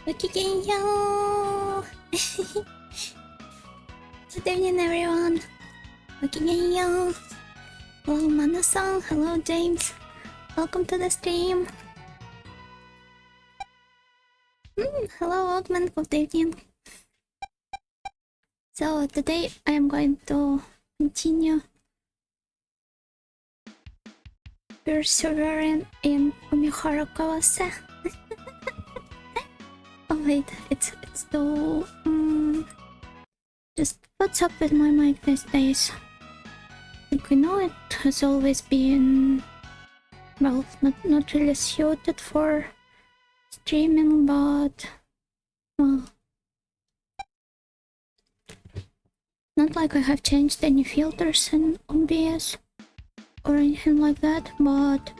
Gokigenyo! Good evening, everyone. Gokigenyo. Hello, Mana-san. Hello, James. Welcome to the stream. Hello, Oldman. Good evening. So, today I am going to continue persevering in Umihara-Kawase. Oh wait, it's the just what's up with my mic these days? Like, we know it has always been, well, not really suited for streaming, but well, not like I have changed any filters in OBS or anything like that, but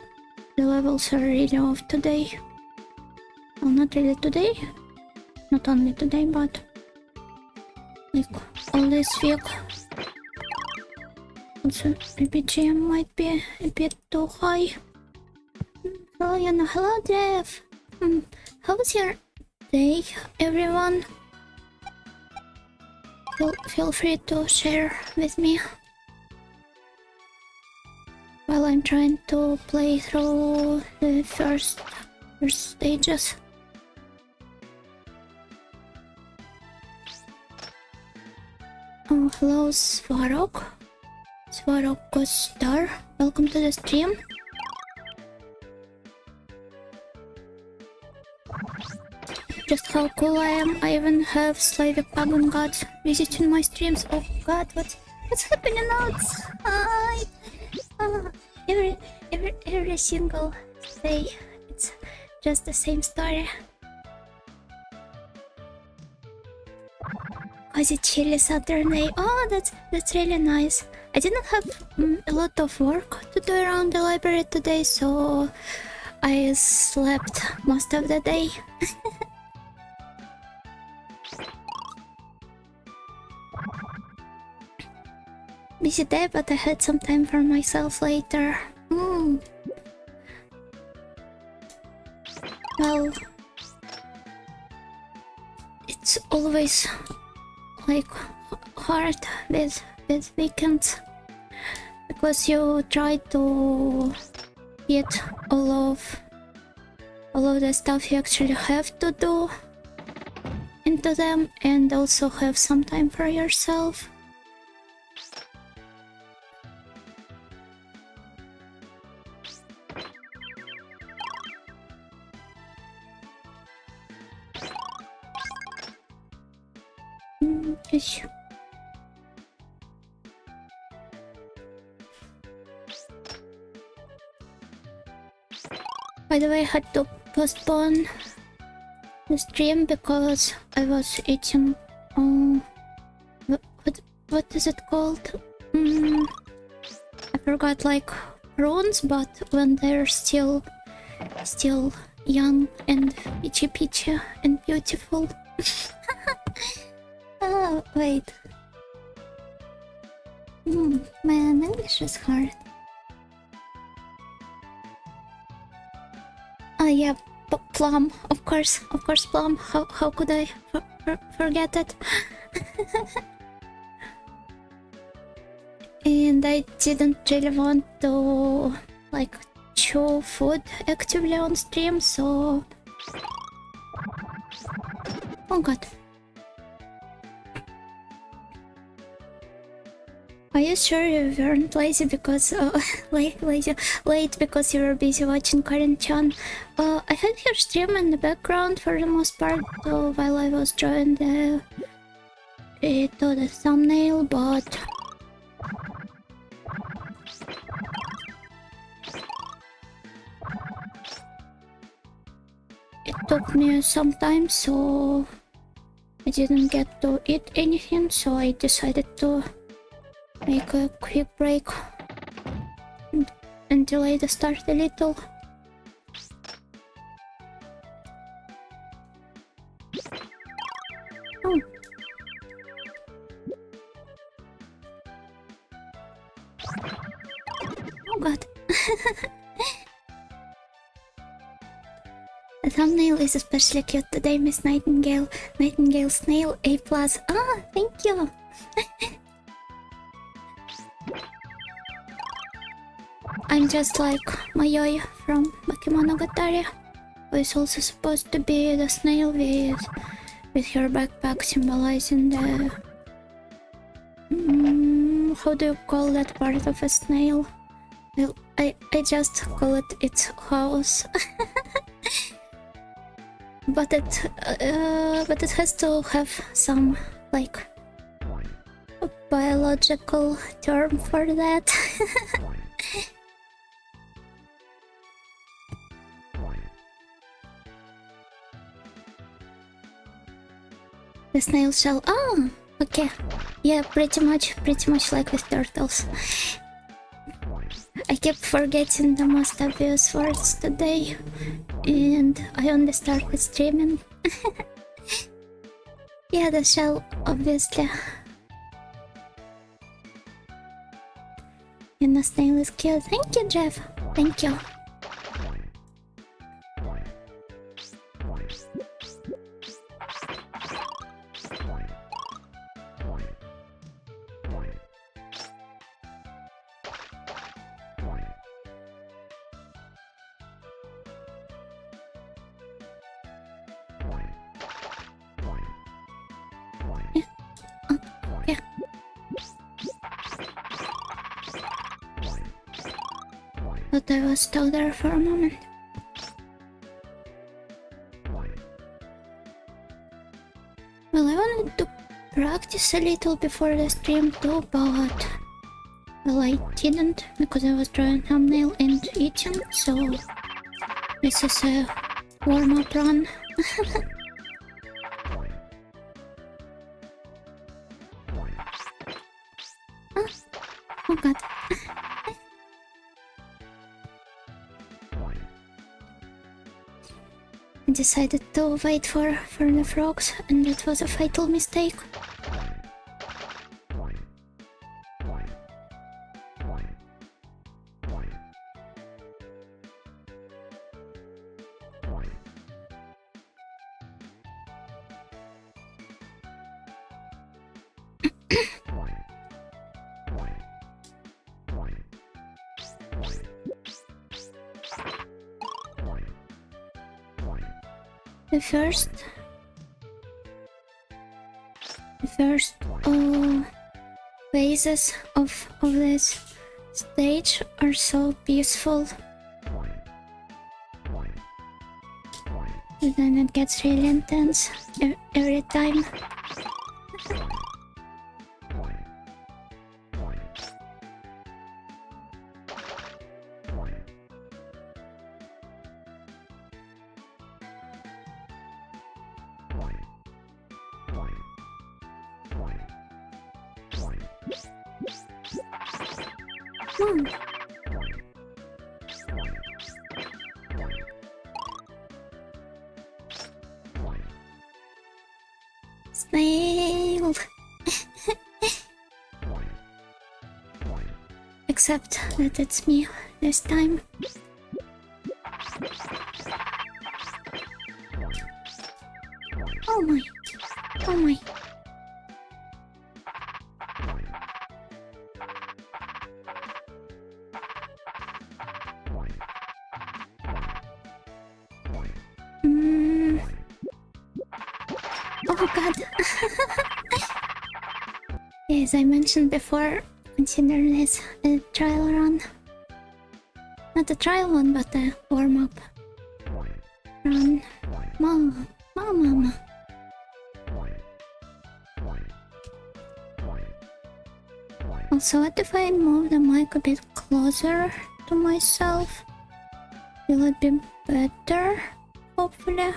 the levels are really off today. Well, not really today, not only today, but like all this week. Also, the BGM might be a bit too high. Hello, Yana. Hello, Jeff. How was your day, everyone? Feel free to share with me while I'm trying to play through the first stages. Oh, hello, Svarog. Svarog Star. Welcome to the stream. Just how cool I am. I even have Slavic pagan gods visiting my streams. Oh god, what's happening outside? Every single day, it's just the same story. Cozy chilly Saturday. Oh, that's really nice. I didn't have a lot of work to do around the library today, so I slept most of the day. Busy day, but I had some time for myself later. Well, it's always like hard with weekends because you try to get all of the stuff you actually have to do into them and also have some time for yourself. By the way, I had to postpone the stream because I was eating what is it called? I forgot, like prawns, but when they're still young and peachy and beautiful. Oh wait. Man, English is hard. Oh yeah, plum, of course, plum. How could I forget it? And I didn't really want to like chew food actively on stream, so oh god. Are you sure you weren't lazy because late because you were busy watching Karen-chan? I had her stream in the background for the most part while I was drawing the thumbnail, but it took me some time, so I didn't get to eat anything, so I decided to make a quick break and delay the start a little. Oh. Oh god. The thumbnail snail is especially cute today, Miss Nightingale. Nightingale snail, A+. Ah, thank you. I'm just like Mayoi from Bakemonogatari, who is also supposed to be the snail with her backpack symbolizing the... how do you call that part of a snail? Well, I just call it its house. but it has to have some like biological term for that. The snail shell. Oh, okay. Yeah, pretty much like with turtles. I kept forgetting the most obvious words today, and I only started streaming. Yeah, the shell, obviously. And the snail is cute. Thank you, Jeff. Thank you. But I was still there for a moment. Well, I wanted to practice a little before the stream too, but... well, I didn't, because I was drawing thumbnail and eating, so... this is a warm-up run. Oh god. I decided to wait for the frogs, and that was a fatal mistake. The first phases of this stage are so peaceful, and then it gets really intense every time. Snail! Except that it's me this time. Oh my! Oh my! Oh god! Yeah, as I mentioned before, consider this a trial run. Not a trial one, but a warm-up run. Mama. Also, what if I move the mic a bit closer to myself? Will it be better? Hopefully.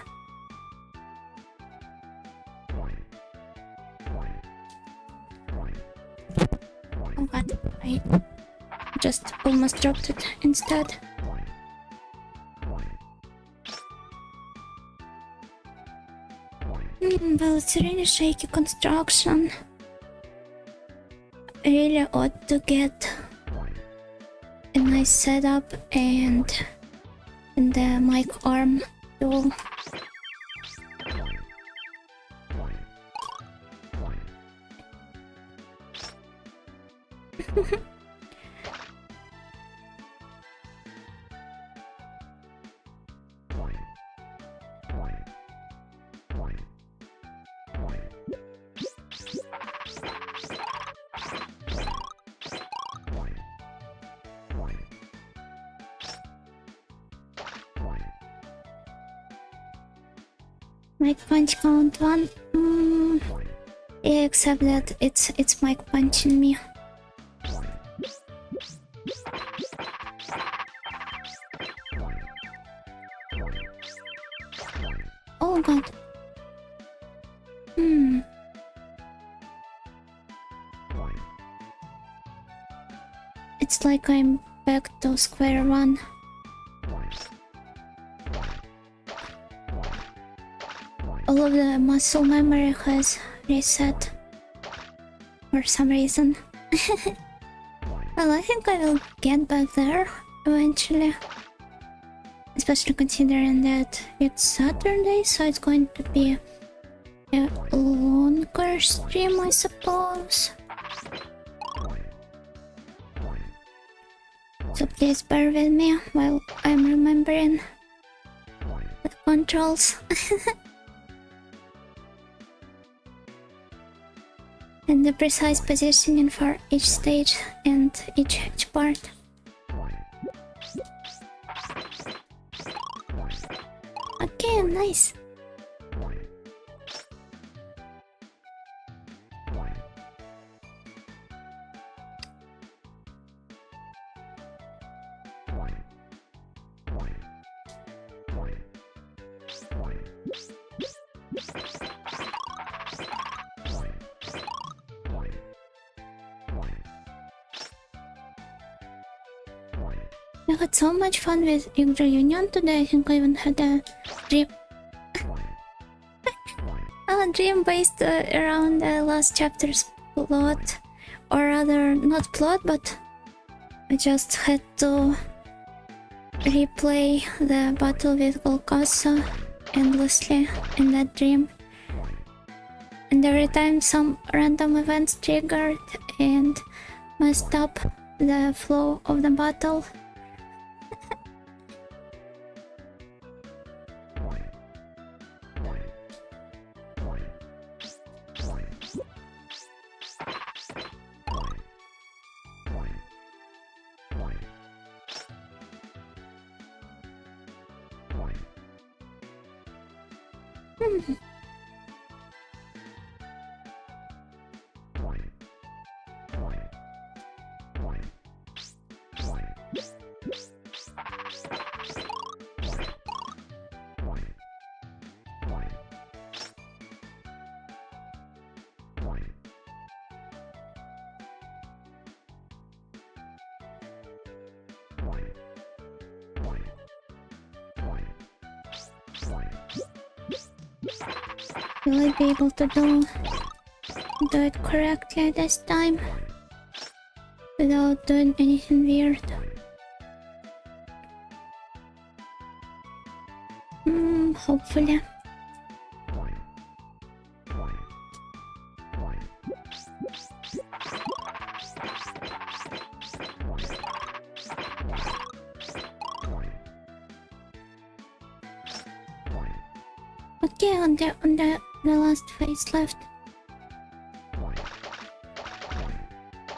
Oh god, I just almost dropped it instead. Well, it's a really shaky construction. I really ought to get a nice setup and the mic arm tool Mic punch count 1. Yeah, except that it's mic punching me. Oh god. It's like I'm back to square one. All of the muscle memory has reset for some reason. Well, I think I will get back there eventually. Especially considering that it's Saturday, so it's going to be a longer stream, I suppose. So please bear with me while I'm remembering the controls. And the precise positioning for each stage and each part. Okay, nice. I had so much fun with Yggdra Union today. I think I even had a dream. A dream based around the last chapter's plot. Or rather, not plot, but I just had to replay the battle with Kawase endlessly in that dream. And every time some random events triggered and messed up the flow of the battle. Will I be able to do it correctly this time? Without doing anything weird? Hopefully. Okay, on the last phase left.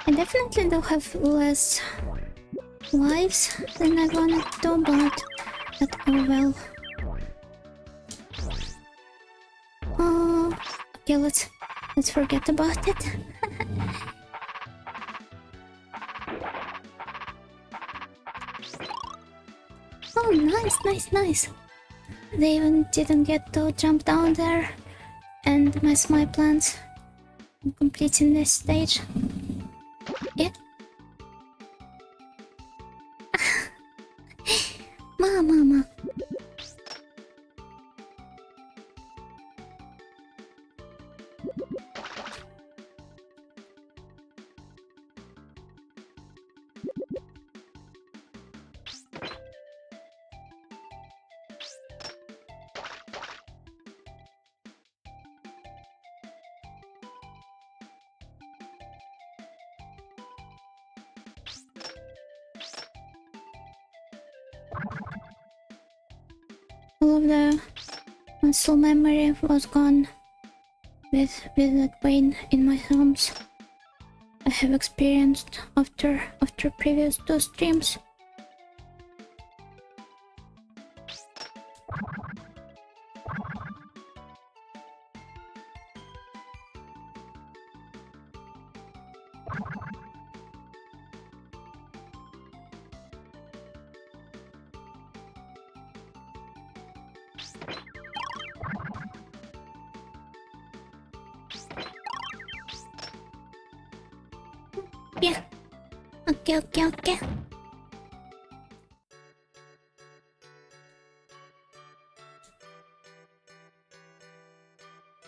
I definitely do have less lives than I wanted to, but oh well. Okay, let's forget about it. Oh, nice. They even didn't get to jump down there and mess my plans in completing this stage. Yeah. Mama. All of the muscle memory was gone with that pain in my thumbs I have experienced after previous 2 streams. Yeah. Okay.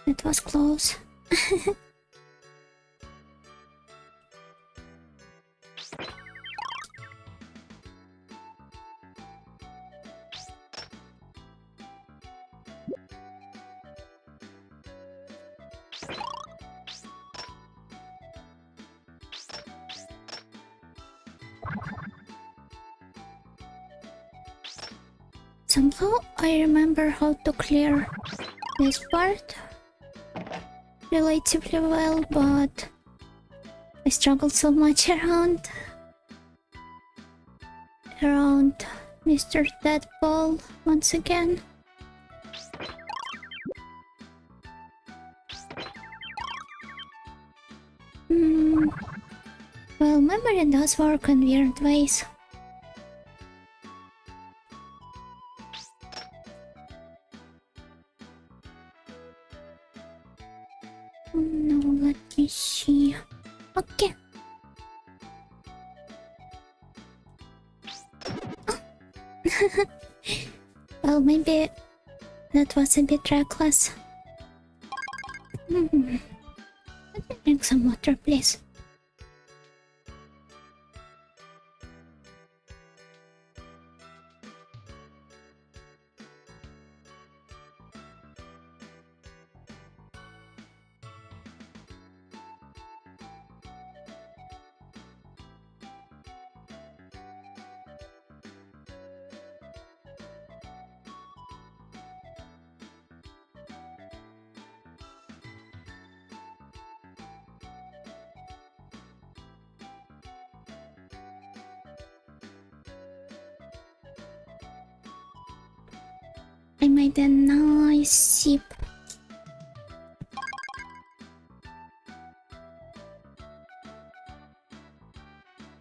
It was close. Somehow I remember how to clear this part relatively well, but I struggled so much around Mr. Deadball once again. Well, memory does work in weird ways. No, let me see. Okay. Well, maybe that was a bit reckless. Let me drink some water, please. I made a nice sip.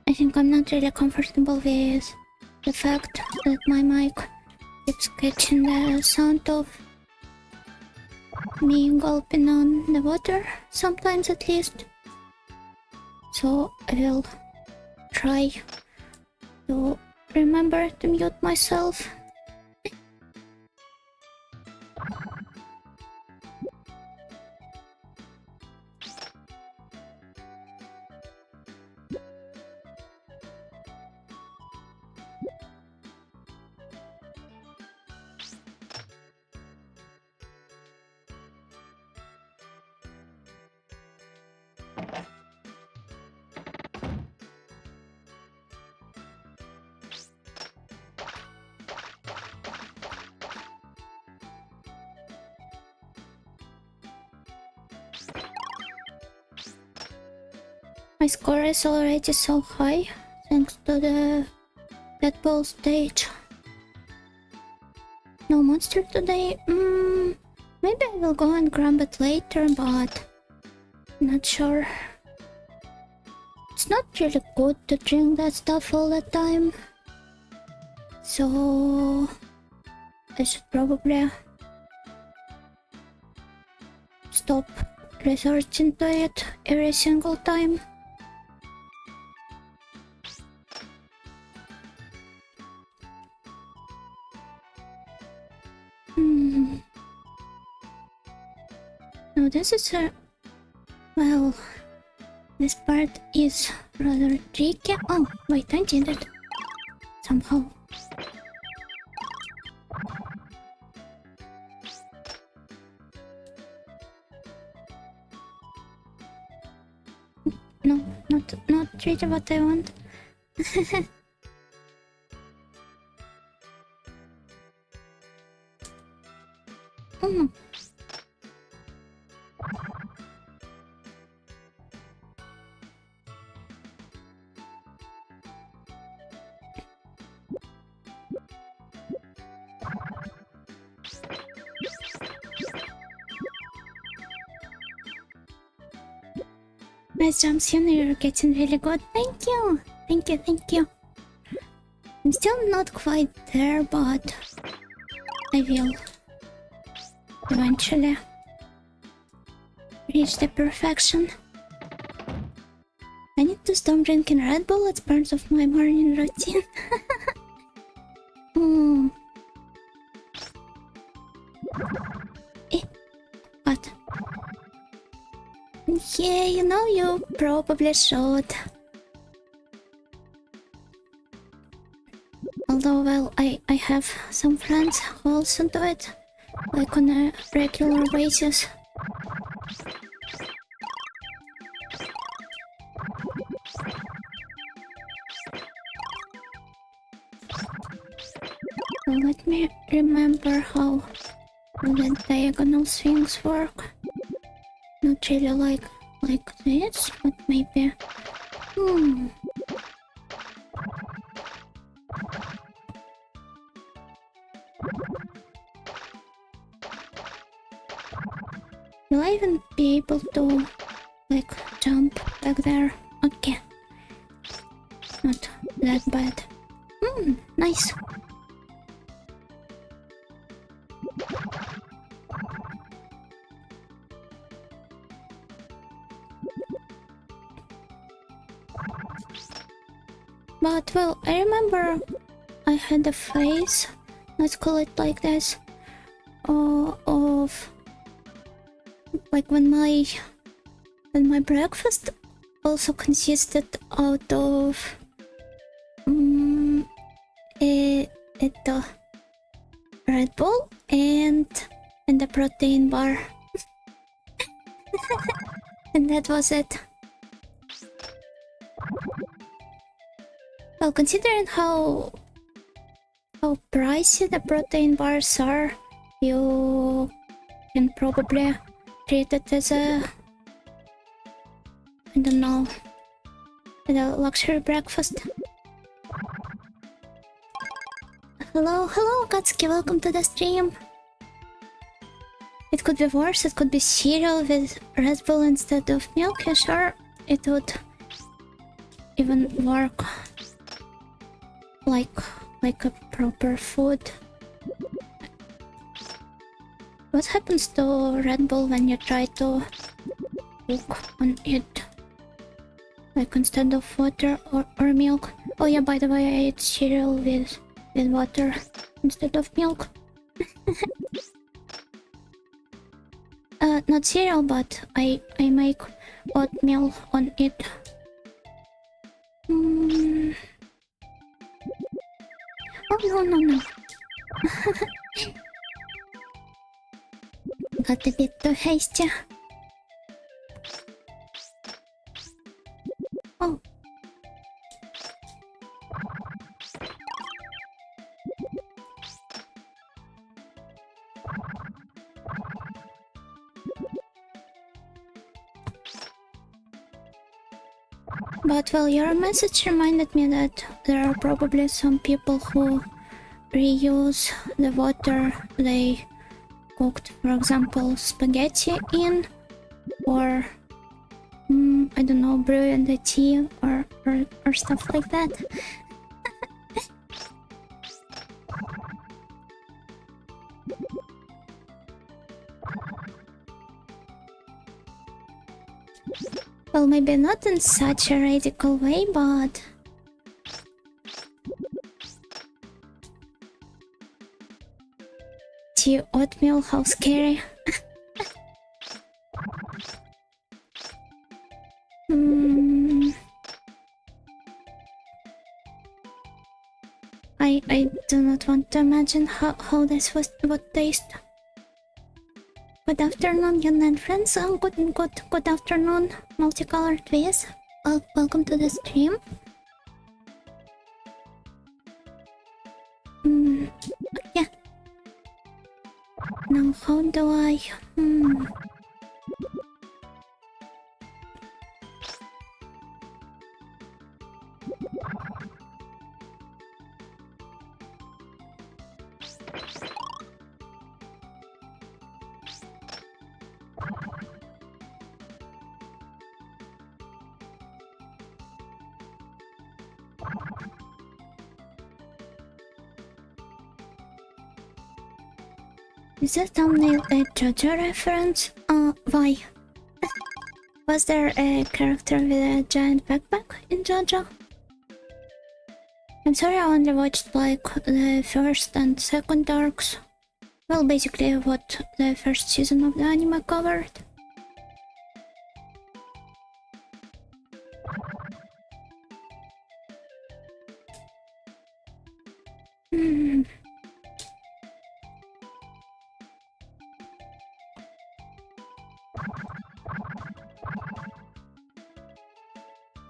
I think I'm not really comfortable with the fact that my mic keeps catching the sound of me gulping on the water, sometimes at least. So I will try to remember to mute myself. My score is already so high, thanks to the Deadpool stage. No monster today? Maybe I will go and grab it later, but not sure. It's not really good to drink that stuff all the time, so I should probably stop researching to it every single time. No, this is a... well... this part is rather tricky. Oh, wait, I did it. Somehow. No, not really what I want. Nice jumps, you're getting really good. Thank you. Thank you, thank you. I'm still not quite there, but I will eventually reach the perfection. I need to stop drinking Red Bull, it's part of my morning routine. What? Yeah, you know, you probably should. Although, well, I have some friends who also do it, like on a regular basis. So let me remember how the diagonal swings work. Not really like this, but maybe. Will I even be able to, like, jump back there? Okay. Not that bad. Nice. But, well, I remember I had a phase, let's call it like this, of like when my breakfast also consisted out of a Red Bull and a protein bar. And that was it. Well, considering how pricey the protein bars are, you can probably treat it as a, I don't know, a luxury breakfast. Hello, Katsuki, welcome to the stream. It could be worse, it could be cereal with Red Bull instead of milk. Yeah, sure, it would even work like a proper food. What happens to Red Bull when you try to cook on it? Like instead of water or milk? Oh yeah, by the way, I ate cereal with water instead of milk. Not cereal, but I make oatmeal on it. Oh no. Got a bit too hasty. Oh. But well, your message reminded me that there are probably some people who reuse the water they cooked, for example, spaghetti in, or I don't know, brewing the tea or stuff like that. Well, maybe not in such a radical way, but tea oatmeal, how scary. I do not want to imagine how this would taste. Good afternoon, Yun and friends. Good afternoon, multicolored face. Welcome to the stream. Yeah. Now how do I Is the thumbnail a JoJo reference? Why? Was there a character with a giant backpack in JoJo? I'm sorry, I only watched like the first and second arcs. Well, basically what the first season of the anime covered.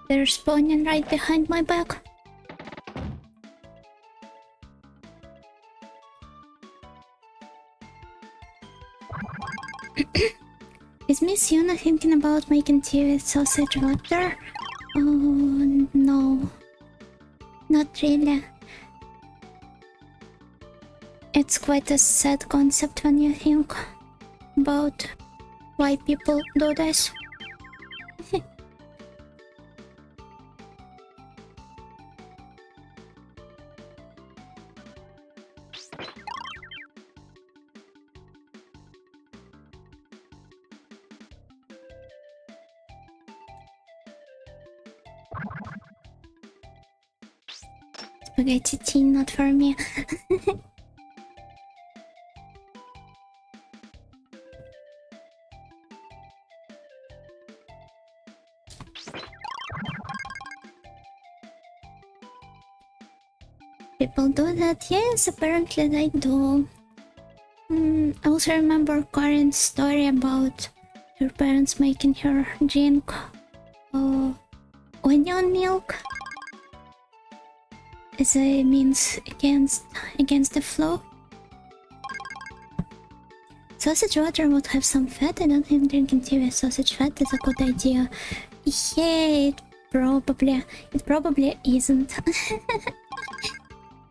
They're spawning right behind my back. Is Miss Yuna thinking about making tea with sausage water? Oh no, not really. It's quite a sad concept when you think about why people do this. Spaghetti tea, not for me. People do that? Yes, apparently they do. I also remember Karin's story about her parents making her drink onion milk as a means against the flu. Sausage water would have some fat. I don't think drinking tea with sausage fat is a good idea. Yeah, it probably isn't.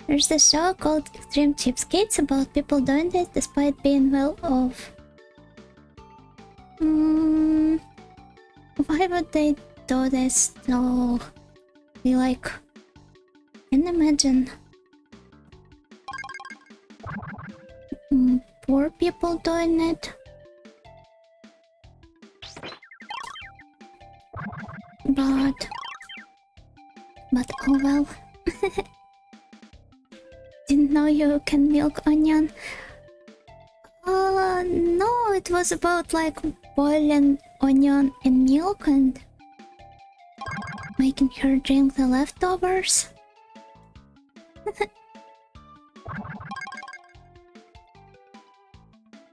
There's a show called Extreme Cheapskates about people doing this despite being well off. Why would they do this though? Be like, can imagine poor people doing it. But oh well. Didn't know you can milk onion. No, it was about like boiling onion in milk and making her drink the leftovers.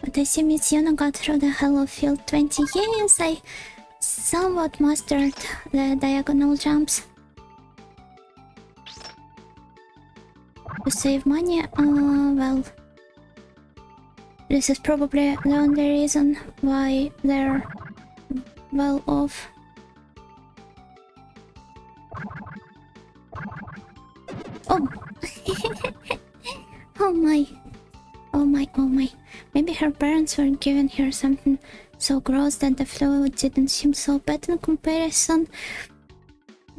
But I see Miss Yuna got through the Hello Field 20 years. I somewhat mastered the diagonal jumps. To save money? Well, this is probably the only reason why they're well off. Oh! Oh my. Oh my, oh my. Maybe her parents were giving her something so gross that the flu didn't seem so bad in comparison.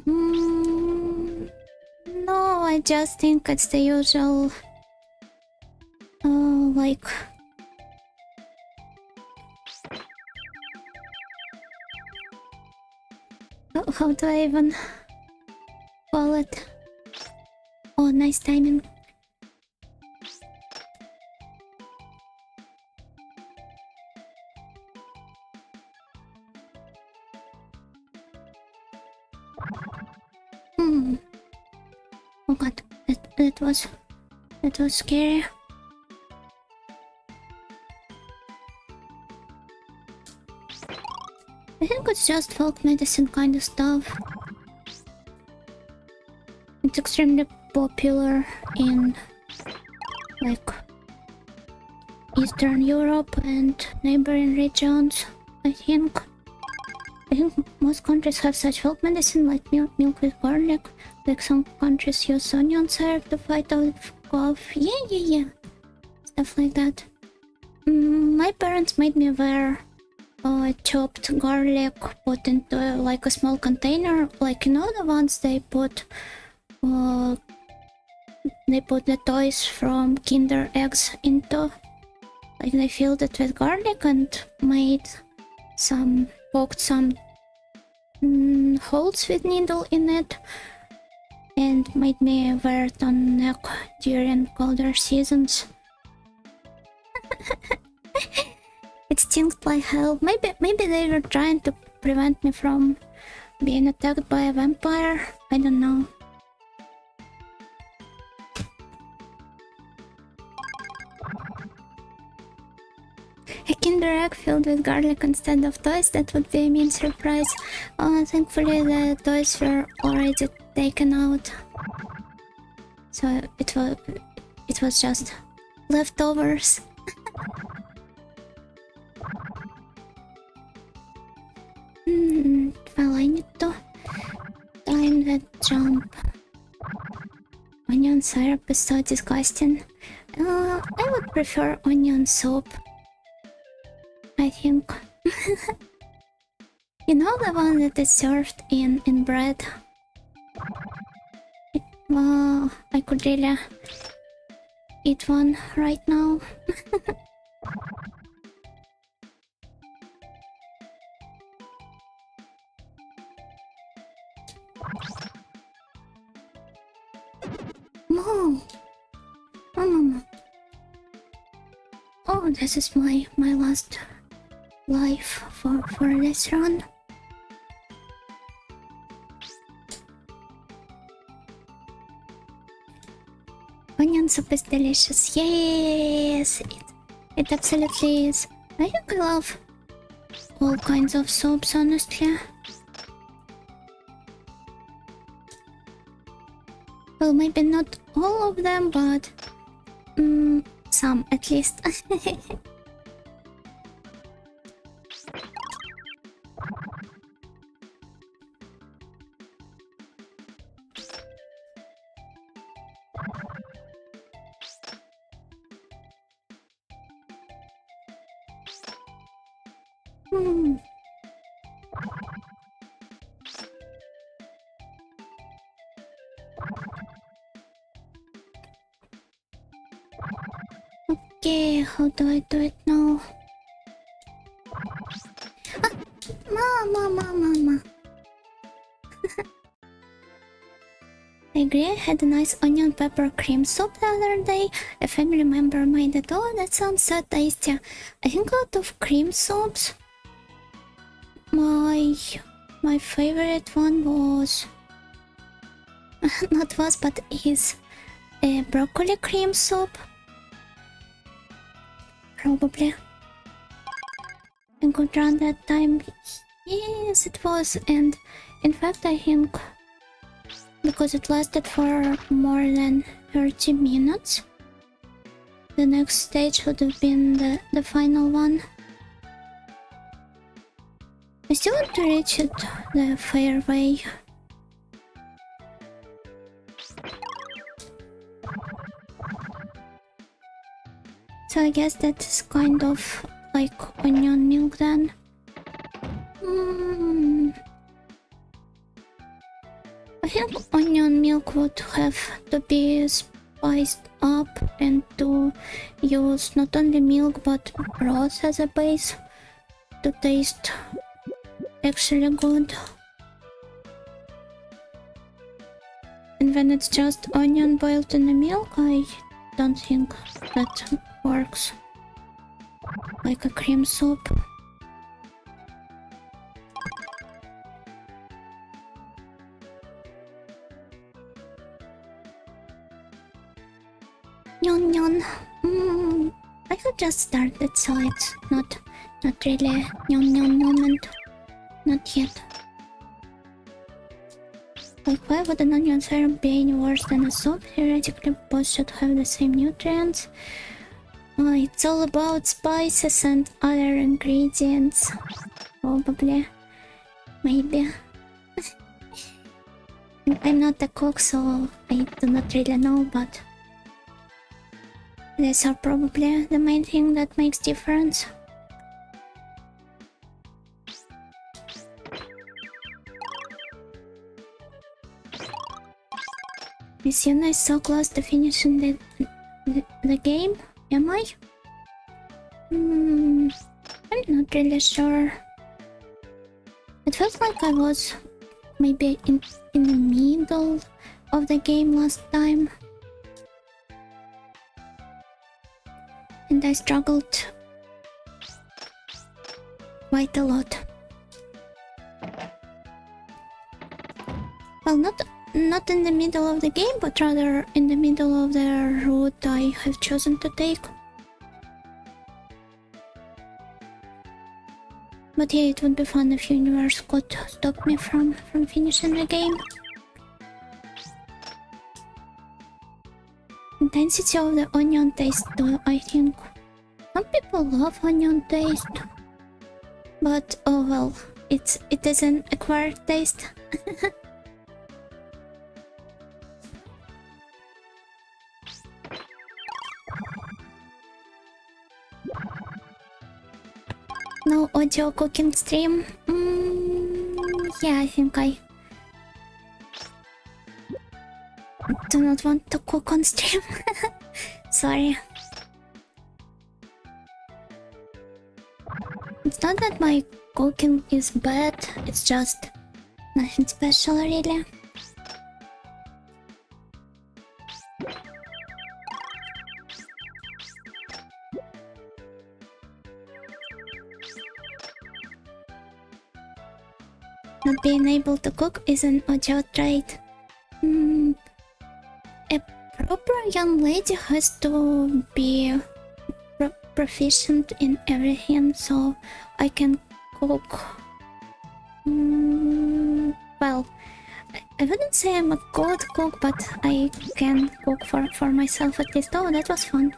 No, I just think it's the usual... like... How do I even call it? Oh, nice timing. Oh god, that was scary. I think it's just folk medicine kind of stuff. It's extremely popular in like Eastern Europe and neighboring regions, I think. I think most countries have such folk medicine like milk with garlic. Like some countries use onion syrup to fight off cough. Yeah. Stuff like that. My parents made me wear chopped garlic put into like a small container. Like, you know, the ones they put the toys from Kinder eggs into. Like they filled it with garlic and poked some holes with needle in it, and made me wear it on neck during colder seasons. It stings like hell. Maybe they were trying to prevent me from being attacked by a vampire. I don't know. A Kinder Egg filled with garlic instead of toys, that would be a mean surprise. Thankfully the toys were already taken out. So it was just leftovers. Well, I need to time that jump. Onion syrup is so disgusting. I would prefer onion soup, I think. You know, the one that is served in bread? Wow, I could really eat one right now. Mom! Oh, Mama. Oh, this is my last life for this run. Onion soup is delicious. Yes, it absolutely is. I think I love all kinds of soups, honestly. Well, maybe not all of them, but some at least. Okay, how do I do it now? Mama. I agree, I had a nice onion pepper cream soup the other day. A family member made it. Oh, that sounds so tasty. I think out of cream soups, my favorite one was not was, but is a broccoli cream soup. Probably a good run that time. Yes, it was. And in fact, I think because it lasted for more than 30 minutes, the next stage would have been the final one. I still want to reach it the fair way. So I guess that is kind of like onion milk then. I think onion milk would have to be spiced up and to use not only milk but broth as a base to taste actually good. And when it's just onion boiled in the milk, I don't think that works like a cream soup. Nyon. I could just start it, so it's not really nyon moment. Not yet. Like, why would an onion syrup be any worse than a soup? Theoretically, both should have the same nutrients. It's all about spices and other ingredients. Probably. Maybe. I'm not a cook, so I do not really know, but these are probably the main thing that makes difference. Is Yuna so close to finishing the game? Am I? I'm not really sure. It felt like I was maybe in the middle of the game last time. And I struggled quite a lot. Well, not in the middle of the game, but rather in the middle of the route I have chosen to take. But yeah, it would be fun if Universe could stop me from finishing the game. Intensity of the onion taste though, I think. Some people love onion taste. But oh well, it is an acquired taste. No audio cooking stream? Yeah, I think I do not want to cook on stream. Sorry. It's not that my cooking is bad, it's just nothing special really. Not being able to cook is an audio trait. A proper young lady has to be proficient in everything, so I can cook. Well, I wouldn't say I'm a good cook, but I can cook for myself at least. Oh, that was fun.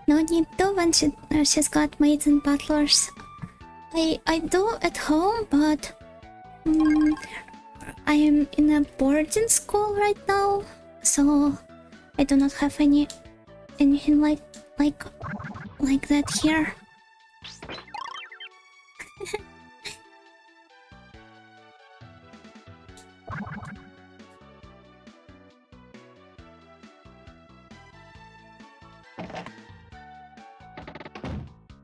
No need to when she's got maids and butlers. I do at home, but I am in a boarding school right now, so I do not have anything like that here.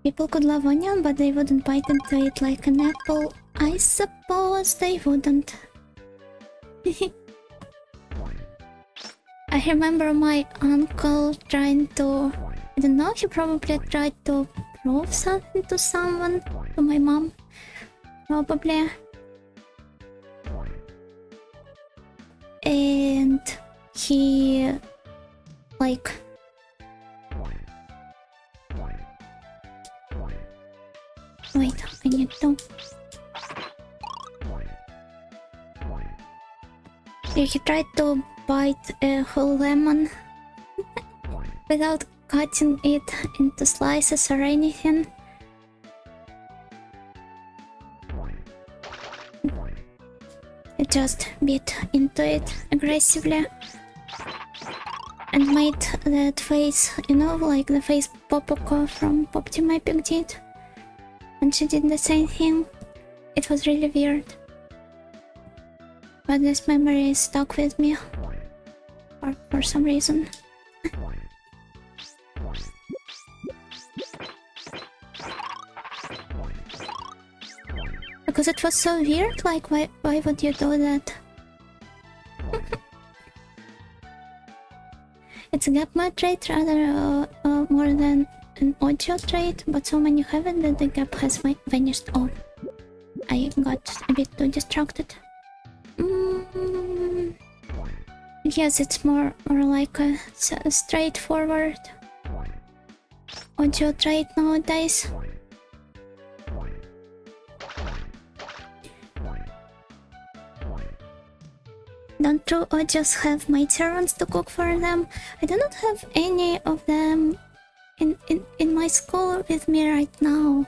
People could love onion, but they wouldn't bite into it like an apple. I suppose they wouldn't. I remember my uncle trying to... I don't know, he probably tried to prove something to someone, to my mom. Probably. And he... like... Wait, I need to... Yeah, he tried to bite a whole lemon without cutting it into slices or anything. He just bit into it aggressively and made that face, you know, like the face Popoko from Pop Team Epic did. And she did the same thing. It was really weird. But this memory is stuck with me. Or for some reason. Because it was so weird, like why would you do that? It's a gap mod trait rather more than an audio trait, but so many have it that the gap has vanished. Oh, I got a bit too distracted. Yes, it's more like a straightforward audio trait nowadays. Don't true audios have maid servants to cook for them? I do not have any of them in my school with me right now.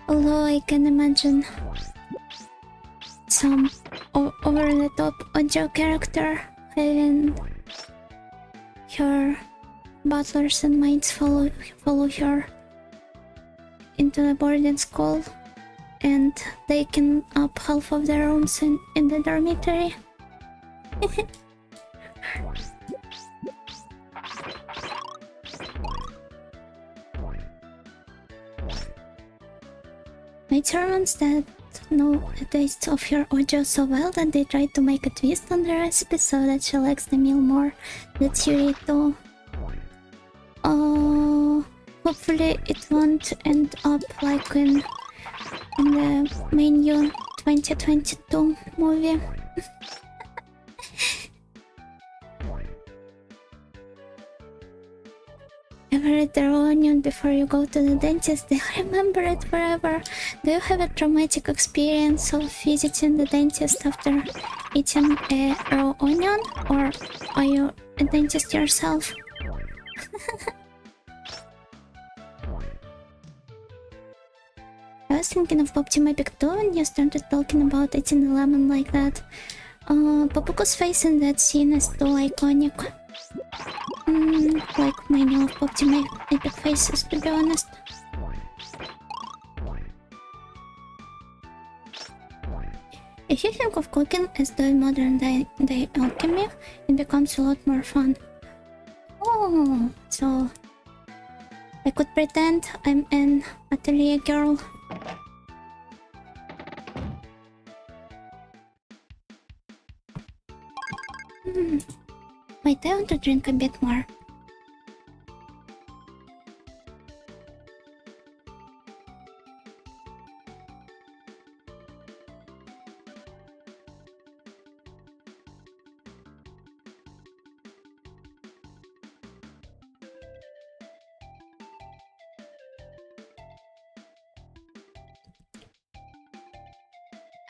Although I can imagine some over-the-top audio character having her butlers and maids follow her into the boarding school. and taken up half of the rooms in the dormitory. My servants that know the taste of your ojo so well that they try to make a twist on the recipe so that she likes the meal more. That's Yurito. Hopefully it won't end up like in the menu 2022 movie. Ever eat the raw onion before you go to the dentist? They'll remember it forever. Do you have a traumatic experience of visiting the dentist after eating a raw onion? Or are you a dentist yourself? I was thinking of Optimapic too when you started talking about eating the lemon like that. Papuko's face in that scene is too iconic. Like many of Optimapic faces, to be honest. If you think of cooking as doing modern day alchemy, it becomes a lot more fun. Oh, so I could pretend I'm an atelier girl. Wait, I want to drink a bit more.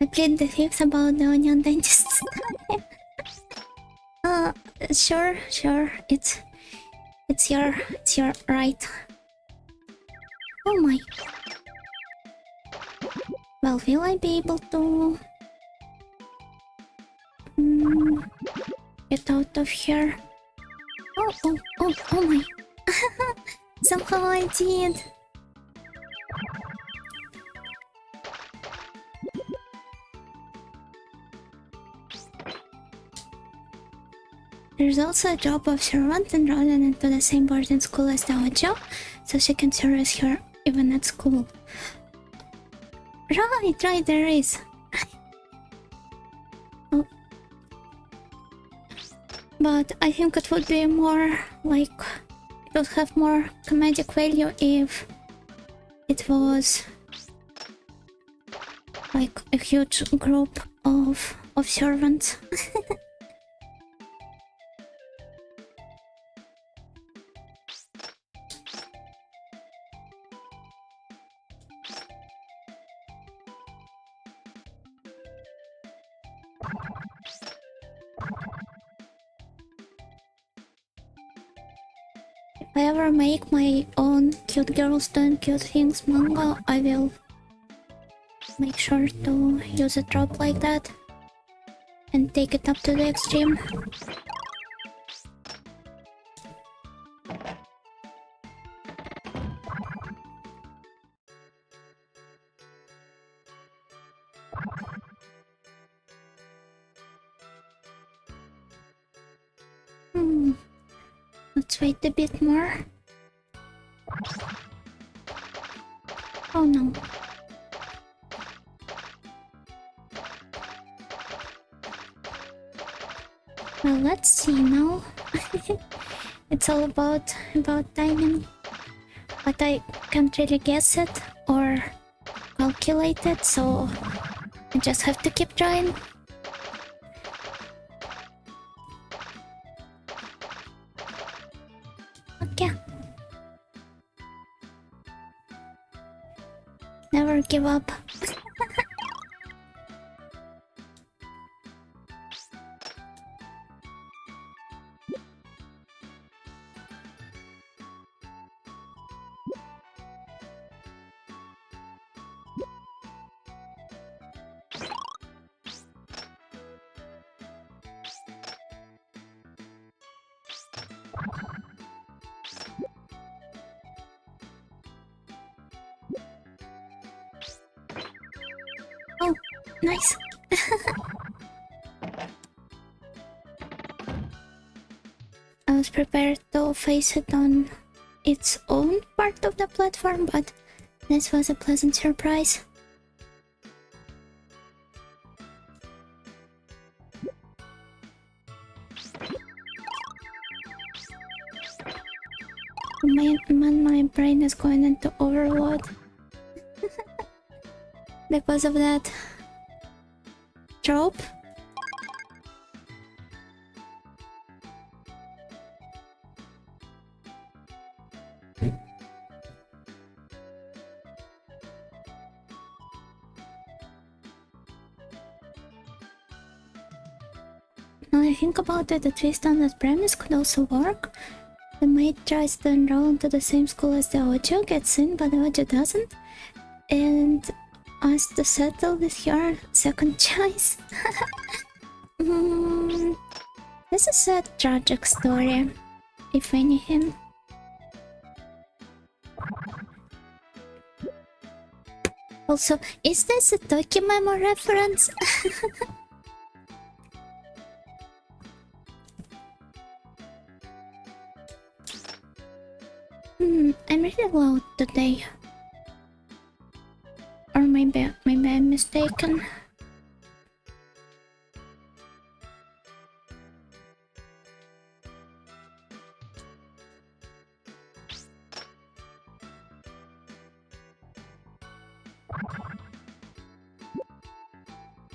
I played the fifth about the onion dentist. Sure, it's your right. Oh my. Well, will I be able to get out of here? Oh my. Somehow I did. There's also a job of servant enrolled into the same boarding school as the Ojo, so she can service her even at school. Right, there is. Oh. But I think it would be more like... it would have more comedic value if it was like a huge group of servants. If I ever make my own cute girls doing cute things manga, I will make sure to use a trope like that and take it up to the extreme. Let's wait a bit more. Oh no. Well, let's see now. It's all about timing. But I can't really guess it or calculate it, so I just have to keep trying. Okay. Never give up. Nice. I was prepared to face it on its own part of the platform, but this was a pleasant surprise. My brain is going into overload because of that trope. Now I think about it, a twist on that premise could also work. The maid tries to enroll into the same school as the Ojo, gets in, but the Ojo doesn't, and asks to settle with your second choice. This is a tragic story, if anything. Also, is this a Tokimemo reference? I'm really loud today. Or maybe I'm mistaken.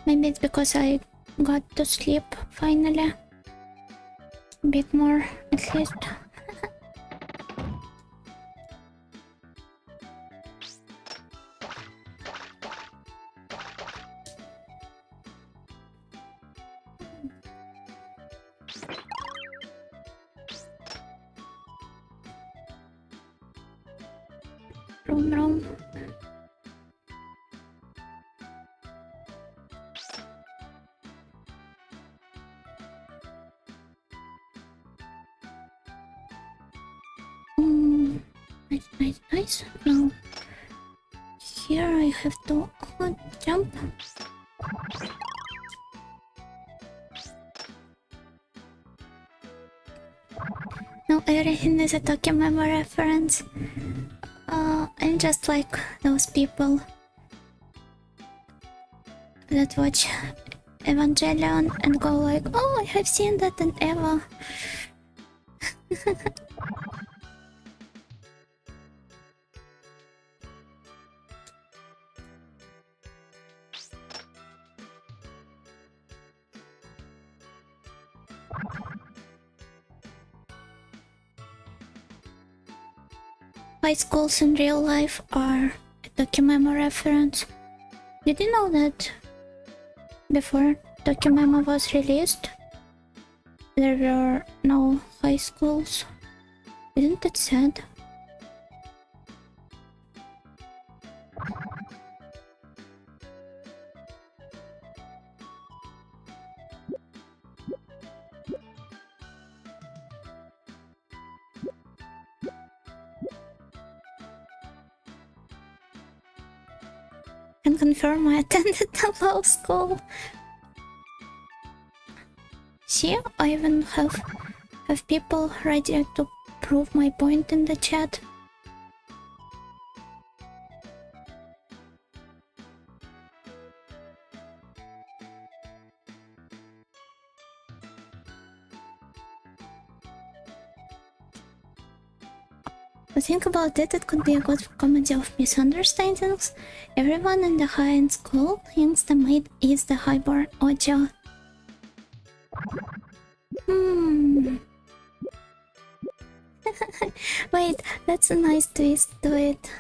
Maybe it's because I got to sleep finally. A bit more, at least. Room. Nice. Now, here I have to jump. No, everything is a Tokimemo reference. I'm just like those people that watch Evangelion and go like, oh, I have seen that in Eva. High schools in real life are a Tokimemo reference. Did you know that before Tokimemo was released, there were no high schools? Isn't it sad? Can confirm I attended the law school. See, I even have people ready to prove my point in the chat. But think about it, it could be a good comedy of misunderstandings. Everyone in the high-end school thinks the maid is the highborn Ojo. Wait, that's a nice twist to it.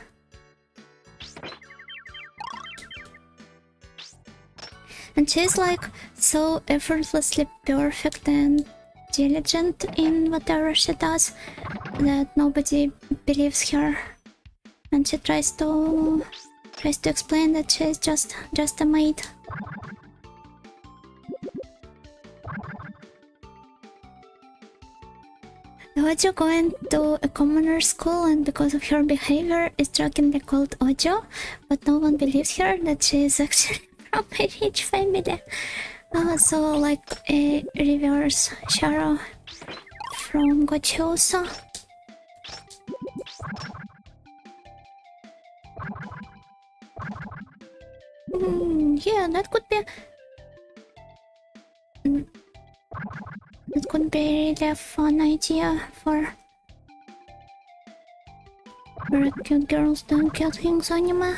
And she's like so effortlessly perfect and diligent in whatever she does that nobody believes her, and she tries to explain that she's just a maid. Ojo going to a commoner school and because of her behavior is jokingly called Ojo, but no one believes her that she is actually from a rich family. So like a reverse Sharo from Gochiosa. Yeah, that could be. That could be really a fun idea for cute girls doing cute things anime.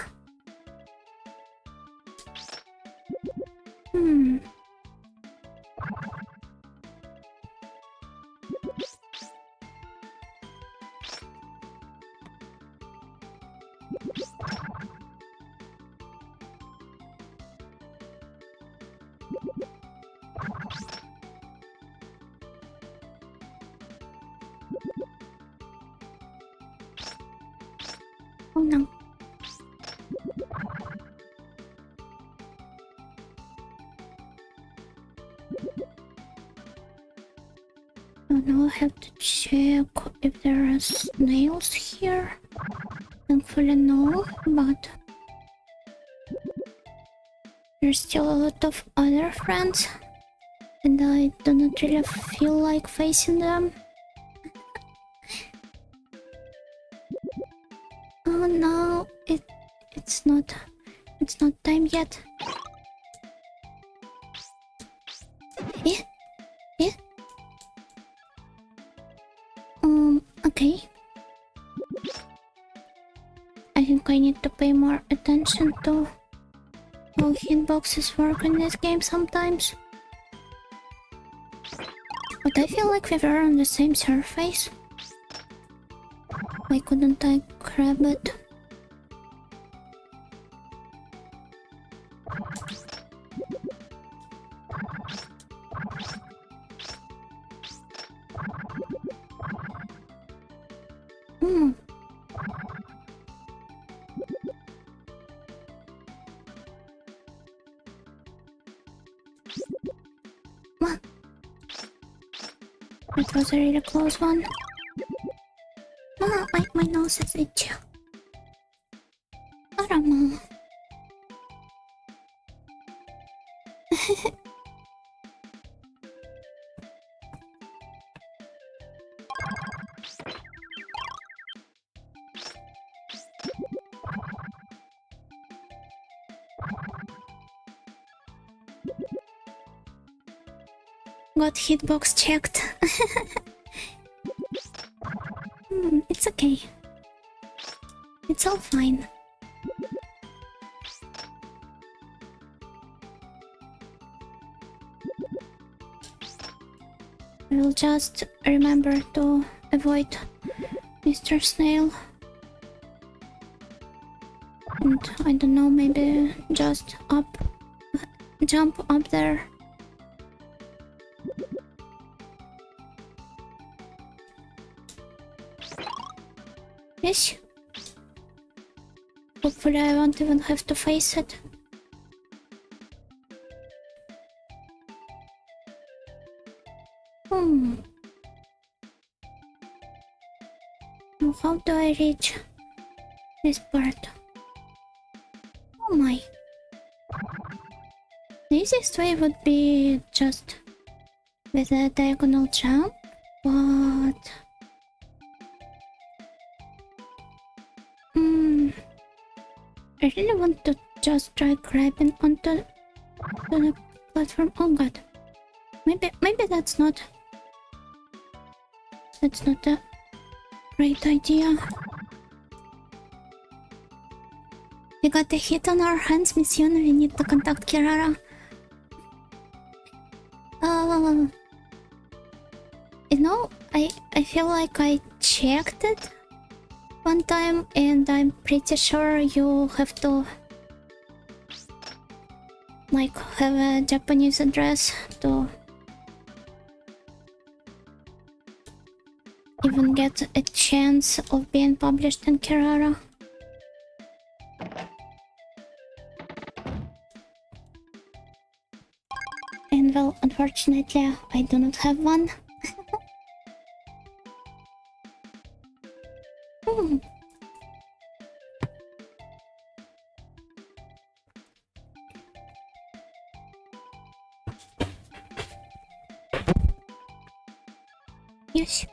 Oh no. Oh no, I have to check if there are snails here. Thankfully no, but there's still a lot of other friends and I do not really feel like facing them. Oh no, it's not time yet. Yeah? Yeah? Okay. I think I need to pay more attention to how hitboxes work in this game sometimes. But I feel like we were on the same surface. Why couldn't I grab it? What? It was a really close one. My nose is itchy. Arama. Got hitbox checked. It's okay. It's all fine. I will just remember to avoid Mr. Snail. And I don't know, maybe just jump up there. Yes. Hopefully I won't even have to face it. Now how do I reach this part? Oh my. The easiest way would be just with a diagonal jump, but I really want to just try grabbing onto the platform. Oh god. Maybe that's not a great idea. We got a hit on our hands, Mission. We need to contact Kirara. You know, I feel like I checked it one time and I'm pretty sure you have to like have a Japanese address to even get a chance of being published in Kirara. And well, unfortunately, I do not have one. Yes.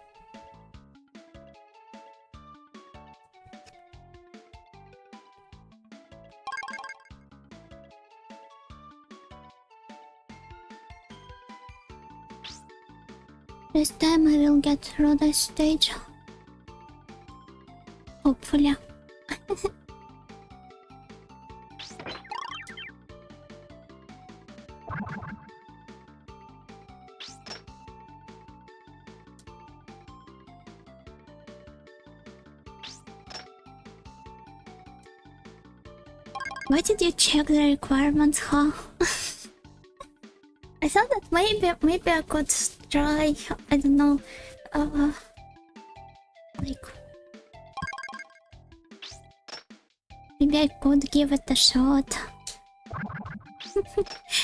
This time I will get through this stage. Hopefully. Why did you check the requirements, huh? I thought that maybe I could try, I don't know, like... Maybe I could give it a shot.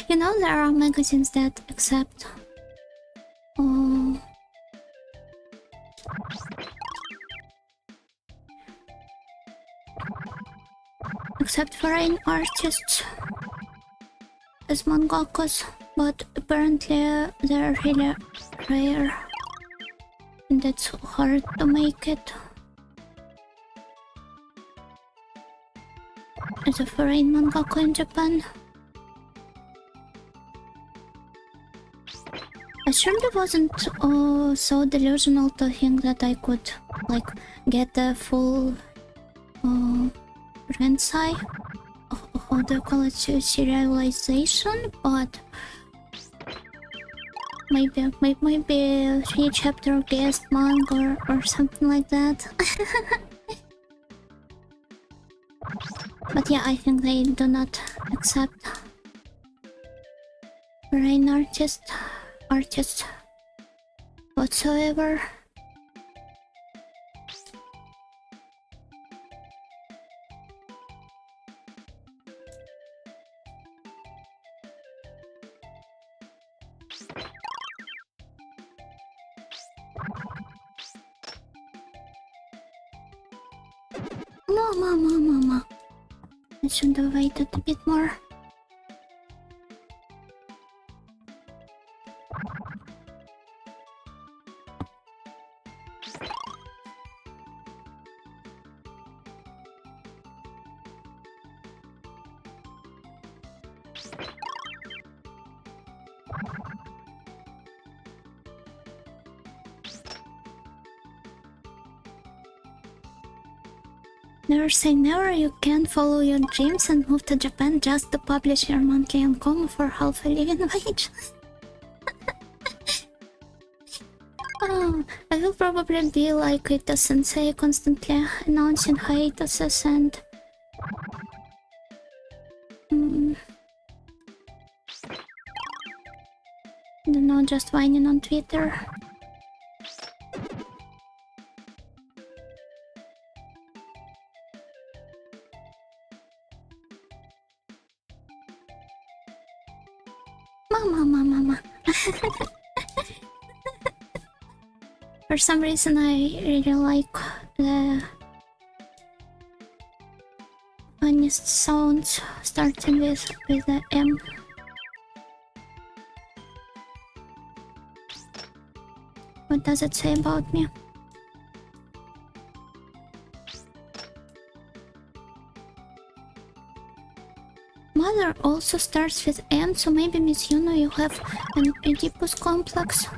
You know, there are magazines that accept... accept foreign artists as mangakas, but apparently they're really rare and it's hard to make it as a foreign mangaka in Japan. I surely wasn't so delusional to think that I could like get a full Rensai, how do you call it, serialization, but maybe 3-chapter guest manga or something like that. But yeah, I think they do not accept foreign artists whatsoever. Mama. I should have waited a bit more. Never say never, you can follow your dreams and move to Japan just to publish your monthly income for half a living wage. Oh, I will probably be like Ito Sensei, constantly announcing hiatuses and... I don't know, just whining on Twitter. Mama. For some reason I really like the funniest sounds starting with the M. What does it say about me? Mother also starts with M, so maybe Miss Yuno, you have an Oedipus complex.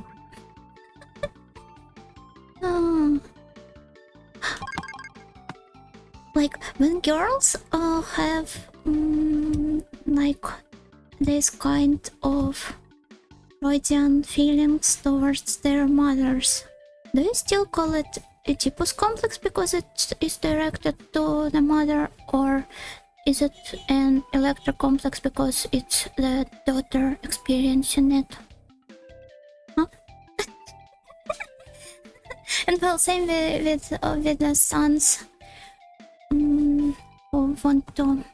Oh. Like when girls have like this kind of Freudian feelings towards their mothers, do you still call it Oedipus complex because it is directed to the mother, or is it an Electra complex because it's the daughter experiencing it? Huh? And well, same with the sons who want to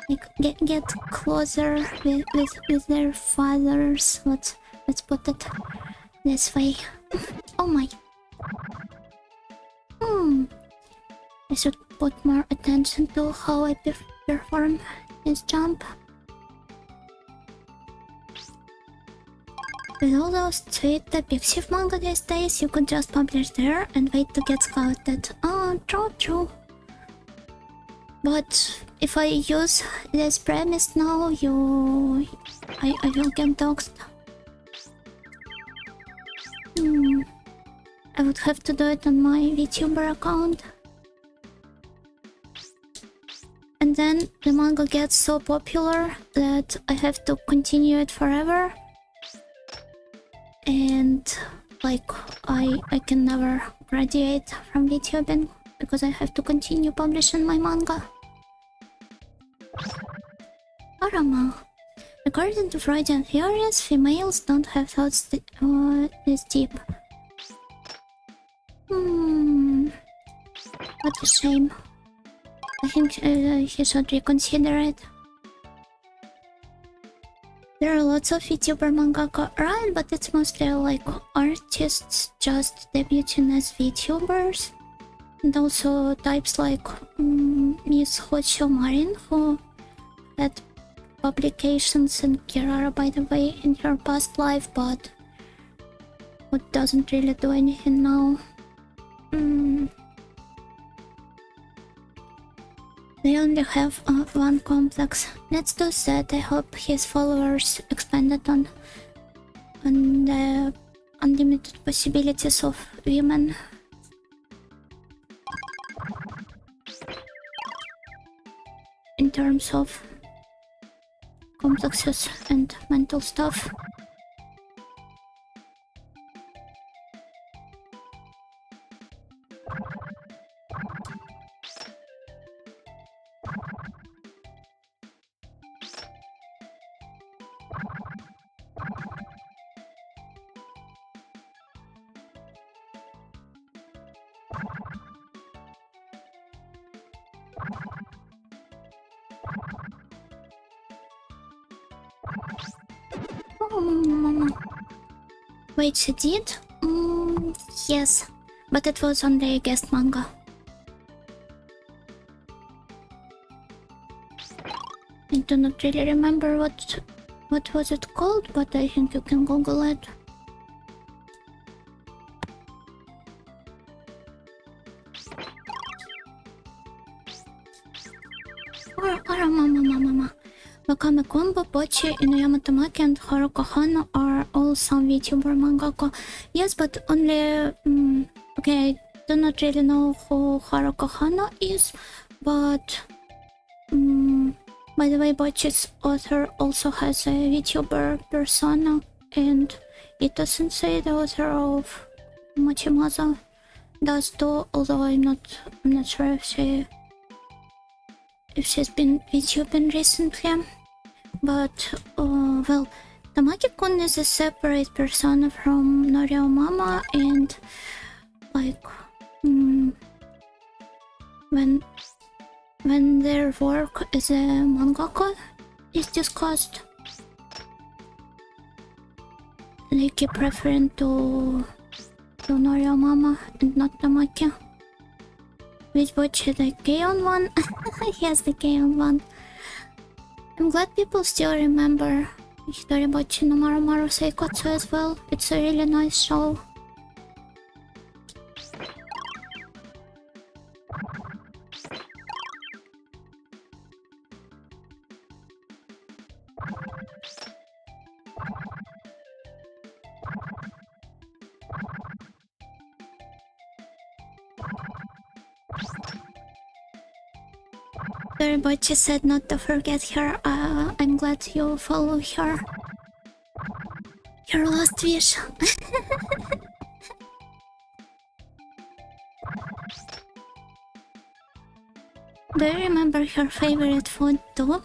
like get closer with their fathers. Let's put it this way. Oh my. I should put more attention to how I perform this jump. With all those sweet Pixiv manga these days, you could just publish there and wait to get scouted. Oh, true. But if I use this premise now, I will get doxed. I would have to do it on my Vtuber account. And then the manga gets so popular that I have to continue it forever. And like I can never graduate from VTubing because I have to continue publishing my manga. Arama. According to Freudian theories, females don't have thoughts this deep. What a shame. I think he should reconsider it. There are lots of VTuber mangaka, right? But it's mostly like artists just debuting as VTubers. And also types like Miss Hocho Marin, who had publications in Kirara, by the way, in her past life, but who doesn't really do anything now. They only have one complex. Let's do that. I hope his followers expanded on the unlimited possibilities of women. In terms of complexes and mental stuff. Wait, she did? Yes, but it was only a guest manga. I do not really remember what was it called, but I think you can Google it. Mama. Wakame Combo, Pochi, Inuyama Tamaki, and Haruka Hano are all some VTuber mangaka. Yes, but only... okay, I do not really know who Haruka Hano is, but... by the way, Pochi's author also has a VTuber persona, and Ito-sensei, the author of Mochimaza, does too, although I'm not sure if she's been VTubing recently. But, well, Tamaki-kun is a separate persona from Norio Mama, and like, when their work as a mangaka is discussed, they keep referring to Norio Mama and not Tamaki. Which Bochi, the K-on one? Yes, the K-on one. I'm glad people still remember Hitoribochi no Maru Seikotsu as well. It's a really nice show. Hitoribochi said not to forget her. I'm glad you follow her. Your last wish. Do you remember her favorite food too?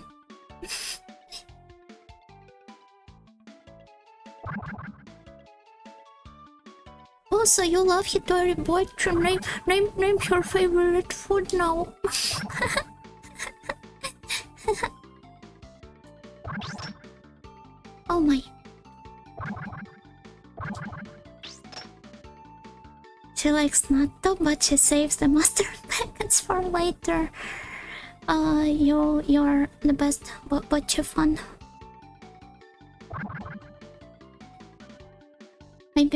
Also, you love Hitoribochi. Name your favorite food now. Oh my. She likes natto, but she saves the mustard packets for later. You're the best, but you're fun.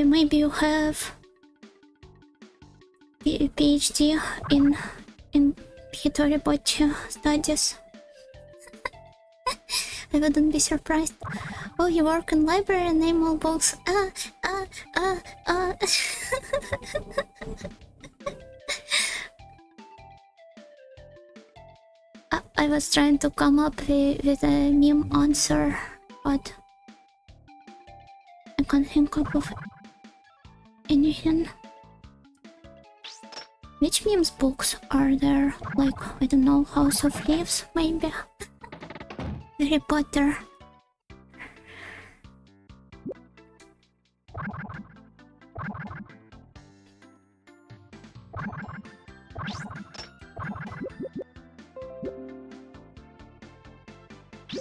maybe you have PhD in Hitori studies. I wouldn't be surprised. Oh, you work in library, name all books. I was trying to come up with a meme answer, but I can't think of anything. Which memes books are there? Like, I don't know, House of Leaves, maybe? Harry Potter.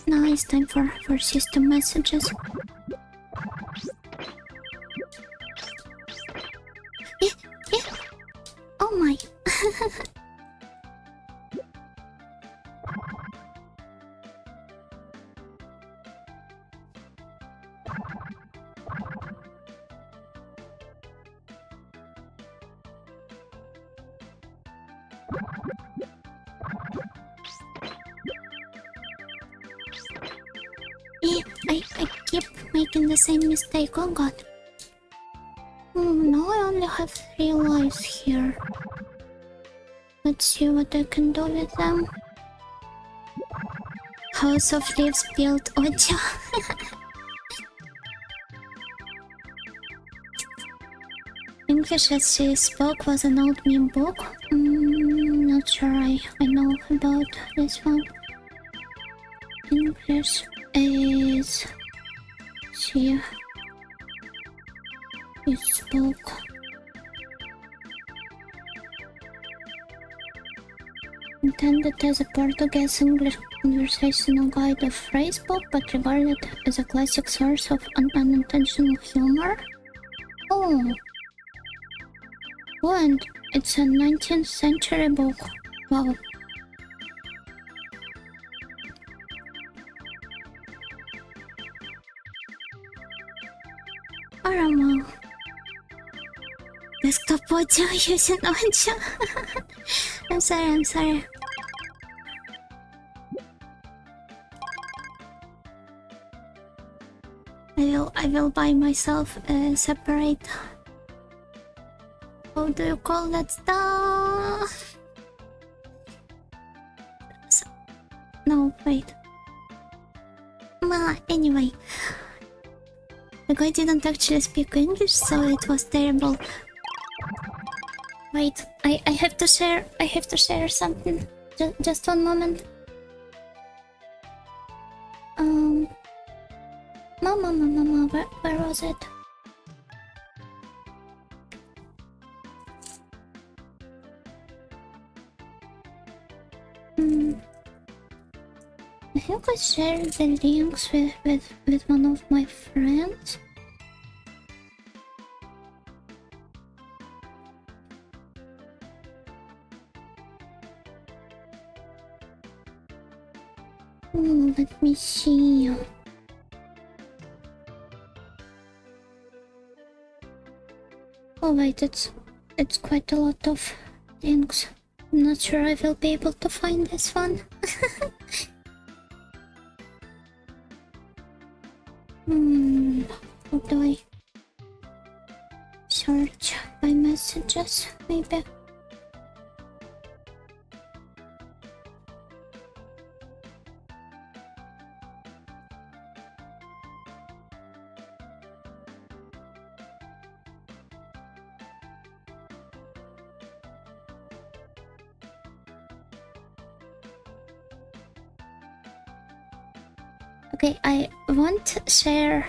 Now it's time for system messages. Oh my. I keep making the same mistake. Oh god. Now I only have 3 lives here. Let's see what I can do with them. House of Leaves built audio. English as she spoke was an old meme book. Not sure I know about this one. English is she spoke. Intended as a Portuguese-English conversational guide of phrase book, but regarded as a classic source of unintentional humor. Oh, and it's a 19th century book. Wow. Aramo. Desktop audio using audio. I'm sorry. I will buy myself a separate. How do you call that stuff? No, wait. Anyway. The guy didn't actually speak English, so it was terrible. Wait, I have to share something. Just one moment. Mama, where was it? I think I shared the links with one of my friends. Let me see. Oh wait, it's quite a lot of links. I'm not sure I will be able to find this one. How do I search by messages? Maybe. Okay, I won't share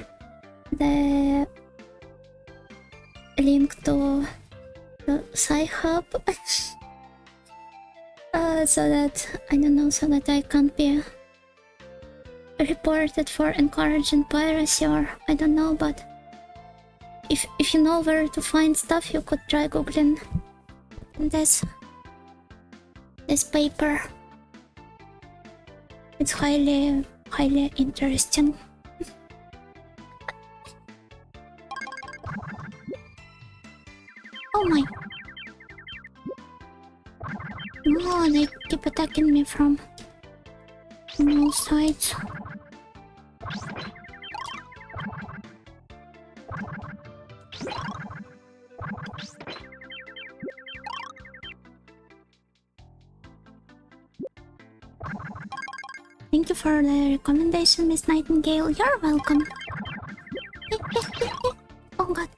the link to the Sci-Hub so that I can't be reported for encouraging piracy, or I don't know, but if you know where to find stuff, you could try googling this paper. It's highly interesting. Oh my. No, they keep attacking me from all sides. Thank you for the recommendation, Miss Nightingale. You're welcome. Oh god.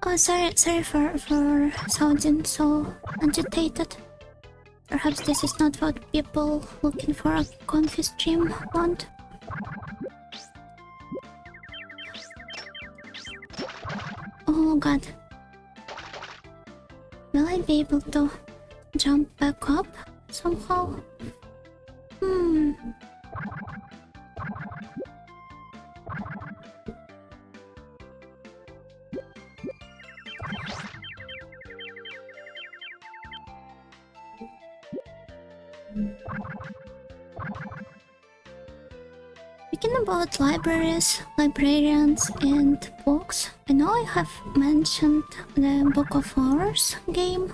Oh, sorry for sounding so agitated. Perhaps this is not what people looking for a comfy stream want. Oh god. Will I be able to jump back up somehow? Speaking about libraries, librarians, and books, I know I have mentioned the Book of Hours game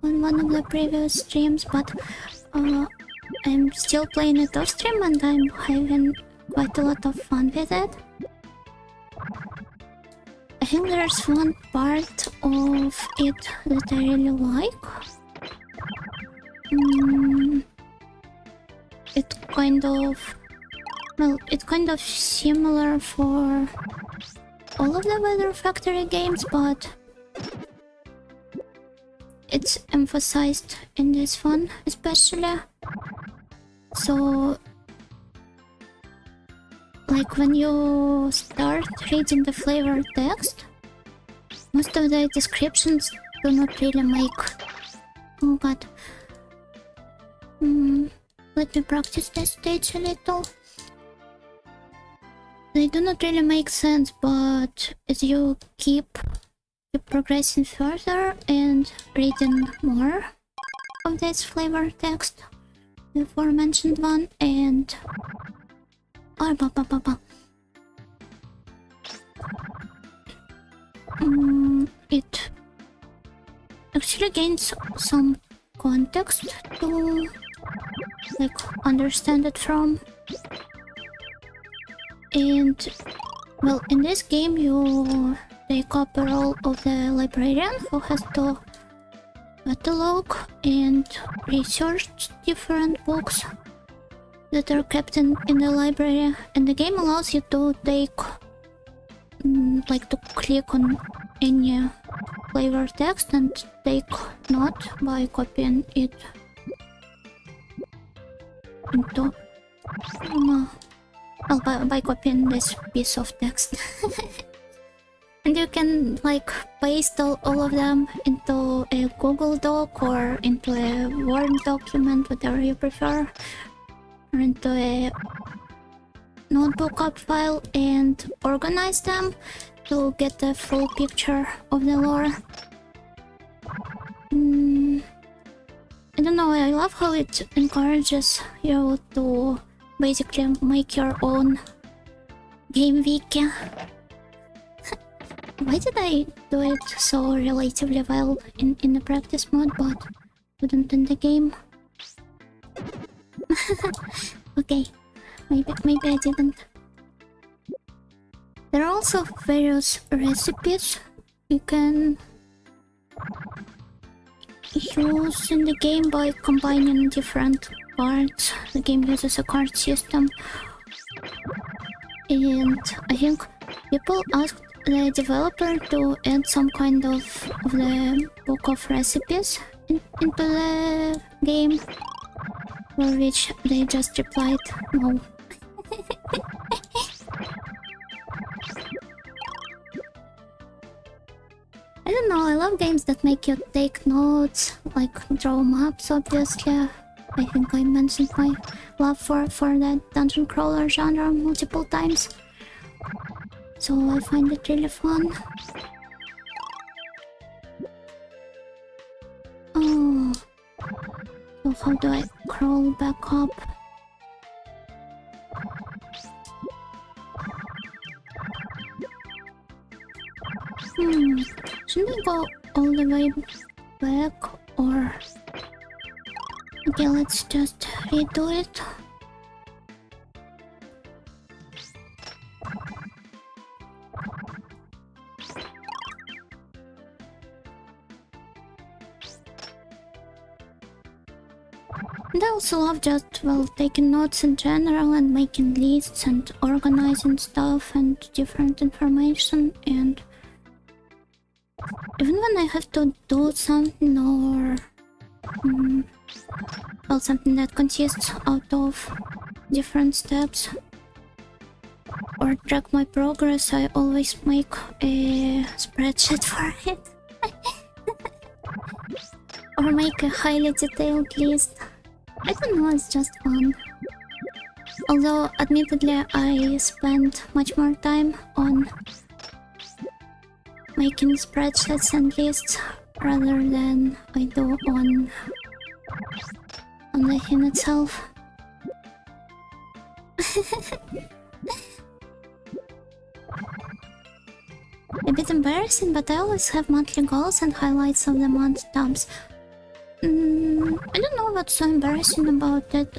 on one of the previous streams, but I'm still playing it off stream and I'm having quite a lot of fun with it. I think there's one part of it that I really like. It's kind of similar for all of the Weather Factory games, but it's emphasized in this one especially. So, like when you start reading the flavor text, most of the descriptions do not really make... Oh god. Let me practice this stage a little. They do not really make sense, but as you keep progressing further and reading more of this flavor text, the aforementioned one, and it actually gains some context to like understand it from. And well, in this game you take up the role of the librarian who has to catalog and research different books that are kept in the library, and the game allows you to take like to click on any flavor text and take note by copying it into by copying this piece of text. And you can like paste all of them into a Google Doc or into a Word document, whatever you prefer, or into a notebook app file and organize them to get a full picture of the lore. I don't know, I love how it encourages you to basically make your own game wiki. Why did I do it so relatively well in the practice mode, but wouldn't in the game? Okay, maybe I didn't. There are also various recipes you can use in the game by combining different cards. The game uses a card system, and I think people asked the developer to add some kind of the book of recipes into the game, for which they just replied no. I don't know, I love games that make you take notes, like draw maps, obviously. I think I mentioned my love for the dungeon crawler genre multiple times, so I find it really fun. Oh, so how do I crawl back up? Shouldn't I go all the way back or... Okay, let's just redo it. And I also love just, well, taking notes in general and making lists and organizing stuff and different information. And even when I have to do something or well, something that consists out of different steps or track my progress, I always make a spreadsheet for it. Or make a highly detailed list. I don't know, it's just fun. Although, admittedly, I spend much more time on making spreadsheets and lists rather than I do on the thing itself. A bit embarrassing, but I always have monthly goals and highlights of the month tabs. I don't know what's so embarrassing about that.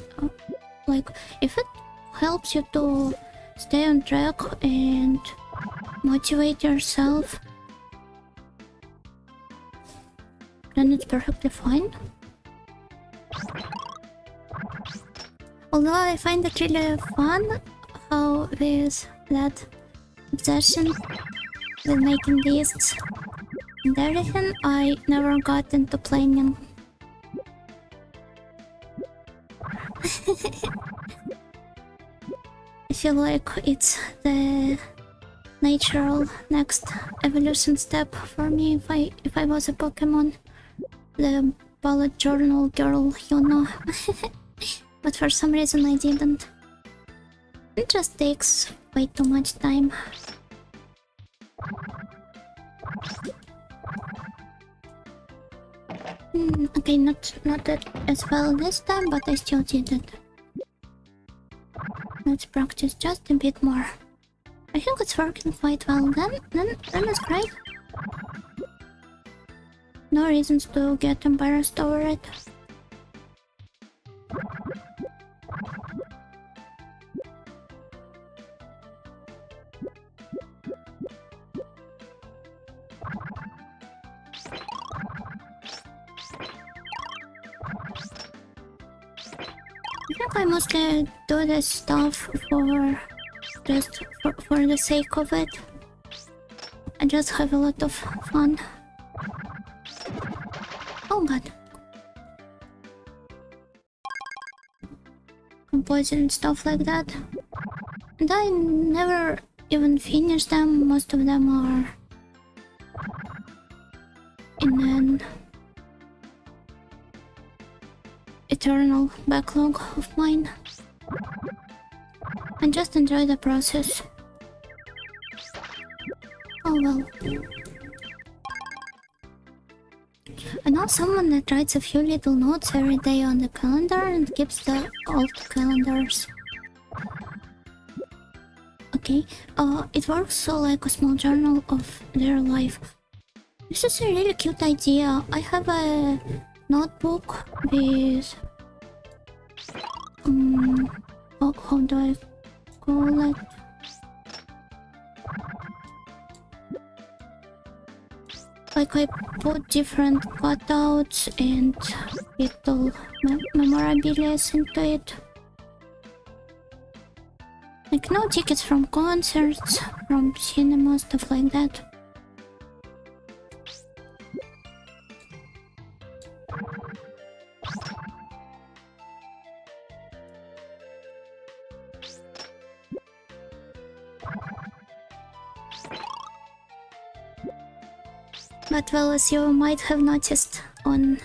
Like, if it helps you to stay on track and motivate yourself, then it's perfectly fine. Although I find it really fun how with that obsession with making lists and everything, I never got into planning. I feel like it's the natural next evolution step for me if I was a Pokemon. The bullet journal girl, you know. But for some reason I didn't. It just takes way too much time. Okay, not that as well this time, but I still did it. Let's practice just a bit more. I think it's working quite well. Then it's great. No reasons to get embarrassed over it. I think I mostly do this stuff for just for the sake of it. I just have a lot of fun. Oh god. Composing and stuff like that. And I never even finish them. Most of them are in an eternal backlog of mine. And just enjoy the process. Oh well. I know someone that writes a few little notes every day on the calendar and keeps the old calendars. Okay, it works so like a small journal of their life. This is a really cute idea. I have a notebook with... how do I call it? Like I put different cutouts and little memorabilia into it. Like no tickets from concerts, from cinema, stuff like that. But well, as you might have noticed on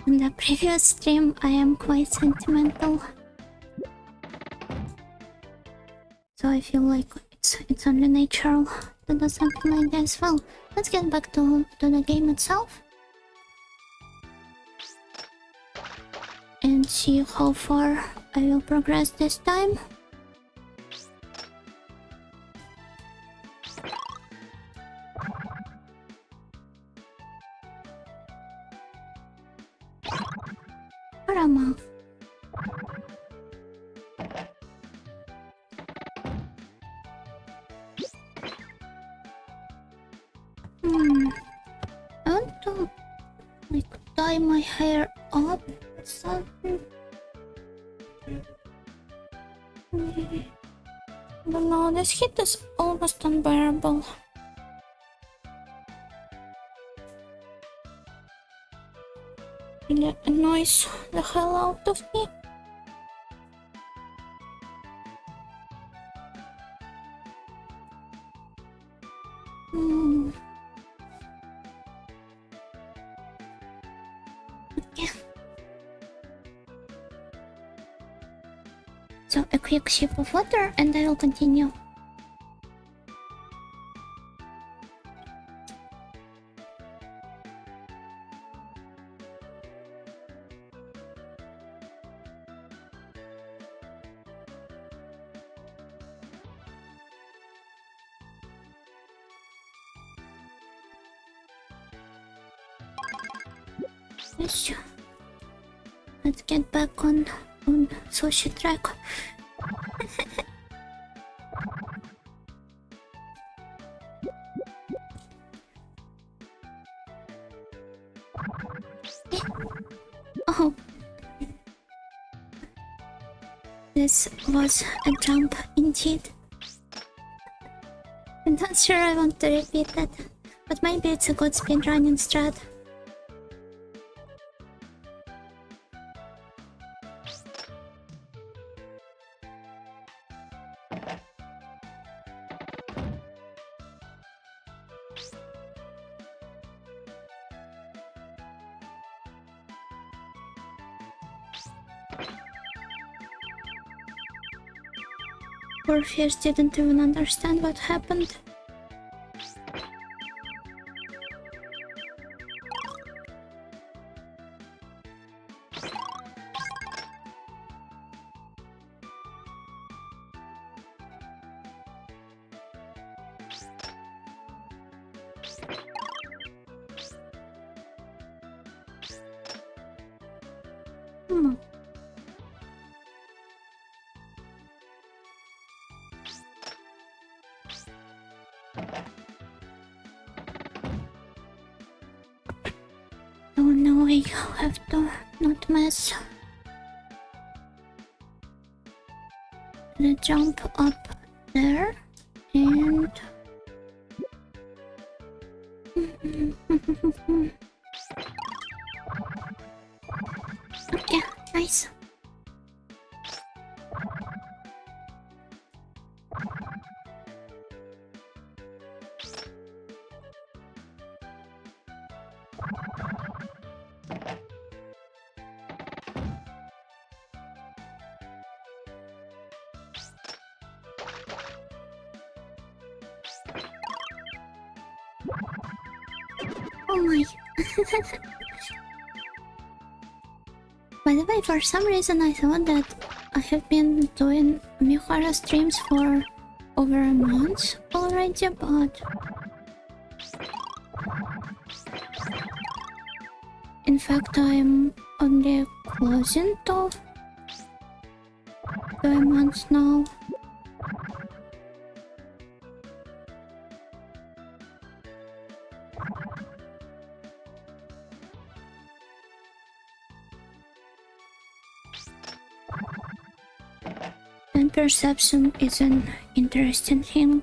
the previous stream, I am quite sentimental. So I feel like it's only natural to do something like this. Well, let's get back to the game itself. And see how far I will progress this time. drama. I want to like dye my hair up or something. I don't know, this heat is almost unbearable. Really annoys the hell out of me. Okay. So a quick sip of water and I will continue. Yes. Let's get back on sushi track. Oh, this was a jump indeed. I'm not sure I want to repeat that, but maybe it's a good speedrunning strat. Orpheus didn't even understand what happened. Oh no, I have to not mess. The jump up there and okay, nice. Oh my. By the way, for some reason I thought that I have been doing Umihara streams for over a month already, but in fact I'm only closing to 2 months now. And perception is an interesting thing.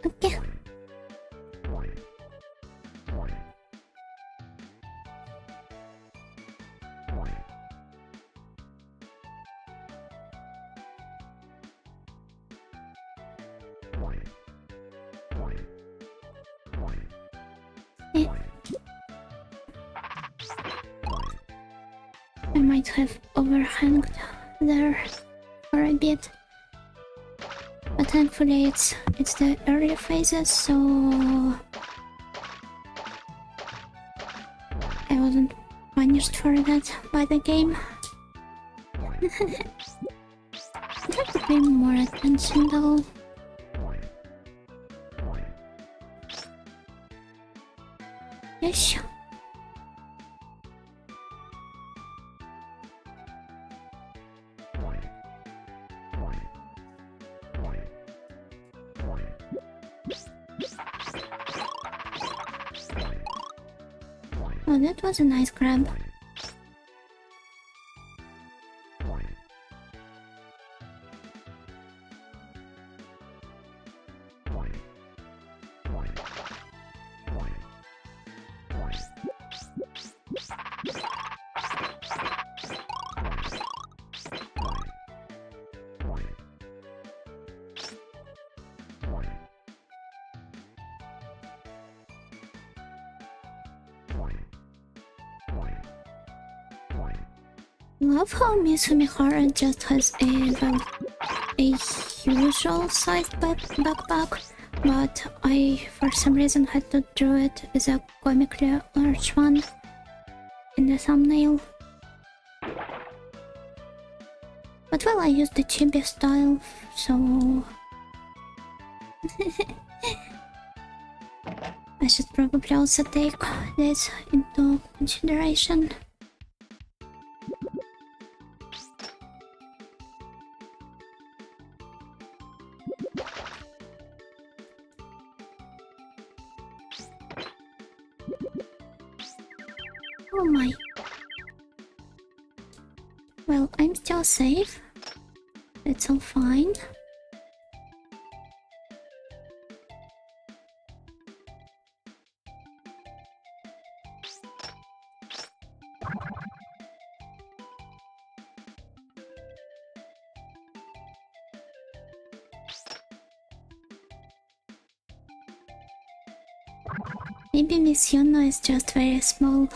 Okay. I might have overhanged there for a bit, but thankfully it's the early phases, so I wasn't punished for that by the game. have to pay more attention though. Yes. Oh, that was a nice grab. Love how Miss Umihara just has a usual sized backpack, but I for some reason had to draw it as a comically large one in the thumbnail. But well, I used the chibi style, so I should probably also take this into consideration. Oh my. Well, I'm still safe. It's all fine. Maybe Miss Yuna is just very small.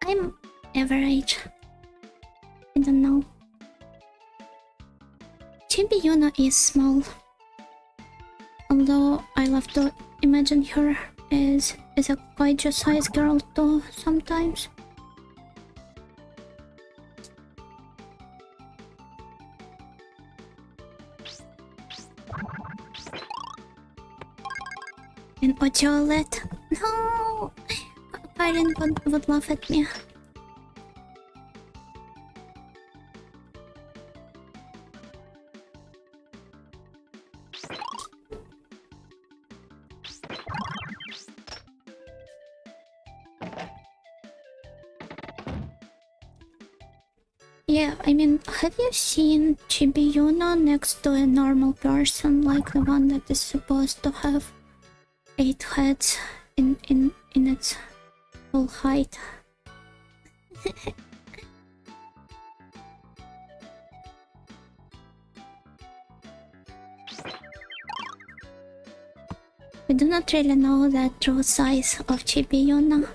I'm average. I don't know. Chibi Yuna is small. Although I love to imagine her as a kaiju sized girl too sometimes. An Ojolet. No! Karen would laugh at me. Yeah, I mean, have you seen Chibi Yuna next to a normal person, like the one that is supposed to have 8 heads in its full height? We do not really know the true size of Chibi Yuna.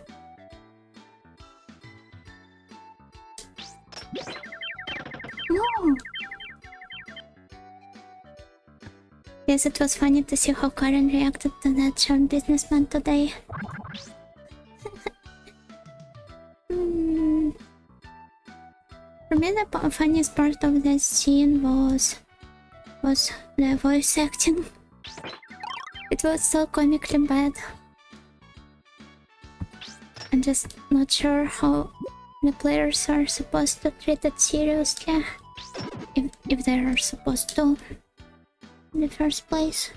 No! Yes, it was funny to see how Karen reacted to that sharp businessman today. For me, the funniest part of that scene was the voice acting. It was so comically bad. I'm just not sure how the players are supposed to treat it seriously, if they are supposed to in the first place.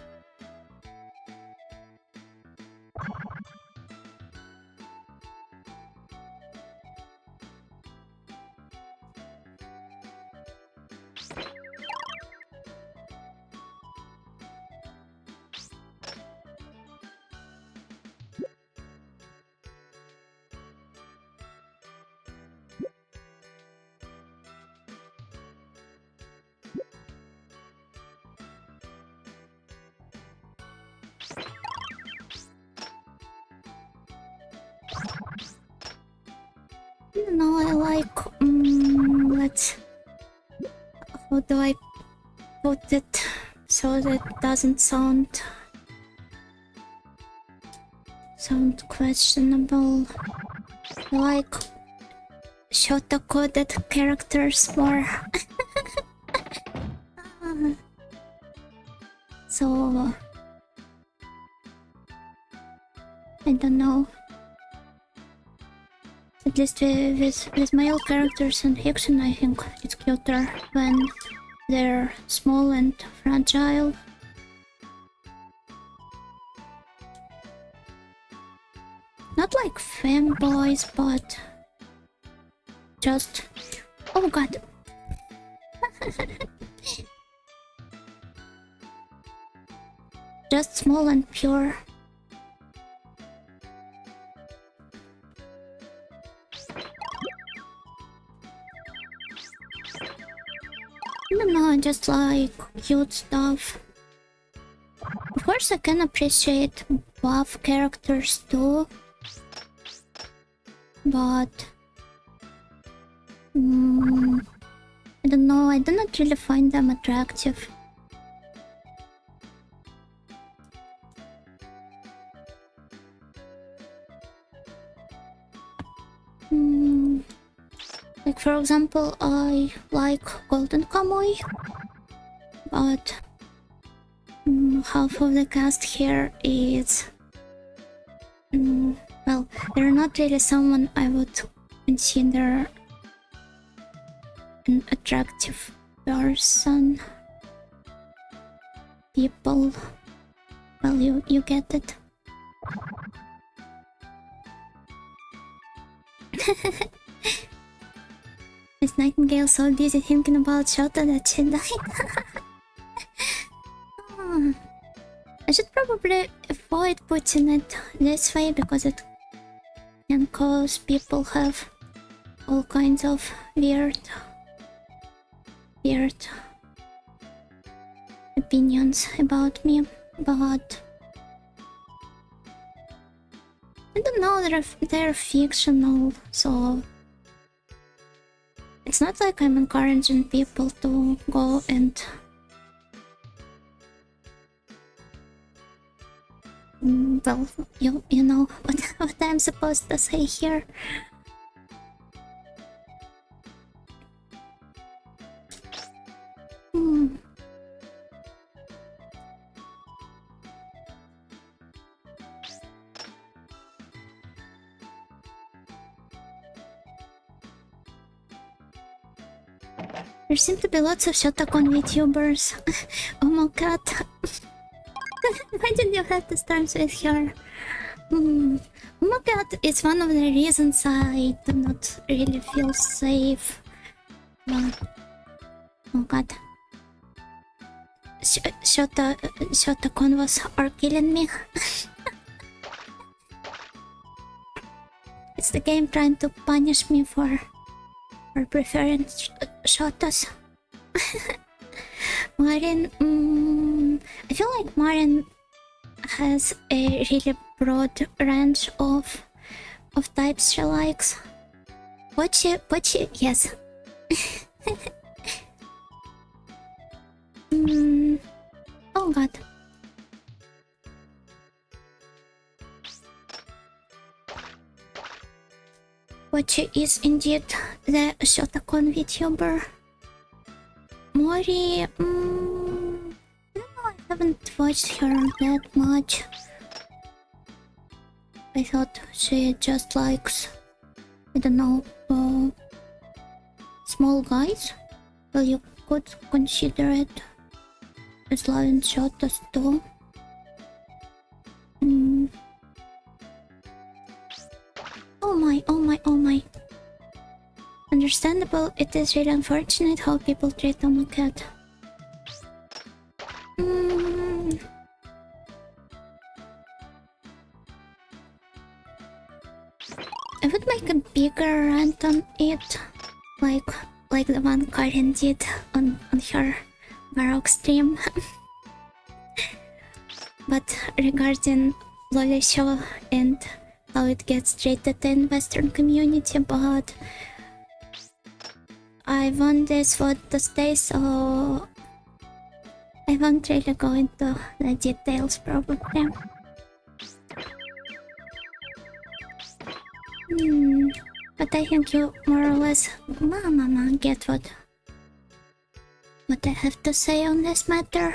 No, I like, how do I put it so that it doesn't sound questionable? I like Shota coded characters more. So I don't know. At least with male characters in fiction, I think it's cuter when they're small and fragile. Not like femboys, but just... Oh god. Just small and pure. I don't know, just like cute stuff. Of course I can appreciate buff characters too. But... I don't know, I do not really find them attractive. Like for example, I like Golden Kamuy, but half of the cast here is... well, they're not really someone I would consider an attractive person. People... well, you get it. Miss Nightingale so busy thinking about Shota that she died. I should probably avoid putting it this way because it can cause people have all kinds of weird opinions about me, but I don't know, they're fictional, so it's not like I'm encouraging people to go and well, you know what I'm supposed to say here. There seem to be lots of Shotacon VTubers. Oh my god. Why did you have to start with her? Oh my god, it's one of the reasons I do not really feel safe. Oh god. Shotacon are killing me. It's the game trying to punish me for preferring Shotas. Marin, I feel like Marin has a really broad range of types she likes. Pochi, yes. Oh god. Pochi is indeed the Shotacon VTuber. Mori, I don't know, I haven't watched her that much. I thought she just likes, I don't know, small guys. Well, you could consider it as loving Shotas too. Oh my. Understandable, it is really unfortunate how people treat my cat. I would make a bigger rant on it, like the one Karin did on her Baroque stream. But regarding Loli Show and how it gets treated in Western community, but I want this one to stay, so I won't really go into the details probably. But I think you more or less get what I have to say on this matter.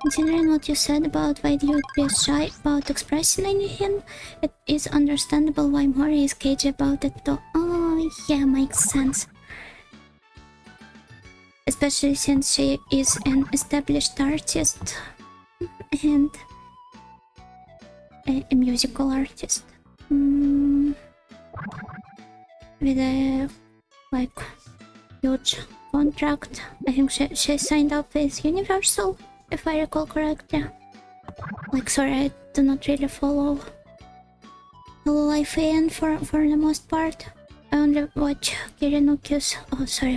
Considering what you said about why you would be shy about expressing anything, it is understandable why Mori is cagey about it though. Oh yeah, makes sense. Especially since she is an established artist and a musical artist. With a like huge contract. I think she signed up with Universal, if I recall correctly. Like, sorry, I do not really follow Life in for the most part. I only watch Kirinukyu's,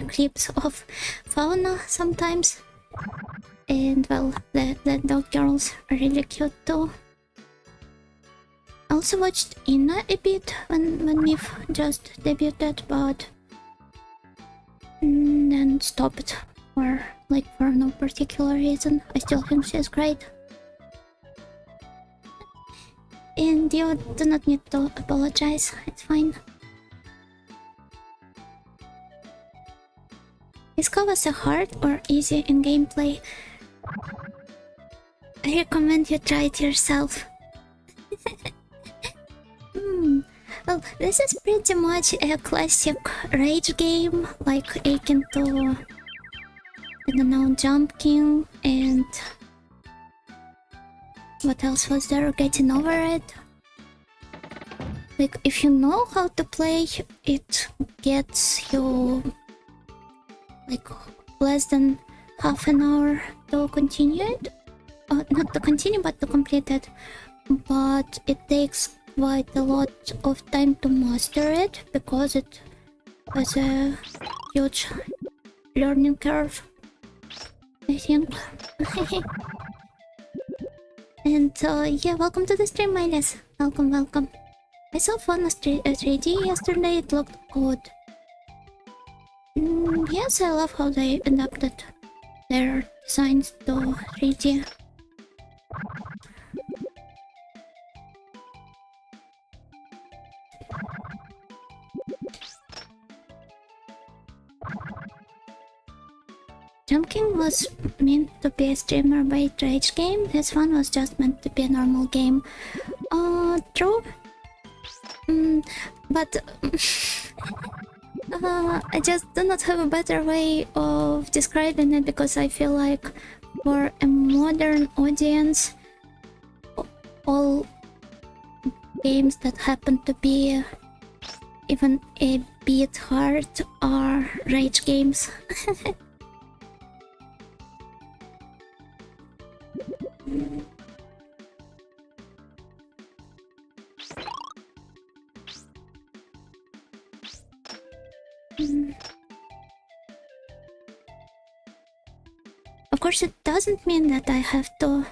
clips of Fauna sometimes. And well, the dog girls are really cute too. I also watched Ina a bit when Mif just debuted, but then stopped for no particular reason. I still think she's great. And you do not need to apologize, it's fine. Is Kawase hard or easy in gameplay? I recommend you try it yourself. Well, this is pretty much a classic rage game, like akin to, I don't know, Jump King and what else was there? Getting Over It. Like, if you know how to play, it gets you like less than half an hour to continue it. Not to continue, but to complete it. But it takes quite a lot of time to master it because it has a huge learning curve, I think. And yeah, welcome to the stream, Miles. Welcome. I saw Fauna 3D yesterday, it looked good. Yes, I love how they adapted their designs to 3D. Jump King was meant to be a streamer by rage game. This one was just meant to be a normal game. True. But I just do not have a better way of describing it because I feel like for a modern audience, all games that happen to be even a bit hard are rage games. Of course, it doesn't mean that I have to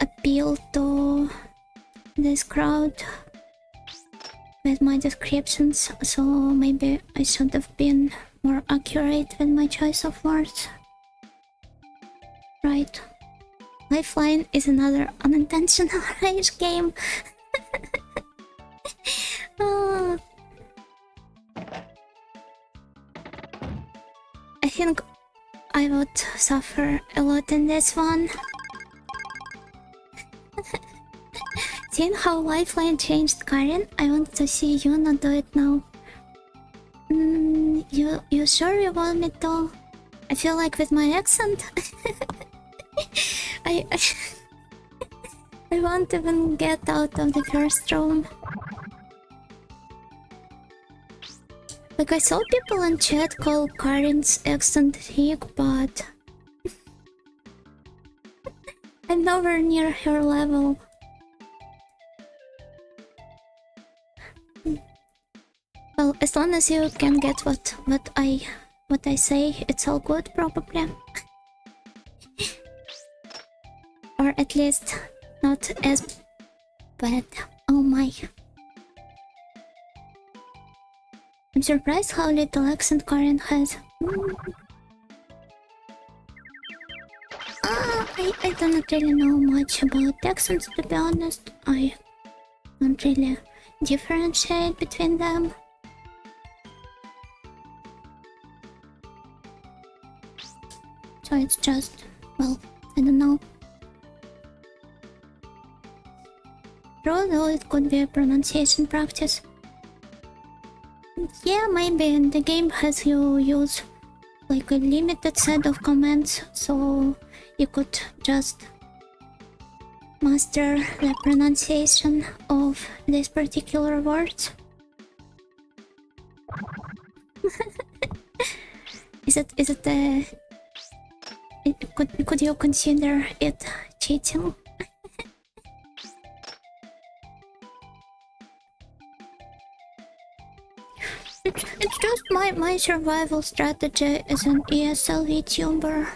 appeal to this crowd with my descriptions, so maybe I should have been more accurate with my choice of words. Right. Lifeline is another unintentional rage game. I think I would suffer a lot in this one. Seeing how Lifeline changed Karen, I want to see you not do it now. You sure you want me to? I feel like with my accent, I won't even get out of the first room. Like, I saw people in chat call Karin's accent thick, but I'm nowhere near her level. Well, as long as you can get what I say, it's all good, probably. Or at least not as bad. Oh my. I'm surprised how little accent Karen has. I do not really know much about accents, to be honest. I don't really differentiate between them. So it's just, well, I don't know. Although it could be a pronunciation practice. Yeah, maybe the game has you use like a limited set of commands, so you could just master the pronunciation of these particular words. Could you consider it cheating? It's just my survival strategy as an ESL Vtuber.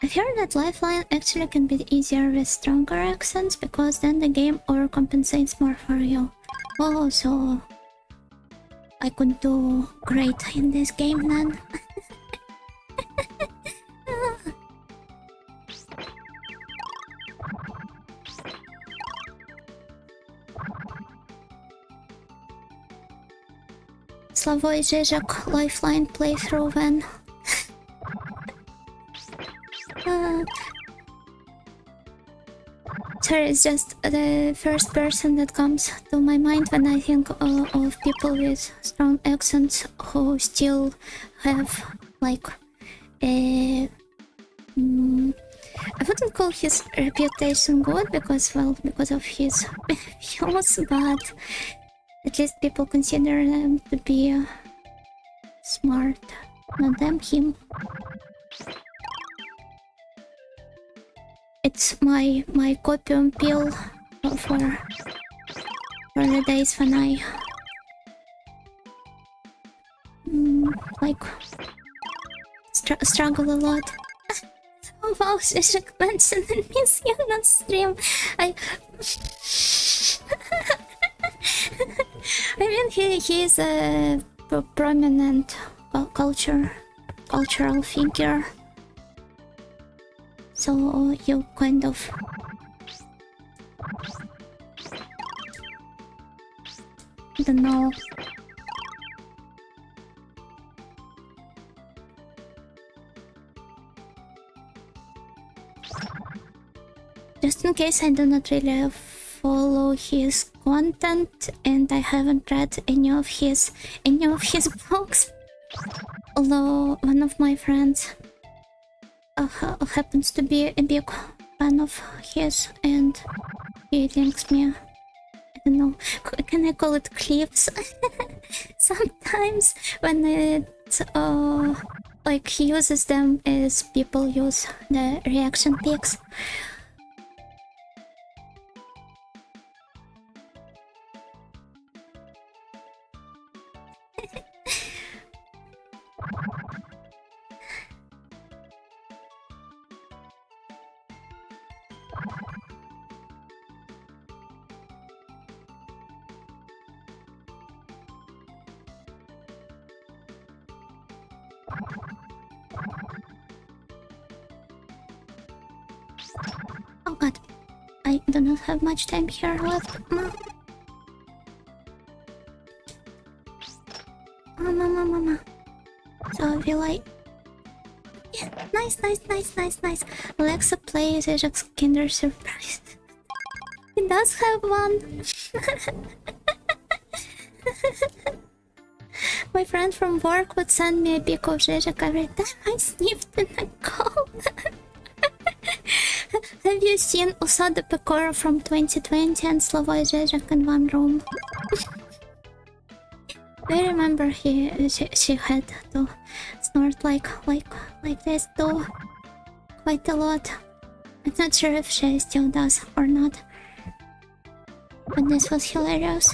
I've heard that Lifeline actually can be easier with stronger accents because then the game overcompensates more for you. Oh, so I could do great in this game then. Slavoj Žižek Lifeline playthrough when... Sorry, it's just the first person that comes to my mind when I think of people with strong accents who still have like a... I wouldn't call his reputation good because, well, because of his views, but at least people consider them to be smart, not them, him. It's my copium pill for the days when I like struggle a lot. Oh wow, Zizek mentioned and miss you on stream. I mean, he is a prominent cultural figure. So you kind of don't know. Just in case, I do not really follow his content and I haven't read any of his books. Although one of my friends happens to be a big fan of his and he links me, I don't know, can I call it clips? Sometimes when it like he uses them as people use the reaction pics. Oh god, I do not have much time here left. Mama. So will I... Yeah, nice. Alexa plays Ajax Kinder Surprise. It does have one. My friend from work would send me a pic of Zizek every time I sniffed in a cold. Have you seen Usada Pekora from 2020 and Slavoj Žižek in one room? I remember she had to snort like this too, quite a lot. I'm not sure if she still does or not, but this was hilarious.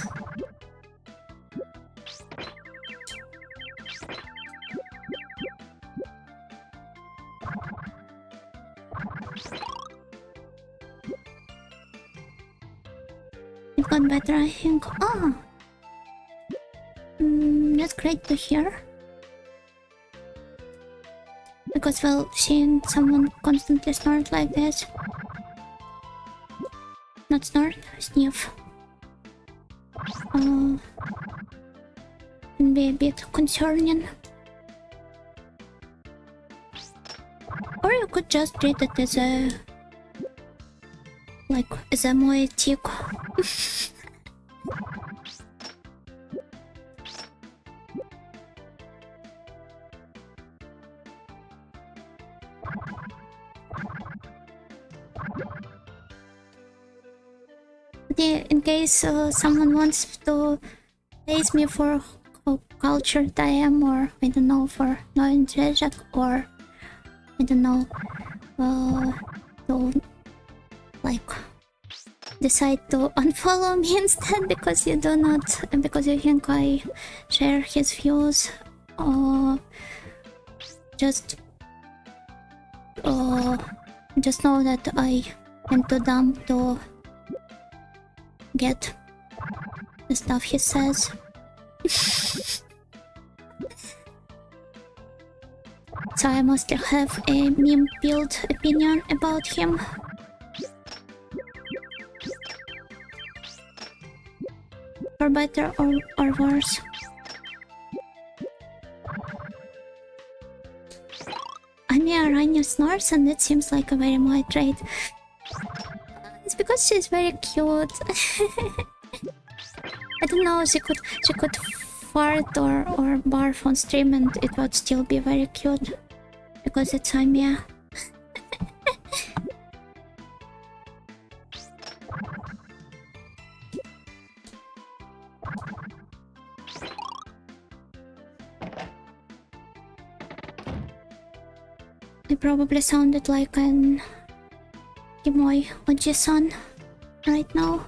It got better, I think. Oh! That's great to hear. Because, well, seeing someone constantly snort like this... Not snort, sniff. Can be a bit concerning. Or you could just treat it as a... like, as a moe tick. In case someone wants to praise me for how cultured I am, or I don't know, for knowing Žižek, or I don't know, to like decide to unfollow me instead because you do not, because you think I share his views, or just know that I am too dumb to get the stuff he says. So I must have a meme-built opinion about him. For better or worse. Umihara snores, and it seems like a very mild trait. It's because she's very cute. I don't know, she could fart or barf on stream and it would still be very cute. Because it's Umia. I probably sounded like an Kimoy Oji-san right now.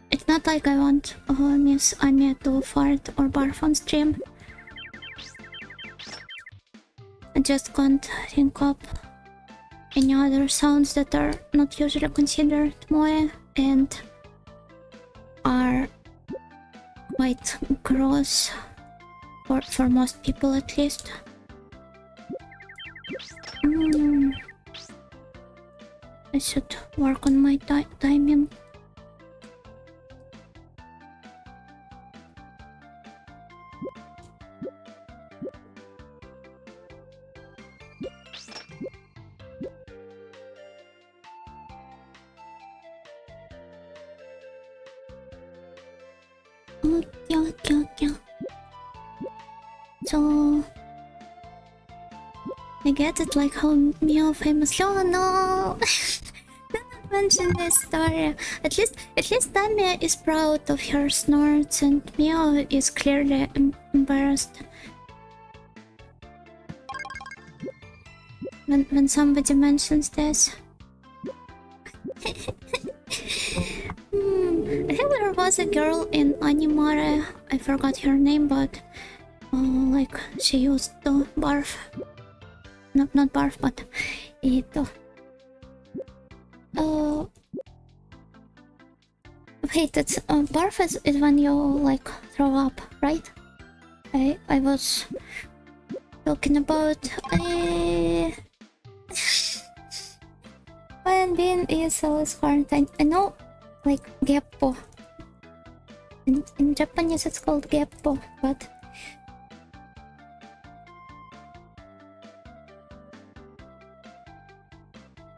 It's not like I want Miss Anya to fart or barf on stream. I just can't think up any other sounds that are not usually considered moe and are quite gross for most people, at least. I should work on my timing. So I get it, like how Mio famous. Oh no! Do not mention this story. At least Damia is proud of her snorts and Mio is clearly embarrassed. When somebody mentions this. I think there was a girl in Animare, I forgot her name, but like she used to barf. Not barf, but eat. Wait, it's barf is when you like throw up, right? I was talking about when being ESL is quarantine. I know, like geppo. In Japanese it's called geppo, but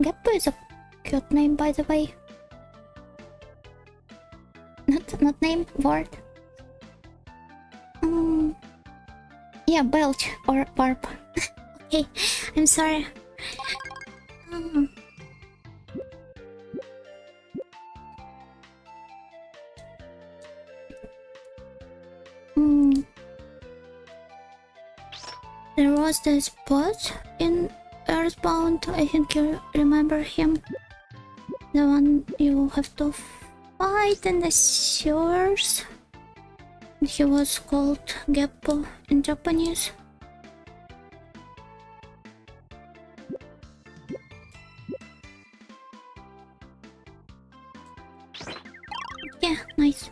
geppo is a cute name, by the way. Not name, word. Yeah, belch or barb. Okay, I'm sorry. Um, mm, there was this bot in Earthbound. I think you remember him. The one you have to fight in the sewers. He was called Geppo in Japanese. Yeah, nice.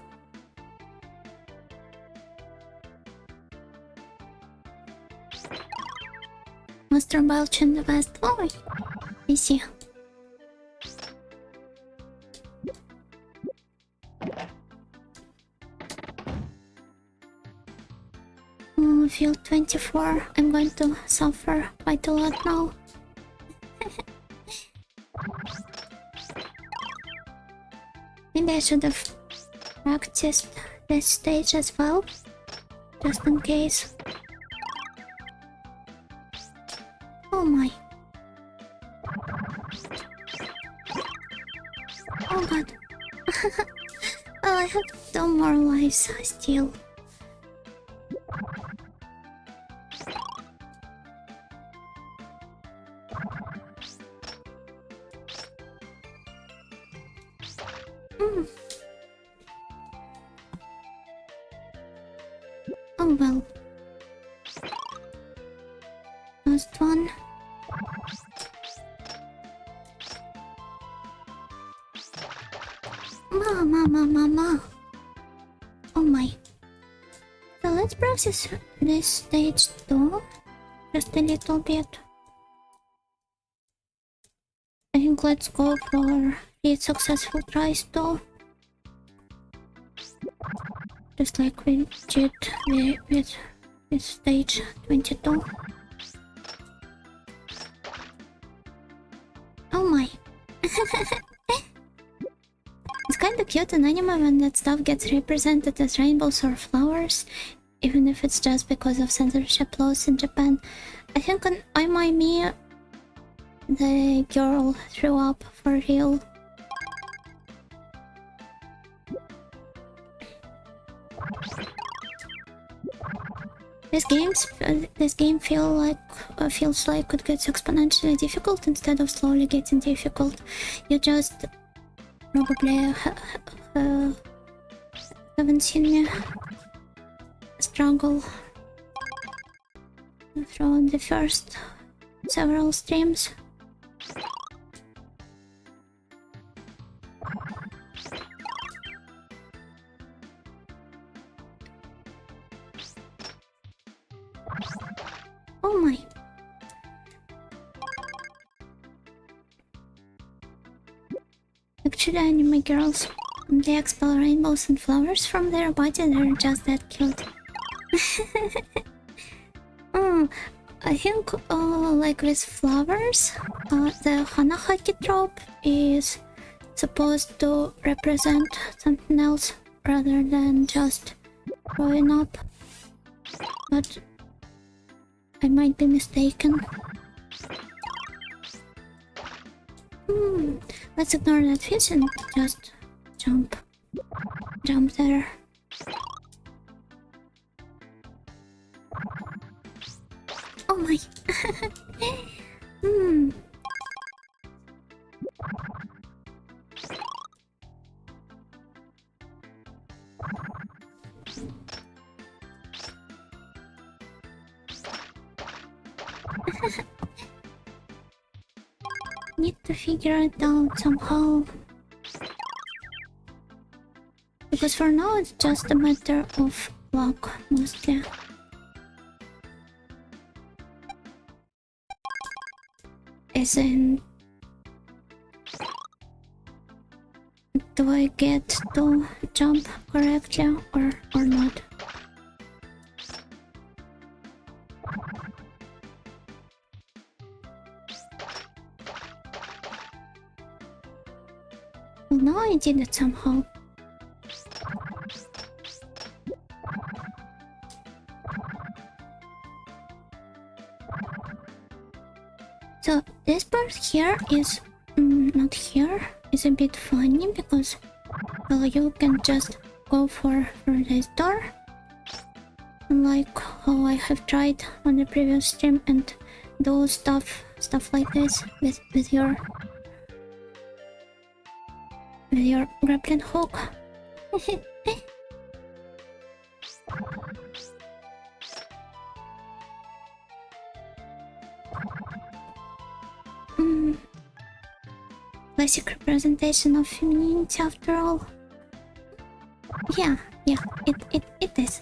Master Belch in the West. Oh, I see. Field 24. I'm going to suffer quite a lot now. Maybe I should have practiced this stage as well, just in case. Oh my. Oh god. Oh, I have 2 more lives still. Oh well. Last one. Mama. Oh my. So let's process this stage too. Just a little bit. I think let's go for 3 successful tries though. Just like we did with stage 22. Oh my. It's kinda cute in anime when that stuff gets represented as rainbows or flowers, even if it's just because of censorship laws in Japan. I think on I My Me, the girl threw up for real. This game feels like it gets exponentially difficult instead of slowly getting difficult. You just probably haven't seen me struggle through the first several streams. Oh my. Actually, anime girls, when they expel rainbows and flowers from their body, they're just that cute. I think like with flowers, the Hanahaki trope is supposed to represent something else rather than just growing up. But I might be mistaken. Let's ignore that fish and just jump there. Oh my. Need to figure it out somehow. Because for now it's just a matter of luck mostly. As in, do I get to jump correctly or not? Well, now I did it somehow. So this part here is not here. Is a bit funny because well you can just go for this door. Like how I have tried on the previous stream and do stuff like this with your grappling hook. Classic representation of femininity after all. Yeah, it is.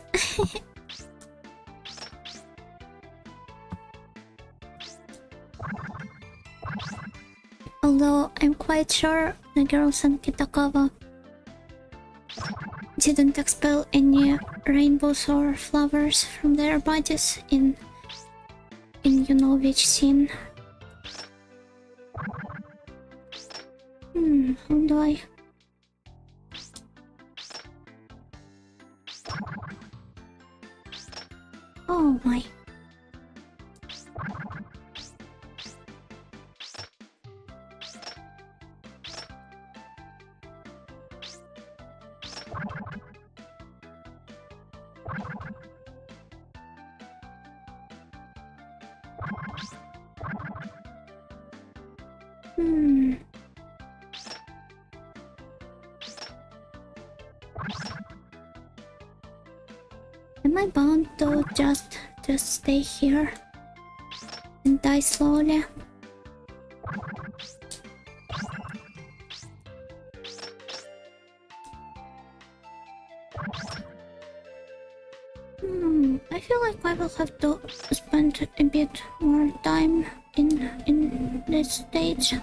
Although I'm quite sure the girls in Kitagawa didn't expel any rainbows or flowers from their bodies in you know which scene. How do I... Oh my... Am I bound to just stay here and die slowly? I feel like I will have to spend a bit more time in this stage.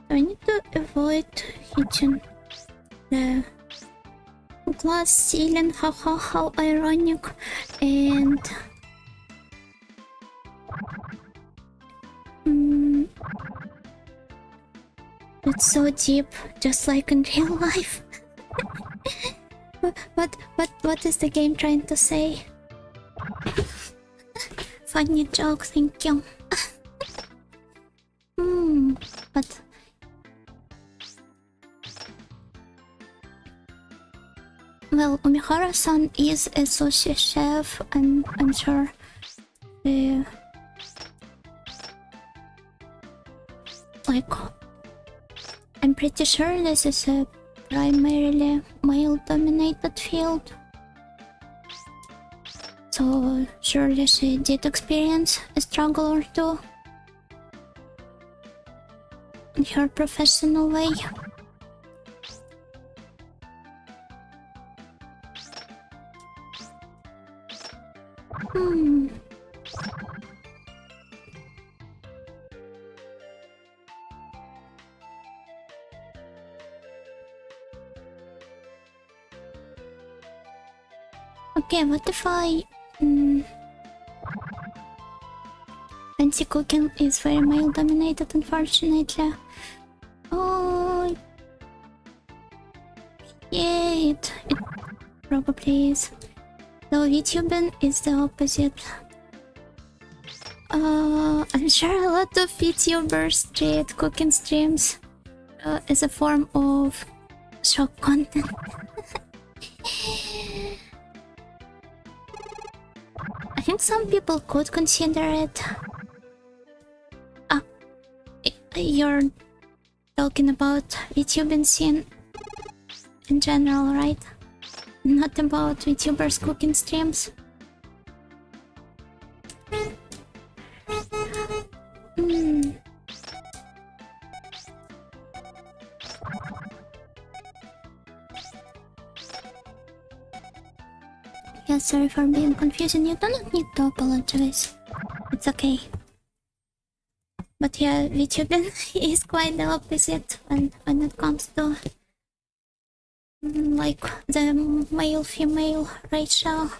I need to avoid hitting the glass ceiling. How ironic. And it's so deep, just like in real life. What is the game trying to say? Funny joke, thank you. But well, Umihara-san is a sushi chef, and I'm sure like I'm pretty sure this is a primarily male-dominated field. So surely she did experience a struggle or two in her professional way. Okay, what if I... fancy cooking is very male dominated, unfortunately. Oh... yeah, it probably is. Though VTubing is the opposite. I'm sure a lot of VTubers treat cooking streams as a form of shock content. I think some people could consider it. You're talking about VTubing scene in general, right? Not about VTubers cooking streams. Yeah, sorry for being confusing. You do not need to apologize. It's okay. But yeah, VTubing is quite the opposite when it comes to like the male-female ratio.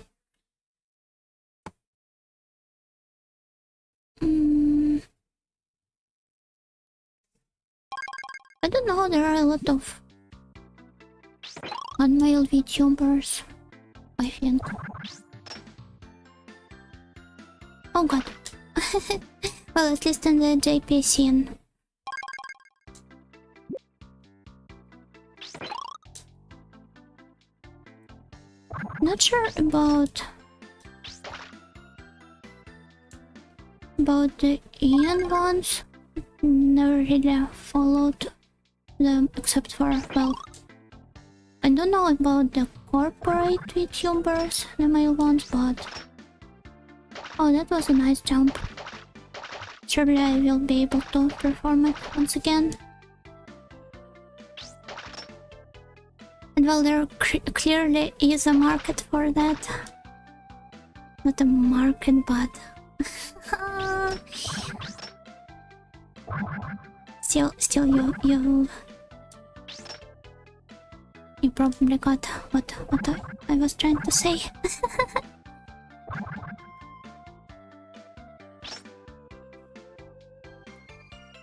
I don't know, there are a lot of unmale VTubers. I think. Oh god. Well, at least in the JP scene. Not sure about the Ian ones. Never really followed them except for, well, I don't know about the corporate VTubers, the male ones, but oh, that was a nice jump. Surely I will be able to perform it once again. And well, there clearly is a market for that. Not a market, but still you probably got what I was trying to say.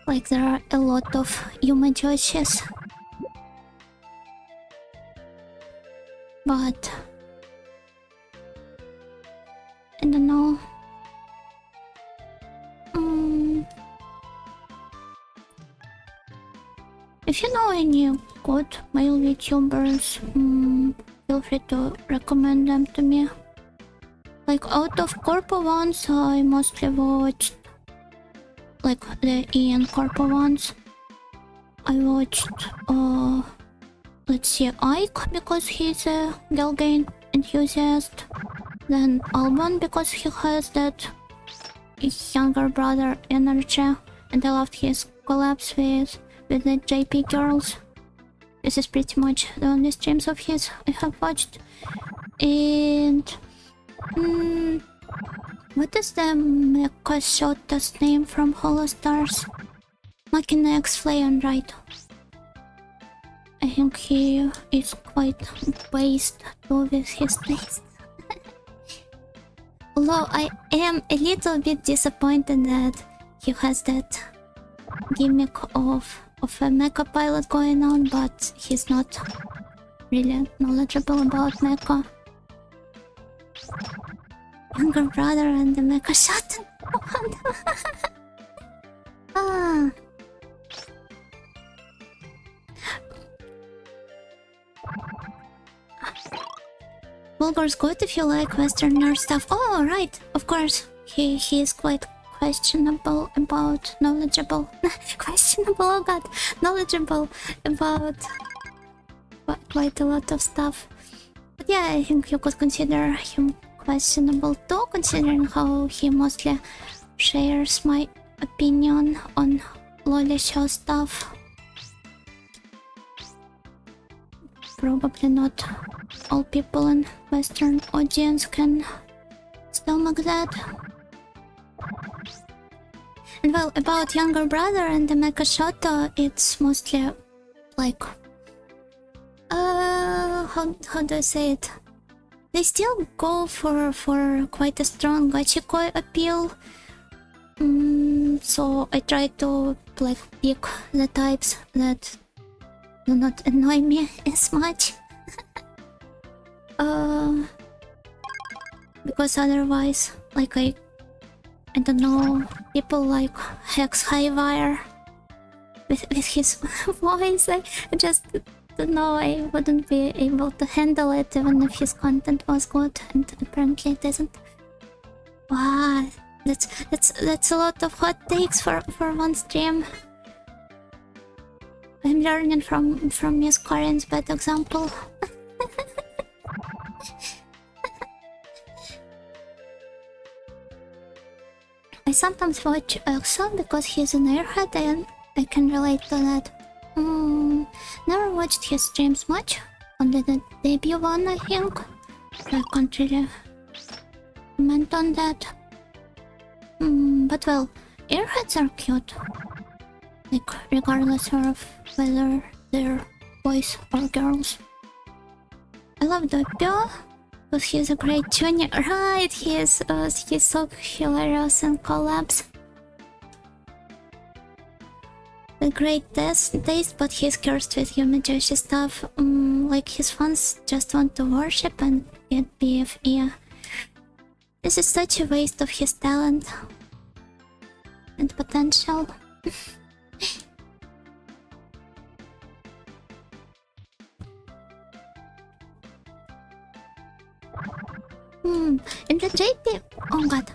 Like there are a lot of Yuma choices, but I don't know. If you know any good male VTubers, feel free to recommend them to me. Like out of Corpo ones, I mostly watched like the Ian Corpo ones. I watched let's see, Ike because he's a girl game enthusiast. Then Alban because he has that younger brother energy, and I loved his collabs with the JP girls. This is pretty much the only streams of his I have watched. And what is the Mecha Shota's name from Hollow Stars? Machina X Flayon, right? I think he is quite based with his taste. Although I am a little bit disappointed that he has that gimmick of a mecha pilot going on, but he's not really knowledgeable about mecha. Younger brother and the mecha shot. Ah. Bulgur's good if you like Western nerd stuff. Oh, right, of course. He is quite questionable about knowledgeable. Questionable, oh god. Knowledgeable about quite a lot of stuff. But yeah, I think you could consider him questionable too, considering how he mostly shares my opinion on lolly show stuff. Probably not all people in Western audience can stomach that. And well, about younger brother and the Mecha Shoto, it's mostly like how do I say it? They still go for quite a strong gachikoi appeal. So I try to like pick the types that do not annoy me as much. Because otherwise, like I don't know, people like Hex Highwire with his voice, I just don't know, I wouldn't be able to handle it even if his content was good, and apparently it isn't. Wow, that's a lot of hot takes for one stream. I'm learning from Miss Corin's bad example. I sometimes watch Exo because he's an airhead and I can relate to that. Never watched his streams much, only the debut one I think. I can't really comment on that. But well, airheads are cute. Like regardless of whether they're boys or girls. I love Doppio because he's a great tuner. Right, he's so hilarious in collabs. A great taste, but he's cursed with Yumijoshi stuff. like his fans just want to worship and get BFE. This is such a waste of his talent and potential. In the JP, oh god,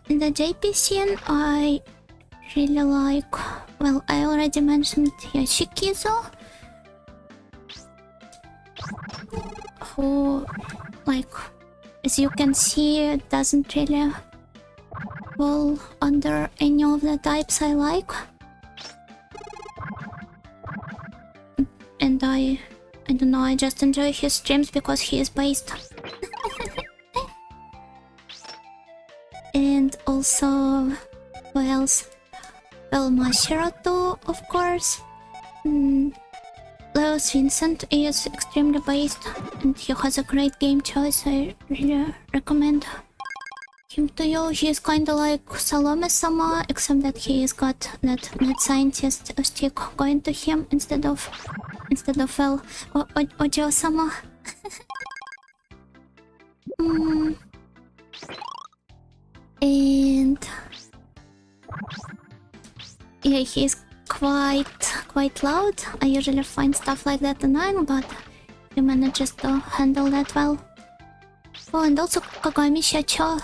in the JP scene, I really like. Well, I already mentioned Yoshikizo, who, like, as you can see, doesn't really fall under any of the types I like. And I don't know, I just enjoy his streams because he is based. And also, who else? Well, Mashiro too, of course. Leos Vincent is extremely based and he has a great game choice. I really recommend him to you. He is kinda like Salome-sama, except that he's got that mad scientist stick going to him instead of well, Ojo-sama. And yeah, he's quite loud. I usually find stuff like that annoying, but he manages to handle that well. Oh, and also Kagami Shacho.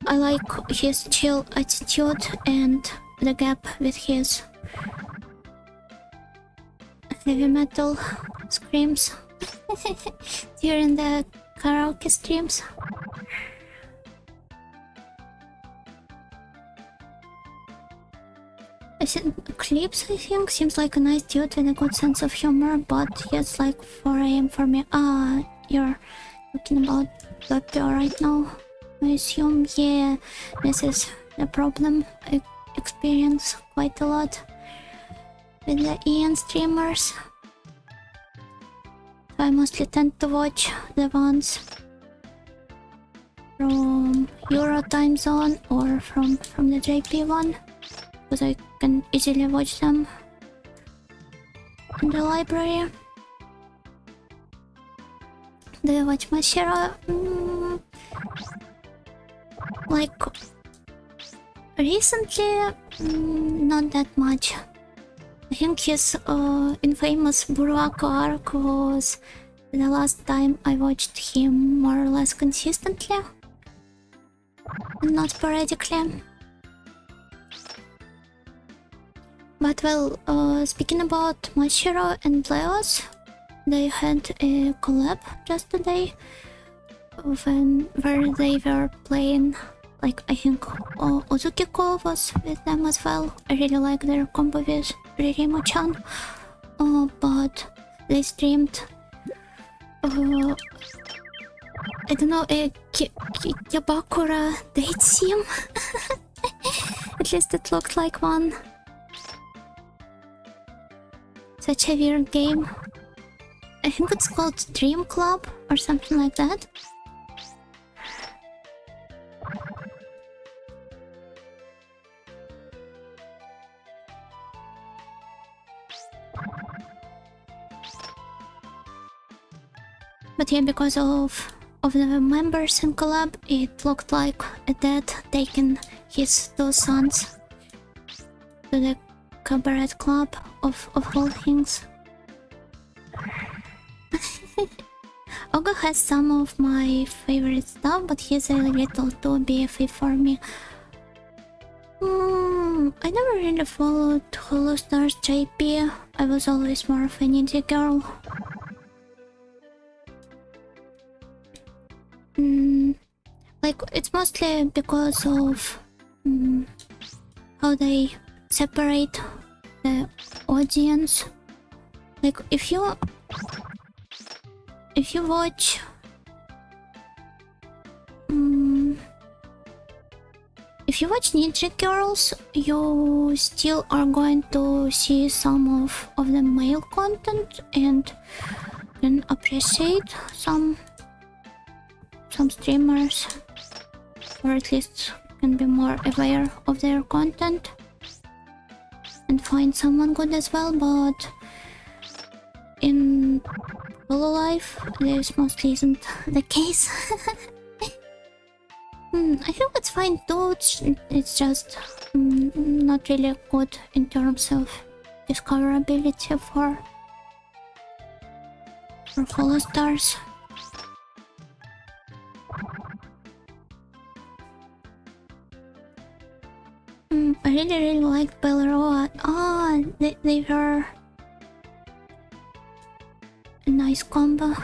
I like his chill attitude and the gap with his heavy metal screams during the karaoke streams. Clips, I think, seems like a nice dude with a good sense of humor, but it's like 4 AM for me. Ah, you're talking about Vtuber right now, I assume. Yeah, this is the problem I experience quite a lot with the EN streamers. I mostly tend to watch the ones from Euro time zone or from the JP one, because I can easily watch them in the library. Do you watch Mashiro? Like, recently, not that much. I think his infamous Buruako arc was the last time I watched him more or less consistently, and not sporadically. But well, speaking about Mashiro and Leos, they had a collab just today where they were playing, like, I think Ozukiko was with them as well. I really like their combo with Ririmo-chan. But they streamed I don't know, a Kyabakura date sim. At least it looked like one. Such a weird game. I think it's called Dream Club or something like that. But yeah, because of the members in collab, it looked like a dad taking his 2 sons to the cabaret club of all things. Oga has some of my favorite stuff, but he's a little too BFE for me. I never really followed Hollow Stars JP. I was always more of a ninja girl. Like, it's mostly because of how they separate the audience. Like, if you watch if you watch Ninja Girls, you still are going to see some of the male content and can appreciate some streamers, or at least can be more aware of their content. and find someone good as well, but in real life this mostly isn't the case. I think it's fine though, it's just not really good in terms of discoverability for hollow stars. I really liked Belleroa. They were a nice combo.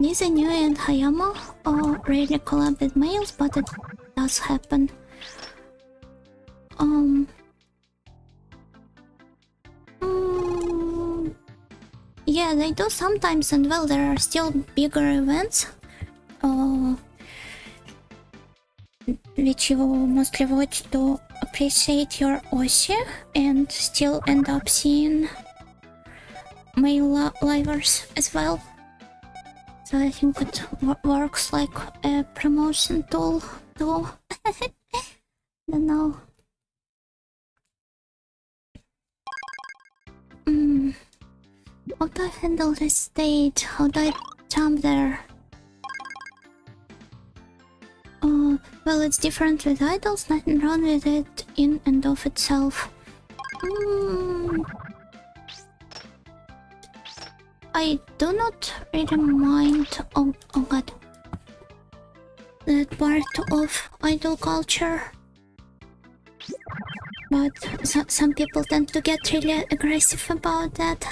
Nizanyu and Hayama rarely collab with males, but it does happen. Yeah, they do sometimes, and well, there are still bigger events, which you mostly watch to appreciate your Oshi and still end up seeing male livers as well. So I think it works like a promotion tool too. Don't know. How do I handle this stage? How do I jump there? Well, it's different with idols, nothing wrong with it in and of itself. I do not really mind, oh god, that part of idol culture. But some people tend to get really aggressive about that.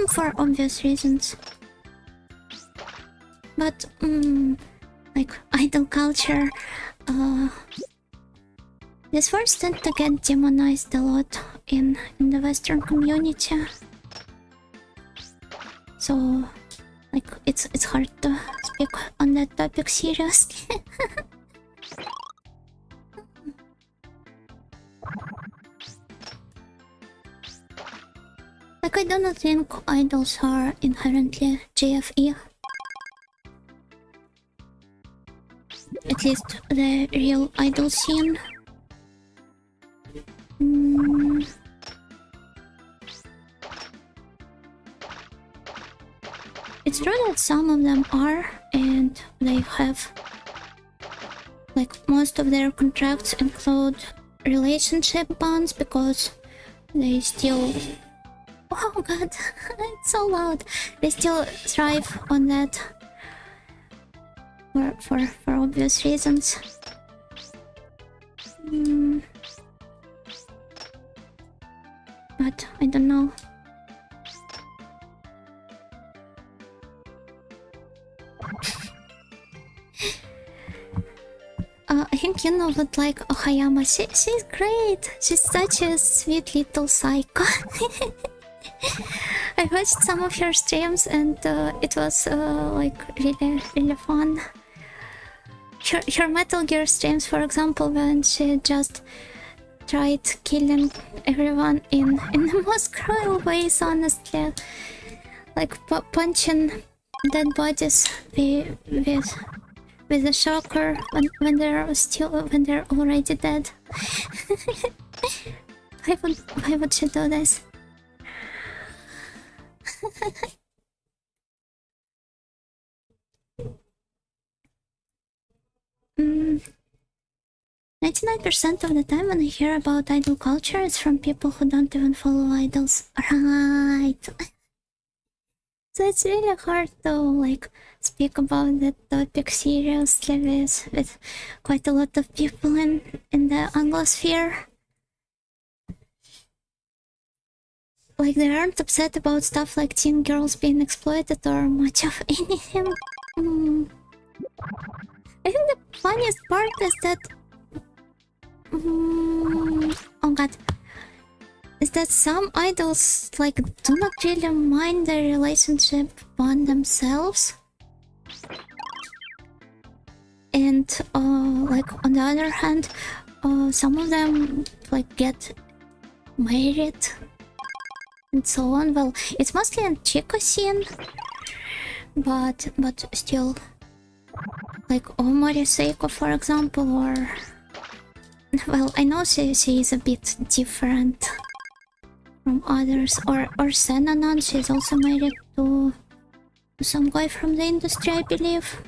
For obvious reasons. But, like, idol culture, these words tend to get demonized a lot in the Western community. So, like, it's hard to speak on that topic seriously. Like, I do not think idols are inherently JFE. At least the real idol scene. It's true that some of them are, and they have, like, most of their contracts include relationship bonds because they still, oh god, it's so loud, they still thrive on that for obvious reasons. But I don't know. I think you know what, like, Ohayama, she's great. She's such a sweet little psycho. I watched some of her streams and it was like really fun. Her Metal Gear streams, for example, when she just tried killing everyone in the most cruel ways, honestly. Like punching dead bodies with a shocker when they're already dead. Why would she do this? 99% of the time when I hear about idol culture, it's from people who don't even follow idols. Right. So it's really hard to, like, speak about that topic seriously with quite a lot of people in the Anglosphere. Like, they aren't upset about stuff like teen girls being exploited or much of anything. I think the funniest part is that... oh god. Is that some idols, like, do not really mind their relationship bond themselves. And, like, on the other hand, some of them like get married and so on. Well, it's mostly in Chico scene, but still, like Omori Seiko, for example, or well, I know she is a bit different from others, or Senanan, she's also married to some guy from the industry, I believe.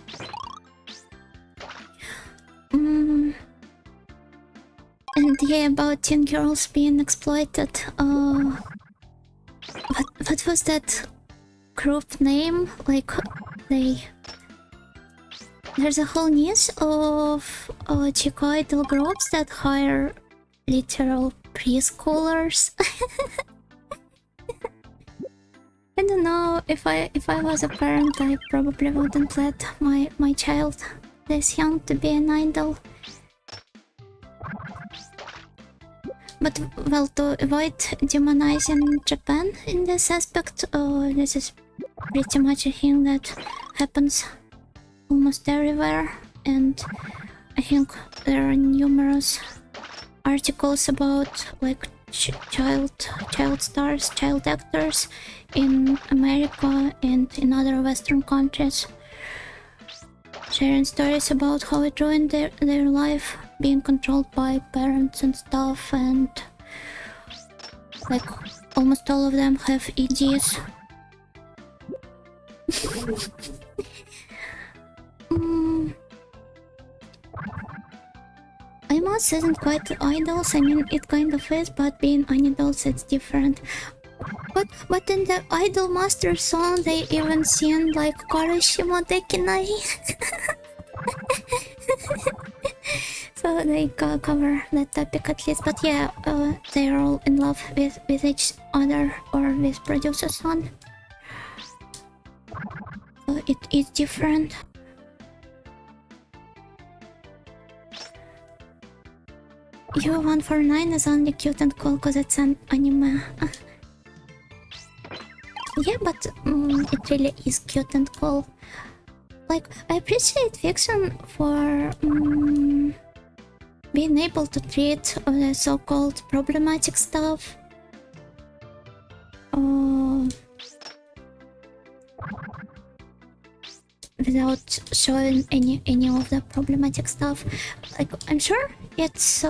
And yeah, about teen girls being exploited. What was that group name? Like, there's a whole niche of Chico idol groups that hire literal preschoolers. I don't know, if I was a parent, I probably wouldn't let my child this young to be an idol. But well, to avoid demonizing Japan in this aspect, this is pretty much a thing that happens almost everywhere, and I think there are numerous articles about like child stars, child actors in America and in other Western countries, sharing stories about how it ruined their life, being controlled by parents and stuff, and like almost all of them have EDs. IMOS isn't quite idols, I mean it kind of is, but being idols it's different. But in the Idol Master song they even sing like Karashimo Dekinai. So they cover that topic at least, but yeah, they're all in love with each other or with producer's son. So it is different. U149 is only cute and cool because it's an anime. Yeah, but it really is cute and cool. Like, I appreciate fiction for being able to treat the so-called problematic stuff without showing any of the problematic stuff. Like, I'm sure it's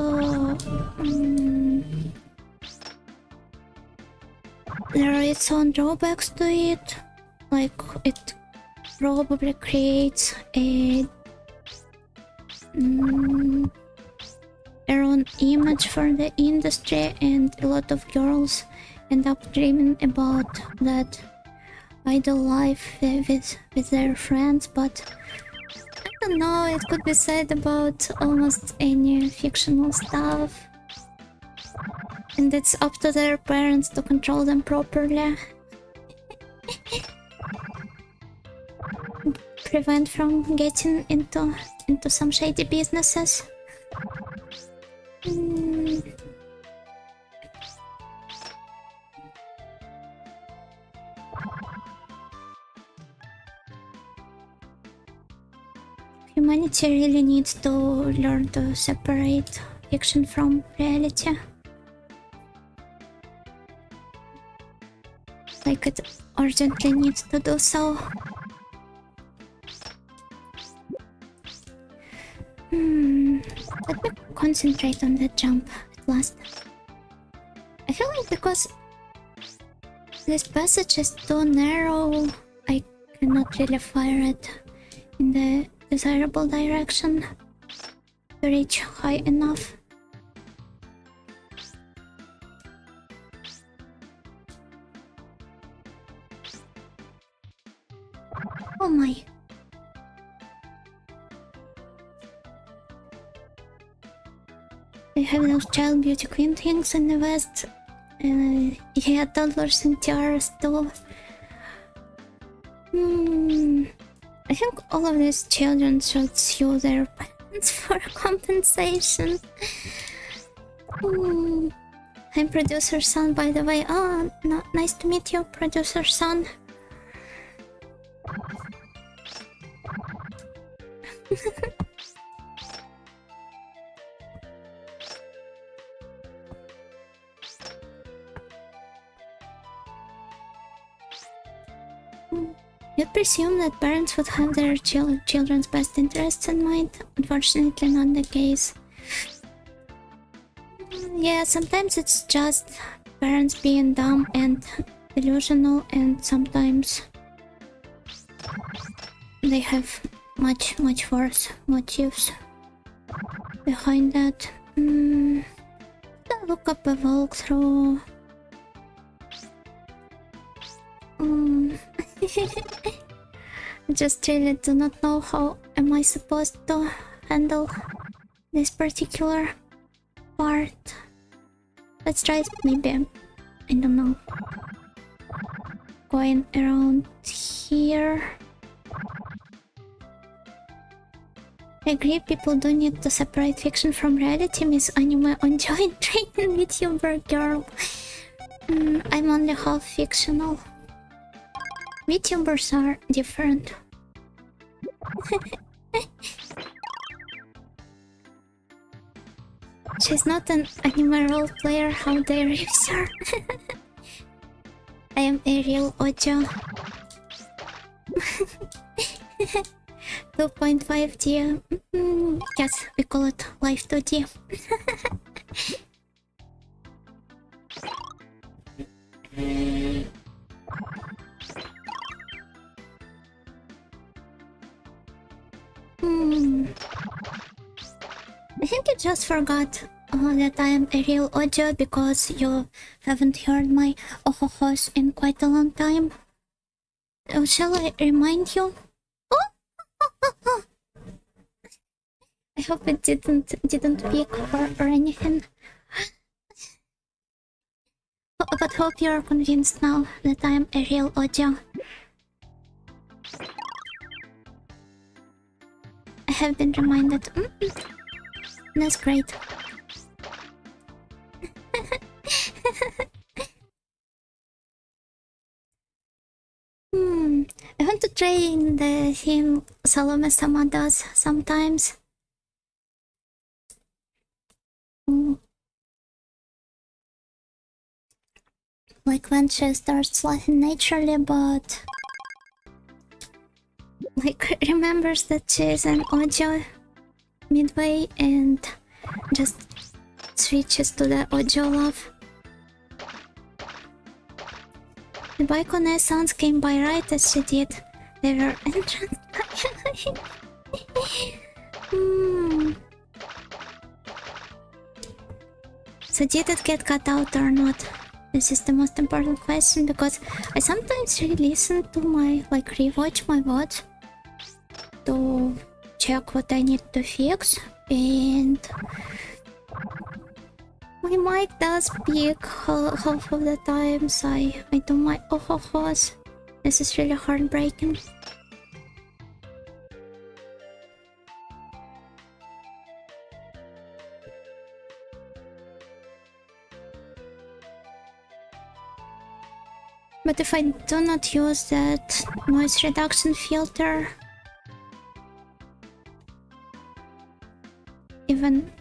there are its own drawbacks to it. Like, it probably creates a their own image for the industry, and a lot of girls end up dreaming about that idol life with their friends. But I don't know, it could be said about almost any fictional stuff, and it's up to their parents to control them properly. Prevent from getting into some shady businesses. Humanity really needs to learn to separate fiction from reality. Like, it urgently needs to do so. Let me concentrate on the jump at last. I feel like because this passage is too narrow, I cannot really fire it in the desirable direction to reach high enough. Oh my. They have those child beauty queen things in the West. Yeah, toddlers and tiaras too. I think all of these children should sue their parents for compensation. I'm producer son, by the way. Oh, no, nice to meet you, producer son. You'd presume that parents would have their children's best interests in mind. Unfortunately, not the case. Yeah, sometimes it's just parents being dumb and delusional, and sometimes they have much worse motives behind that. I'll look up a walkthrough. Just really do not know how am I supposed to handle this particular part. Let's try maybe, I don't know, going around here. I agree, people do need to separate fiction from reality. Miss Anime on joint training VTuber girl. I'm only half fictional. VTubers are different. She's not an anime role player, how dare you, sir? I am a real Ojo. 2.5D. Yes, we call it Life 2D. I think you just forgot that I am a real Ojo because you haven't heard my ohos in quite a long time. Shall I remind you? I hope it didn't peak or anything. But hope you're convinced now that I am a real Ojo. I have been reminded. That's great. I want to train the thing Salome-sama does sometimes. Like when she starts laughing naturally, but like remembers that she is an Ojo midway and just switches to the Ojo laugh. The Baikone sounds came by right as she did. They were entranced. So did it get cut out or not? This is the most important question because I sometimes re-listen to my, like rewatch my VODs to check what I need to fix, and my mic does peak half of the times I do my ohos. This is really heartbreaking. But if I do not use that noise reduction filter, even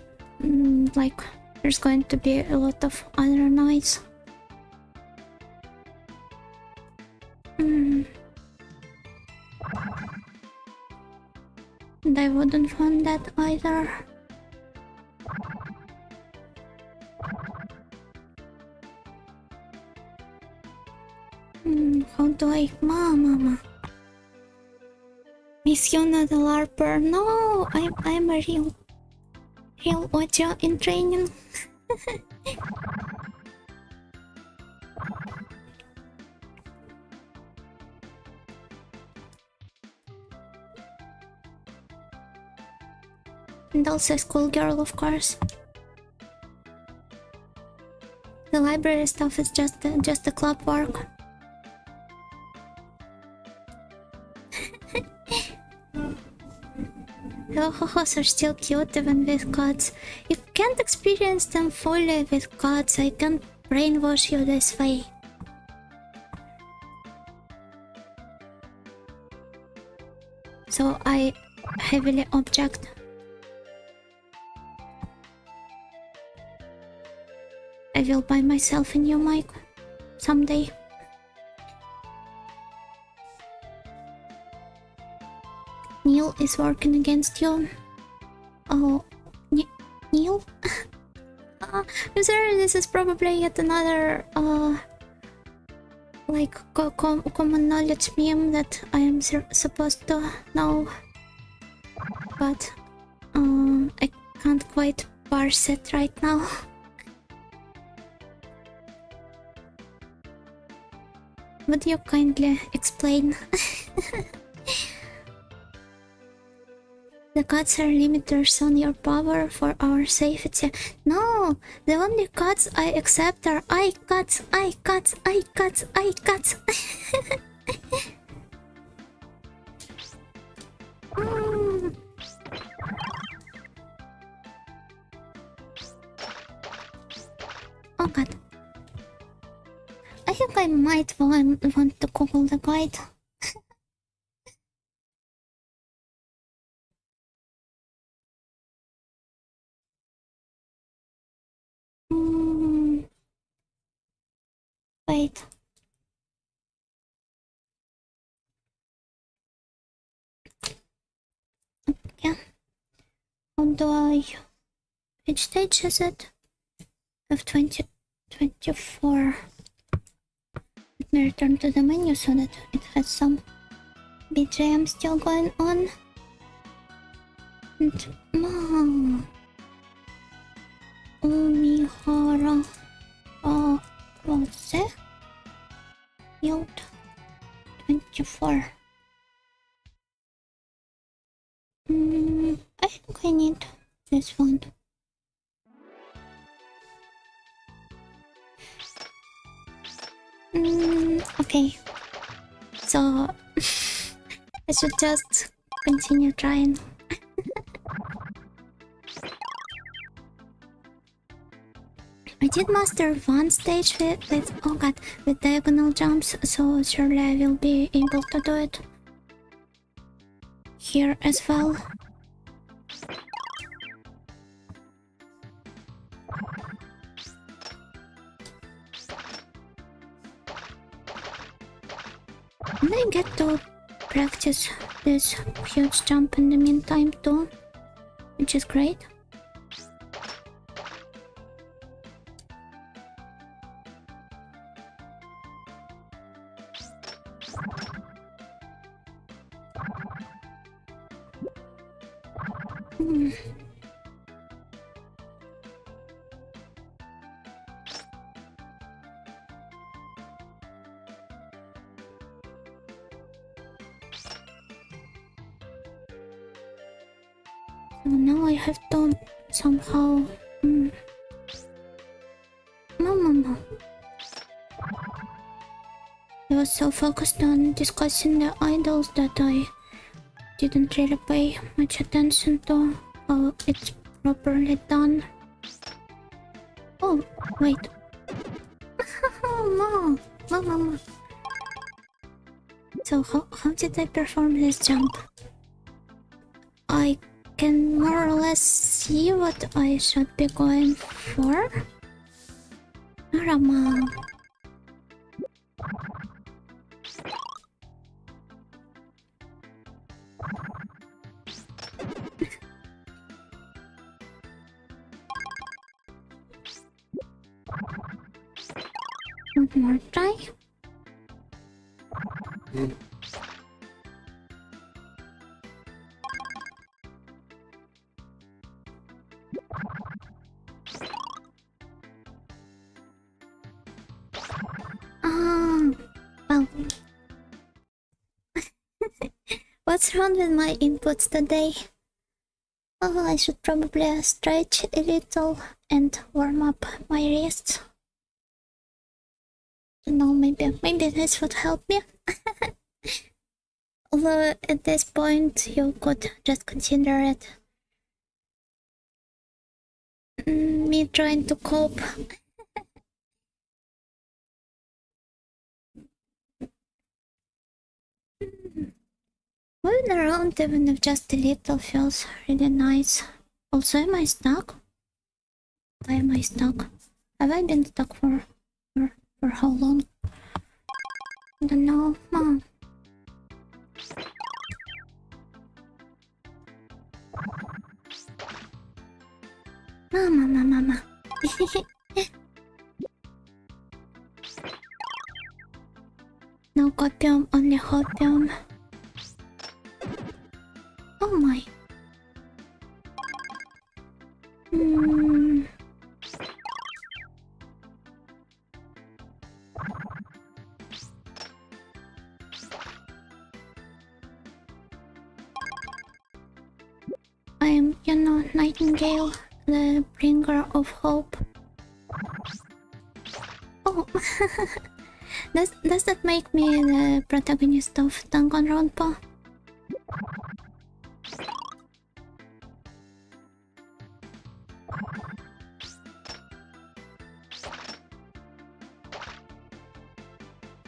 like there's going to be a lot of other noise. And I wouldn't want that either. How do I... Mama. Miss Yuna the LARPer. No, I'm a real Ojo in training. And also a schoolgirl, of course. The library stuff is just the club work. The ohos are still cute even with cats. You can't experience them fully with cats. I can't brainwash you this way. So I heavily object. I will buy myself a new mic someday. Neil is working against you. Oh, Neil? I'm sorry, this is probably yet another like common knowledge meme that I am supposed to know, but I can't quite parse it right now. Would you kindly explain? The cuts are limiters on your power for our safety. No! The only cuts I accept are eye cuts, eye cuts, eye cuts, eye cuts. Oh god. I think I might want to Google the guide. Wait. Yeah. How do I... Which stage is it? F2024. Let me return to the menu so that it has some BGM still going on. And Umihara Kawase Yield 24. I think I need this one. Okay. So I should just continue trying. I did master one stage with oh god, with diagonal jumps, so surely I will be able to do it here as well. And I get to practice this huge jump in the meantime too, which is great. So now I have to somehow... No. I was so focused on discussing the idols that I didn't really pay much attention to how it's properly done. Oh, wait. No. So how did I perform this jump? I can more or less see what I should be going for. Rama. One more try. Well. What's wrong with my inputs today? Oh, I should probably stretch a little and warm up my wrists. No, maybe this would help me. Although at this point you could just consider it me trying to cope. Moving around even if just a little feels really nice. Also, am I stuck? Why am I stuck? Have I been stuck for how long? I don't know. Mom. Mama. No copium, only hopium. Oh my. I am, Nightingale, the bringer of hope. Oh, does that make me the protagonist of Danganronpa?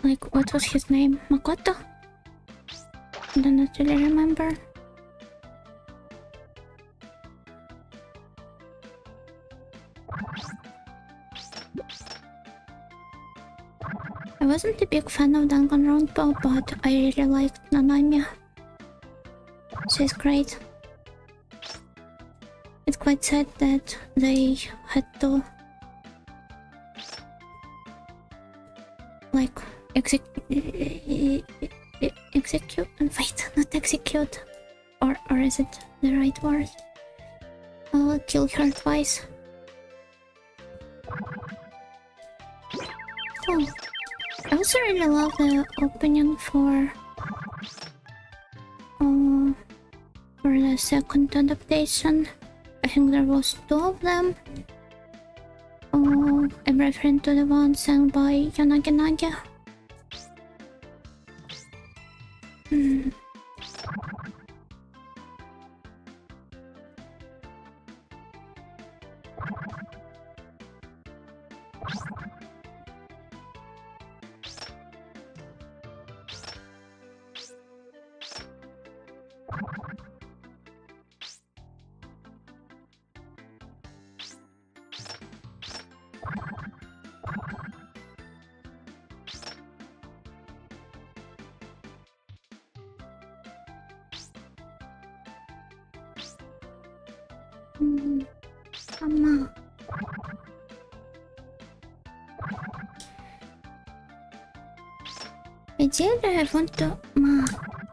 Like, what was his name? Makoto? I do not really remember. I wasn't a big fan of Danganronpa, but I really liked Nanami. She's great. It's quite sad that they had to like execute. Wait, not execute. Or is it the right word? Kill her twice. Oh. I also really love the opening for the second adaptation. I think there was 2 of them. I'm referring to the one sung by Yanagi. Mama. Ideally, I want to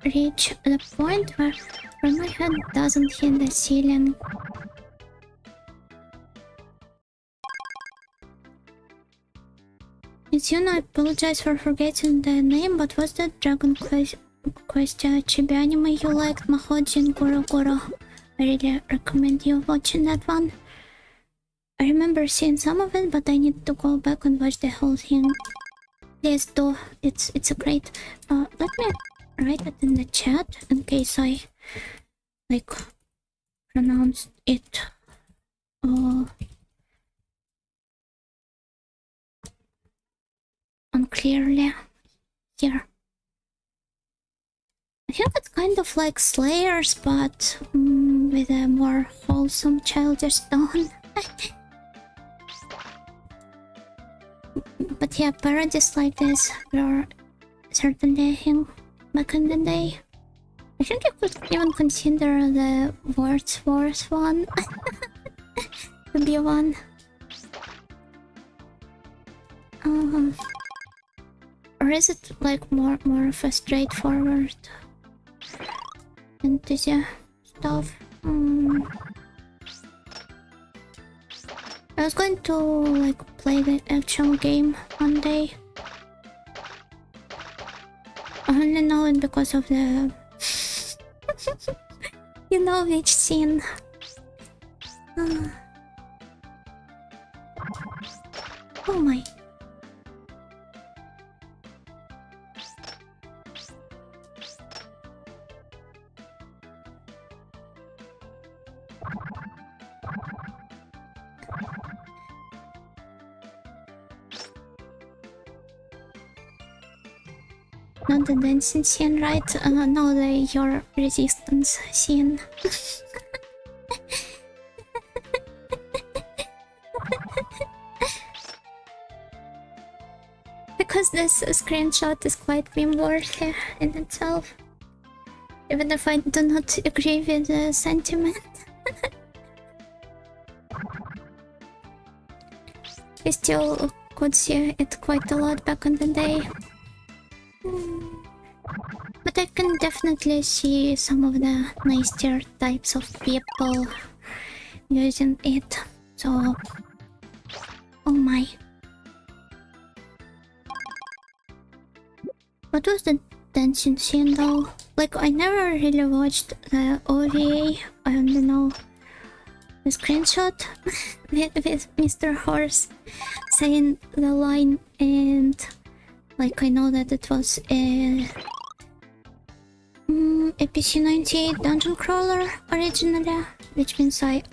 reach the point where my head doesn't hit the ceiling. It's I apologize for forgetting the name, but what's that Dragon Quest chibi anime you liked? Mahojin Goro Goro. I really recommend you watching that one. I remember seeing some of it, but I need to go back and watch the whole thing. Please do. It's a great. Let me write it in the chat in case I like pronounced it unclearly here. I think it's kind of like Slayers, but with a more wholesome, childish tone. But yeah, parodies like this were certainly a thing back in the day. I think you could even consider the Wordsworth one to be one. Or is it like more of a straightforward fantasy stuff? I was going to like play the actual game one day. I only know it because of the you know which scene. Oh my. Not the dancing scene, right? No, your resistance scene. Because this screenshot is quite meme-worthy in itself. Even if I do not agree with the sentiment. I still could see it quite a lot back in the day. But I can definitely see some of the nicer types of people using it. So, oh my. What was the dancing scene though? Like, I never really watched the OVA. I don't know. The screenshot with Mr. Horse saying the line, and like I know that it was a PC-98 dungeon crawler originally, which means I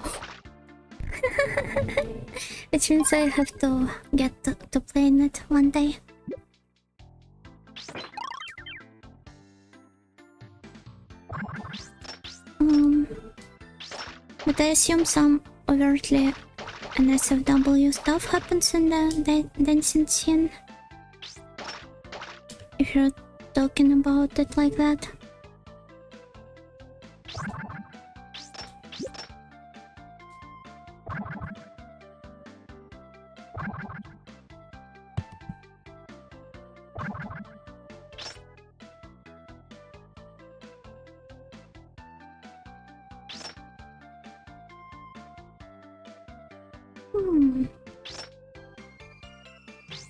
which means I have to get to playing it one day. But I assume some overtly NSFW stuff happens in the dancing scene. If you're talking about it like that.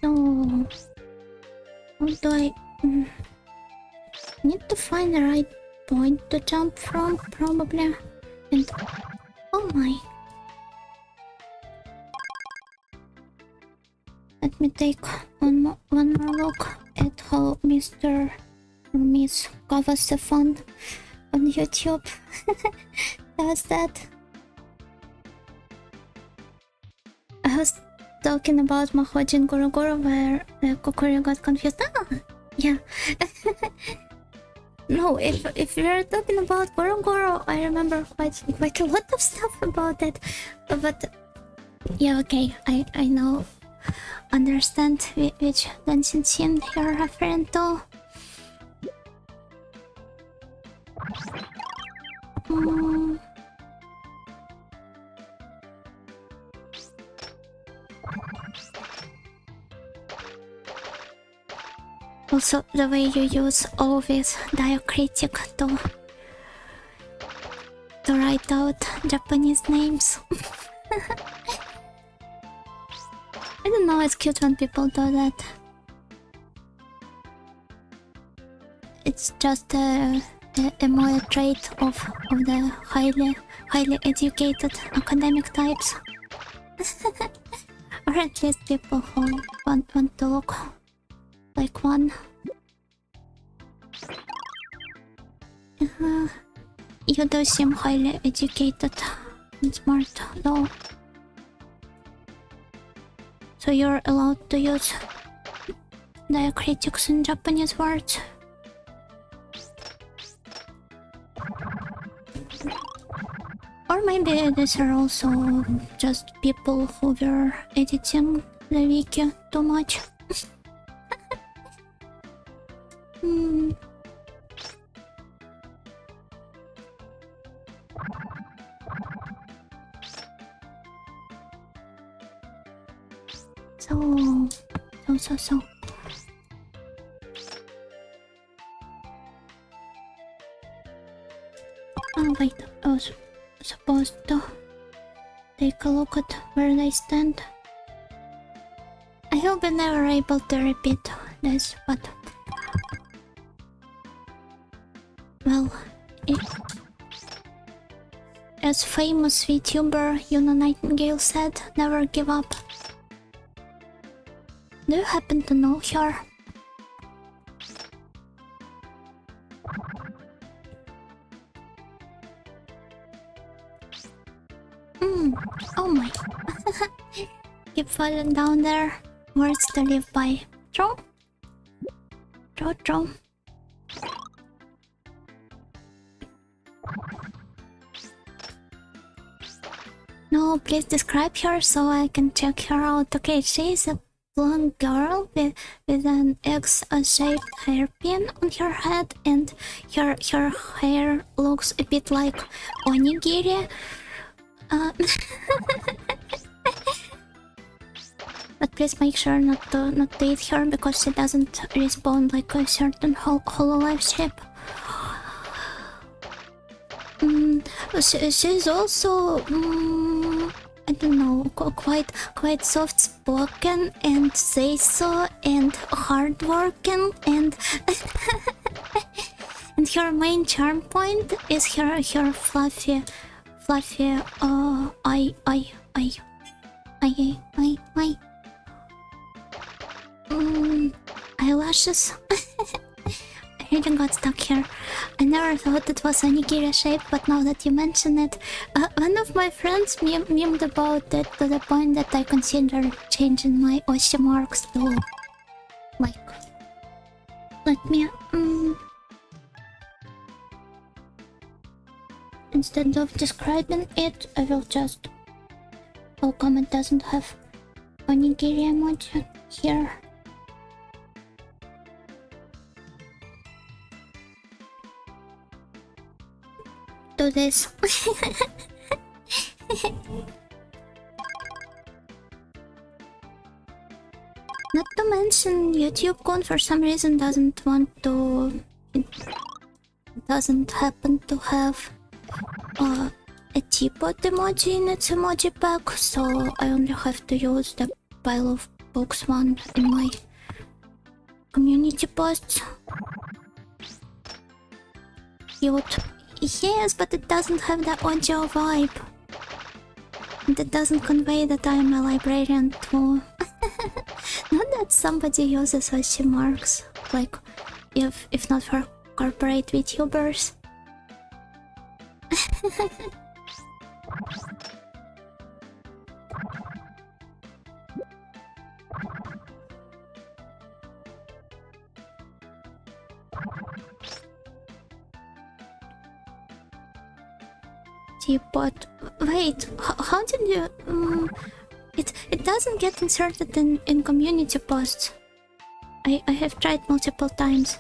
So, how do I need to find the right point to jump from, probably. And oh my, let me take one more look at how Mr. or Miss Kawase fun on YouTube does that. I was talking about Mahojin Gorogoro where Kokoro got confused. Ah, yeah. No, if you're talking about Gorogoro, I remember quite a lot of stuff about it. But yeah, okay, I know, understand which dancing scene you're referring to. Also, the way you use always diacritic to write out Japanese names. I don't know, it's cute when people do that. It's just a more trait of the highly educated academic types. Or at least people who want to look like one. You do seem highly educated and smart though. So you're allowed to use diacritics in Japanese words. Or maybe these are also just people who were editing the wiki too much. So. Oh wait, I was supposed to take a look at where they stand. I hope I'm never able to repeat this, but well, as famous Vtuber Yuna Nightingale said, never give up. Do you happen to know her? Oh my. Keep falling down there. Words to live by. Draw. No, please describe her so I can check her out. Okay, she's a blonde girl with an X-shaped hairpin on her head, and her hair looks a bit like onigiri. But please make sure not to eat her because she doesn't respawn like a certain hololive shape. She's also I don't know, quite soft spoken and say so and hardworking and and her main charm point is her fluffy eyelashes. I really got stuck here. I never thought it was a nigiri shape, but now that you mention it, one of my friends memed about it to the point that I considered changing my Oshi marks to like. Let me instead of describing it, I will just. Oh, comment doesn't have onigiri emoji here. Do this. Not to mention, YouTube for some reason doesn't want to. It doesn't happen to have a teapot emoji in its emoji pack, so I only have to use the pile of books one in my community posts. Cute. Yes, but it doesn't have the audio vibe. And it doesn't convey that I am a librarian too. Not that somebody uses Oshi marks, like if not for corporate Vtubers. Teapot. Wait, how did you? It doesn't get inserted in community posts. I have tried multiple times.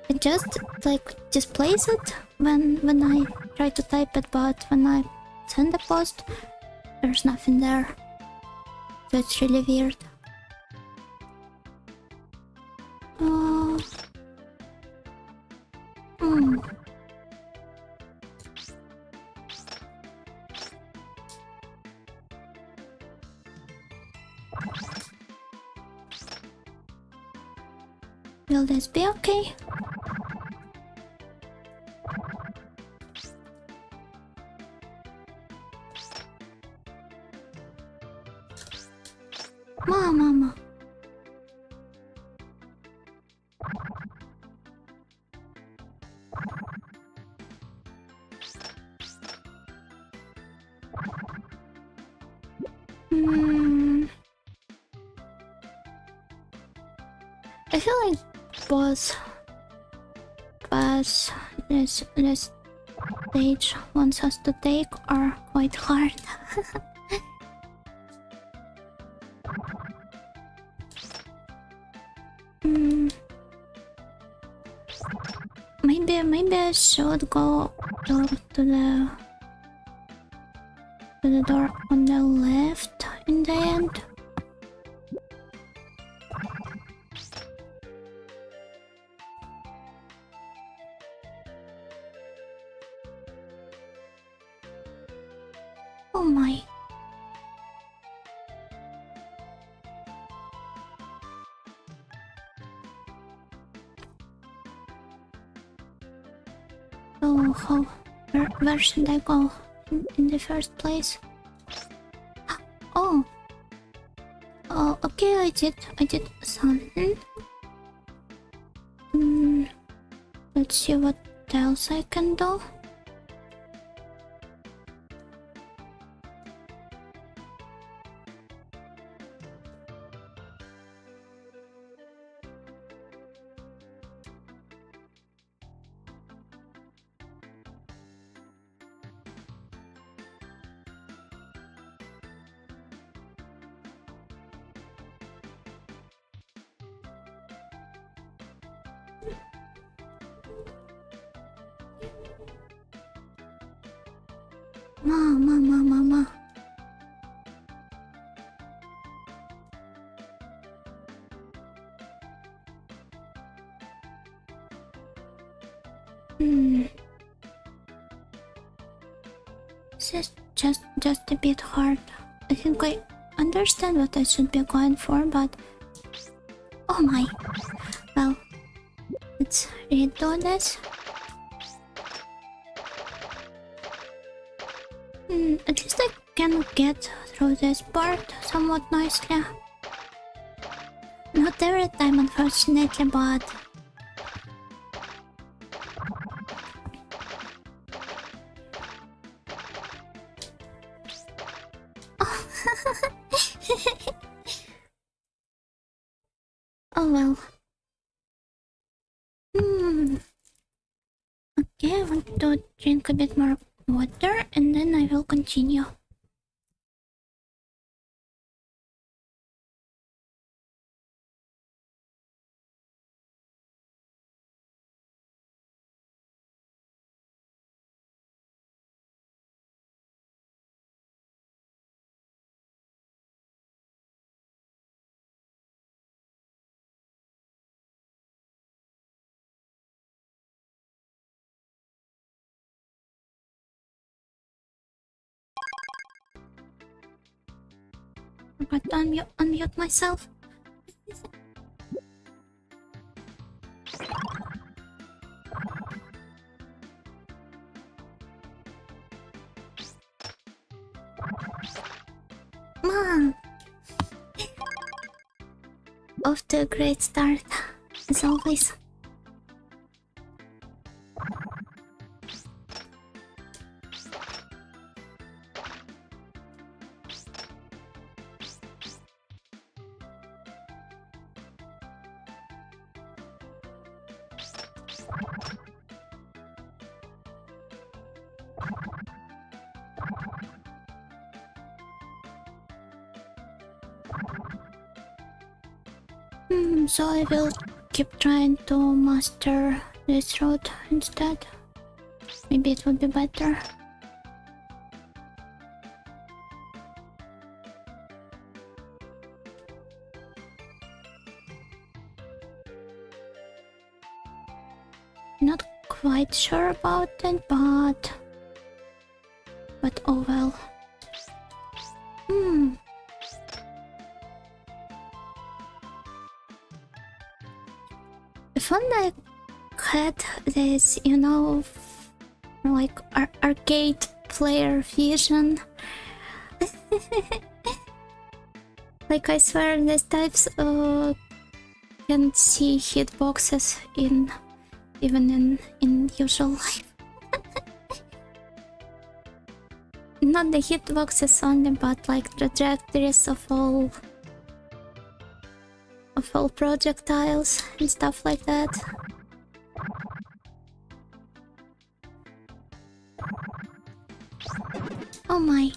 It just like displays it when I try to type it, but when I send the post, there's nothing there. So it's really weird. Will this be okay? Mama. I feel like paths this stage wants us to take are quite hard. Maybe I should go to the door on the left in the end. Oh my. So where should I go in the first place? Oh. Oh, okay, I did something. Let's see what else I can do. Mama. Hmm. This is just a bit hard. I think I understand what I should be going for, but oh my. Well, let's redo this. At least I can get through this part somewhat nicely. Not every time, unfortunately, but oh well. Okay, I want to drink a bit more water and then I will continue. But unmute myself. Mom! Off to a great start, as always. So I will keep trying to master this route instead. Maybe it would be better. Not quite sure about it, but oh well. If only I had this, you know, like arcade player vision. Like I swear these types can see hitboxes even in usual life. Not the hitboxes only, but like trajectories of all projectiles and stuff like that. Oh my.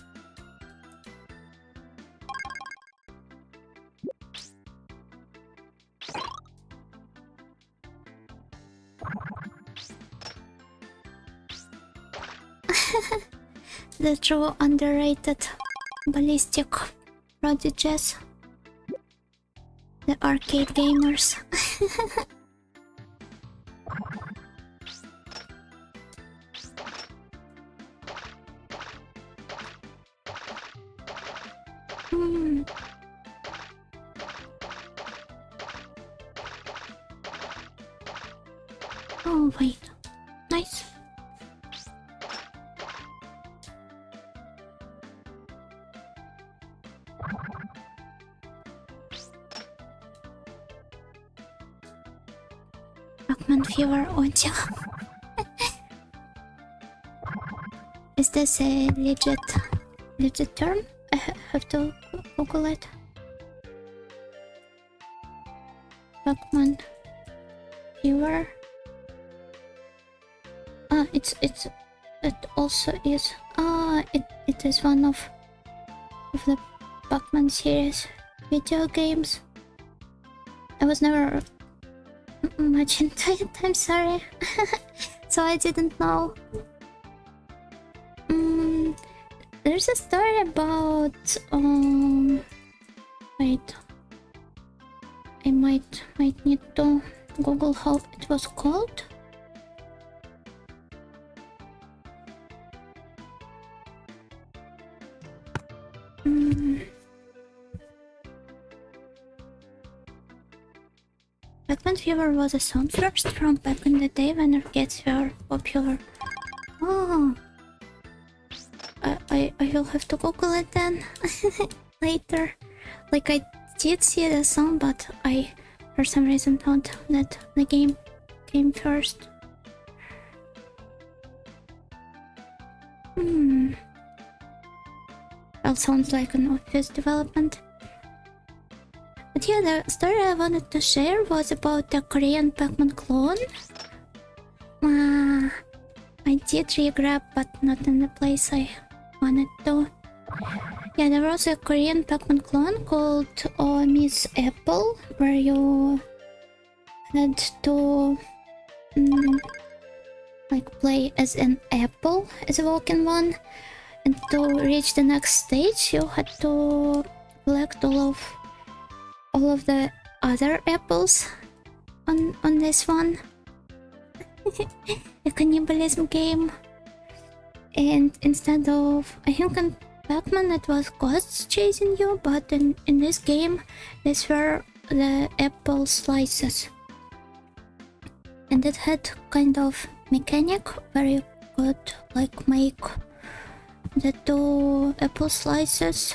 The true underrated ballistic prodigies. The arcade gamers. Oh wait, nice. Fever audio. Is this a legit term? I have to Google it. Pac-Man fever. It also is. It is one of the Pac-Man series video games. I was never much into it, I'm sorry. So I didn't know. There's a story about wait, I might need to Google how it was called. Pac-Man Fever was a song first from back in the day when arcades were popular. Oh, I will have to Google it then later. Like I did see the song, but I for some reason thought that the game came first. Well, sounds like an obvious development. But yeah, the story I wanted to share was about the Korean Pac-Man clone. I did regrab, but not in the place I wanted to. Yeah, there was a Korean Pac-Man clone called Miss Apple, where you had to like play as an apple, as a walking one, and to reach the next stage you had to collect all of the other apples on this one. A cannibalism game. And instead of, I think in Pac-Man it was ghosts chasing you, but in this game these were the apple slices. And it had kind of mechanic where you could like make the two apple slices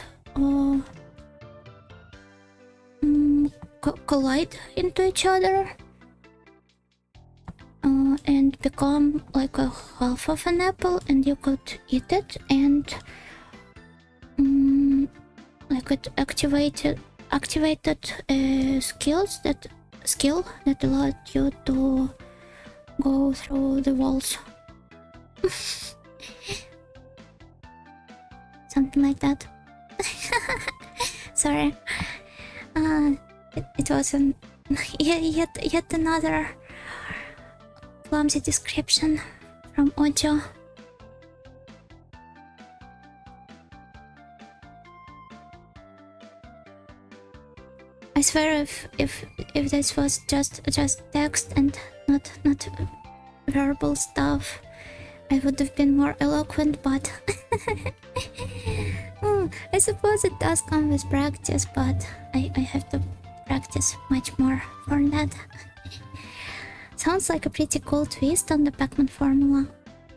collide into each other and become like a half of an apple, and you could eat it, and like it activated skill that allowed you to go through the walls. Something like that. Sorry. It wasn't yet another clumsy description from Ojo. I swear if this was just text and not verbal stuff, I would have been more eloquent, but I suppose it does come with practice, but I have to practice much more for that. Sounds like a pretty cool twist on the Pac-Man formula.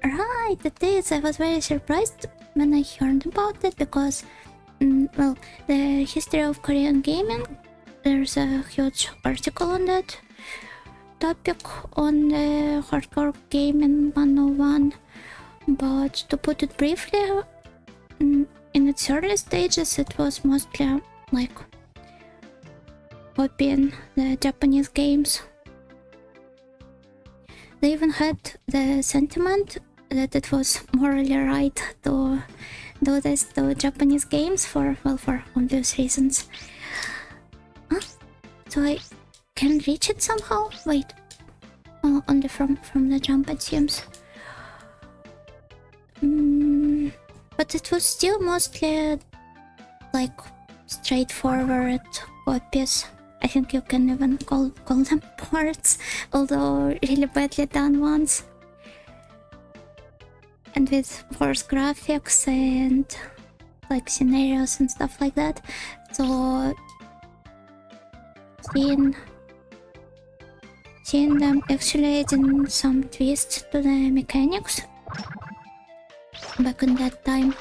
Right, it is. I was very surprised when I heard about it because, well, the history of Korean gaming, there's a huge article on that topic on the Hardcore Gaming 101. But to put it briefly, in its early stages it was mostly like copying the Japanese games. They even had the sentiment that it was morally right to do this to Japanese games for obvious reasons. Huh? So I can reach it somehow? Wait. Oh, only from the jump it seems. But it was still mostly like straightforward copies. I think you can even call them ports, although really badly done ones. And with worse graphics and like scenarios and stuff like that. So seeing them actually adding some twists to the mechanics back in that time.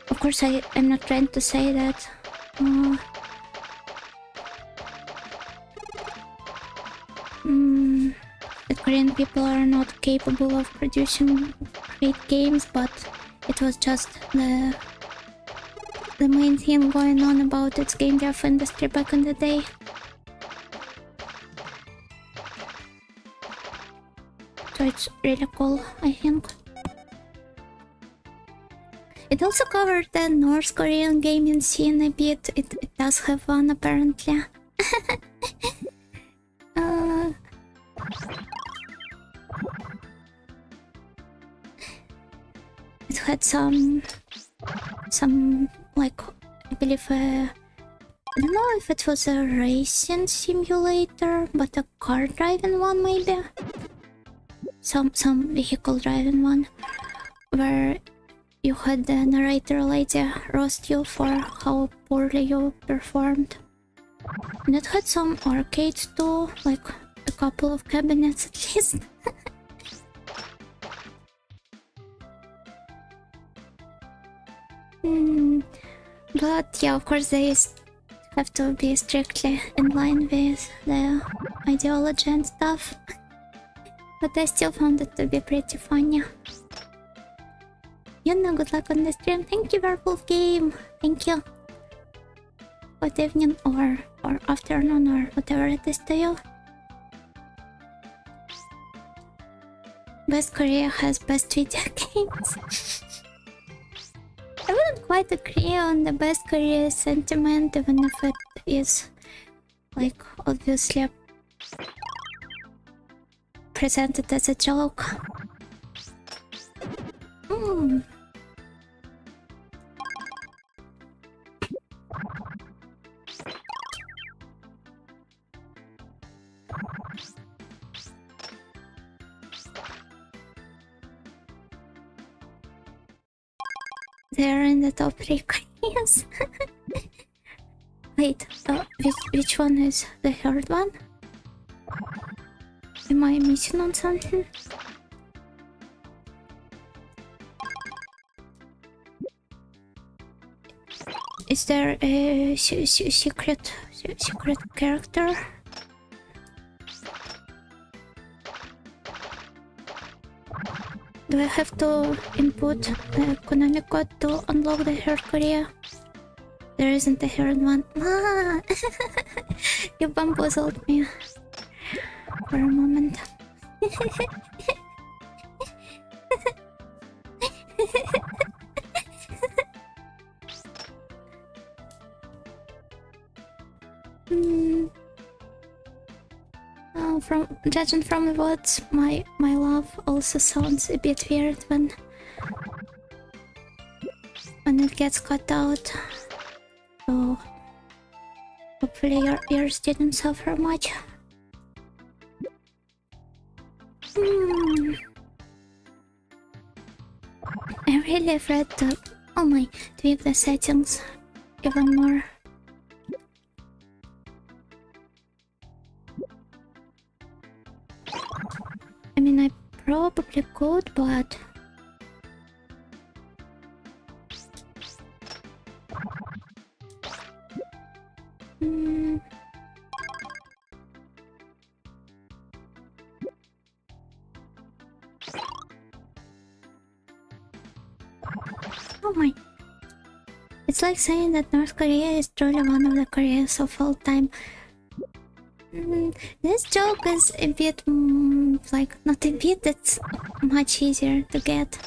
Of course, I'm not trying to say that the Korean people are not capable of producing great games, but it was just the main thing going on about its game dev industry back in the day. So it's really cool, I think. It also covered the North Korean gaming scene a bit. It does have one, apparently. It had some like, I believe I don't know if it was a racing simulator, but a car driving one maybe. Some vehicle driving one, where you had the narrator lady roast you for how poorly you performed. And it had some arcades too, like a couple of cabinets at least. But yeah, of course they have to be strictly in line with the ideology and stuff. But I still found it to be pretty funny. Yuna, good luck on the stream. Thank you, Werewolf Game. Thank you. Good evening or afternoon or whatever it is to you. Best Korea has best video games. I wouldn't quite agree on the best Korea sentiment, even if it is, like, obviously presented as a joke. They're in the top 3 Koreans. Wait, which one is the third one? Am I missing on something? Is there a secret character? Do I have to input the Konami code to unlock the third Korea? There isn't a third one. Ah! You bamboozled me for a moment. Judging from the words, my love also sounds a bit weird when it gets cut out. So hopefully your ears didn't suffer much. I'm really afraid to tweak the settings even more. I mean, I probably could, but oh my. It's like saying that North Korea is truly one of the Koreas of all time. This joke is a bit, like, not a bit, it's much easier to get.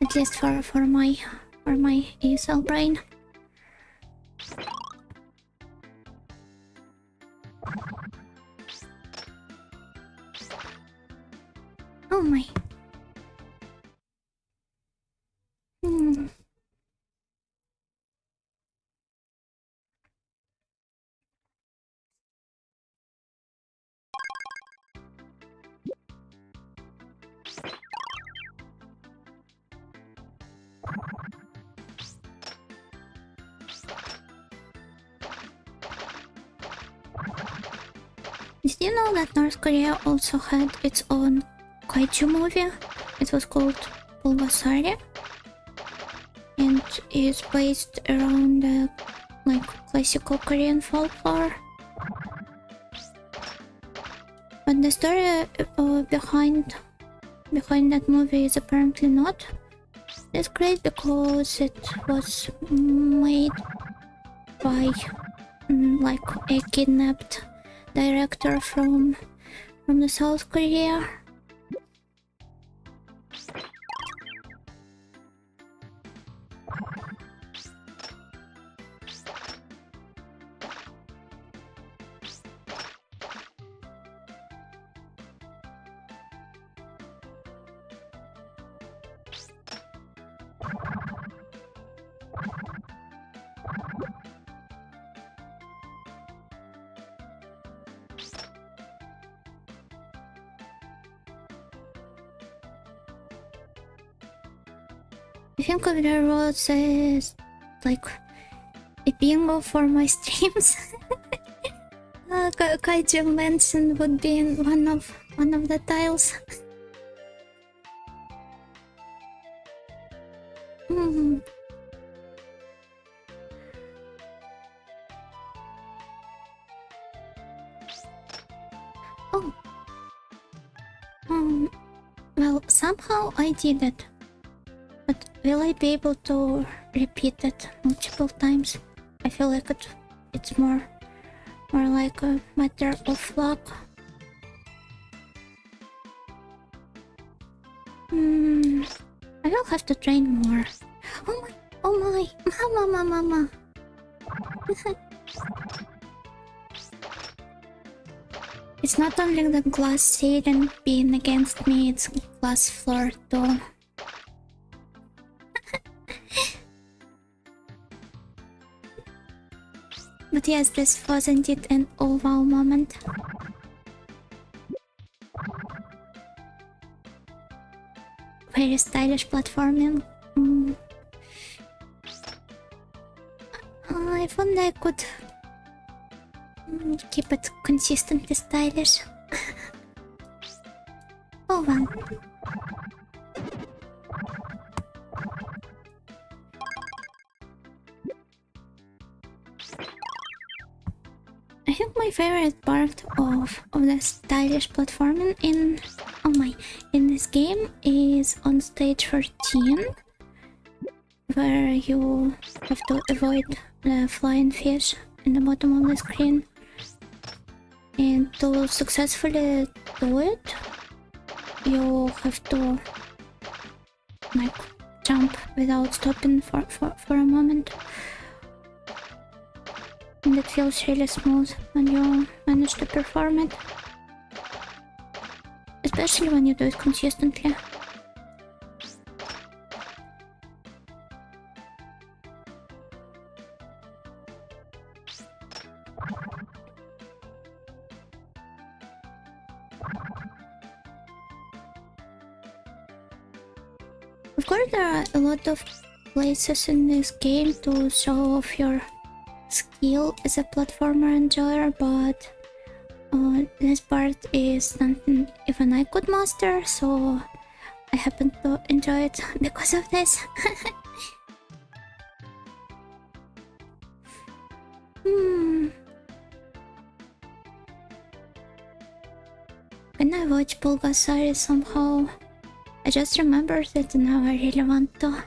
At least for my ESL brain. Oh my. Did you know that North Korea also had its own kaiju movie? It was called DOVA-SYNDROME and is based around like classical Korean folklore. But the story behind that movie is apparently not as great because it was made by like a kidnapped director from the South Korea. I think if there was a like a bingo for my streams. Kaiju Mansion would be in one of the tiles. Oh. Well, somehow I did it. But will I be able to repeat it multiple times? I feel like it's more like a matter of luck. I will have to train more. Oh my, mama. It's not only the glass ceiling being against me, it's glass floor too. But yes, this was indeed an oh wow moment. Very stylish platforming. If only I could keep it consistently stylish. Oh well. I think my favorite part of the stylish platforming in this game is on stage 13, where you have to avoid the flying fish in the bottom of the screen. And to successfully do it, you have to like jump without stopping for a moment. And it feels really smooth when you manage to perform it. Especially when you do it consistently. Of course, there are a lot of places in this game to show off your skill as a platformer enjoyer, but this part is something even I could master, so I happen to enjoy it because of this. When I watch Pulgasari somehow, I just remembered that now I really want to.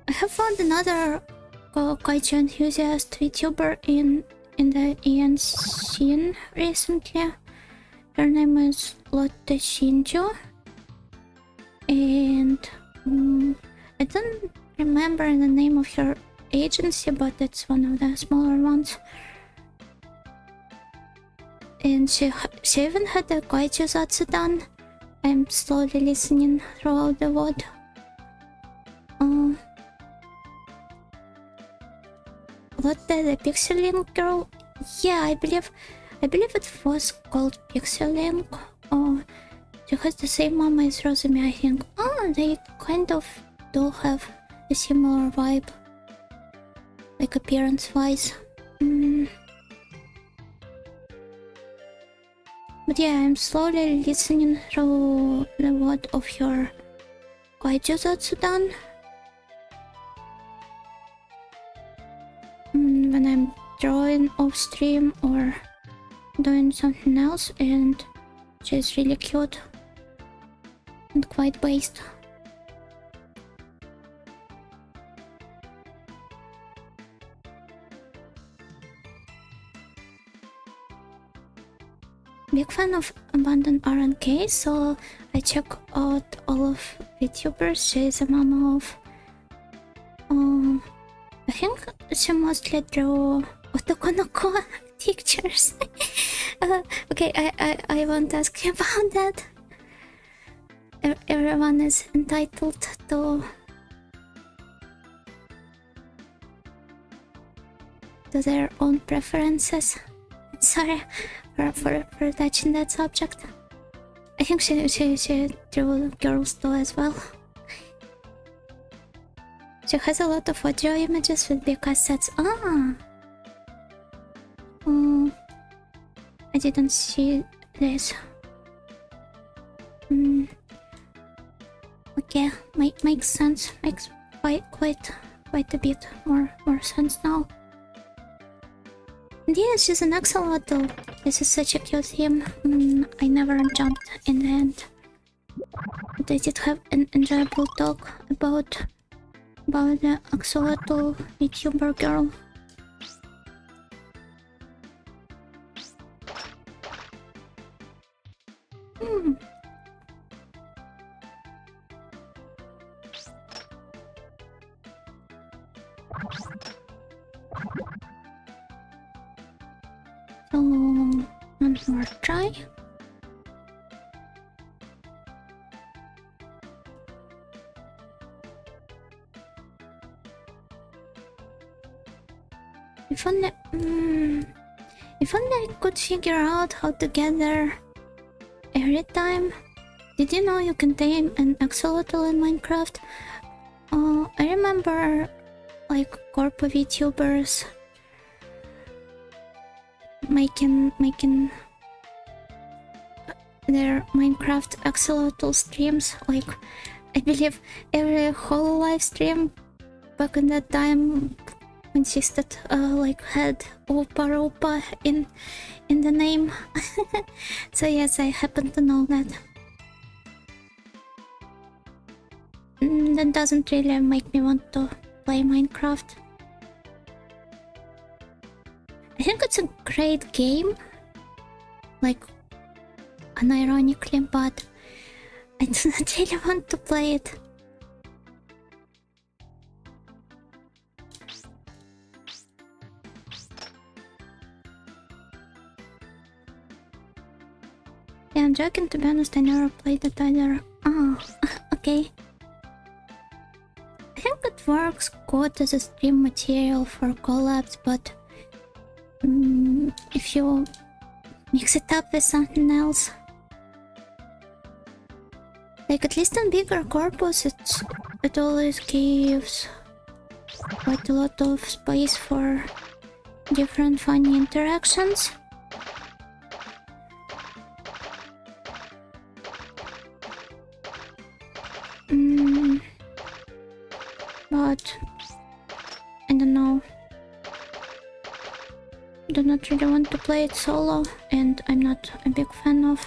I have found another kaiju enthusiast Vtuber in the EN scene recently. Her name is Lotte Shinjo, and I don't remember the name of her agency, but it's one of the smaller ones. And she even had a kaiju zatsu done. I'm slowly listening throughout the VOD. What the Pixelink girl? Yeah, I believe it was called Pixelink. She has the same mama as Rosemi, I think. Oh, they kind of do have a similar vibe, like appearance-wise. But yeah, I'm slowly listening through the VOD of your kaiju zatsu done. When I'm drawing off stream or doing something else, and she's really cute and quite based. Big fan of Abandoned RNK, so I check out all of VTubers. She's a mama of I think she mostly drew otokonoko pictures. Okay, I won't ask you about that. Everyone is entitled to to their own preferences. Sorry for touching that subject. I think she drew girls too as well. She has a lot of audio images with big cassettes. Ah! I didn't see this. Okay, makes sense. Makes quite a bit more sense now. And yeah, she's an axolotl. This is such a cute theme. I never jumped in the end. But I did have an enjoyable talk about the axolotl Vtuber girl. So, one more try. If only I could figure out how to get there every time. Did you know you can tame an axolotl in Minecraft? I remember like corpo VTubers making their Minecraft axolotl streams. Like, I believe every whole live stream back in that time consisted like had Opa in the name. So yes, I happen to know that. That doesn't really make me want to play Minecraft. I think it's a great game, like unironically, but I do not really want to play it. Yeah, I'm joking, to be honest, I never played it either. Oh, okay. I think it works good as a stream material for collabs, but if you mix it up with something else, like at least in bigger corpus, it always gives quite a lot of space for different funny interactions. But I don't know. Do not really want to play it solo, and I'm not a big fan of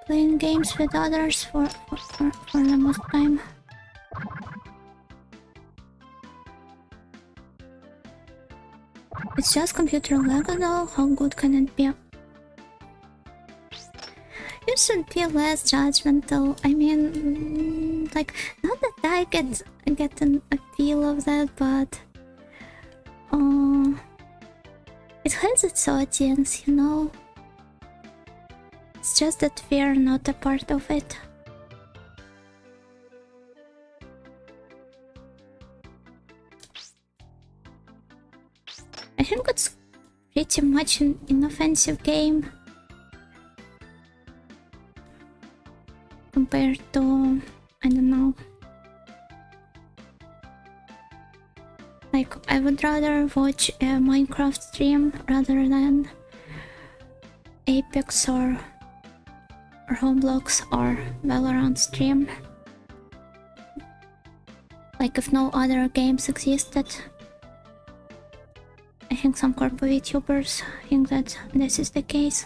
playing games with others for the most time. It's just computer lag though, how good can it be? You should be less judgmental. I mean, like, not that I get a feel of that, but it has its audience, you know? It's just that we're not a part of it. I think it's pretty much an inoffensive game compared to, I don't know. Like, I would rather watch a Minecraft stream rather than Apex or Roblox or Valorant stream. Like, if no other games existed. I think some corpo VTubers think that this is the case.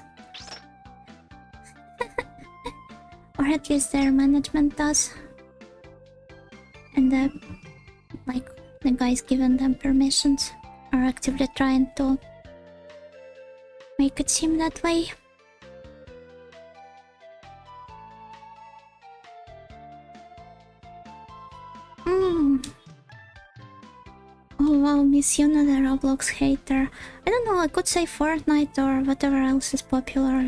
Or at least their management does. And like, the guys giving them permissions are actively trying to make it seem that way. Oh wow, Miss Yuna, the Roblox hater. I don't know, I could say Fortnite or whatever else is popular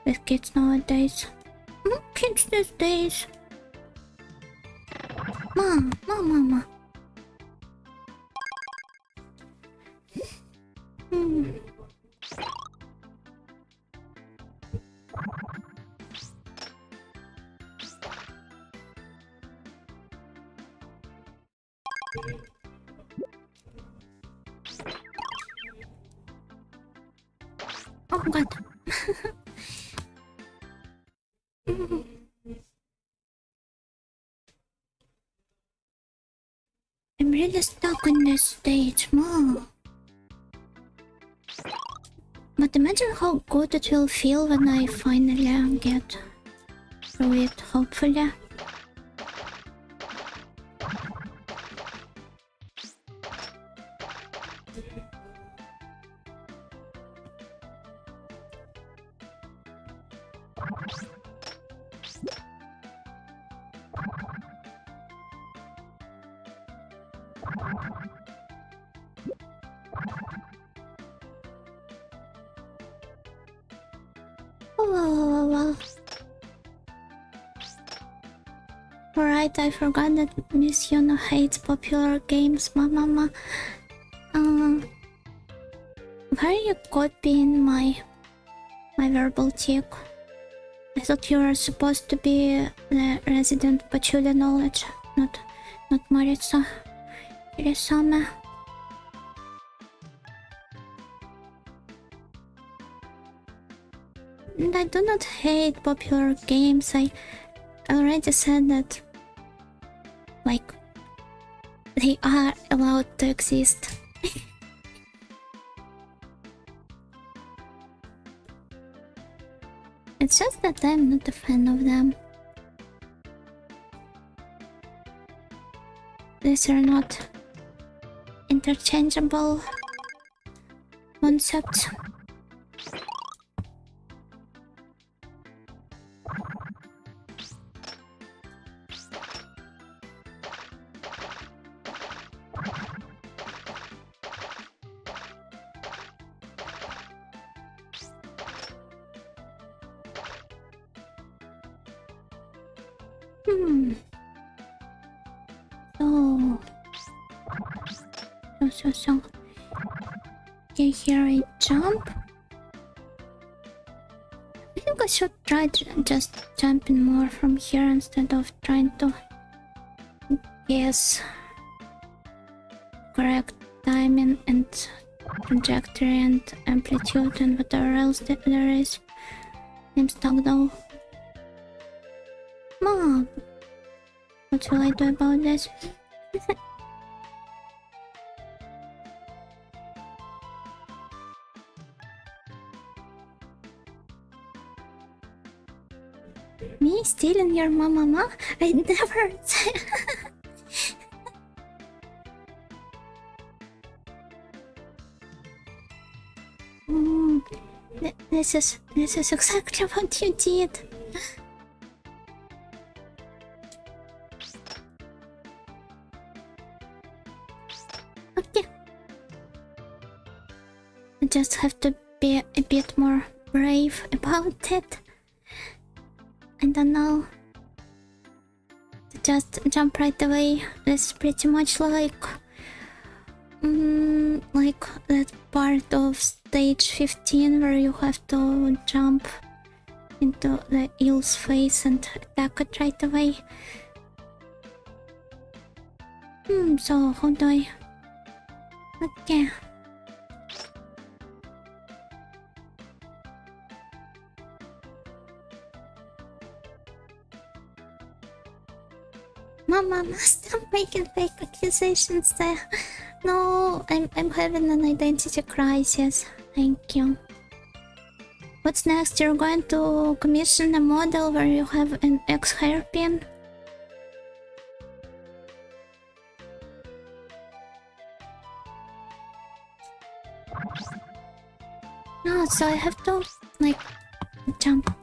with kids nowadays. Kids these days. Mama. Hmm. Oh god. I'm really stuck on this stage, Mom. But imagine how good it will feel when I finally get through it, hopefully. Oh. Alright, I forgot that Miss Yuno hates popular games, Mama. Why are you copying my verbal tick? I thought you were supposed to be the resident patchouli knowledge, not Maritza. Irisama. And I do not hate popular games. I already said that, like, they are allowed to exist. It's just that I'm not a fan of them. These are not interchangeable concepts. So. Okay, here I jump. I think I should try just jumping more from here instead of trying to guess correct timing and trajectory and amplitude and whatever else there is. I'm stuck though. Mom, what will I do about this? Me stealing your mama? I never. This is exactly what you did. Okay. I just have to be a bit more brave about it. I don't know. Just jump right away. This is pretty much like that part of stage 15 where you have to jump into the eel's face and attack it right away. So how do I... Okay. Mama, stop making fake accusations there. No, I'm having an identity crisis. Thank you. What's next? You're going to commission a model where you have an ex-hairpin? No, so I have to, like, jump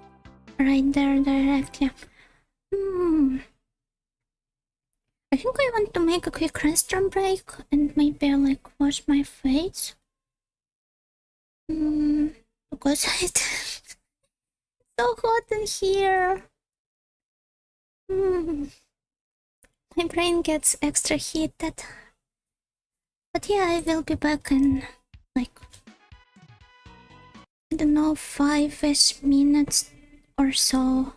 right there directly. I think I want to make a quick restroom break and maybe like wash my face. Because it's so hot in here. My brain gets extra heated. But yeah, I will be back in like don't know, 5-ish minutes or so.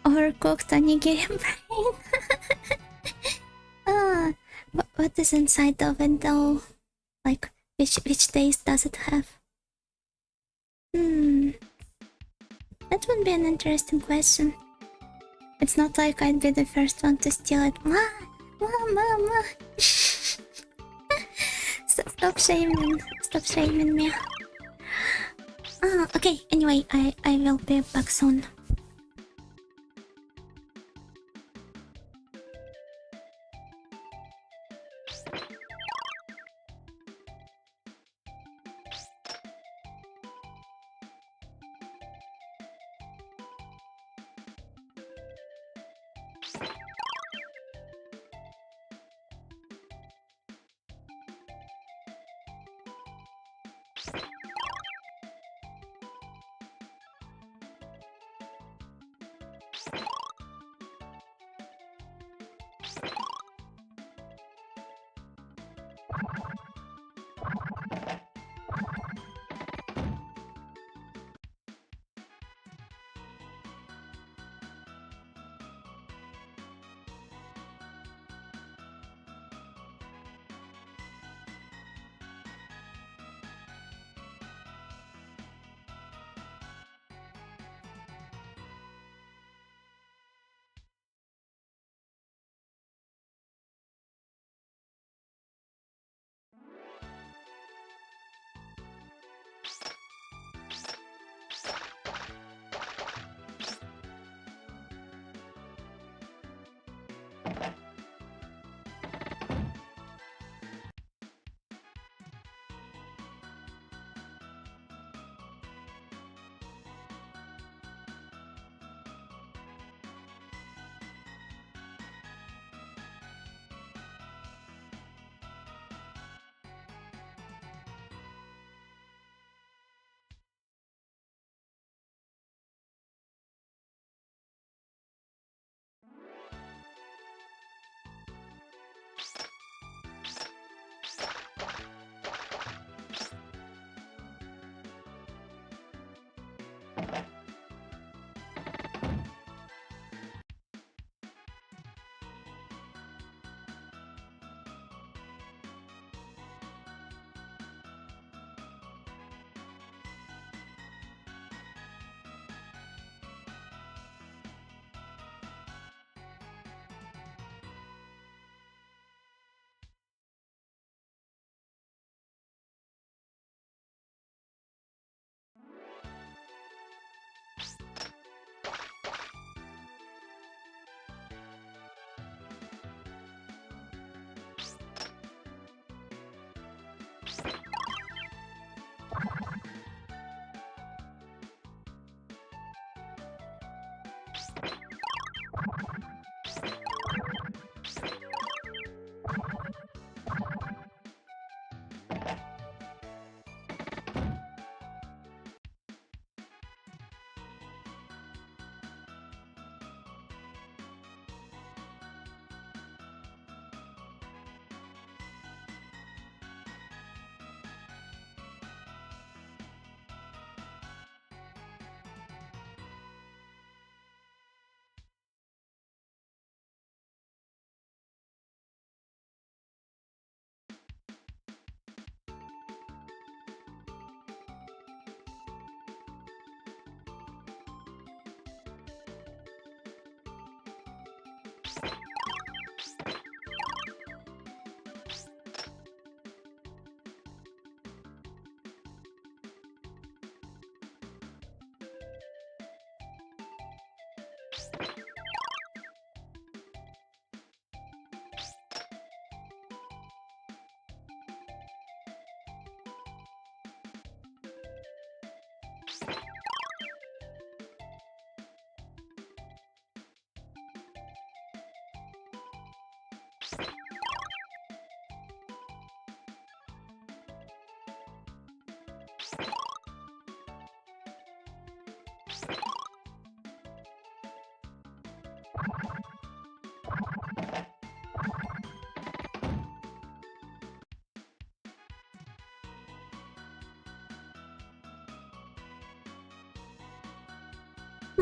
Overcooked onigiri brain. What is inside the oven though? Like, which taste does it have? That would be an interesting question. It's not like I'd be the first one to steal it. Ma! Stop shaming. Stop shaming me. Okay, anyway, I will be back soon.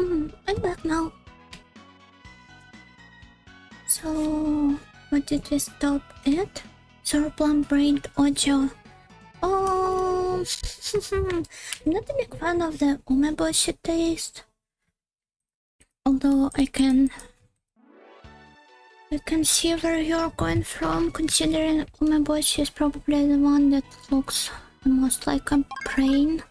I'm back now. So, what did we stop at? Surplum brained audio. Oh, I'm not a big fan of the umeboshi taste. Although I can see where you're going from, considering umeboshi is probably the one that looks the most like a brain.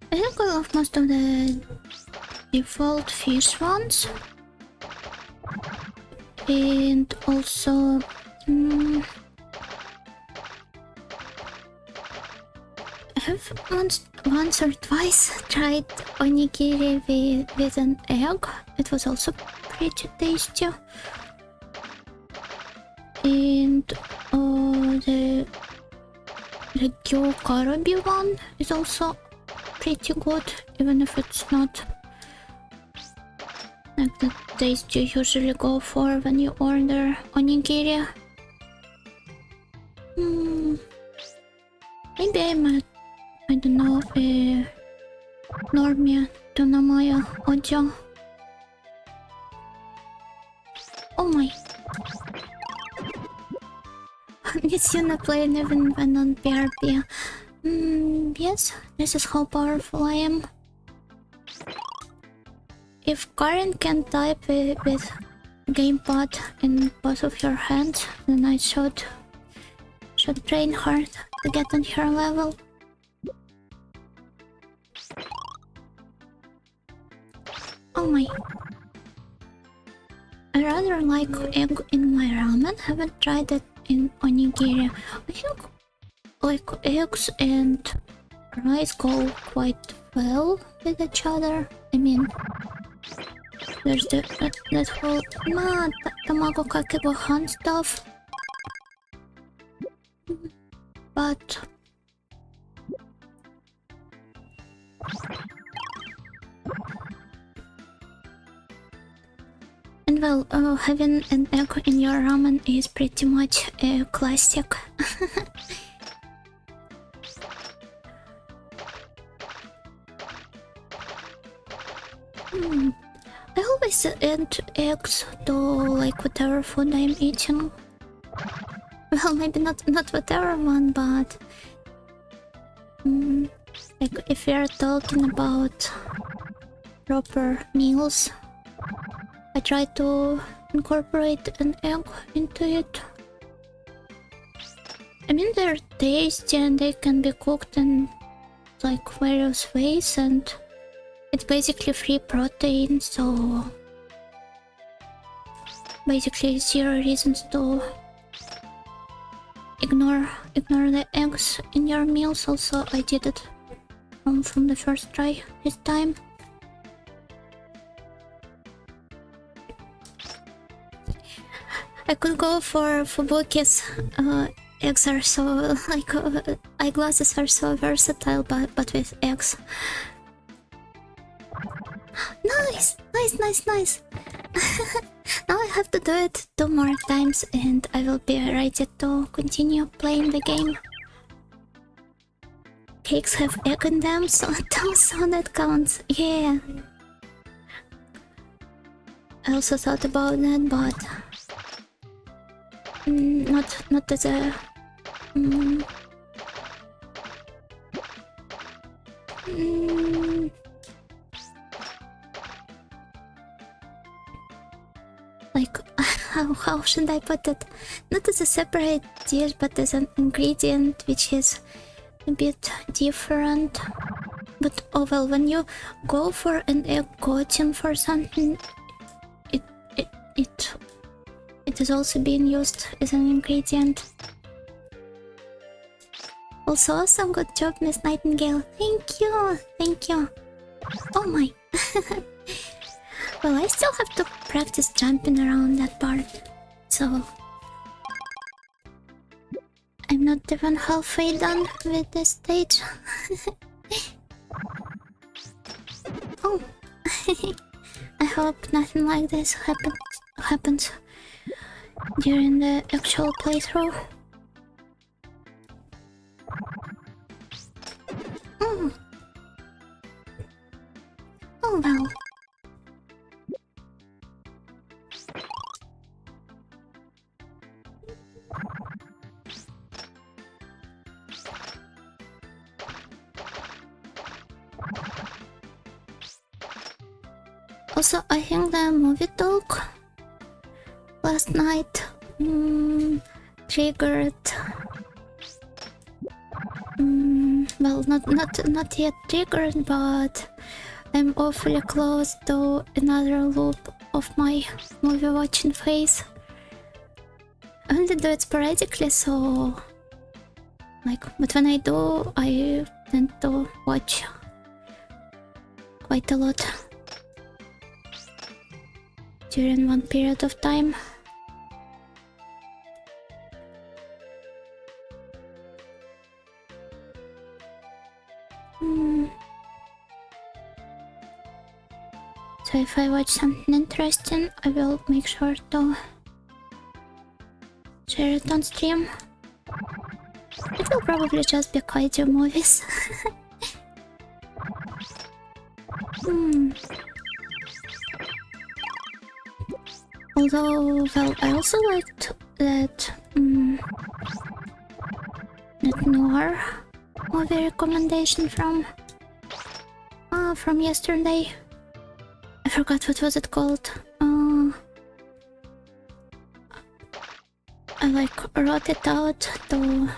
I think I love most of the default fish ones. And also... I have once or twice tried onigiri with an egg. It was also pretty tasty. And the gyokarabi one is also pretty good, even if it's not like the taste you usually go for when you order onigiri. Maybe I might, I don't know, normie tunamaya audio. Oh my. It's Yuna playing even when on PRP. Yes, this is how powerful I am. If Karen can type with gamepad in both of your hands, then I should train hard to get on her level. Oh my. I rather like egg in my ramen. Haven't tried it in onigiri. I think like eggs and rice go quite well with each other. I mean, there's that whole tamago kake gohan stuff. But and well, having an egg in your ramen is pretty much a classic. I always add eggs to like whatever food I'm eating. Well, maybe not whatever one, but like if we are talking about proper meals, I try to incorporate an egg into it. I mean, they're tasty and they can be cooked in like various ways, and it's basically free protein, so basically zero reasons to ignore the eggs in your meals. Also, I did it from the first try this time. I could go for Fubuki's. Eggs are so like eyeglasses are so versatile, but with eggs. Nice. Now I have to do it 2 more times and I will be ready to continue playing the game. Cakes have egg in them, so that counts. Yeah. I also thought about that, but not as a like how should I put it? Not as a separate dish, but as an ingredient which is a bit different. But oh well, when you go for an egg coating for something, it is also being used as an ingredient. Also, awesome, good job, Miss Nightingale. Thank you. Oh my. Well, I still have to practice jumping around that part, so I'm not even halfway done with this stage. Oh. I hope nothing like this happens during the actual playthrough. Oh well. Also, I think the movie talk last night triggered. Well, not yet triggered, but I'm awfully close to another loop of my movie watching phase. I only do it sporadically, so but when I do, I tend to watch quite a lot during one period of time. So if I watch something interesting, I will make sure to share it on stream. It will probably just be kaiju movies. Although, well, I also liked that noir movie recommendation from yesterday. I forgot what was it called. I wrote it out to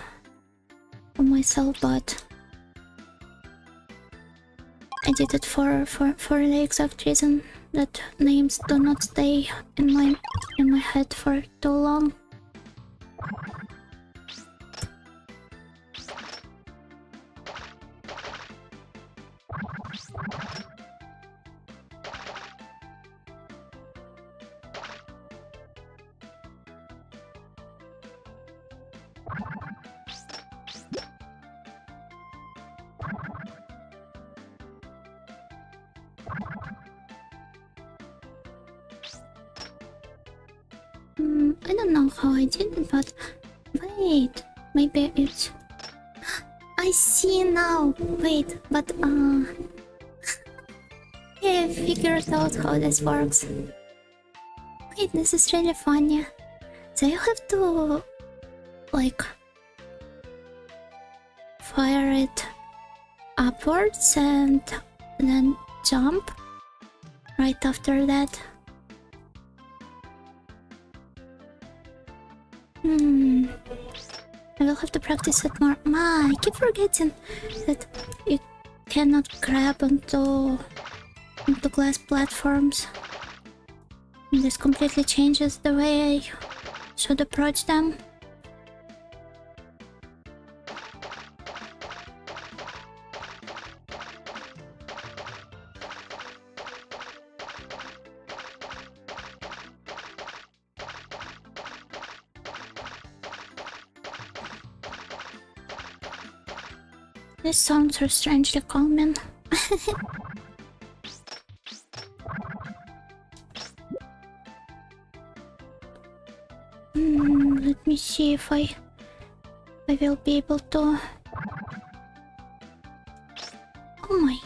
myself, but I did it for the exact reason that names do not stay in my head for too long. I don't know how I did it, but wait, maybe it's... I see now! Wait, but yeah, I figured out how this works. Wait, this is really funny. So you have to fire it upwards and then jump right after that. I will have to practice it more. I keep forgetting that you cannot grab onto glass platforms. This completely changes the way I should approach them. These sounds are strangely calming. Let me see if I will be able to... Oh my...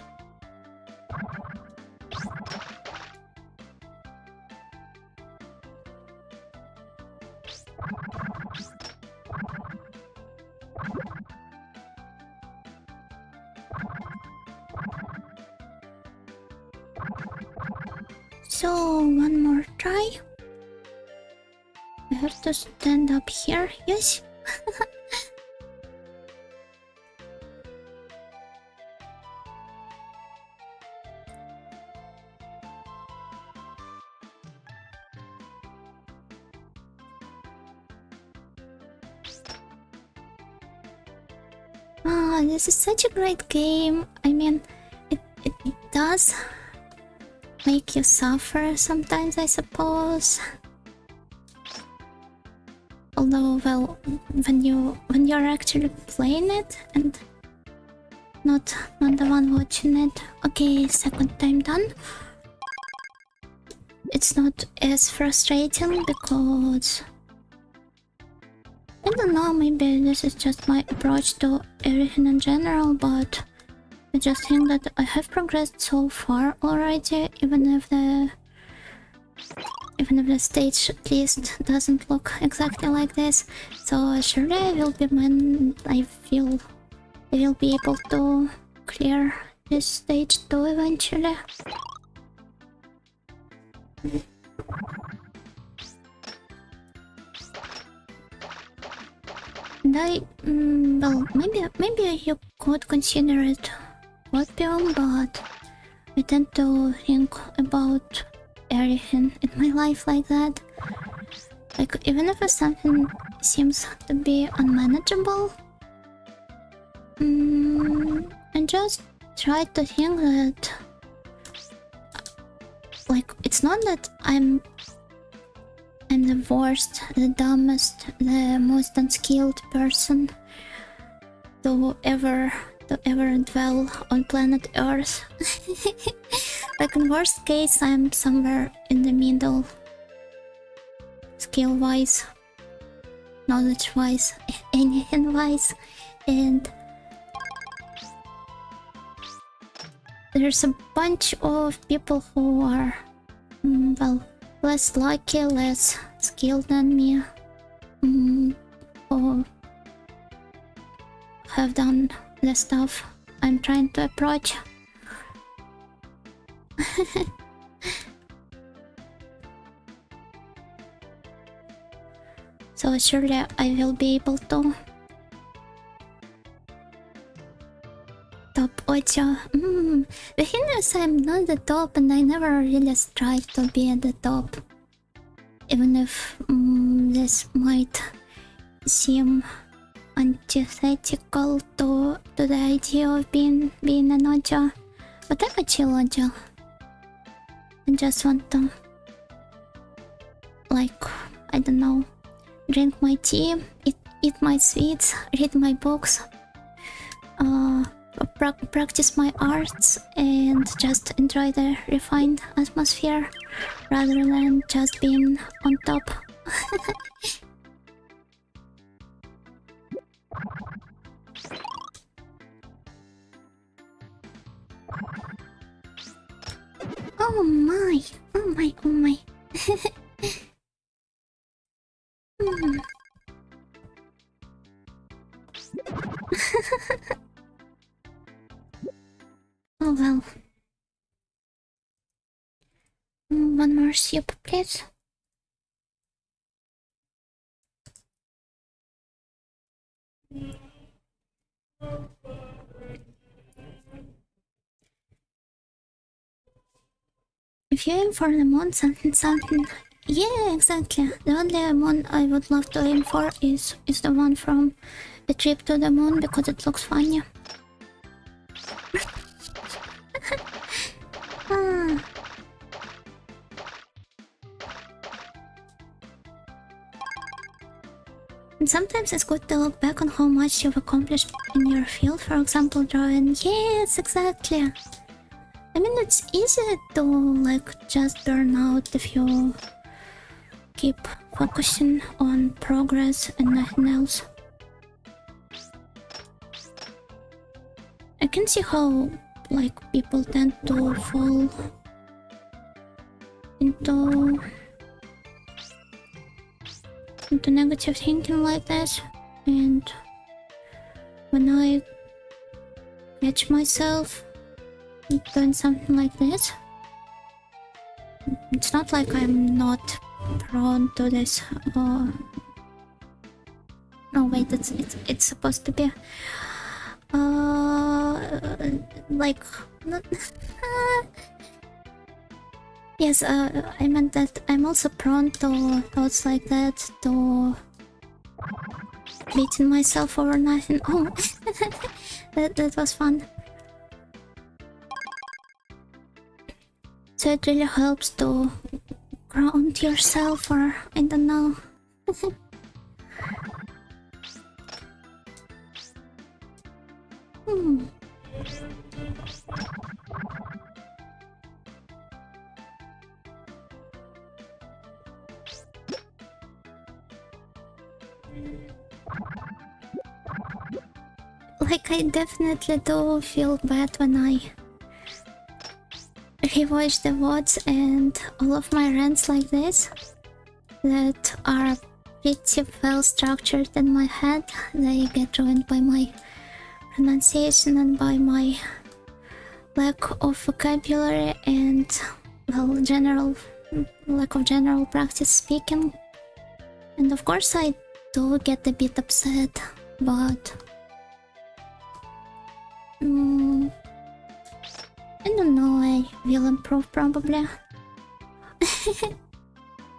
So, one more try. I have to stand up here, yes? This is such a great game. I mean, it does make you suffer sometimes, I suppose. Although, well, when you're actually playing it and not the one watching it. Okay, second time done. It's not as frustrating because I don't know, maybe this is just my approach to everything in general, but I just think that I have progressed so far already, even if the stage list doesn't look exactly like this. So surely I will be I will be able to clear this stage too eventually. And well, maybe you could consider it opium, but I tend to think about everything in my life like that. Like, even if something seems to be unmanageable, I just try to think that, like, it's not that I'm the worst, the dumbest, the most unskilled person to ever dwell on planet Earth. Like, in worst case, I'm somewhere in the middle, skill-wise, knowledge-wise, anything-wise, and there's a bunch of people who are, well, less lucky, less skilled than me, who have done the stuff I'm trying to approach. So surely I will be able to top Ocho. The thing is, I'm not the top, and I never really strive to be at the top. Even if this might seem antithetical to the idea of being an Ocho, but I'm a chill Ocho. I just want to, like, I don't know, drink my tea, eat my sweets, read my books, practice my arts, and just enjoy the refined atmosphere rather than just being on top. Oh my, oh my, oh my. Oh well. One more soup, please. If you aim for the moon, something. Yeah, exactly. The only moon I would love to aim for is the one from the trip to the moon, because it looks funny. And sometimes it's good to look back on how much you've accomplished in your field. For example, drawing. Yes, exactly. I mean, it's easy to, like, just burn out if you keep focusing on progress and nothing else. I can see how, like, people tend to fall into negative thinking like this, and when I catch myself doing something like this, it's not like I'm not prone to this. Oh wait, it's supposed to be like not yes, I meant that I'm also prone to thoughts like that, to beating myself over nothing. Oh, that was fun. So it really helps to ground yourself, or I don't know. Like, like I definitely do feel bad when I rewatch the VODs and all of my rants like this that are pretty well structured in my head. They get ruined by my pronunciation and by my lack of vocabulary and, well, lack of general practice speaking. And of course I do get a bit upset, but I don't know, I will improve probably.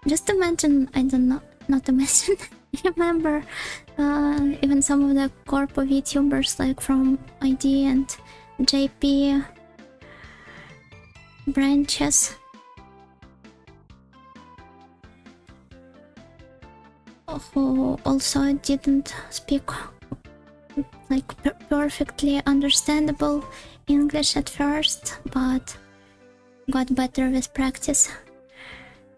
Just imagine, I don't know, not imagine, remember even some of the corpo VTubers like from ID and JP branches who also didn't speak like perfectly understandable English at first, but got better with practice.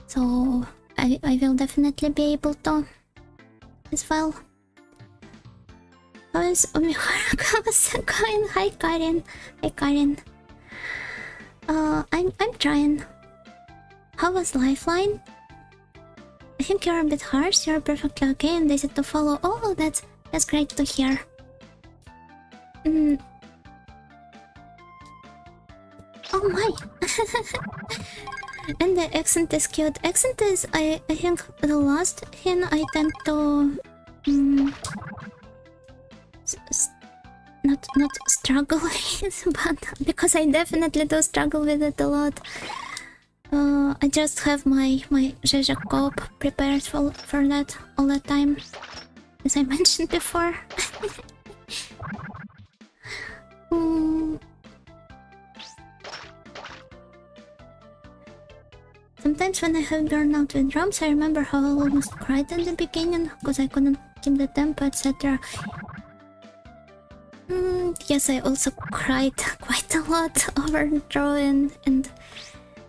So I will definitely be able to as well. How is Umihara-Kawase going? Hi Karin. Hi Karin. I'm trying. How was Lifeline? I think you're a bit harsh. You're perfectly okay and easy to follow. Oh, that's great to hear. Oh my! And the accent is cute. Accent is, I think, the last thing I tend to not struggle with, but because I definitely do struggle with it a lot. I just have my Zheja cope prepared for that all the time, as I mentioned before. Sometimes when I have burnout with drums, I remember how I almost cried in the beginning because I couldn't keep the tempo, etc. Yes, I also cried quite a lot over drawing, and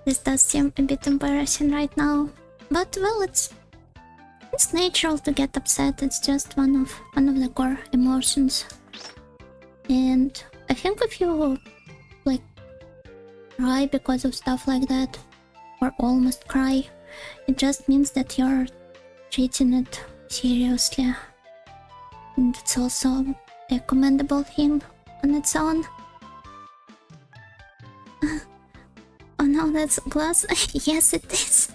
this does seem a bit embarrassing right now. But well, it's natural to get upset. It's just one of the core emotions. And I think if you like cry because of stuff like that, or almost cry, it just means that you're treating it seriously. And it's also a commendable thing on its own. Oh no, that's glass. Yes, it is.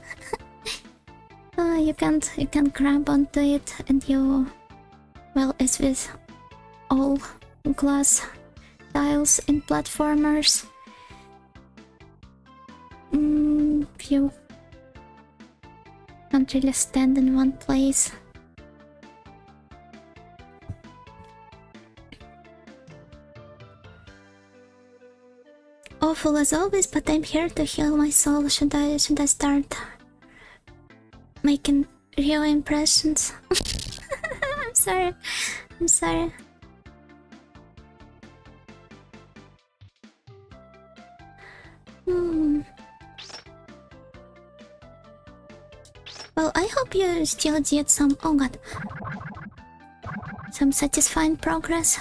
You can't grab onto it, and you, well, as with all glass tiles in platformers, you can't really stand in one place. Awful as always, but I'm here to heal my soul. Should I start making real impressions? I'm sorry. I'm sorry. Well, I hope you still did some... oh god. Some satisfying progress.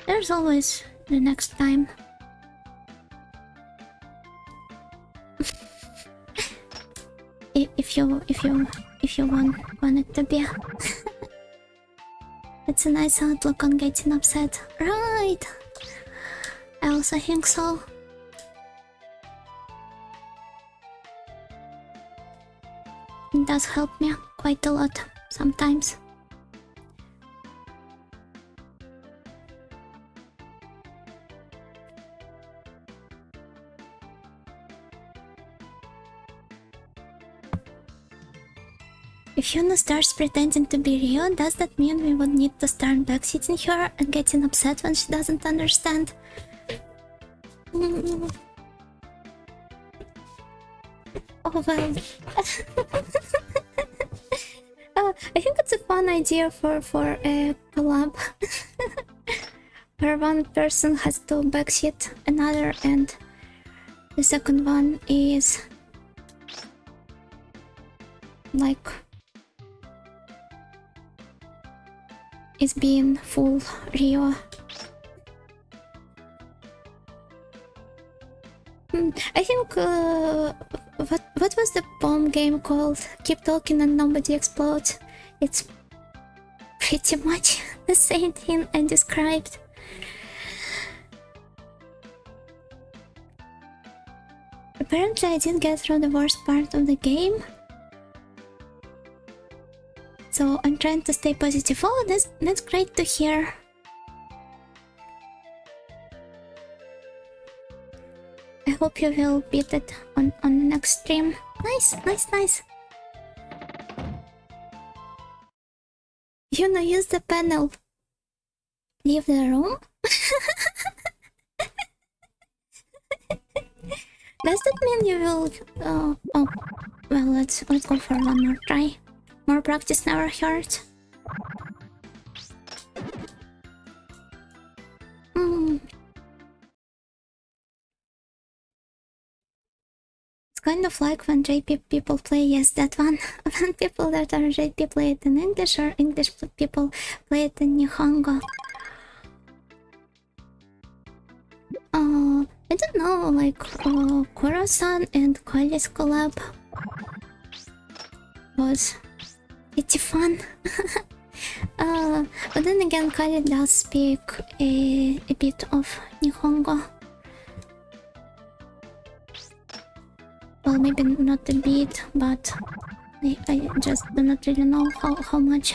There's always the next time. if you want it to be. It's a nice outlook on getting upset. Right. I also think so. It does help me quite a lot sometimes. If Yuna starts pretending to be Rio, does that mean we would need to start backseating her and getting upset when she doesn't understand? Oh well. I think it's a fun idea for a collab. Where one person has to backseat another and The second one is like it's being full Rio. I think what was the bomb game called? Keep talking and nobody explodes. It's pretty much the same thing I described. Apparently I didn't get through the worst part of the game, so I'm trying to stay positive. Oh, that's great to hear. I hope you will beat it on the next stream. Nice, nice, nice. You know, use the panel. Leave the room? Does that mean you will... oh, well, let's go for one more try. More practice never hurts. It's kind of like when JP people play, yes, that one. When people that are JP play it in English, or English people play it in Nihongo. I don't know, like Kawase and Kawase's collab was pretty fun. But then again, Kali does speak a bit of Nihongo. Well, maybe not a bit, but I just do not really know how much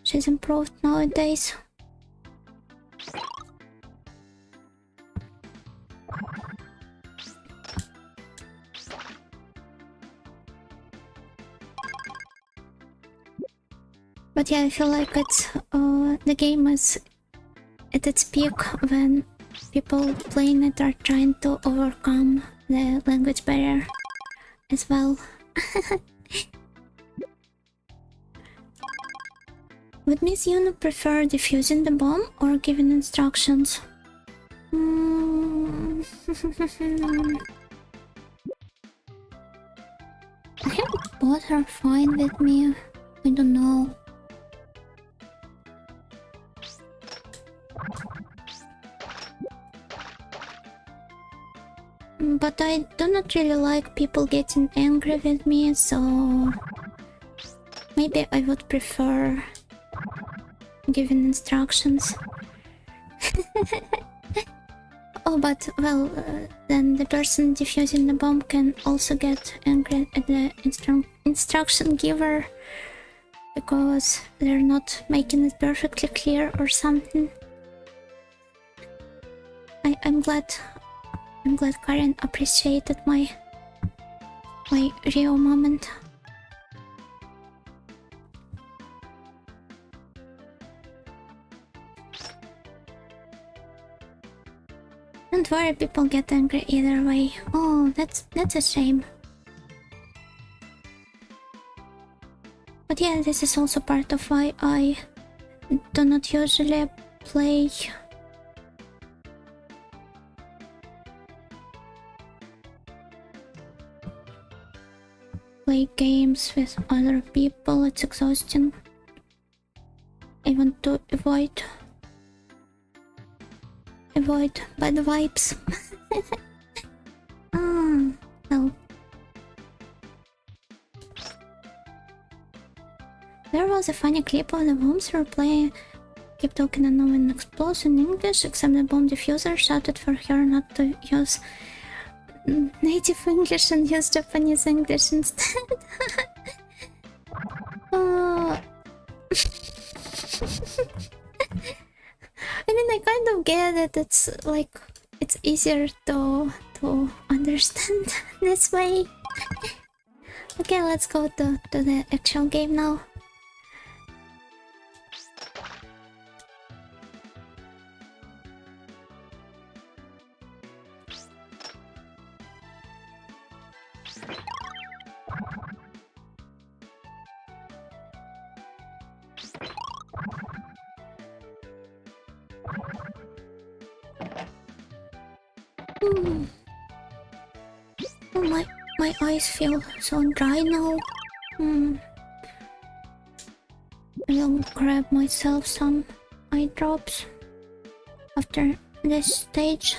she's improved nowadays. But yeah, I feel like it's the game is at its peak when people playing it are trying to overcome the language barrier as well. Would Miss Yuno prefer defusing the bomb or giving instructions? I think both are fine with me. I don't know. But I do not really like people getting angry with me, so maybe I would prefer giving instructions. Oh, but well, then the person defusing the bomb can also get angry at the instruction giver because they're not making it perfectly clear or something. I'm glad Karen appreciated my Rio moment. Don't worry, people get angry either way. Oh, that's a shame. But yeah, this is also part of why I do not usually play games with other people. It's exhausting. I want to avoid bad vibes. Well. There was a funny clip of the bombs were playing Keep Talking and No One Explodes in English, except the bomb diffuser shouted for her not to use native English and use Japanese English instead. I mean, I kind of get it. It's like it's easier to understand this way. Okay, let's go to the actual game now. my eyes feel so dry now. I'll grab myself some eye drops after this stage.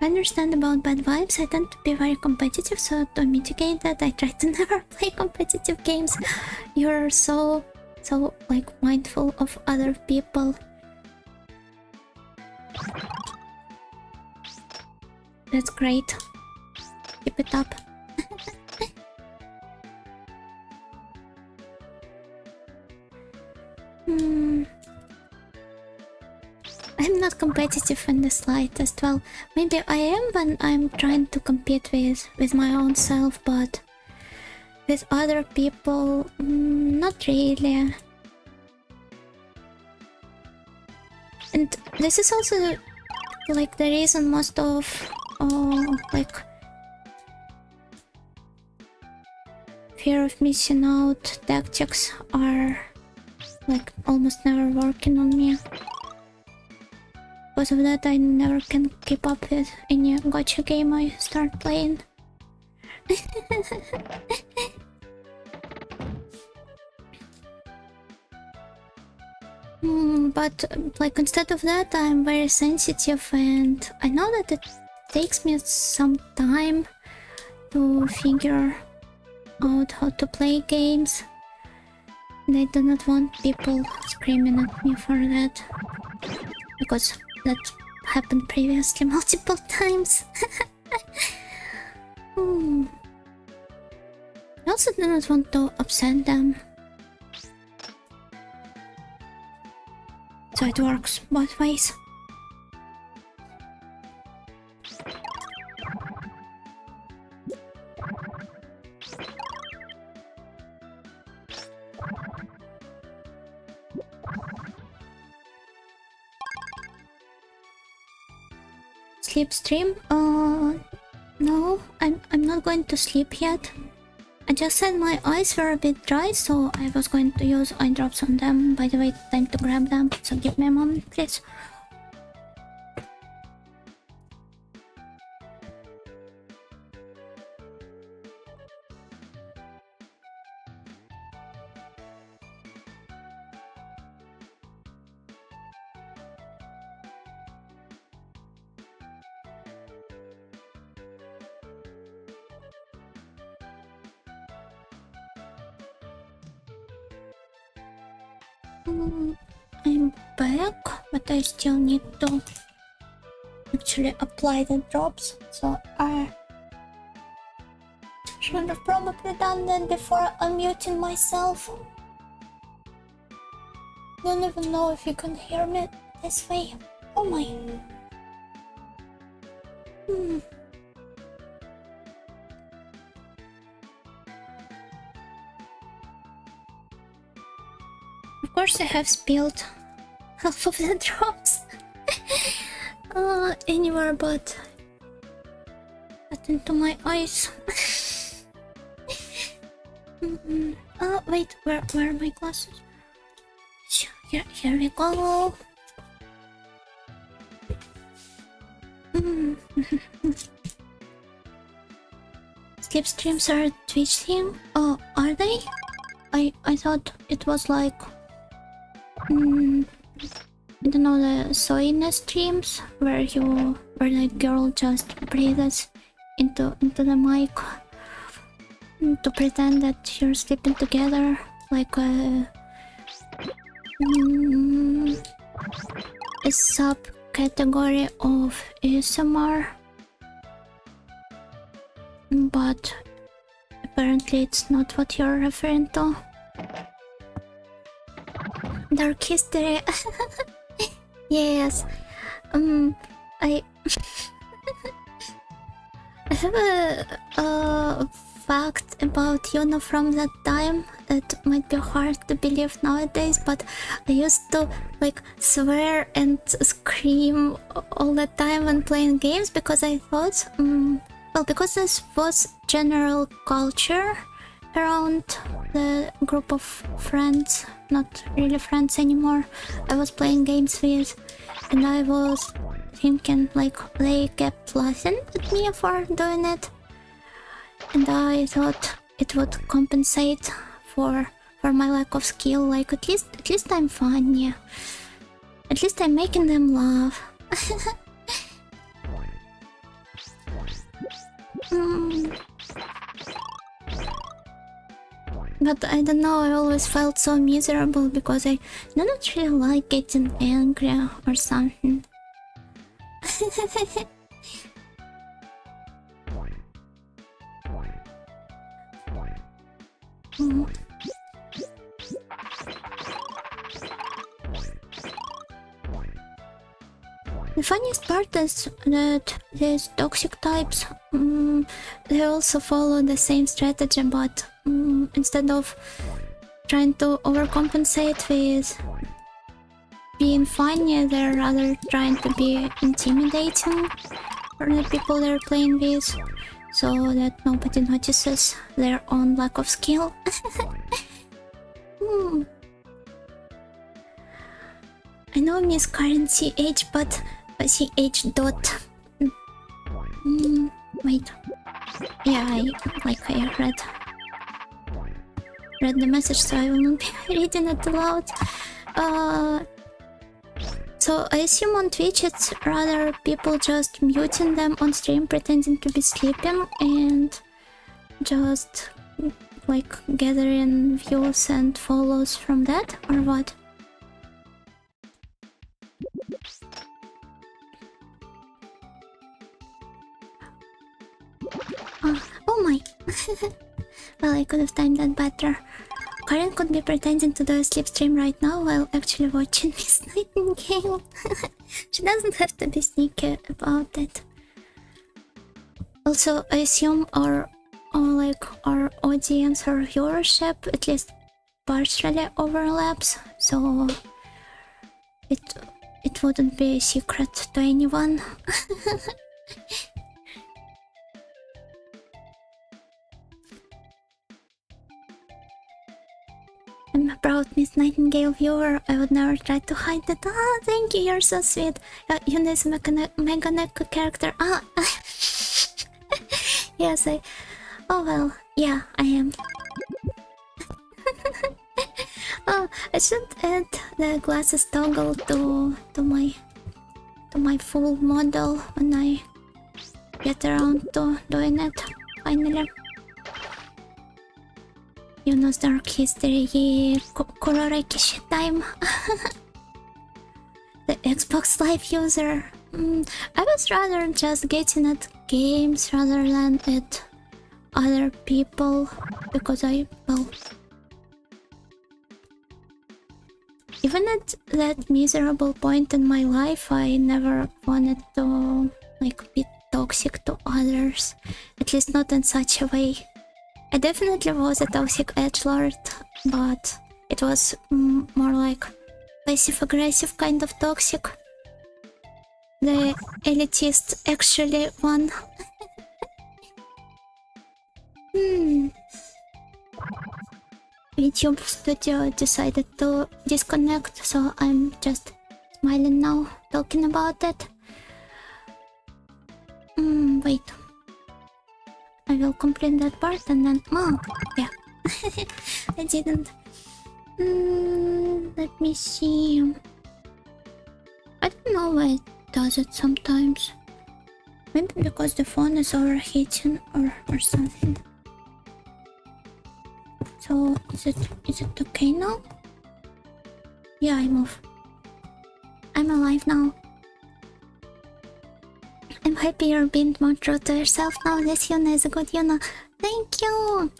I understand about bad vibes. I tend to be very competitive, so to mitigate that, I try to never play competitive games. You're so like mindful of other people. That's great. Keep it up. I'm not competitive in the slightest. Well, maybe I am when I'm trying to compete with my own self, but with other people, not really. And this is also like the reason most of like fear of missing out tactics are like almost never working on me. Because of that, I never can keep up with any gacha game I start playing. But like instead of that, I'm very sensitive, and I know that it takes me some time to figure out how to play games. And I do not want people screaming at me for that, because that happened previously multiple times. I also do not want to upset them. So it works both ways. Sleep stream? No, I'm not going to sleep yet. I just said my eyes were a bit dry, so I was going to use eye drops on them. By the way, time to grab them, so give me a moment, please. I'm back, but I still need to actually apply the drops, so I should have probably done that before unmuting myself. Don't even know if you can hear me this way. Oh my. Of course I have spilled half of the drops anywhere but into my eyes. Oh wait, where are my glasses? Here we go. Sleep streams are a Twitch thing? Oh, are they? I thought it was like I don't know, the soiness streams where the girl just breathes into the mic to pretend that you're sleeping together, like a subcategory of ASMR. But apparently it's not what you're referring to. Dark history. Yes. I have a fact about Yuno from that time that might be hard to believe nowadays, but I used to like swear and scream all the time when playing games because I thought Well, because this was general culture around the group of friends, not really friends anymore, I was playing games with, and I was thinking like they kept laughing at me for doing it, and I thought it would compensate for my lack of skill. Like at least I'm funny, at least I'm making them laugh. But I don't know, I always felt so miserable because I do not really like getting angry or something. The funniest part is that these toxic types, they also follow the same strategy, but instead of trying to overcompensate with being funny, they're rather trying to be intimidating for the people they're playing with, so that nobody notices their own lack of skill. I know Miss Current CH, but CH dot. Wait. Yeah, I read the message, so I will not be reading it aloud. So I assume on Twitch it's rather people just muting them on stream, pretending to be sleeping, and just like gathering views and follows from that, or what? Oh my! Well, I could have timed that better. Karen could be pretending to do a sleep stream right now while actually watching Miss Nightingale. She doesn't have to be sneaky about it. Also, I assume our audience or viewership at least partially overlaps, so it wouldn't be a secret to anyone. I'm a proud Miss Nightingale viewer. I would never try to hide it. Ah, thank you, you're so sweet. Yuna is a Mega Neck character. Ah, yes, oh well, yeah, I am. Oh, I should add the glasses toggle to my full model when I get around to doing it finally. Yuno's Dark History, Kororekishi time. The Xbox Live user. I was rather just getting at games rather than at other people, because well, even at that miserable point in my life, I never wanted to like be toxic to others, at least not in such a way. I definitely was a toxic edgelord, but it was more like passive-aggressive kind of toxic. The elitist actually won. YouTube Studio decided to disconnect, so I'm just smiling now, talking about it. Wait. I will complete that part and then... Oh, yeah. I didn't. Let me see. I don't know why it does it sometimes. Maybe because the phone is overheating or something. So, is it okay now? Yeah, I move. I'm alive now. I'm happy you're being more true to yourself now. This Yuna is a good Yuna. Thank you!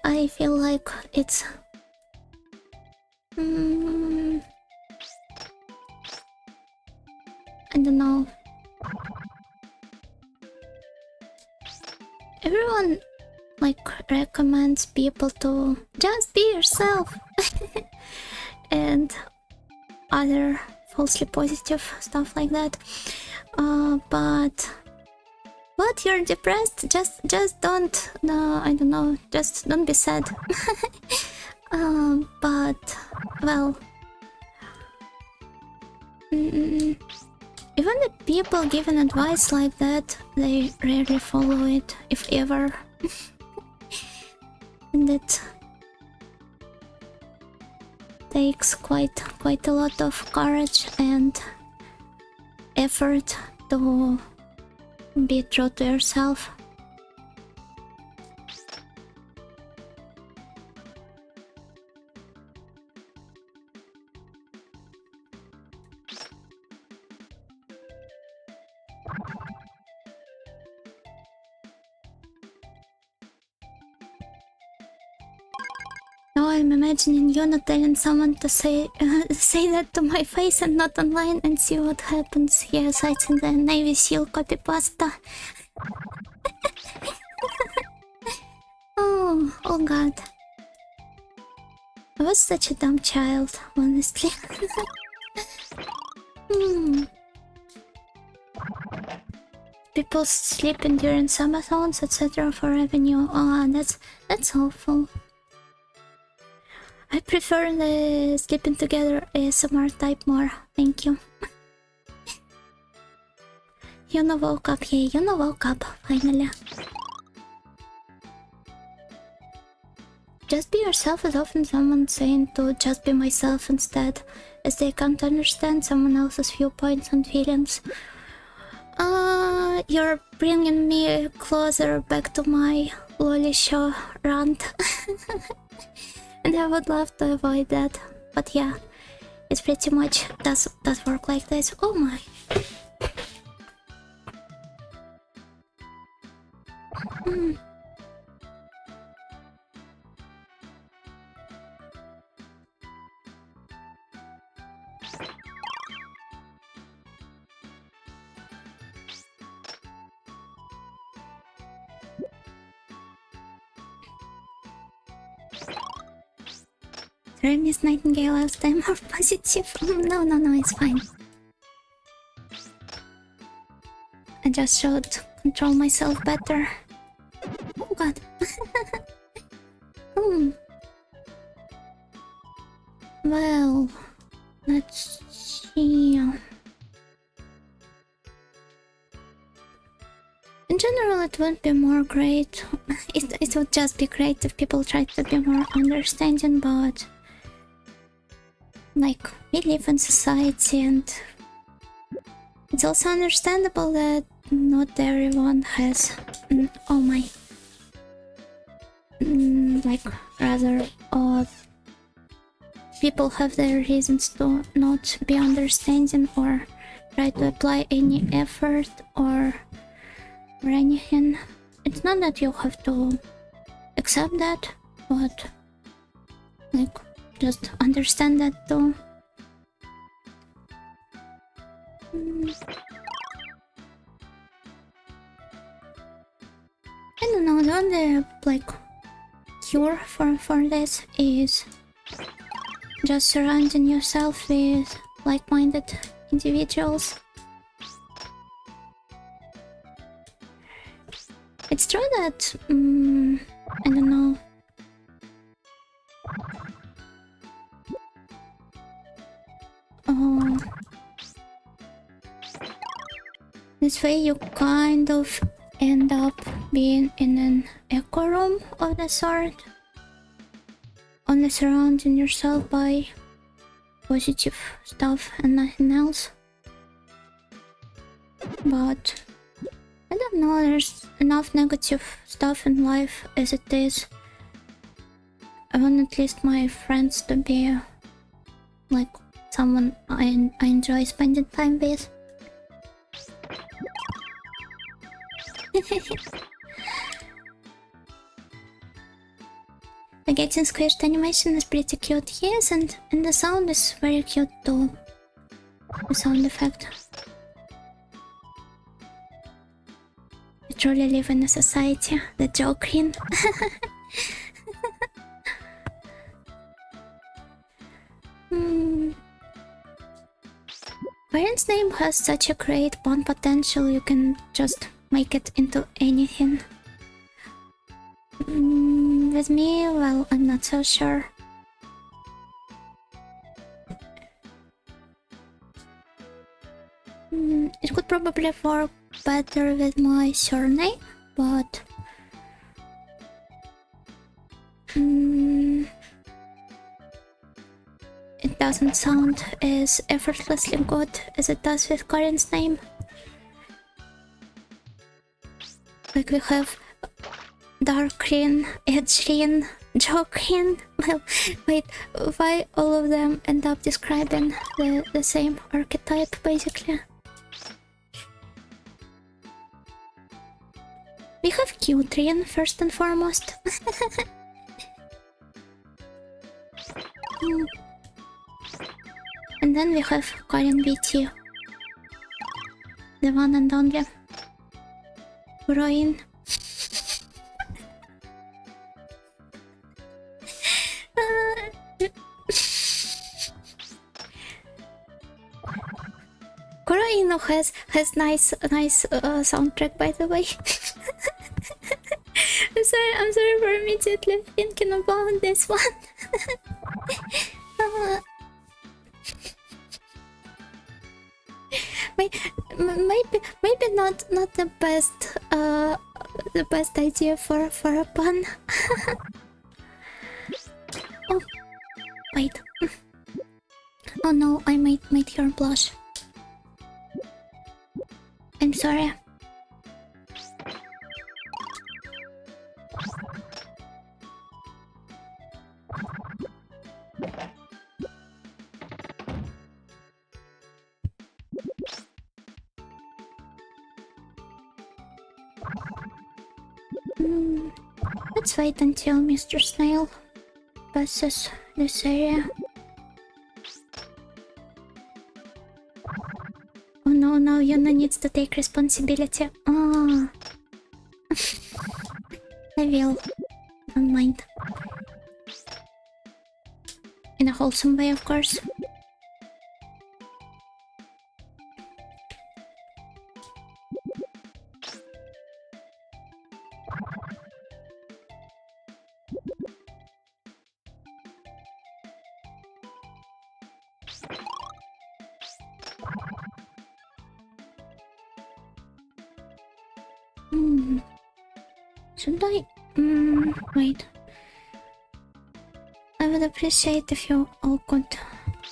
I feel like it's... I don't know. Everyone like recommends people to just be yourself. And other falsely positive, stuff like that. But you're depressed? Just don't. No, I don't know. Just don't be sad. But well, even the people giving advice like that, they rarely follow it, if ever. And it takes quite a lot of courage and effort to be true to yourself. Now I'm imagining you not telling someone to say that to my face and not online and see what happens. Yes, I think the Navy SEAL copy pasta. Oh god. I was such a dumb child, honestly. People sleeping during subathons, etc. for revenue. Oh, that's awful. I prefer the sleeping together ASMR type more. Thank you. Yuna woke up. Yeah, Yuna woke up, finally. Just be yourself is often someone saying to just be myself instead, as they can't understand someone else's viewpoints and feelings. You're bringing me closer back to my lolly show rant. And I would love to avoid that. But yeah, it pretty much does work like this. Oh my. Miss Nightingale, I'll stay more positive. No, it's fine. I just should control myself better. Oh god. Well, let's see. In general, it would be more great. It would just be great if people tried to be more understanding, but like, we live in society and it's also understandable that not everyone has oh my like rather people have their reasons to not be understanding or try to apply any effort or anything. It's not that you have to accept that, but like just understand that too. I don't know, the only like cure for this is just surrounding yourself with like-minded individuals. It's true that I don't know. This way you kind of end up being in an echo room of the sort, only surrounding yourself by positive stuff and nothing else. But I don't know, there's enough negative stuff in life as it is. I want at least my friends to be like someone I enjoy spending time with. The getting squished animation is pretty cute, yes, and the sound is very cute too. The sound effect. We truly live in a society that joke in. Korean's name has such a great pun potential, you can just make it into anything. With me, well, I'm not so sure. It could probably work better with my surname, but it doesn't sound as effortlessly good as it does with Karin's name. Like we have dark green, edge green, jaw green. Well, wait, why all of them end up describing the same archetype, basically? We have Q-Train first and foremost. And then we have Karin BT. The one and only. Heroine. Kuroino has nice soundtrack, by the way. I'm sorry for immediately thinking about this one. Maybe not the best idea for a pun. Oh, wait. Oh no, I made her blush. I'm sorry. Let's wait until Mr. Snail passes this area. Oh no, now Yuna needs to take responsibility. Ah. I will. Don't mind. In a wholesome way, of course. Should I? Wait. I would appreciate if you all could.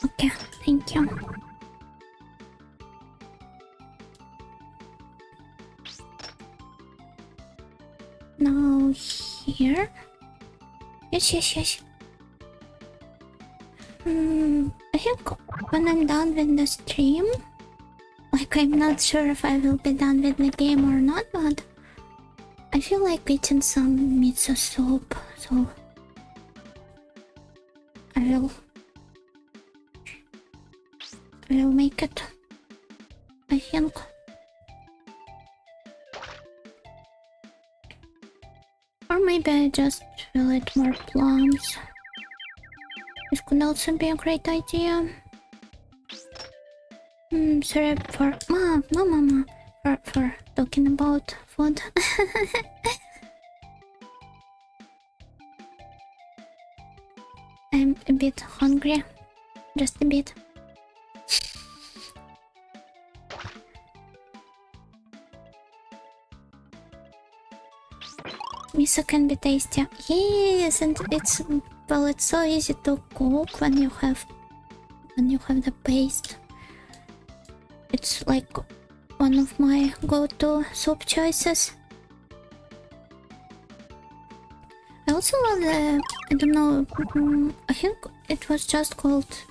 Okay, thank you. Now here. Yes. I think when I'm done with the stream, like I'm not sure if I will be done with the game or not, but I feel like eating some miso soup, so I will make it, I think. Or maybe I just will eat more plums. This could also be a great idea. Sorry for Mama for talking about food. I'm a bit hungry, just a bit. Miso can be tasty. Yes, and it's so easy to cook when you have the paste. It's like one of my go-to soup choices. I also love the, I don't know, I think it was just called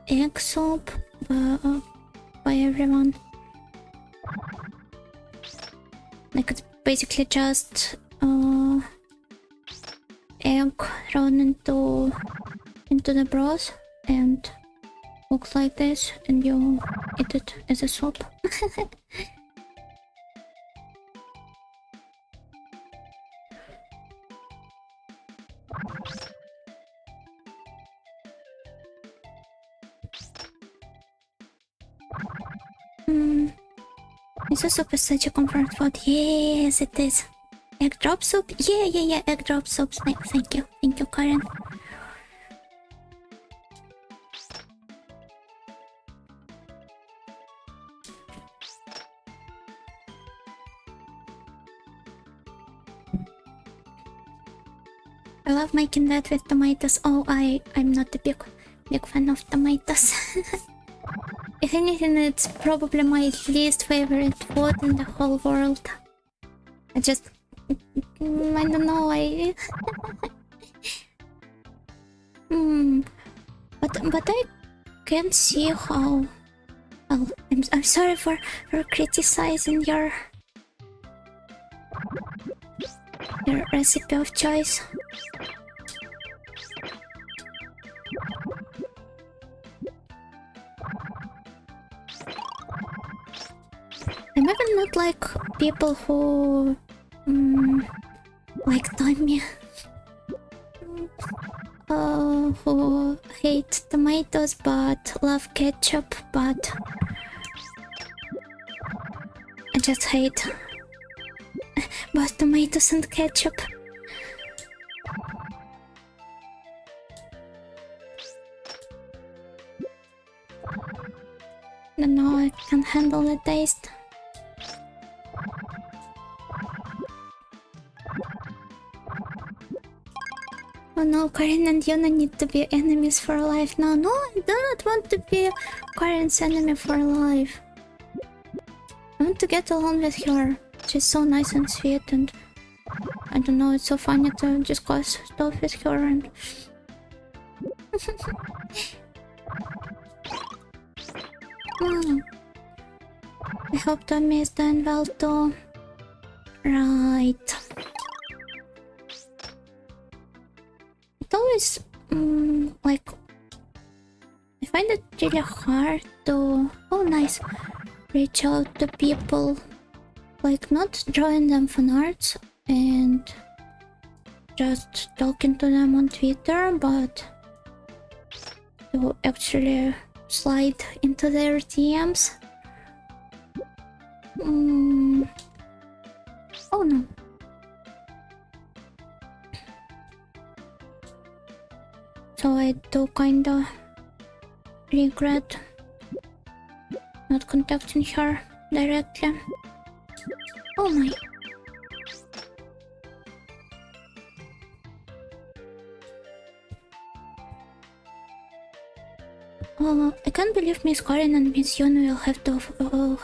egg soup by everyone. Like it's basically just egg thrown into the broth and looks like this, and you eat it as a soup. Miso soup is such a comfort food. Yes, it is. Egg drop soup? Yeah, egg drop soup. Thank you, Karen. I love making that with tomatoes. Oh, I'm not a big fan of tomatoes. If anything, it's probably my least favorite food in the whole world. I don't know, but I can see how... Oh, I'm sorry for criticizing your recipe of choice. I'm even not like people who like Tommy, who hate tomatoes but love ketchup, but I just hate both tomatoes and ketchup. No, I can't handle the taste. Oh no, Karen and Yuna need to be enemies for life. No, I do not want to be Karen's enemy for life. I want to get along with her. She's so nice and sweet, and I don't know, it's so funny to discuss stuff with her and... I hope Tommy is doing well too. Right. It always, like... I find it really hard to... Oh, nice. Reach out to people. Like, not drawing them fan arts and just talking to them on Twitter, but to actually slide into their DMs. Oh no. So I do kinda regret not contacting her directly. Oh my. I can't believe Miss Karen and Miss Yuna will have to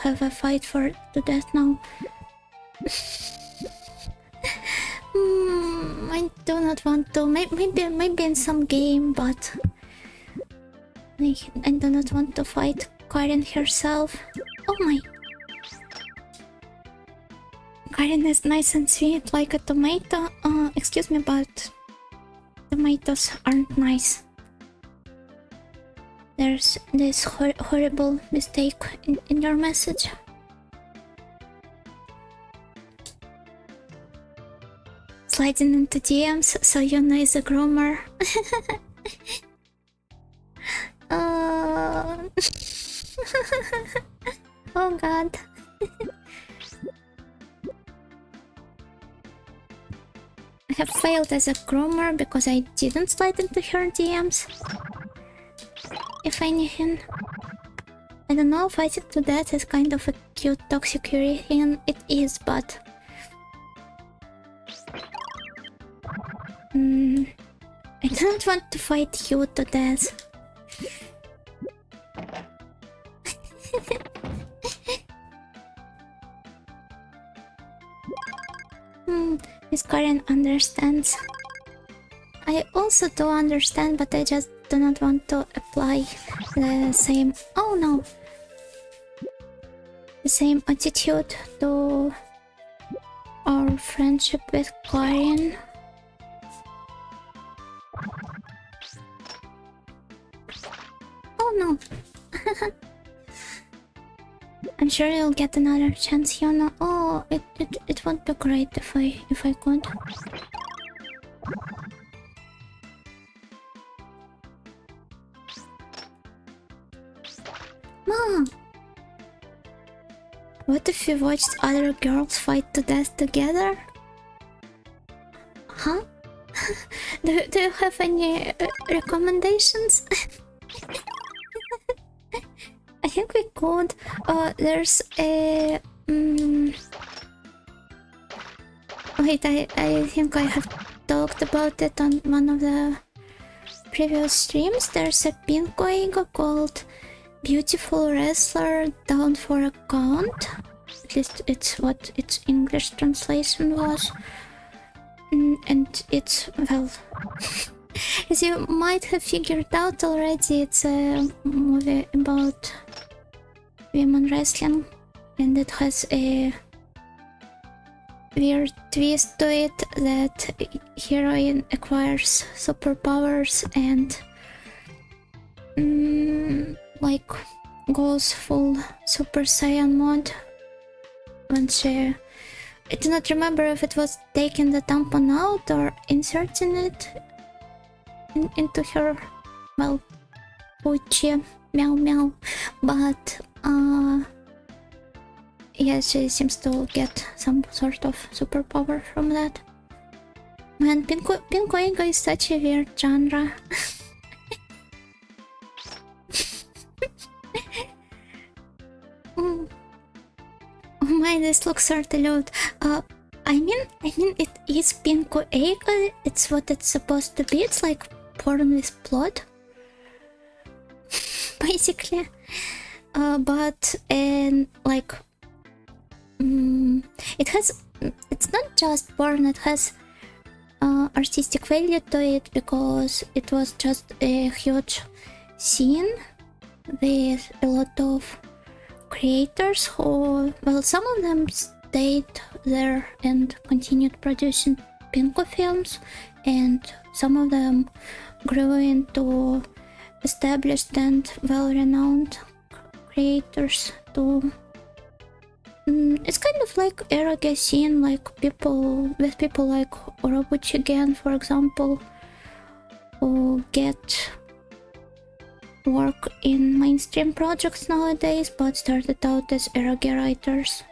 have a fight to death now. I do not want to. Maybe in some game, but I do not want to fight Karen herself. Oh my. Karen is nice and sweet like a tomato. Excuse me, but tomatoes aren't nice. There's this horrible mistake in your message. Sliding into DMs, so Yuna is a groomer. Oh god. I have failed as a groomer because I didn't slide into her DMs. If anything, I don't know, fighting to death is kind of a cute toxic thing. It is, but I don't want to fight you to death. Miss Karen understands. I also do understand, but I just do not want to apply the same... Oh no! The same attitude to our friendship with Karen. Oh no! I'm sure you'll get another chance, Yuna. Oh, it would be great if I could. Mom! What if you watched other girls fight to death together? Huh? do you have any recommendations? I think we could. There's a... wait, I think I have talked about it on one of the previous streams. There's a pinko called Beautiful Wrestler Down for a Count. At least it's what its English translation was. And it's, well, as you might have figured out already, it's a movie about women wrestling, and it has a weird twist to it that heroine acquires superpowers and like goes full Super Saiyan mode when she... I do not remember if it was taking the tampon out or inserting it into her, well, Uchi, meow meow, but yeah, she seems to get some sort of superpower from that. Man, Pinko is such a weird genre. Oh my, this looks sort of lewd. I mean, it is Pinko Eiga. It's what it's supposed to be. It's like porn with plot, basically. But like, it has. It's not just porn. It has artistic value to it because it was just a huge scene with a lot of creators who, well, some of them stayed there and continued producing Pinko films, and some of them grew into established and well-renowned creators too. It's kind of like eroge scene, like people like Orobuchi Gen, for example, who get work in mainstream projects nowadays but started out as eroge writers.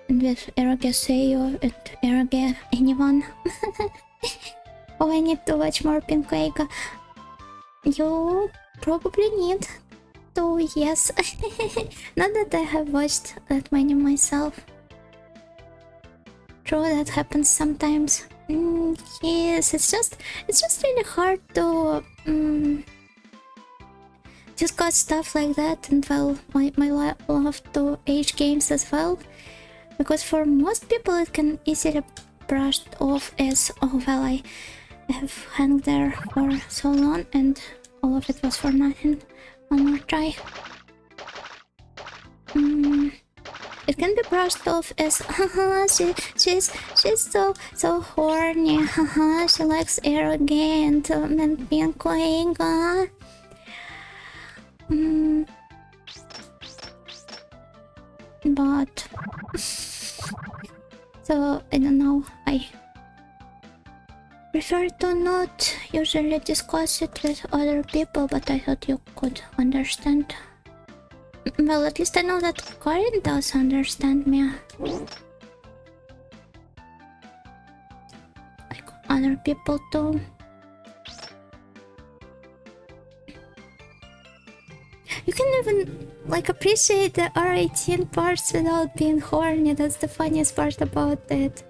And with eroge Seiyo and eroge anyone. Oh, I need to watch more Pinko Eiga. You probably need to, yes. Not that I have watched that many myself. True, that happens sometimes. Yes, it's just really hard to discuss stuff like that, and well, my love to age games as well, because for most people it can easily brushed off as, oh well, I have hung there for so long and all of it was for nothing. One more try. It can be brushed off as, haha, she's so horny, haha, she likes arrogant and Pinko Eiga. But so I don't know, I prefer to not usually discuss it with other people, but I thought you could understand. Well, at least I know that Karin does understand me. Like other people too. You can even like appreciate the R18 parts without being horny. That's the funniest part about it.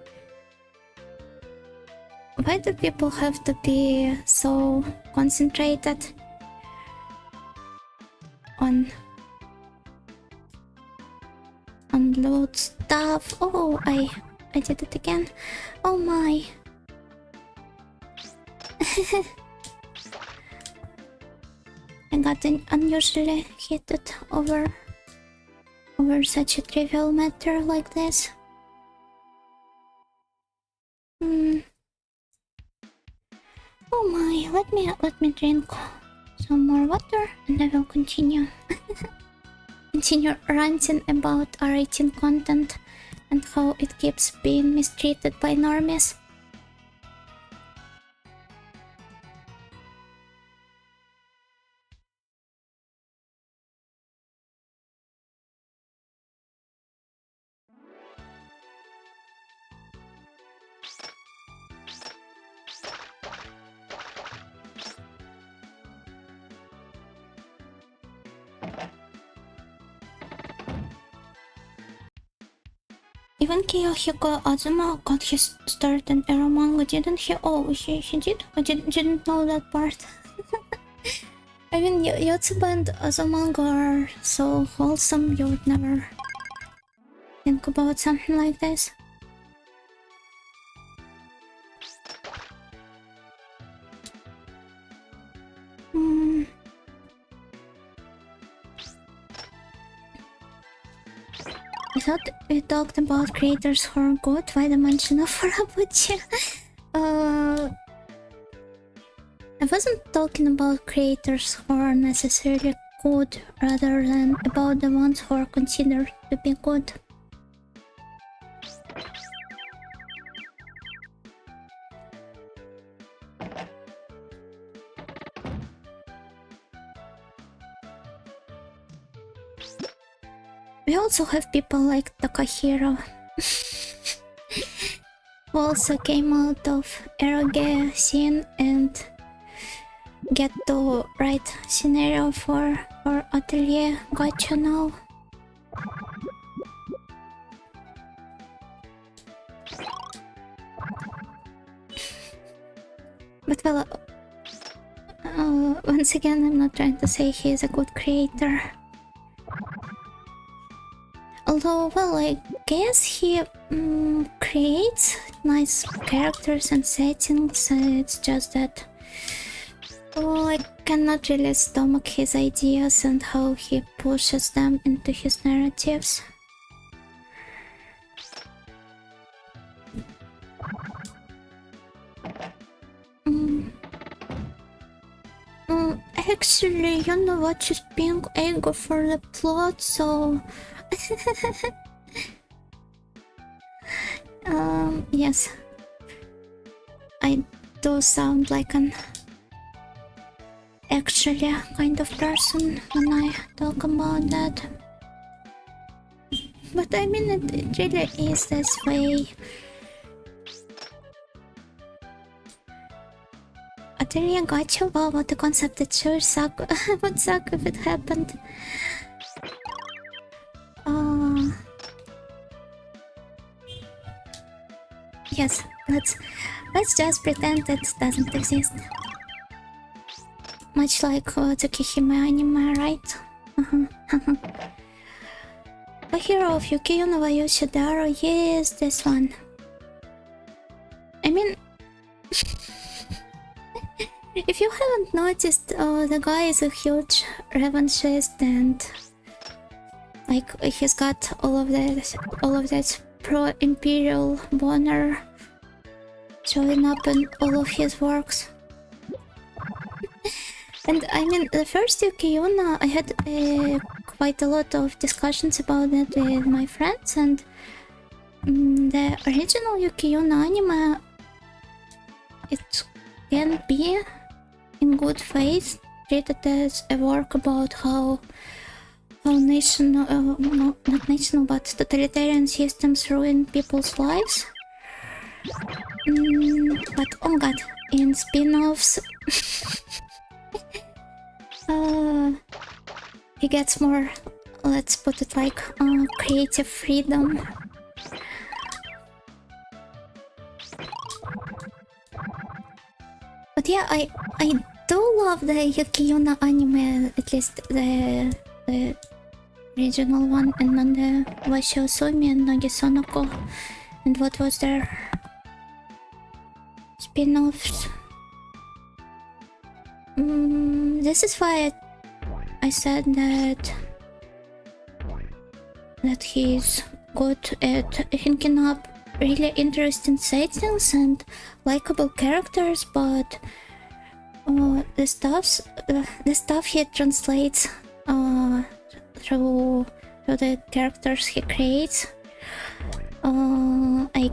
Why do people have to be so concentrated on unload stuff? Oh, I did it again. Oh my. I got unusually heated over such a trivial matter like this. Oh my, let me drink some more water and I will continue ranting about R18 content and how it keeps being mistreated by normies. even Kiyohiko Azuma got his start in Ero manga, didn't he? Oh, he did? I didn't know that part. I mean, Yotsuba and Azumanga are so wholesome, you would never think about something like this. I thought we talked about creators who are good. Why the mention of Furabuchi? I wasn't talking about creators who are necessarily good, rather than about the ones who are considered to be good. We also have people like Takahiro, who also came out of eroge scene and get to write scenario for Atelier Gacha now. But well, once again, I'm not trying to say he is a good creator. Although, well, I guess he creates nice characters and settings. It's just that, oh, I cannot really stomach his ideas and how he pushes them into his narratives. Actually, you know what, she's being eager for the plot, so... yes. I do sound like an actually kind of person when I talk about that. But I mean, it really is this way. Atelier Gacha, wow, what a concept, it sure suck. Would suck if it happened. Yes, let's just pretend it doesn't exist. Much like Tsukihime anime, right? The hero of Yukio no wa Yoshidaro, yes, this one. I mean, if you haven't noticed, the guy is a huge revanchist and like he's got all of that pro-imperial boner showing up in all of his works. And I mean, the first Yukiyuna, I had quite a lot of discussions about that with my friends, and the original Yukiyuna anime, it can be in good faith treated as a work about how national, not national, but totalitarian systems ruin people's lives. But oh god, in spin-offs, he gets more, let's put it like, creative freedom. But yeah, I do love the Yukiyuna anime, at least the original one, and then the Washiosumi and Nagisonoko, and what was their spin-offs. This is why I said that he's good at thinking up really interesting settings and likable characters, but the stuff he translates through the characters he creates, I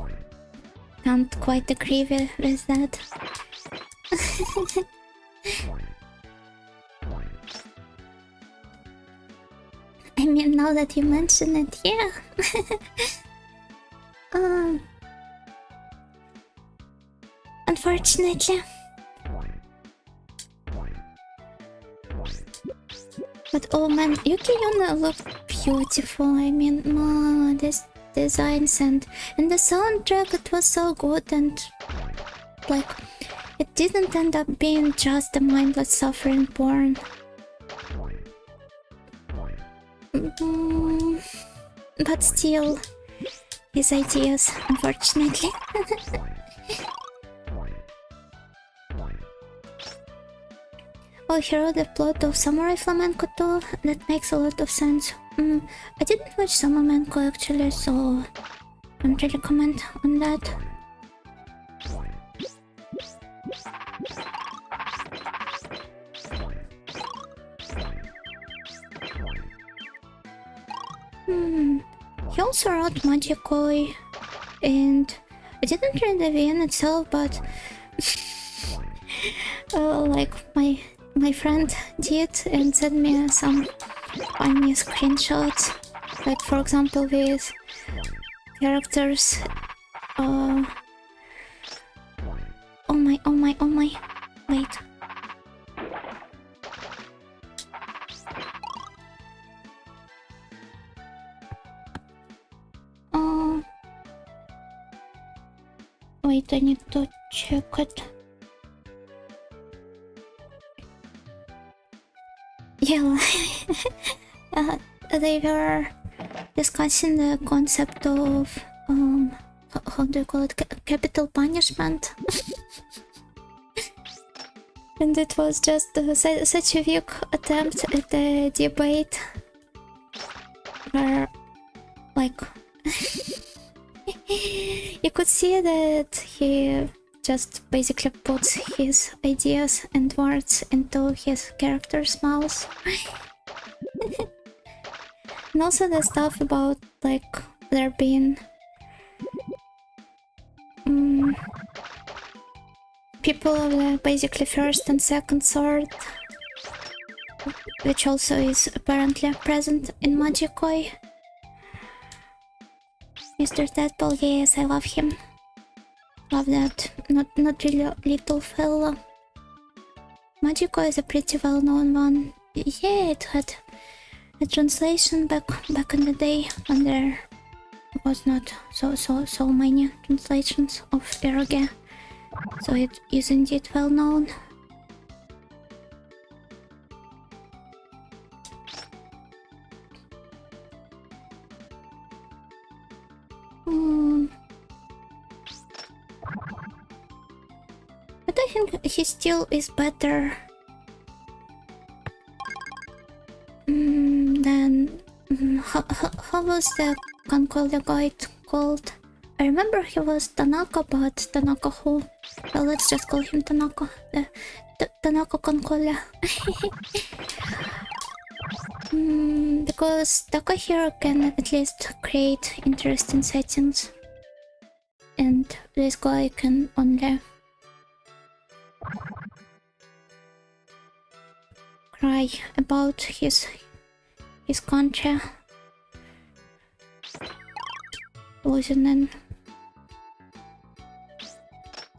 can't quite agree with that. I mean, now that you mention it, yeah. Unfortunately. But oh man, Yukiyuna looked beautiful. I mean, this designs, and the soundtrack, it was so good, and like it didn't end up being just a mindless suffering porn. But still, his ideas, unfortunately. Oh, he wrote the plot of Samurai Flamenco too? That makes a lot of sense. I didn't watch Flamenco actually, so I can't really comment on that. He also wrote Magikoi, and I didn't read the VN itself, but like my friend did and sent me some funny screenshots, like for example with characters. Oh my, wait. Wait, I need to check it. Yeah, they were discussing the concept of how do you call it, capital punishment. And it was just such a weak attempt at a debate where, like, you could see that he just basically puts his ideas and words into his character's mouth. And also the stuff about, like, there being people of the basically first and second sort, which also is apparently present in Magikoi. Mr. Tadpole, yes, I love him. Love that not really little fella. Magikoi is a pretty well-known one. Yeah, it had a translation back in the day when there was not so many translations of eroge, so it is indeed well-known. But I think he still is better than... how was the Concolia guide called? I remember he was Tanaka, but Tanaka who? Well, let's just call him Tanaka. The Tanaka Concolia. Because Takahiro can at least create interesting settings, and this guy can only cry about his country losing in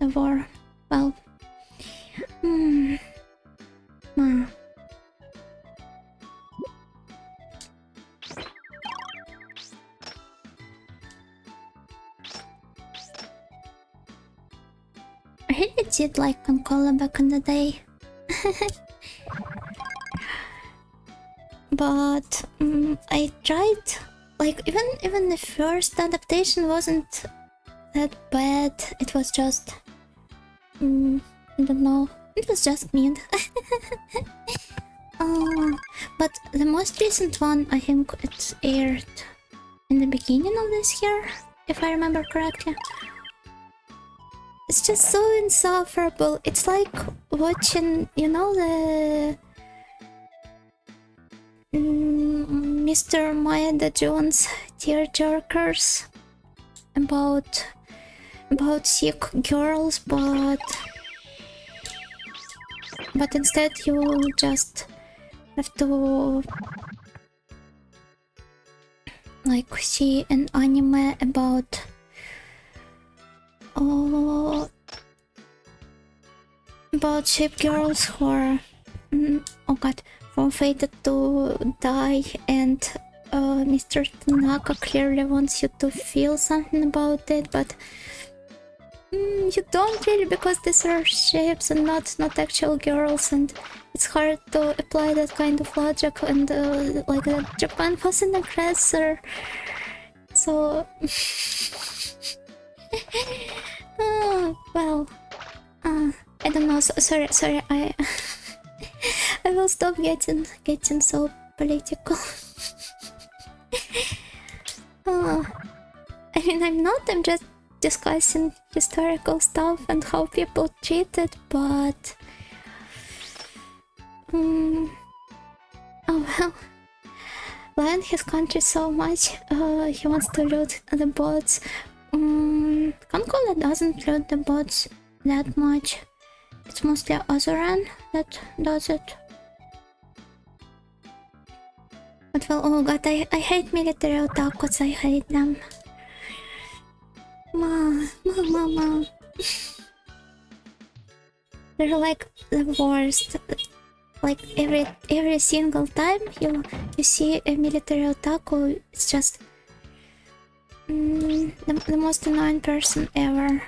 the war. Well, I really did like Concola back in the day. But I tried, like, even the first adaptation wasn't that bad. It was just I don't know, it was just mid. But the most recent one, I think it's aired in the beginning of this year, if I remember correctly. It's just so insufferable. It's like watching, you know, the Mr. Maeda Jones tearjerkers about sick girls, but instead you just have to like see an anime about ship girls who are oh god, who are fated to die, and Mr. Tanaka clearly wants you to feel something about it, but you don't really, because these are shapes and not actual girls, and it's hard to apply that kind of logic. And like Japan was an aggressor, so well, I don't know. Sorry, I I will stop getting so political. I mean, I'm not. I'm just discussing historical stuff and how people treat it, but oh well. Lion his country so much, he wants to loot the bots. Konkola doesn't loot the bots that much. It's mostly Azuran that does it. But well, oh god, I hate military otakus, I hate them. Mama. They're like the worst. Like every single time you see a military otaku, it's just the most annoying person ever.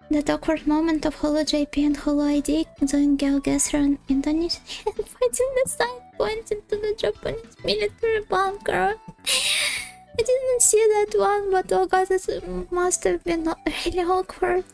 That awkward moment of Holo JP and Holo ID doing GeoGuessr on Indonesian and fighting the side points into the Japanese military bunker. I didn't see that one, but oh god, it must have been really awkward.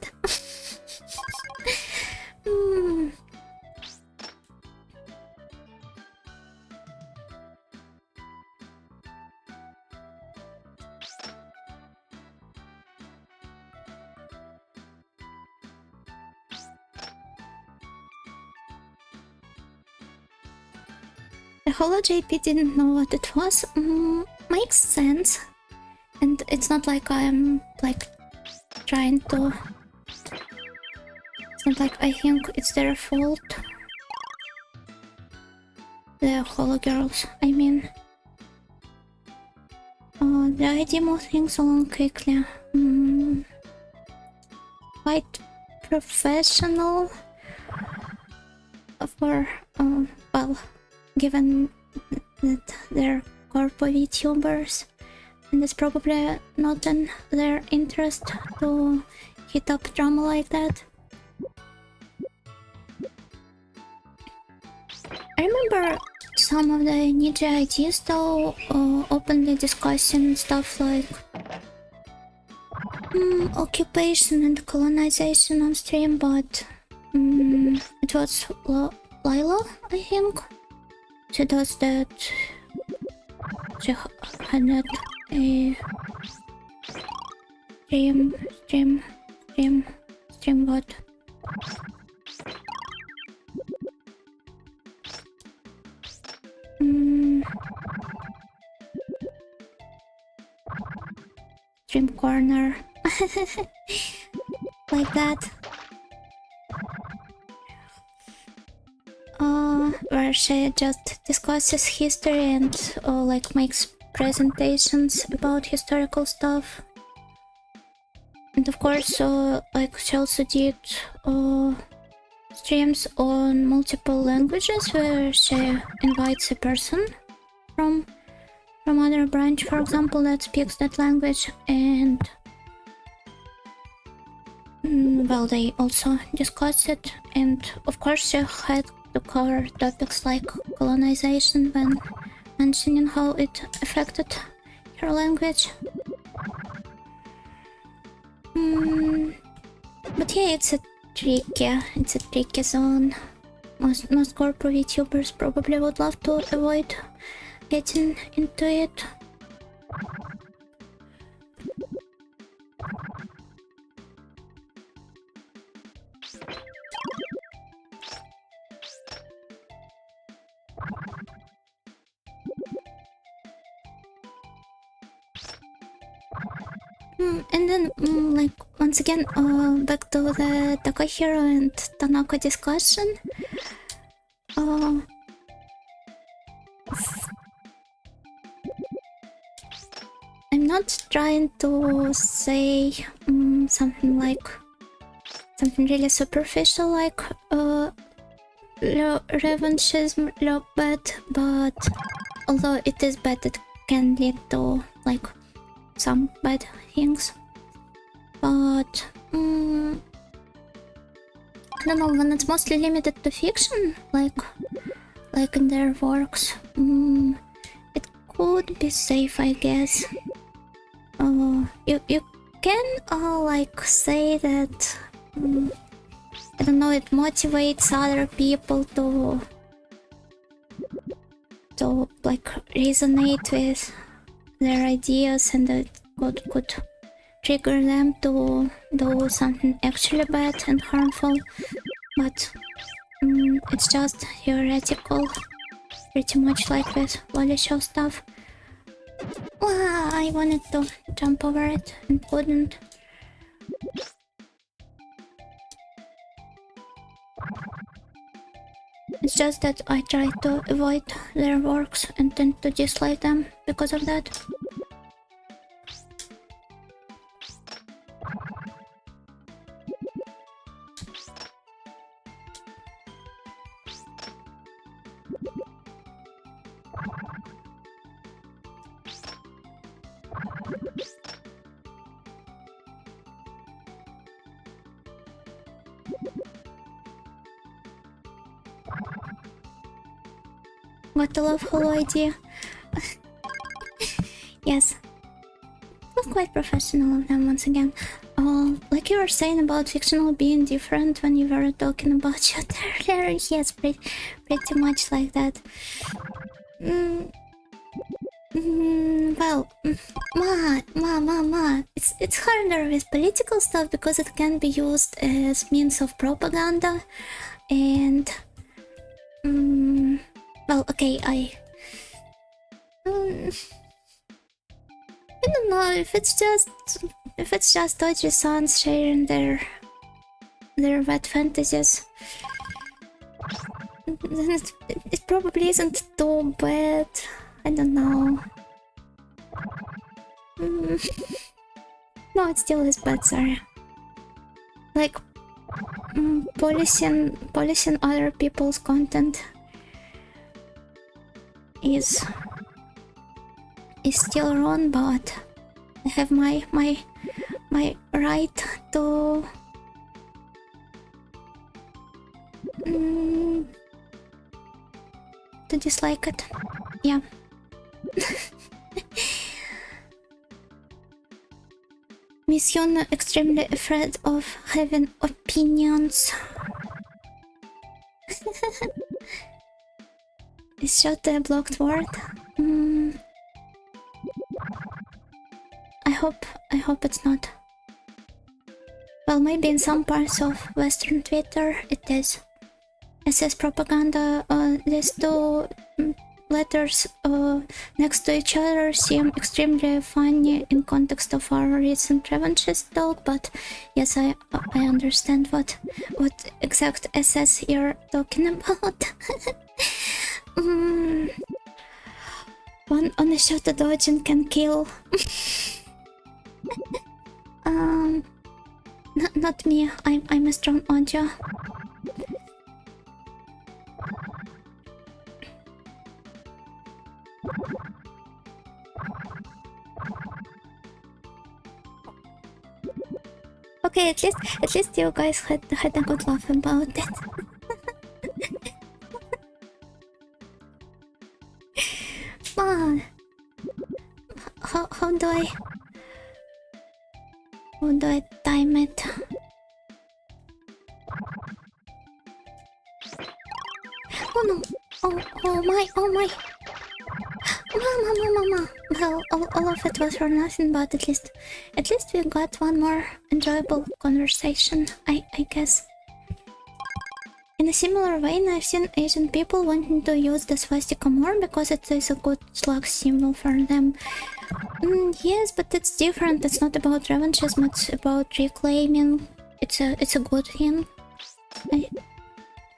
The Holo JP didn't know what it was. Makes sense. And it's not like I'm like trying to... It's not like I think it's their fault. The Holo girls, I mean. The ID move things along quickly. Quite professional for, well, given that they're corpo Vtubers, and it's probably not in their interest to hit up drama like that. I remember some of the Ninja IDs though openly discussing stuff like occupation and colonization on stream, but it was Lila, I think. She does that. She had that a stream bot. Stream corner. Like that. Where she just discusses history and like makes presentations about historical stuff. And of course, like she also did streams on multiple languages where she invites a person from other branch, for example, that speaks that language, and well, they also discuss it. And of course, she had to cover topics like colonization when mentioning how it affected her language. But yeah, it's a tricky zone. Most corporate YouTubers probably would love to avoid getting into it. And then, like, once again, back to the Takahiro and Tanaka discussion. I'm not trying to say something something really superficial like revanchism, bad, but although it is bad, it can lead to like some bad things. But I don't know, when it's mostly limited to fiction, like in their works, it could be safe, I guess. You can like say that I don't know, it motivates other people to like resonate with their ideas, and it could trigger them to do something actually bad and harmful. But it's just theoretical, pretty much like with Lolly Show stuff. Wow, I wanted to jump over it and couldn't. It's just that I try to avoid their works and tend to dislike them because of that. What a love hollow idea. Yes. It was quite professional of them once again. Like you were saying about fictional being different when you were talking about chat earlier. Yes, pretty much like that. Well, it's harder with political stuff because it can be used as means of propaganda, and well, okay, I don't know if it's just dodgy sons sharing their wet fantasies. Then it probably isn't too bad. I don't know. No, it still is bad, sorry. Like, policing other people's content is still wrong, but I have my right to dislike it. Yeah. Miss Yuna extremely afraid of having opinions. Is shot a blocked word? I hope it's not. Well, maybe in some parts of Western Twitter it is. SS propaganda. These two letters next to each other seem extremely funny in context of our recent revanchist talk, but yes, I understand what exact SS you're talking about. One on a shot to dodging can kill. Not me. I'm a strong audio. Okay, at least you guys had a good laugh about it. Man, how do I time it? Oh no! Oh my! Mama! Well, all of it was for nothing, but at least we got one more enjoyable conversation, I guess. In a similar vein, I've seen Asian people wanting to use the swastika more because it is a good slug symbol for them. Yes, but it's different. It's not about revanchism, it's about reclaiming. It's a good thing,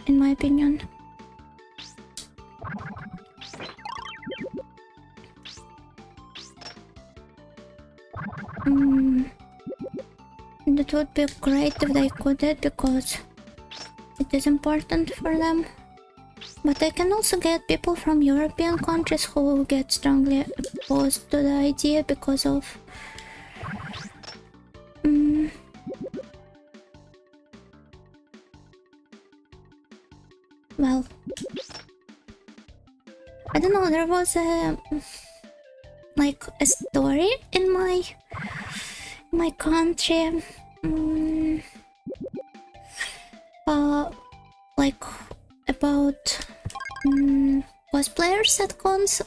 in my opinion. it would be great if they could it, because it is important for them. But I can also get people from European countries who get strongly opposed to the idea because of... well... I don't know, there was a... like a story in my country. Like about cosplayers at cons,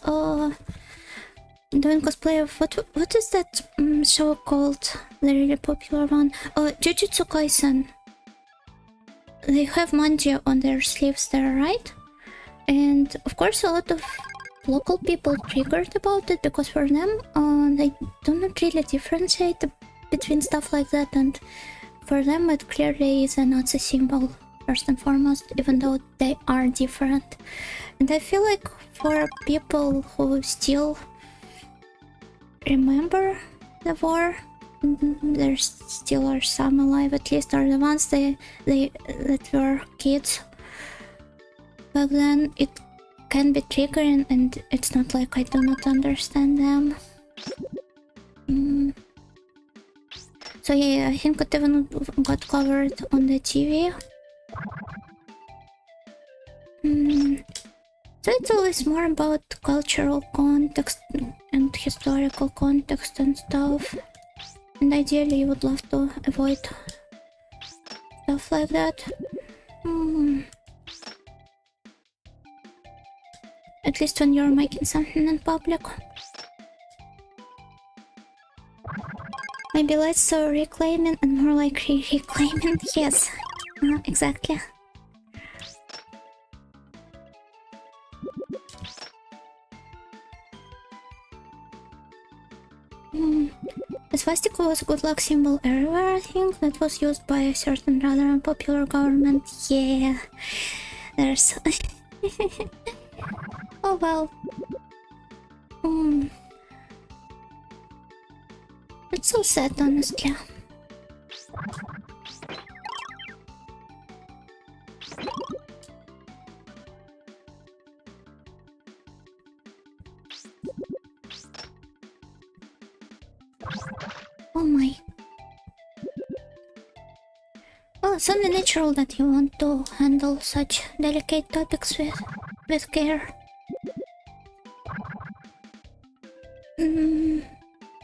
doing cosplay of what is that show called, the really popular one, Jujutsu Kaisen. They have manga on their sleeves there, right? And of course a lot of local people triggered about it, because for them they do not really differentiate between stuff like that, and for them it clearly is a Nazi symbol first and foremost, even though they are different. And I feel like for people who still remember the war, there still are some alive, at least are the ones that were kids back then, it can be triggering, and it's not like I do not understand them. So yeah, I think it even got covered on the TV. So it's always more about cultural context and historical context and stuff. And ideally you would love to avoid stuff like that. At least when you're making something in public. Maybe less reclaiming and more like reclaiming. Yes, exactly. The swastika was a good luck symbol everywhere, I think. That was used by a certain rather unpopular government. Yeah, there's... oh well. It's so sad, honestly. Oh my. Well, it's only natural that you want to handle such delicate topics with care.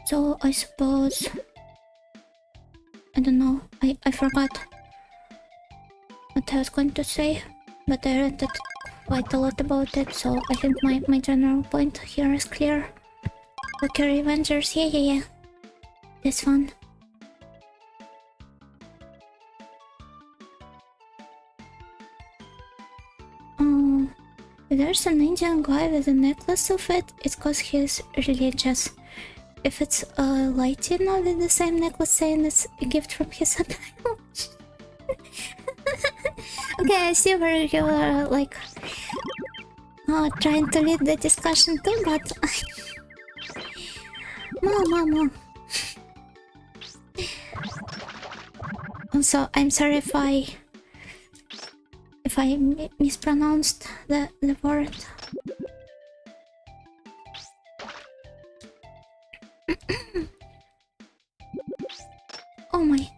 So I suppose... I don't know, I forgot what I was going to say, but I read quite a lot about it, so I think my general point here is clear. Okay, Avengers, yeah. This fun. If there's an Indian guy with a necklace of it, it's cause he's religious. If it's a Latino with the same necklace saying it's a gift from his asylum. Okay, I see where you are like trying to lead the discussion too, but Mom. Also, I'm sorry if I mispronounced the word. Oh my.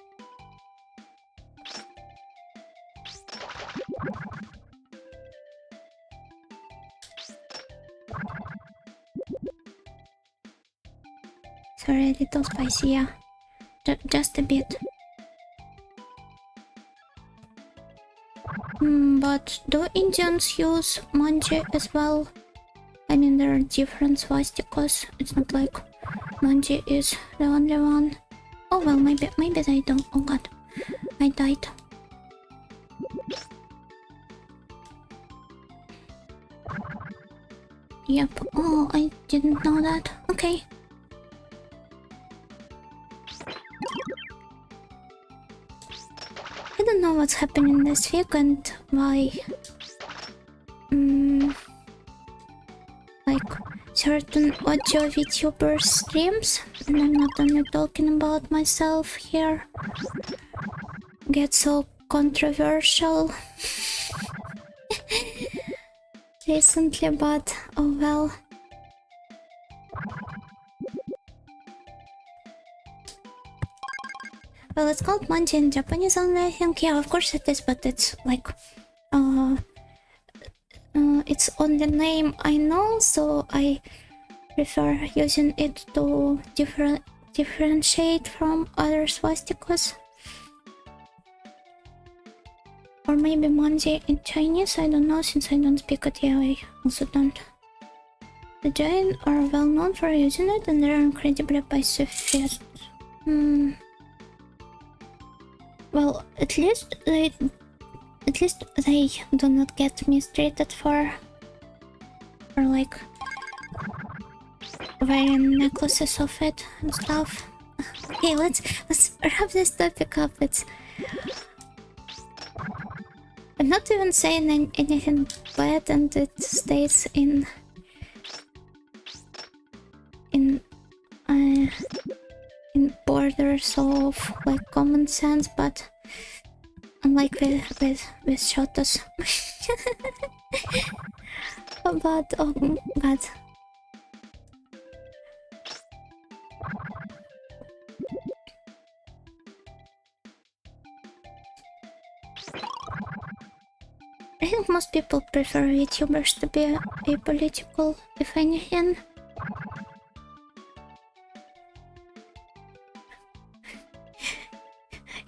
Sorry, a little spicy, yeah. Just a bit. But do Indians use manji as well? I mean, there are different swastikas. It's not like manji is the only one. Oh well, maybe they don't. Oh god, I died. Yep. Oh, I didn't know that. Okay. I don't know what's happening this week and why like certain audio VTuber streams, and I'm not only talking about myself here, get so controversial recently, but oh well. Well, it's called manji in Japanese only, I think. Yeah, of course it is, but it's like it's only name I know, so I prefer using it to differentiate from other swastikas. Or maybe manji in Chinese, I don't know, since I don't speak it. Yeah, I also don't. The Jain are well known for using it, and they're incredibly pacifist. Well, at least they do not get mistreated for like wearing necklaces of it and stuff. Okay, let's wrap this topic up. I'm not even saying anything bad, and it stays in borders of like common sense, but unlike with shotas. But oh god. I think most people prefer VTubers to be apolitical, if anything.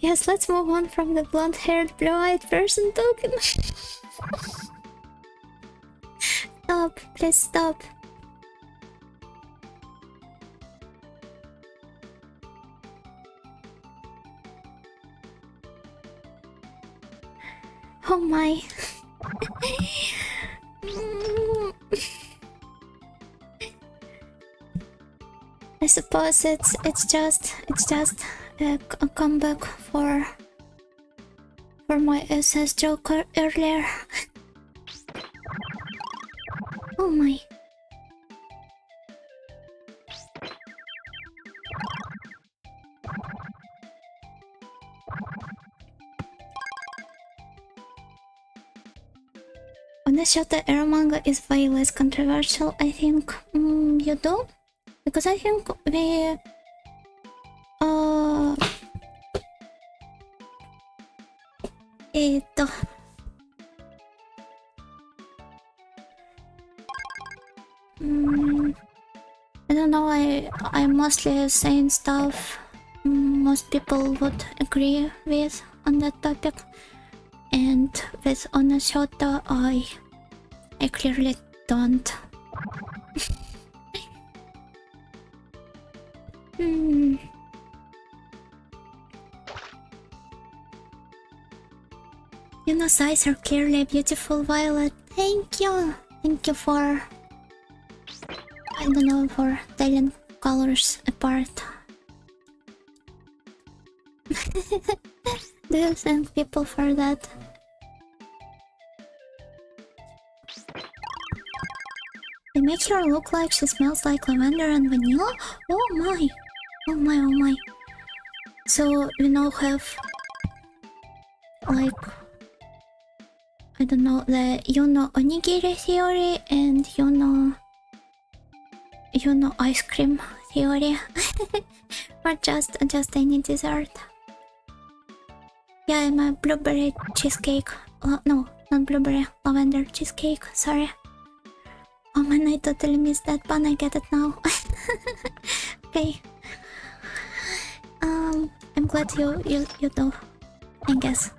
Yes, let's move on from the blonde-haired, blue-eyed person token. Stop, please stop. Oh my. I suppose it's just a comeback for my SS joke earlier. Oh my. Oneshota era manga is way less controversial, I think. You do? Because I think we... I don't know, I'm mostly saying stuff most people would agree with on that topic. And with Oneshota, I clearly don't. Yuno's eyes are clearly beautiful, Violet. Thank you. Thank you for... I don't know, for telling colors apart. Do you thank people for that? They make her look like she smells like lavender and vanilla? Oh my! Oh my, oh my. So we now have... like... I don't know, the Yuno onigiri theory and Yuno ice cream theory. Or just any dessert. Yeah, I'm a blueberry cheesecake. No, not blueberry, lavender cheesecake, sorry. Oh man, I totally missed that pun, I get it now. Okay. I'm glad you do, I guess.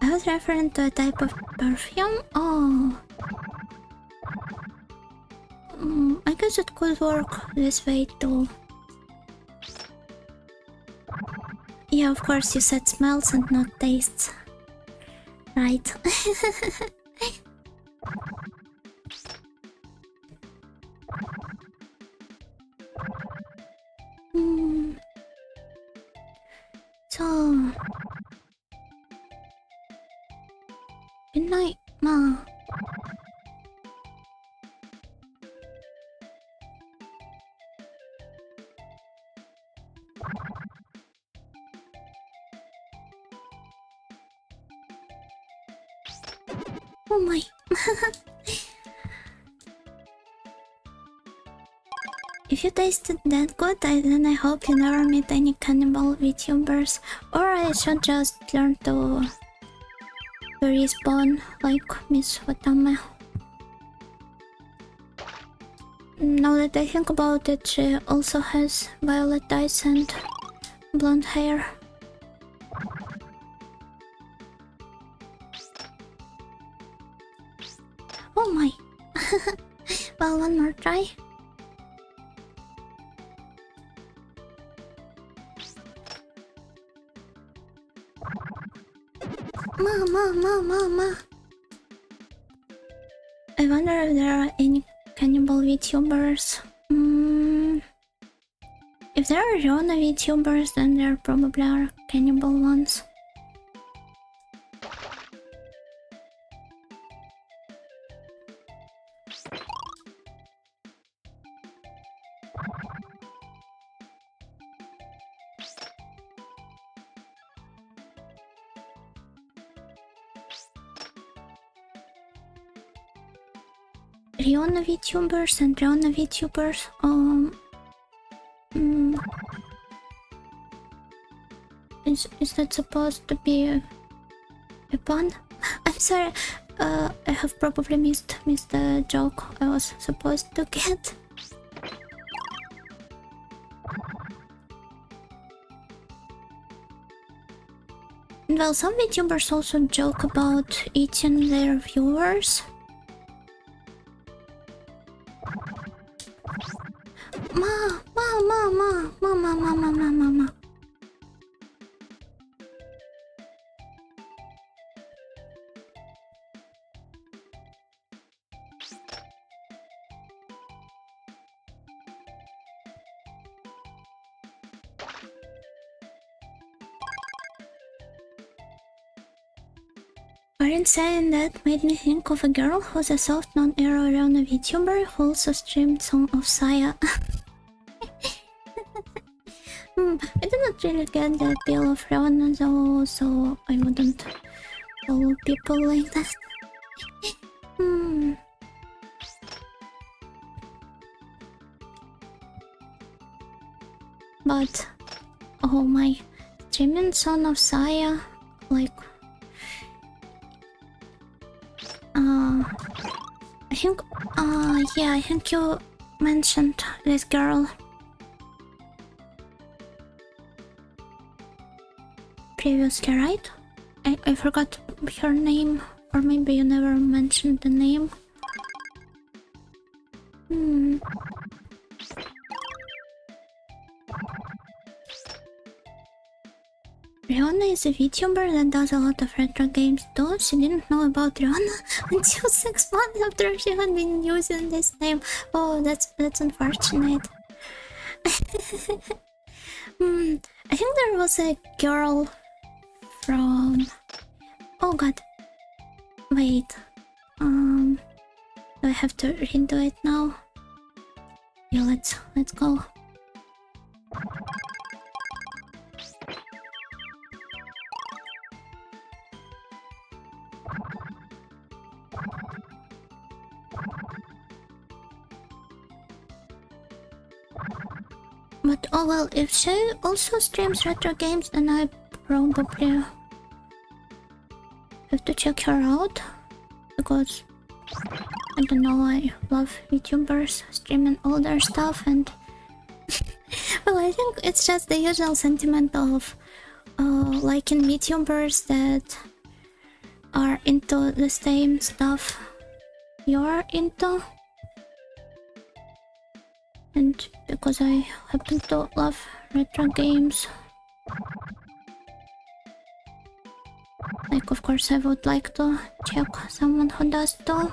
I was referring to a type of perfume? Oh. I guess it could work this way too. Yeah, of course you said smells and not tastes. Right. So... good night, Ma. my. If you tasted that good, then I hope you never meet any cannibal VTubers. Or I should just learn to respawn like Miss Watame. Now that I think about it, she also has violet eyes and blonde hair. Oh my. Well, one more try. Ma. I wonder if there are any cannibal VTubers. If there are Rona VTubers, then there probably are cannibal ones. Riona VTubers and Riona VTubers. Is that supposed to be a pun? I'm sorry. I have probably missed the joke I was supposed to get. Well, some VTubers also joke about eating their viewers. Ma. Aren't saying that made me think of a girl who's a soft non-era Riona VTuber who also streamed some of Saya. I do not really get the appeal of Riona though, so I wouldn't follow people like that. But oh my, streaming Son of Saya, like I think you mentioned this girl previously, right? I forgot her name, or maybe you never mentioned the name. Riona is a VTuber that does a lot of retro games too. She didn't know about Riona until 6 months after she had been using this name. Oh, that's unfortunate. I think there was a girl from... Oh god. Wait. Do I have to redo it now? Yeah, let's go. But oh well, if she also streams retro games, then I probably have to check her out, because I don't know, I love VTubers streaming older stuff, and well, I think it's just the usual sentiment of liking VTubers that are into the same stuff you're into. And because I happen to love retro games, like of course I would like to check someone who does too.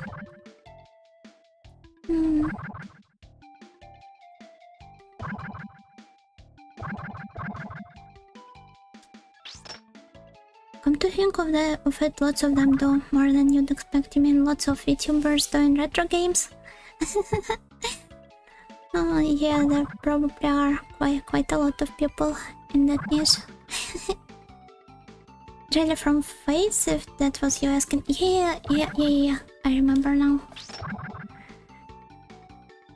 Come to think of it, lots of them do more than you'd expect. You mean lots of VTubers doing retro games? Oh yeah, there probably are quite a lot of people in that niche. Jelly from Face, if that was you asking. Yeah. I remember now.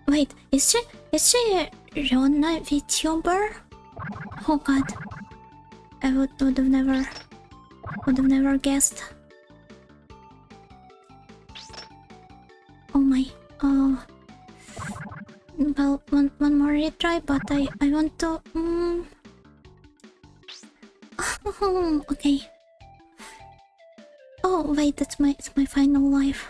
Wait, is she Rona Vtuber? Oh god. I would have never guessed. Oh my. Oh. Well, one more retry, but I want to. Okay. Oh wait, it's my final life.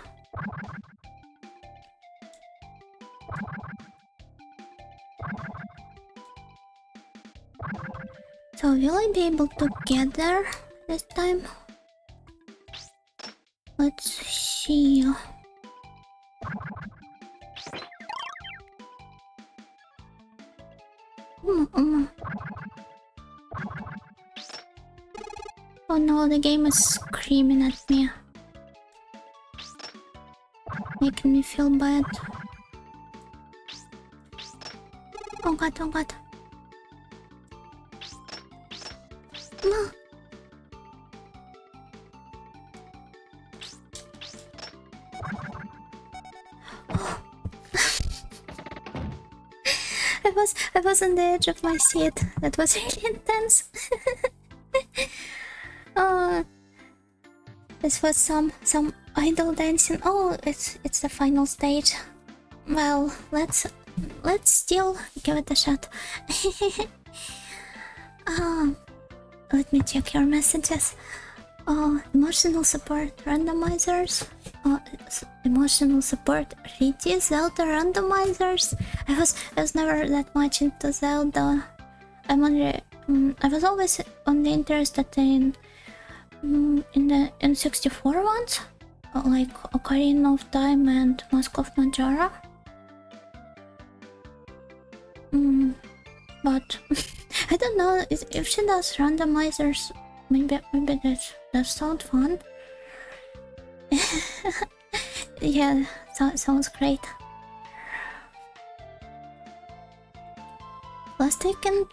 So will I be able to get there this time? Let's see. Oh no, the game is screaming at me, making me feel bad. Oh god. No. Oh. I was on the edge of my seat. That was really intense. Oh, this was some idol dancing. Oh, it's the final stage. Well, let's still give it a shot. Let me check your messages. Emotional support randomizers. Emotional support Riti Zelda randomizers. I was never that much into Zelda. I was always only interested in the N64 ones, like Ocarina of Time and Mask of Majora. But I don't know if she does randomizers. Maybe that sounds fun. Yeah, sounds great. Last weekend,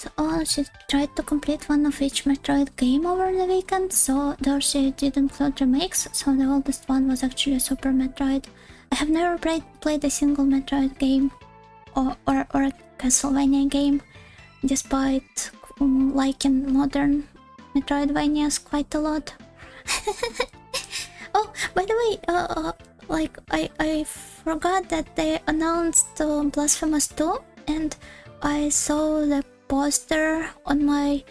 she tried to complete one of each Metroid game over the weekend, so though she did include remakes, so the oldest one was actually Super Metroid. I have never played a single Metroid game or a Castlevania game, despite liking modern Metroidvanias quite a lot. Oh, by the way, like I forgot that they announced Blasphemous 2, and I saw the poster on my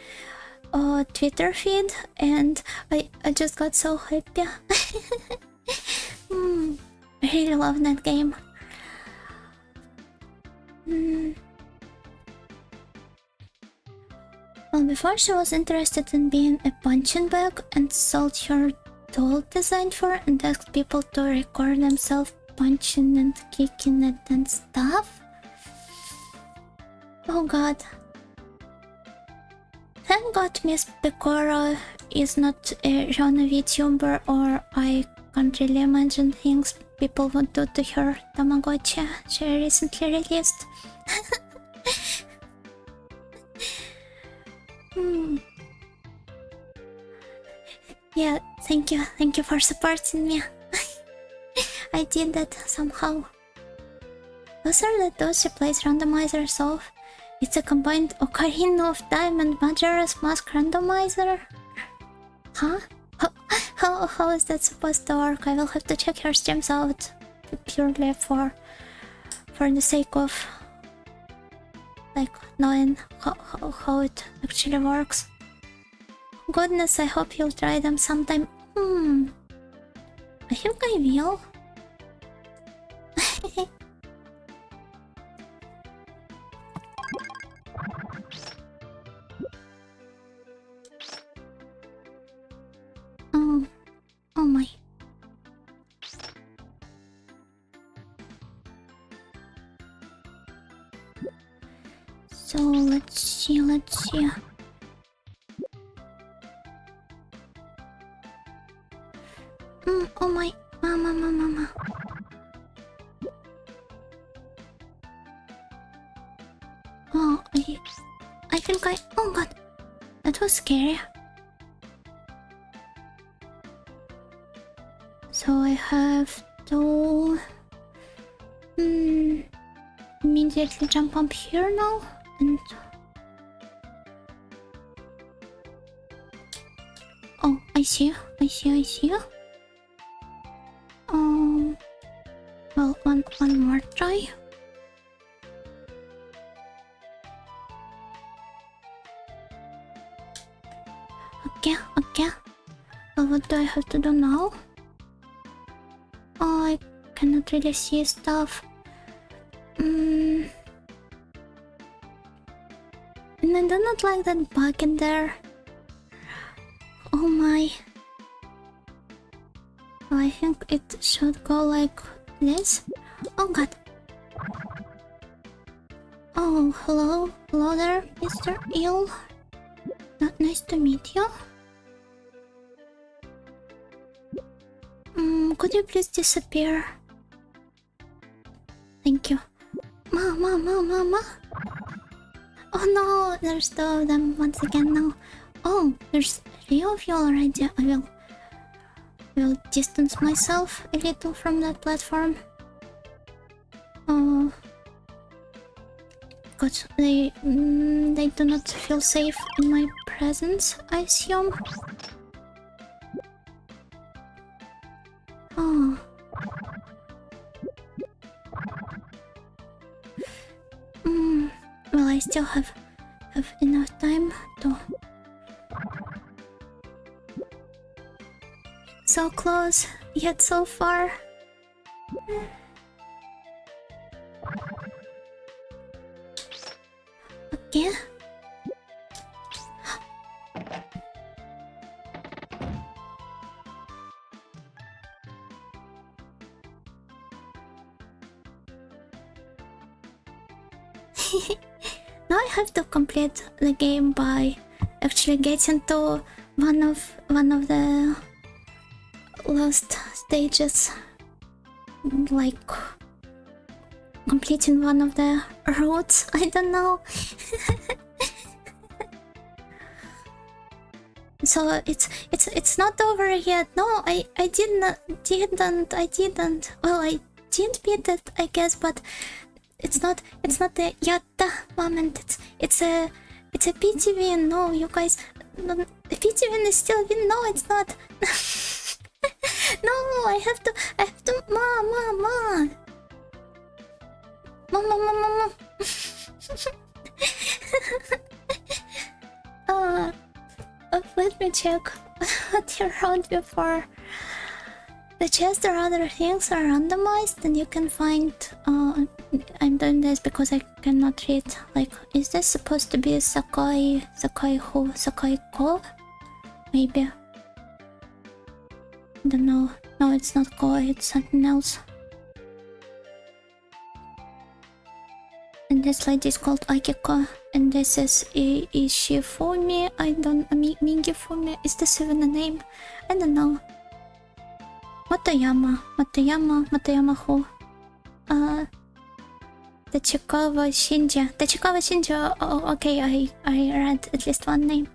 Twitter feed, and I just got so happy. I really love that game. Well, before she was interested in being a punching bag and sold her doll designed for and asked people to record themselves punching and kicking it and stuff. Oh god. Thank god Miss Pecora is not a Rona VTuber, or I can't really imagine things people would do to her Tamagotchi she recently released. Yeah, thank you for supporting me. I did that somehow. Those are the those she plays randomizers of. It's a combined Ocarina of Time and Majora's Mask randomizer. Huh? How is that supposed to work? I will have to check her streams out purely for the sake of like knowing how it actually works. Goodness, I hope you'll try them sometime. I think I will. Oh my. So let's see. Oh my, mama. Oh, I think oh god, that was scary. have to immediately jump up here now and oh, I see. Well, one more try. Okay. What do I have to do now? Oh, I cannot really see stuff. And I do not like that bug in there. Oh my. Well, I think it should go like this. Oh god. Oh, hello there, Mr. Eel. Not nice to meet you. Could you please disappear? Thank you. Mama. Oh no, there's two of them once again now. Oh, there's 3 of you already. I will distance myself a little from that platform. Because they do not feel safe in my presence, I assume. Oh. Well, I still have enough time to... So close, yet so far. Okay. Now I have to complete the game by actually getting to one of the last stages, like completing one of the routes. I don't know. So it's not over yet. No, I didn't. Well, I didn't beat it, I guess, but it's not the yatta moment. It's a PT win. No, you guys, no, the PT win is still win. No, it's not. No, I have to, Mama. Let me check what you wrote before. The chest or other things are randomized, and you can find. I'm doing this because I cannot read. Like, is this supposed to be Sakai Ko? Maybe. I don't know. No, it's not Ko, it's something else. And this lady is called Akiko, and this is Ishifumi. I don't... Mingifumi. Is this even a name? I don't know. Matayama who? The Chikawa Shinja. Oh, okay, I read at least one name.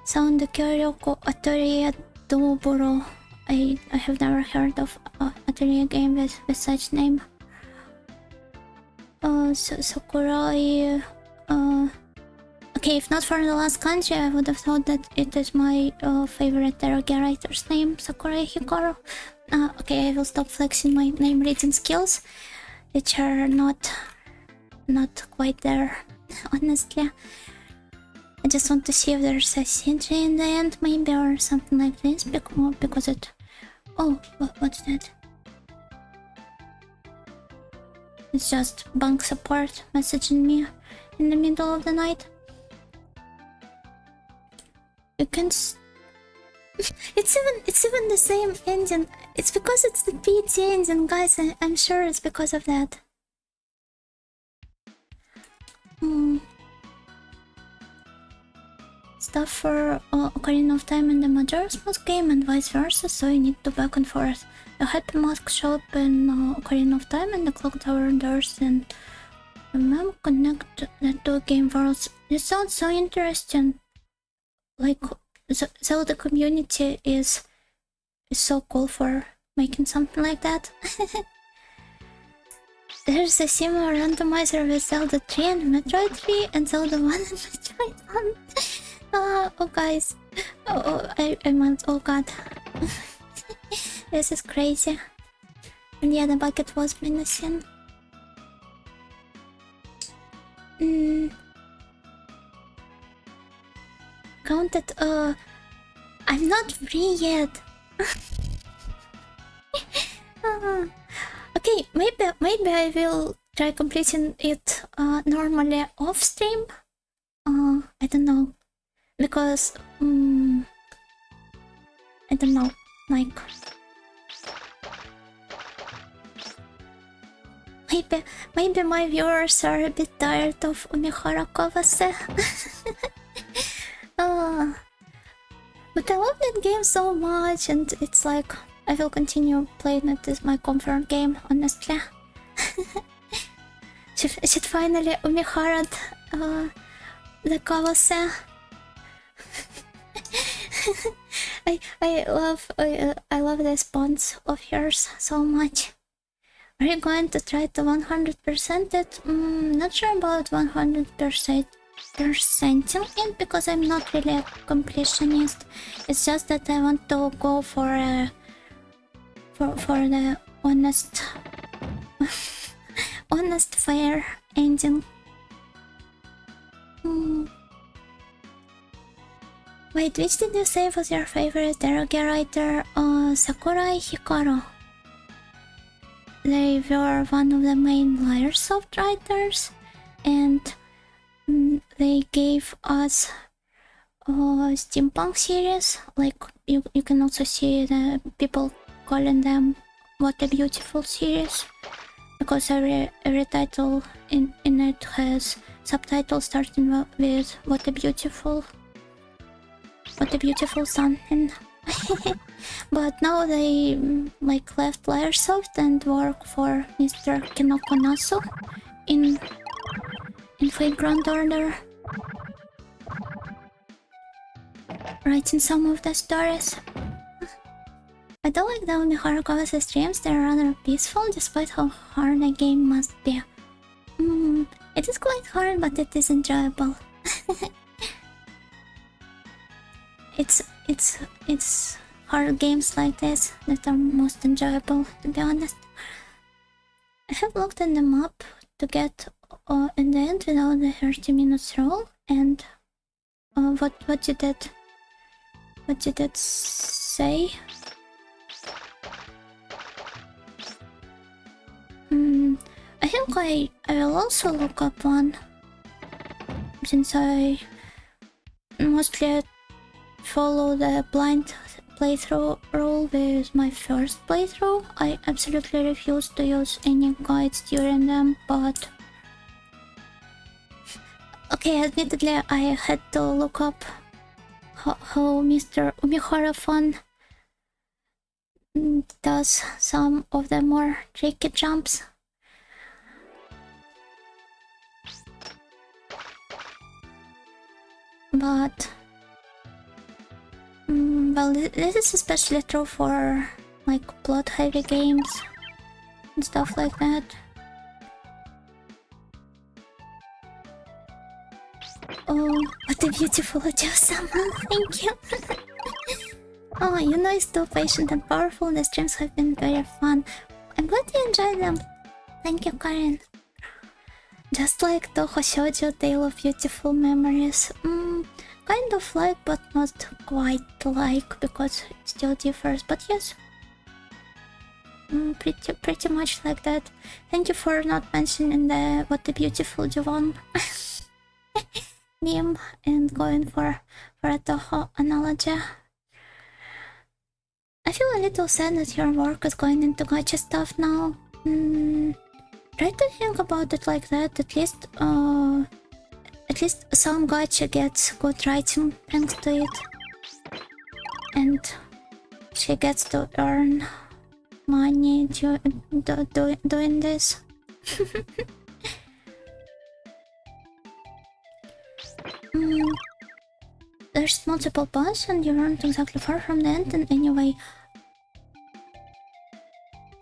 Sound Kyoko Atelier Doboro. I have never heard of Atelier game with such name. Sakurai. Okay, if not for the last kanji, I would have thought that it is my favorite eroge writer's name, Sakurai Hikaru. Okay, I will stop flexing my name reading skills, which are not quite there, honestly. I just want to see if there's a CG in the end, maybe, or something like this, because it... Oh, what's that? It's just bank support messaging me in the middle of the night. You can... It's even the same engine. It's because it's the PT engine, guys. I'm sure it's because of that. Stuff for Ocarina of Time in the Majora's Mask game and vice versa, so you need to back and forth. The Happy Mask shop in Ocarina of Time and the Clock Tower doors and remember connect the two game worlds. This sounds so interesting. Like, so the community is is so cool for making something like that. There's a similar randomizer with Zelda 3 and Metroid 3 and Zelda 1 and Metroid 1. Oh guys. I meant, oh god. This is crazy. And yeah, the bucket was menacing. Counted, I'm not free yet. Okay, maybe I will try completing it normally off stream. I don't know, because I don't know, like maybe my viewers are a bit tired of Umihara-Kawase. But I love that game so much, and it's like I will continue playing it as my comfort game, honestly. Should finally Umihara the Kawase. I love the response of yours so much. Are you going to try to 100% it? Not sure about 100% it, because I'm not really a completionist. It's just that I want to go for the honest honest fair ending. Wait, which did you say was your favorite eroge writer? Sakurai Hikaru. They were one of the main Liarsoft writers, and they gave us a steampunk series. Like you can also see the people calling them "What a Beautiful" series, because every title in it has subtitles starting with "What a Beautiful something." But now they like left Liarsoft and work for Mr. Kinoko Nasu in Fate Grand Order, writing some of the stories. I don't like the Umihara-Kawase streams. They're rather peaceful despite how hard the game must be. It is quite hard, but it is enjoyable. It's hard games like this that are most enjoyable, to be honest. I have looked at the map to get in the end without the 30 minutes rule, and what did it say? I think I will also look up one, since I mostly follow the blind playthrough rule with my first playthrough. I absolutely refuse to use any guides during them, but okay, admittedly I had to look up how Mr. Umihara-san does some of the more tricky jumps. But well, this is especially true for like plot-heavy games and stuff like that. Oh, what a beautiful audio-sama! Thank you. Oh, you know, it's too patient and powerful. The streams have been very fun. I'm glad you enjoyed them. Thank you, Karen. Just like Toho Shoujo Tale of Beautiful Memories. Kind of like, but not quite like, because it still differs. But yes, pretty much like that. Thank you for not mentioning the "What a Beautiful Juvan" name and going for a Toho analogy. I feel a little sad that your work is going into gacha stuff now. Try to think about it like that. At least some gacha gets good writing thanks to it, and she gets to earn money doing this. There's multiple paths and you aren't exactly far from the end, and anyway,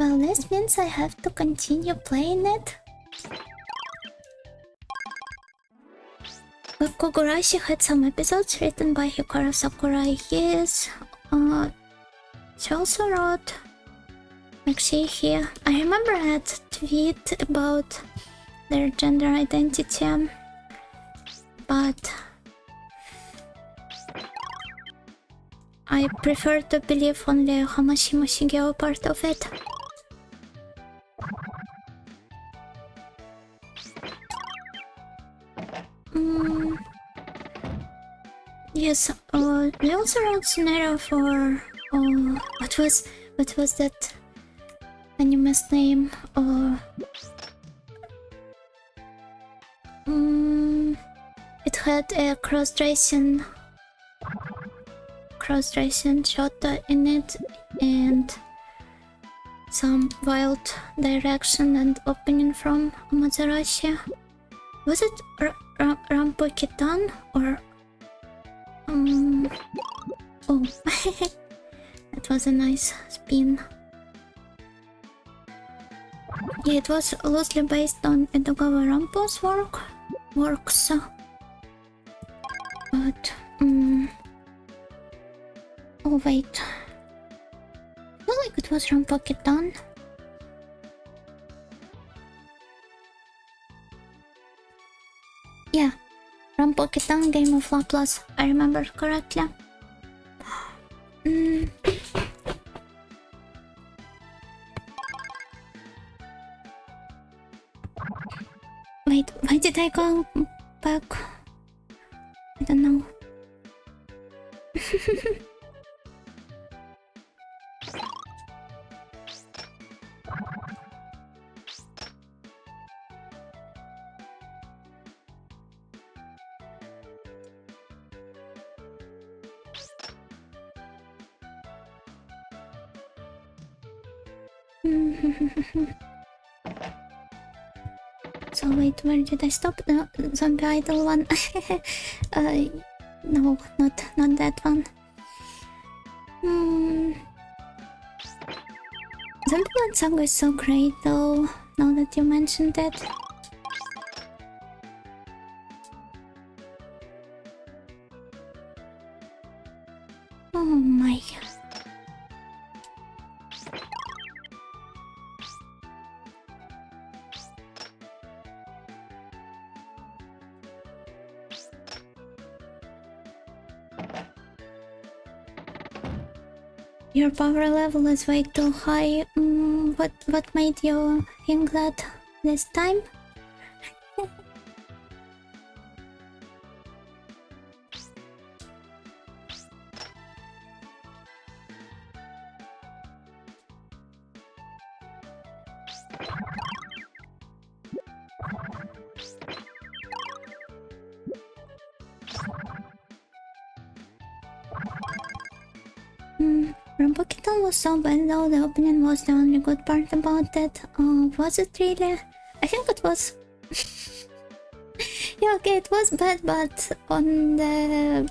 Well, this means I have to continue playing it. Kogurashi had some episodes written by Hikaru Sakurai. She also wrote here. I remember that tweet about their gender identity, but I prefer to believe only Hamashima Shigeo part of it. Yes, they also wrote scenario for what was that anime's name? It had a cross-dressing shot in it and some wild direction and opening from Amaterasu. Was it Rampo-Kitan or oh that was a nice spin. Yeah, it was loosely based on Edogawa Rampo's works, but oh wait, I feel like it was Rampo-Kitan. Yeah, Rampo-Kitan Game of Laplace, I remember correctly. Wait, why did I go back? I don't know. So wait, where did I stop? The Zombie Idol one? No, not that one. Zombie Land Saga is so great though, now that you mentioned it. Oh my. Your power level is way too high. What made you think that this time? Rampo-Kitan was so bad though, the opening was the only good part about it. Was it really? I think it was... yeah, okay, it was bad, but on the...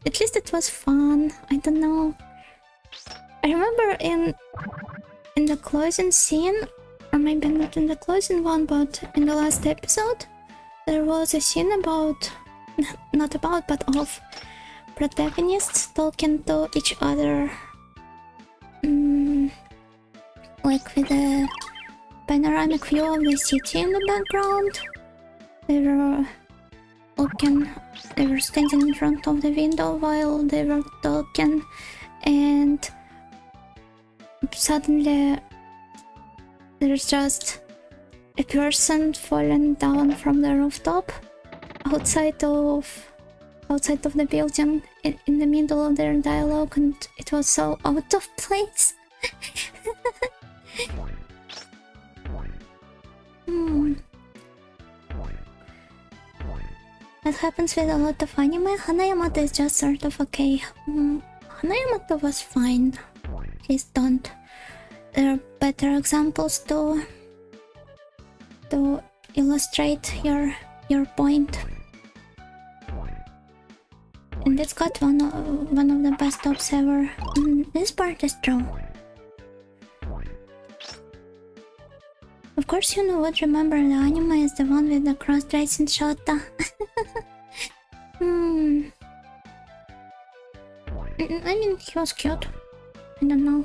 at least it was fun, I don't know. I remember in the closing scene, or maybe not in the closing one, but in the last episode, there was a scene about... not about, but of protagonists talking to each other, like with a panoramic view of the city in the background. They were looking, they were standing in front of the window while they were talking, and suddenly there's just a person falling down from the rooftop outside of the building in the middle of their dialogue, and it was so out of place. That happens with a lot of anime. Hanayamato is just sort of okay. Hanayamato was fine. Please don't. There are better examples to illustrate your point. And it's got one of the best tops ever. This part is true. Of course you know what, remember the anime is the one with the cross-dressing Shota. I mean, he was cute. I don't know.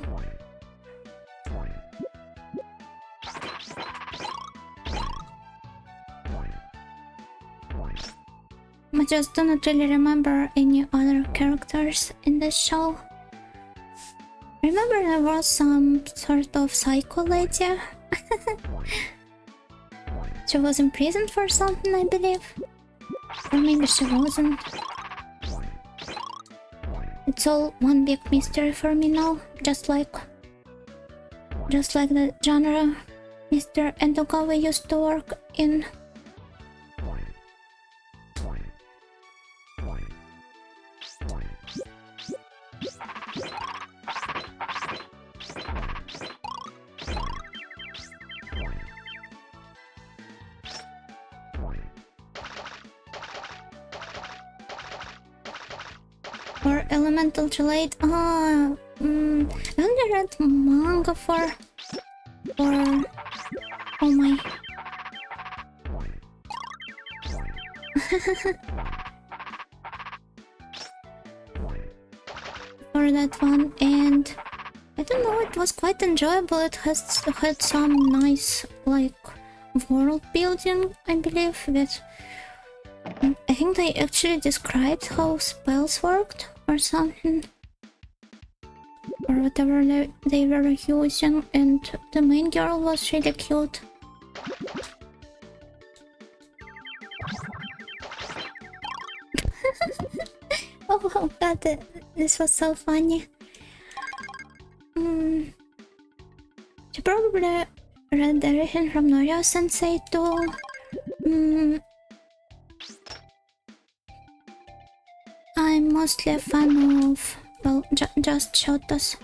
I just do not really remember any other characters in this show. Remember there was some sort of psycho lady. She was imprisoned for something, I believe. Or maybe she wasn't. It's all one big mystery for me now, just like the genre Mr. Endogawa used to work in. Or elemental gelade. I only read manga for oh my. For that one, and I don't know, it was quite enjoyable. It had some nice like world building, I believe. That I think they actually described how spells worked or something, or whatever they were using, and the main girl was really cute. Oh god, this was so funny. She probably read everything from Norio-sensei too. I'm mostly a fan of, well, just Shotos.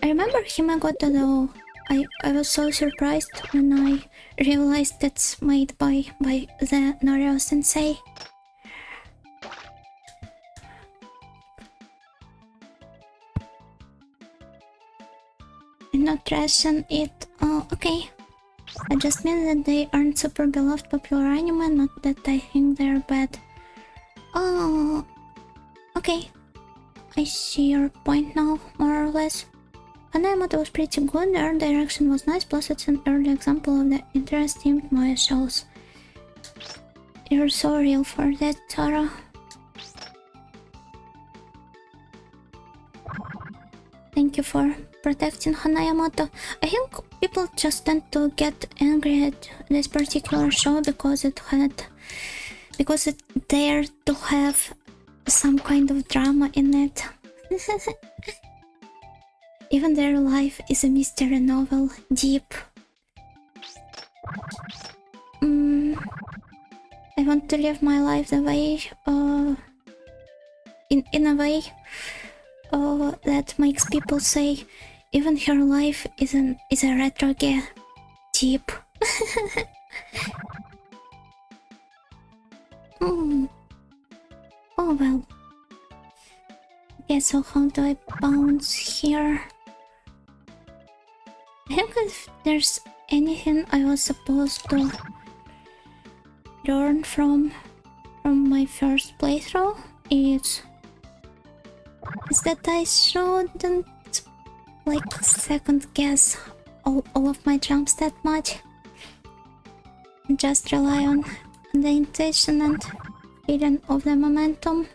I remember Himagoto though. I was so surprised when I realized it's made by the Norio-sensei. I'm not trashing it. Oh, okay. I just mean that they aren't super beloved popular anime, not that I think they're bad. Oh, okay. I see your point now, more or less. Hanayamato was pretty good, the art direction was nice, plus it's an early example of the interesting Maya shows. You're so real for that, Tara. Thank you for protecting Hanayamato. I think people just tend to get angry at this particular show because it dared to have some kind of drama in it. Even their life is a mystery novel, deep. I want to live my life the way, in a way that makes people say, even her life is a retrograde. Deep. Oh well. Okay, so how do I bounce here? I think if there's anything I was supposed to learn from my first playthrough, is that I shouldn't like second guess all of my jumps that much. Just rely on the intuition and feeling of the momentum.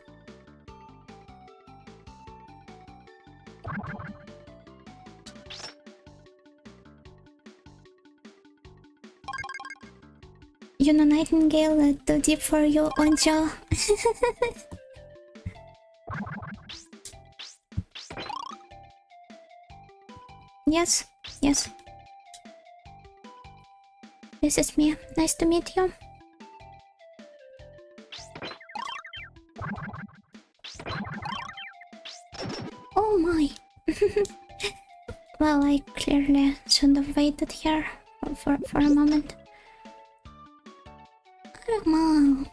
You know, Nightingale, that's too deep for you, Onjo. Yes, yes. This is me. Nice to meet you. Oh my. Well, I clearly should have waited here for a moment. Come on.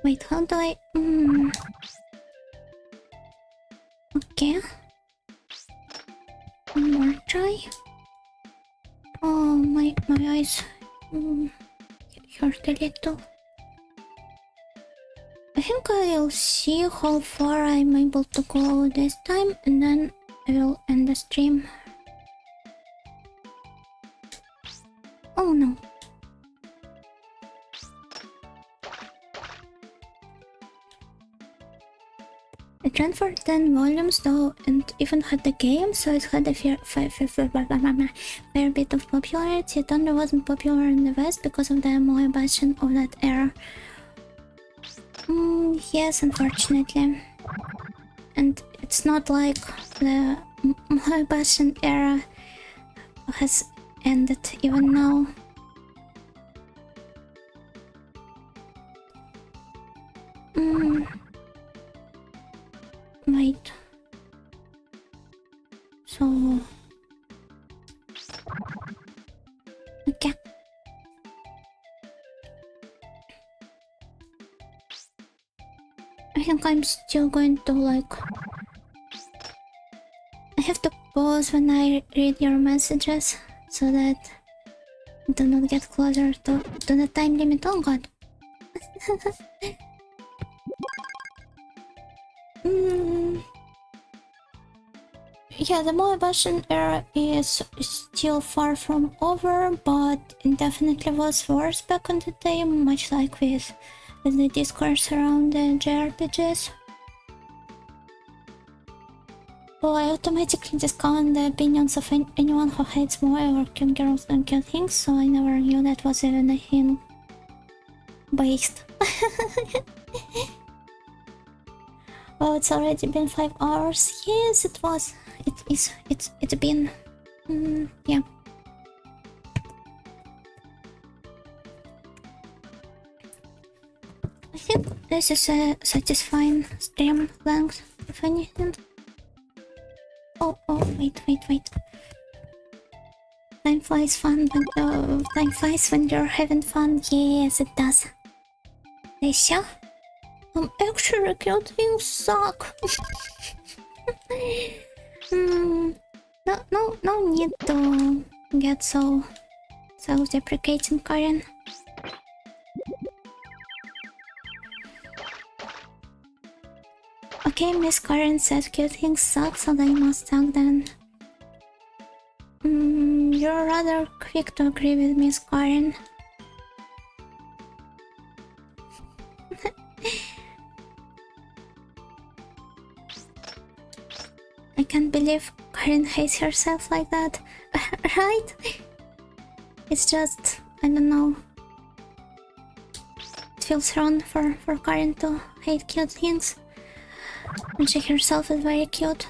Wait, how do I... Okay. One more try. Oh, my eyes hurt a little. I think I'll see how far I'm able to go this time, and then I will end the stream. Oh no. It ran for 10 volumes though, and even had the game, so it had a fair bit of popularity. It only wasn't popular in the West because of the Moebashin of that era. Yes, unfortunately. And it's not like the Moebashin era has ended even now. Wait. So... Okay. I think I'm still going to like... I have to pause when I read your messages so that I do not get closer to the time limit. Oh god. Yeah, the Moebashin era is still far from over, but it definitely was worse back in the day, much like with the discourse around the JRPGs. So I automatically discount the opinions of anyone who hates Moe or cute girls don't kill things, so I never knew that was even a thing. Based. Oh, it's already been 5 hours. Yes, it was. It's been... yeah. I think this is a satisfying stream length, if anything. Oh, wait. Time flies time flies when you're having fun. Yes, it does. Alicia? Actually, cute things suck. No need to get so self-deprecating, Karen. Okay, Miss Karen said cute things suck, so they must suck then. You're rather quick to agree with Miss Karen. I can't believe Karen hates herself like that. Right? It's just... I don't know. It feels wrong for Karen to hate cute things. And she herself is very cute.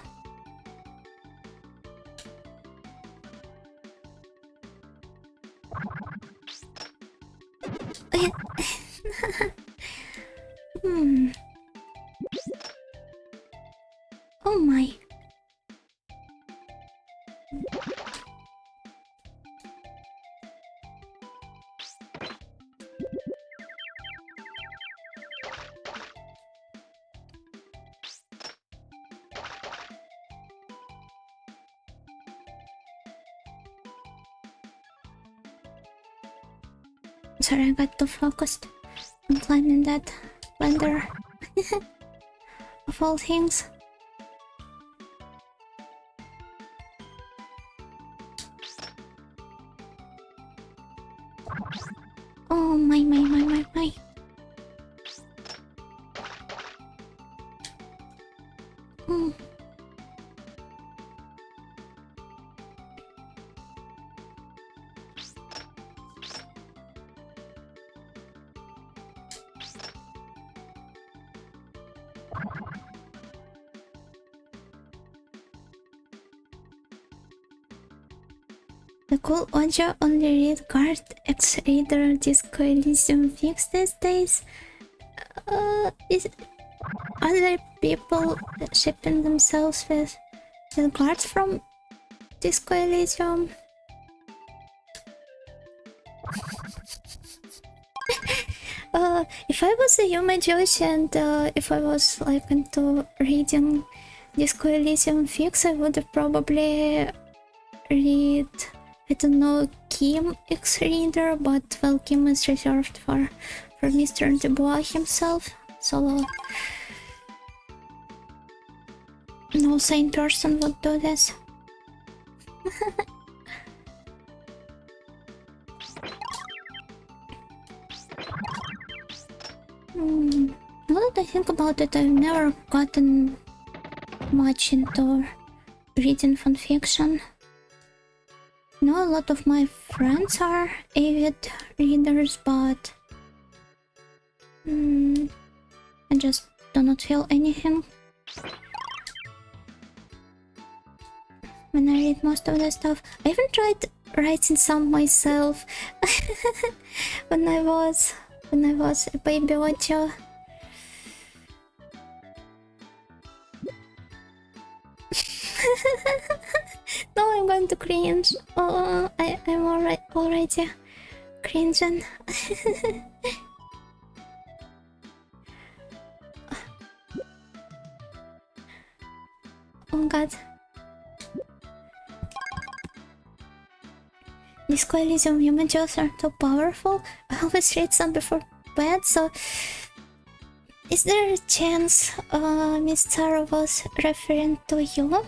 Oh my. Sorry, I got too focused on climbing that ladder. Of all things. Oh my. The cool audio only read card X Reader Disco Elysium fix these days. Is other people shipping themselves with cards from Disco Elysium? If I was a Yume Joshi and if I was like into reading Disco Elysium Fix, I would have probably read, I don't know, Kim X Reader, but well, Kim is reserved for Mr. Dubois himself, so no sane person would do this. Now that I think about it, I've never gotten much into reading fanfiction. I know a lot of my friends are avid readers, but I just do not feel anything when I read most of the stuff. I even tried writing some myself when I was a baby watcher. No, I'm going to cringe. Oh, I'm already cringing. Oh god. Disco Elysium images are too powerful. I always read some before bed, so is there a chance Miss Sarah was referring to you?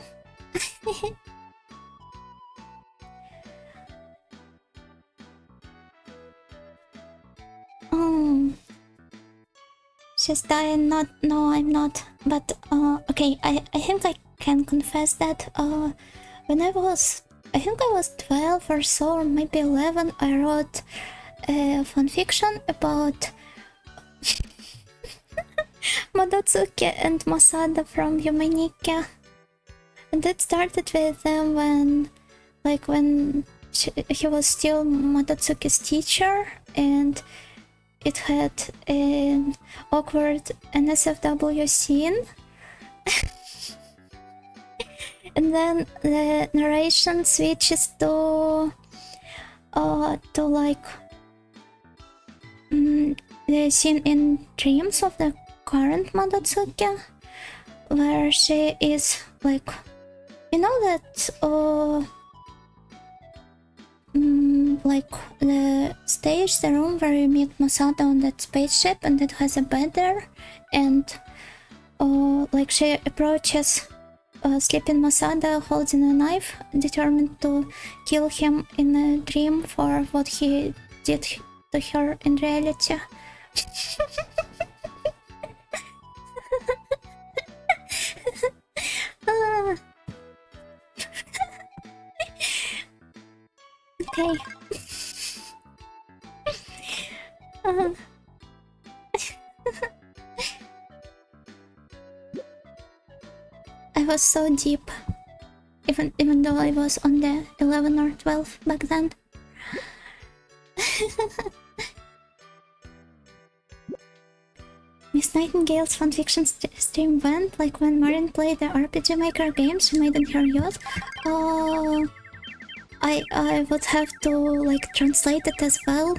She's dying. Not, no, I'm not. But okay, I think I can confess that when I think I was 12 or so, or maybe 11, I wrote a fanfiction about Madotsuki and Masada from Yumenike. And that started with them when he was still Madotsuki's teacher, and it had an awkward NSFW scene. And then the narration switches to like the scene in dreams of the current Madotsuki, where she is like, you know that like the stage, the room where you meet Masada on that spaceship, and it has a bed there, and like she approaches sleeping Masada holding a knife, determined to kill him in a dream for what he did to her in reality. Okay. I was so deep, even though I was on the 11 or 12 back then. Miss Nightingale's fanfiction stream went like when Marin played the RPG Maker games she made in her youth. I would have to like translate it as well.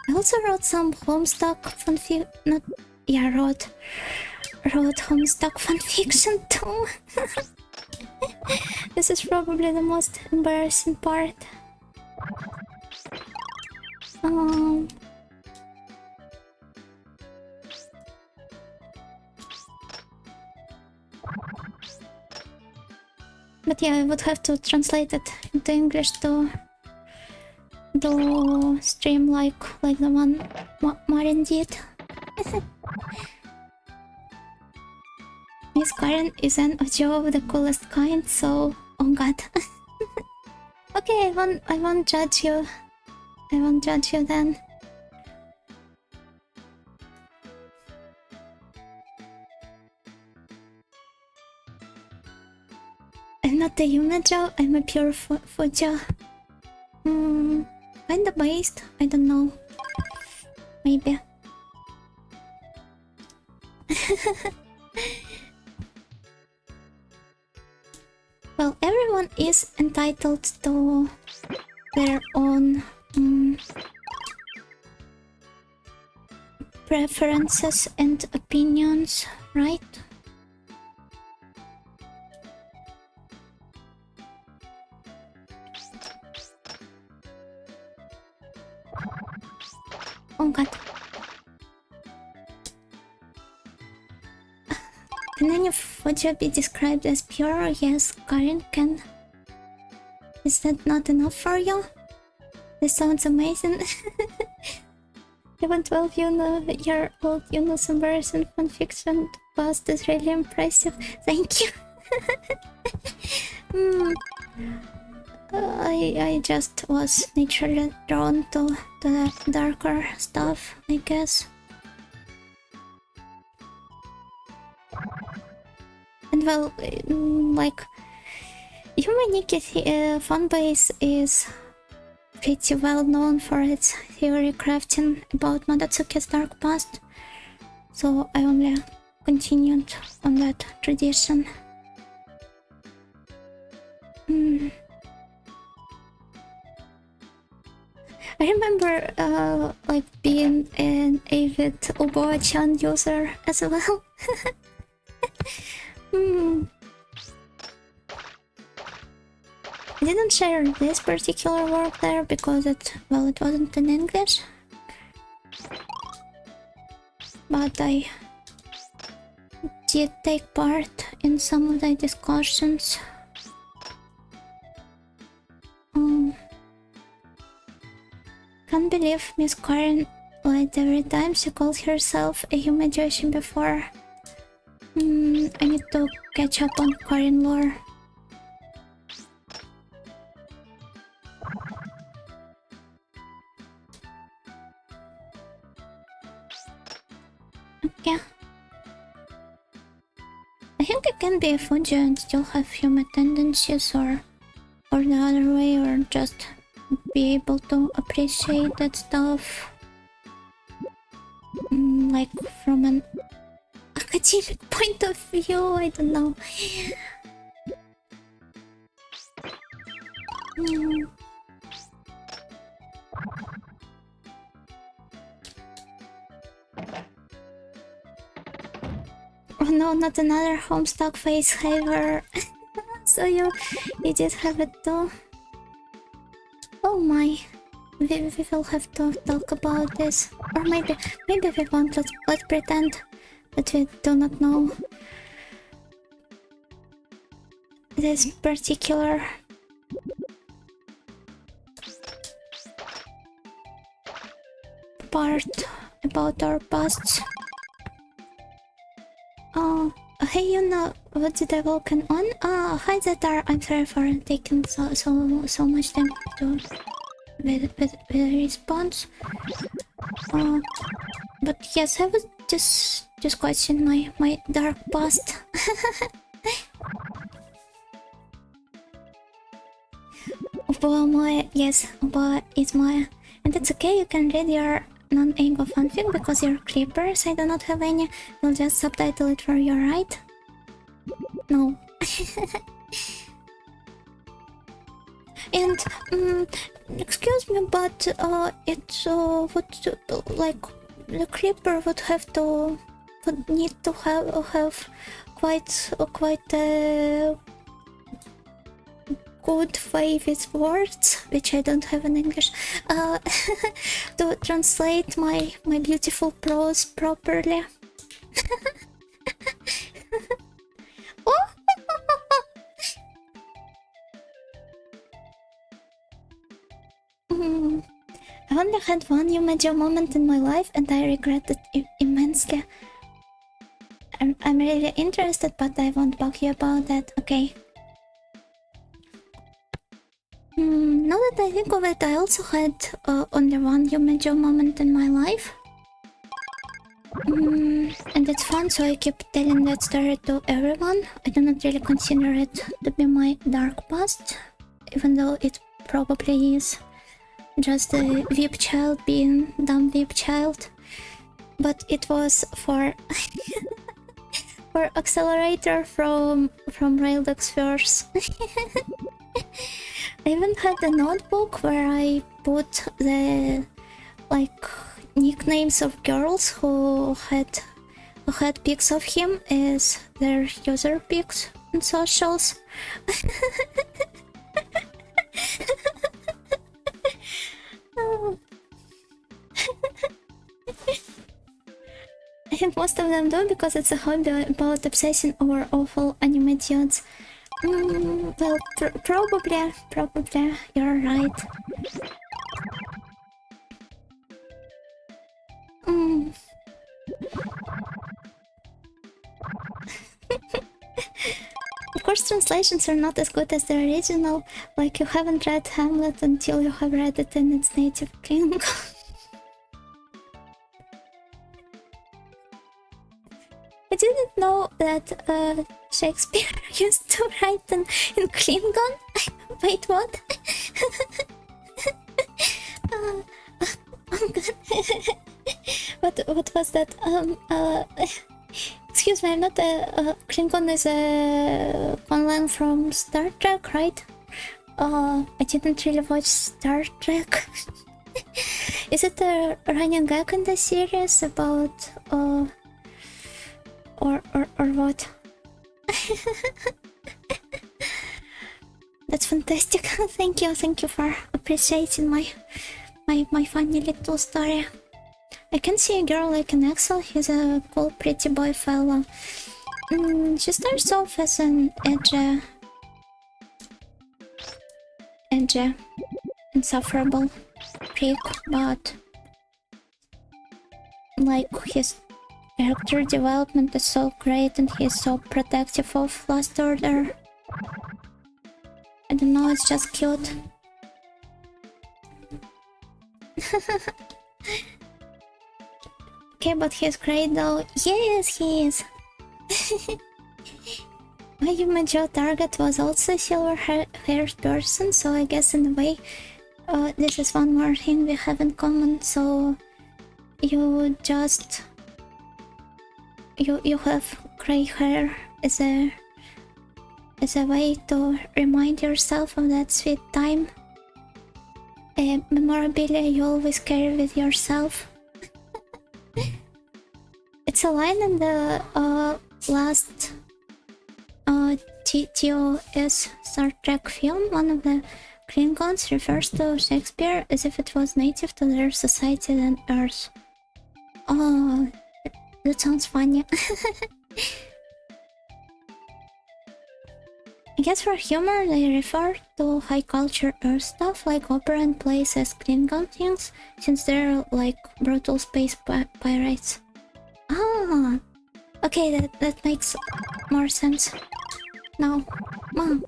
I also wrote some Homestuck fanfic. Not, yeah, wrote Homestuck fanfiction too. This is probably the most embarrassing part. But yeah, I would have to translate it into English to stream like the one Marin did. Miss Karen is an Ojo of the coolest kind, so oh god. Okay, I won't judge you. I won't judge you then. I'm not a Yumejo, I'm a pure Fujo. Kinda based, I don't know. Maybe. Well, everyone is entitled to their own preferences and opinions, right? Oh god. Can any Vtuber be described as pure? Yes, Karin can. Is that not enough for you? This sounds amazing. Even 12-year-old Yunus embarrassing fanfiction past is really impressive. Thank you. I just was naturally drawn to the darker stuff, I guess. And well, like, Humaniki fanbase is pretty well known for its theory crafting about Madatsuki's dark past, so I only continued on that tradition. I remember like being an avid Ubo-chan user as well. I didn't share this particular work there because it wasn't in English. But I did take part in some of the discussions. Can't believe Miss Karen lied every time she called herself a human Joshi before. I need to catch up on Karen lore. Okay. I think I can be a Fuji and still have human tendencies, or the other way, or just be able to appreciate that stuff like from an academic point of view. I don't know. Oh no, not another Homestuck face haver. So you did have it too. Oh my, we will have to talk about this, or maybe we won't. Let's pretend that we do not know this particular part about our pasts. Oh, hey, you know what did I walk on? Hi Zetar, I'm sorry for taking so much time to with response. But yes, I was just questioning my dark past. Ubo yes, Ubo is Moe, and it's okay. You can read your non-Eigo fanfic because you're creepers. I do not have any. We'll just subtitle it for you, right? No. And excuse me, but it's would like the creeper would need to have quite good way with words, which I don't have in English, to translate my beautiful prose properly. I only had one new major moment in my life and I regret it immensely. I'm really interested, but I won't bug you about that, okay? Now that I think of it, I also had only one new major moment in my life. And it's fun, so I keep telling that story to everyone. I do not really consider it to be my dark past, even though it probably is. Just a VIP child being dumb VIP child. But it was for for accelerator from Raildox First. I even had a notebook where I put the like nicknames of girls who had pics of him as their user pics in socials. I think most of them do because it's a hobby about obsessing over awful anime dudes. Well, probably, you're right. Of course, translations are not as good as the original. Like, you haven't read Hamlet until you have read it in its native Klingon. I didn't know that Shakespeare used to write in Klingon. Wait, what? I'm good. What was that? Excuse me, I'm not a Klingon is a conlang from Star Trek, right? I didn't really watch Star Trek. Is it a running gag in the series about or what? That's fantastic. Thank you for appreciating my funny little story. I can see a girl like an Axel. He's a cool, pretty boy fellow. She starts off as an edgy, insufferable prick, but like his character development is so great and he's so protective of Last Order. I don't know, it's just cute. Okay, but he's great though. Yes, he is. My major target was also a silver-haired person, so I guess in a way this is one more thing we have in common. So you just you have gray hair as a way to remind yourself of that sweet time. A memorabilia you always carry with yourself. It's a line in the last TOS Star Trek film. One of the Klingons refers to Shakespeare as if it was native to their society than Earth. Oh, that sounds funny. I guess for humor they refer to high culture Earth stuff like opera and plays as Klingon things, since they're like brutal space pirates. Ah, okay, that makes more sense now. Mom.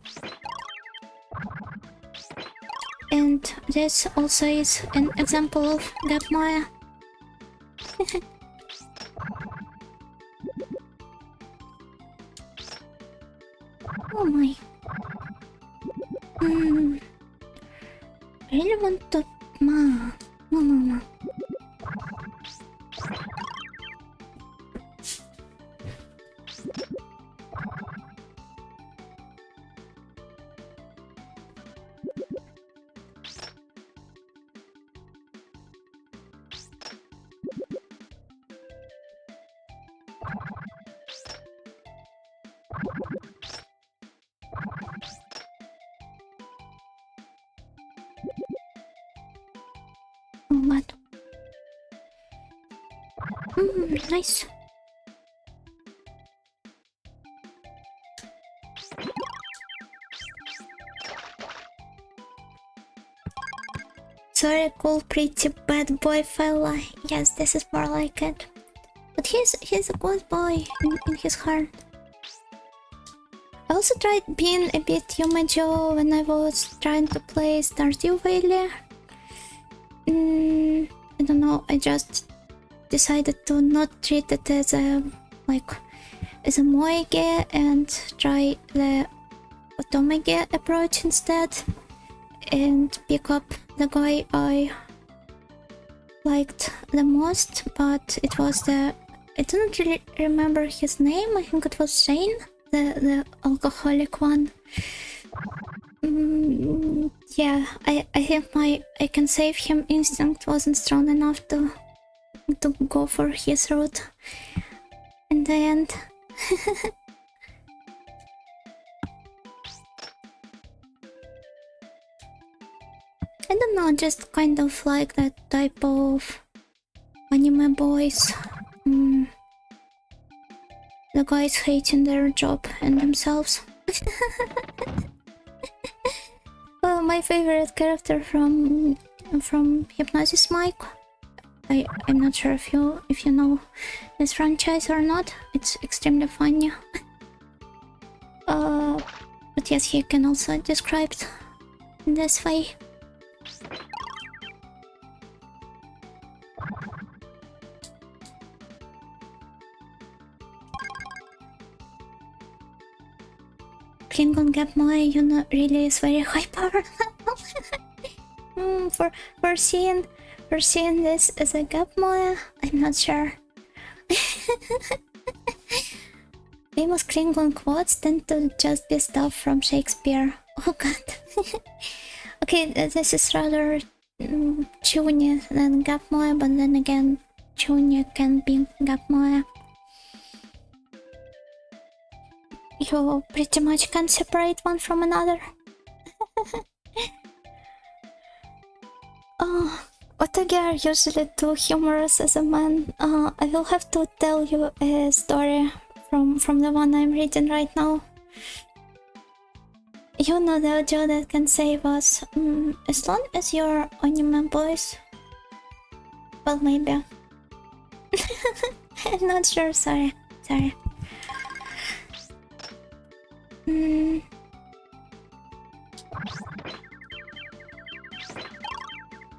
And this also is an example of Gap Maya. Oh my. I really want to... Ma. Oh, what? Nice. Sorry, cool, pretty bad boy fella. Yes, this is more like it. But he's a good boy in his heart. I also tried being a bit Yumajo when I was trying to play Stardew Valley. I don't know, I just decided to not treat it as a moege and try the otomege approach instead and pick up the guy I liked the most, but it was I don't really remember his name. I think it was Shane, the alcoholic one. Yeah, I think my I can save him instinct wasn't strong enough to to go for his route in the end. I don't know, just kind of like that type of anime boys. The guys hating their job and themselves. Well, my favorite character from Hypnosis Mike. I'm not sure if you know this franchise or not. It's extremely funny. But yes, he can also described in this way. Klingon Gap Moe, you know, really is very high power level. For seeing this as a Gap Moe, I'm not sure. Famous Klingon quotes tend to just be stuff from Shakespeare. Oh god. Okay, this is rather Chunya than Gap Moe, but then again, Chunya can be Gap Moe. You pretty much can't separate one from another. Oh, Otogi are usually too humorous as a man. I will have to tell you a story from the one I'm reading right now. You know the audio that can save us. As long as you're anime boys. Well, maybe. I'm not sure, sorry.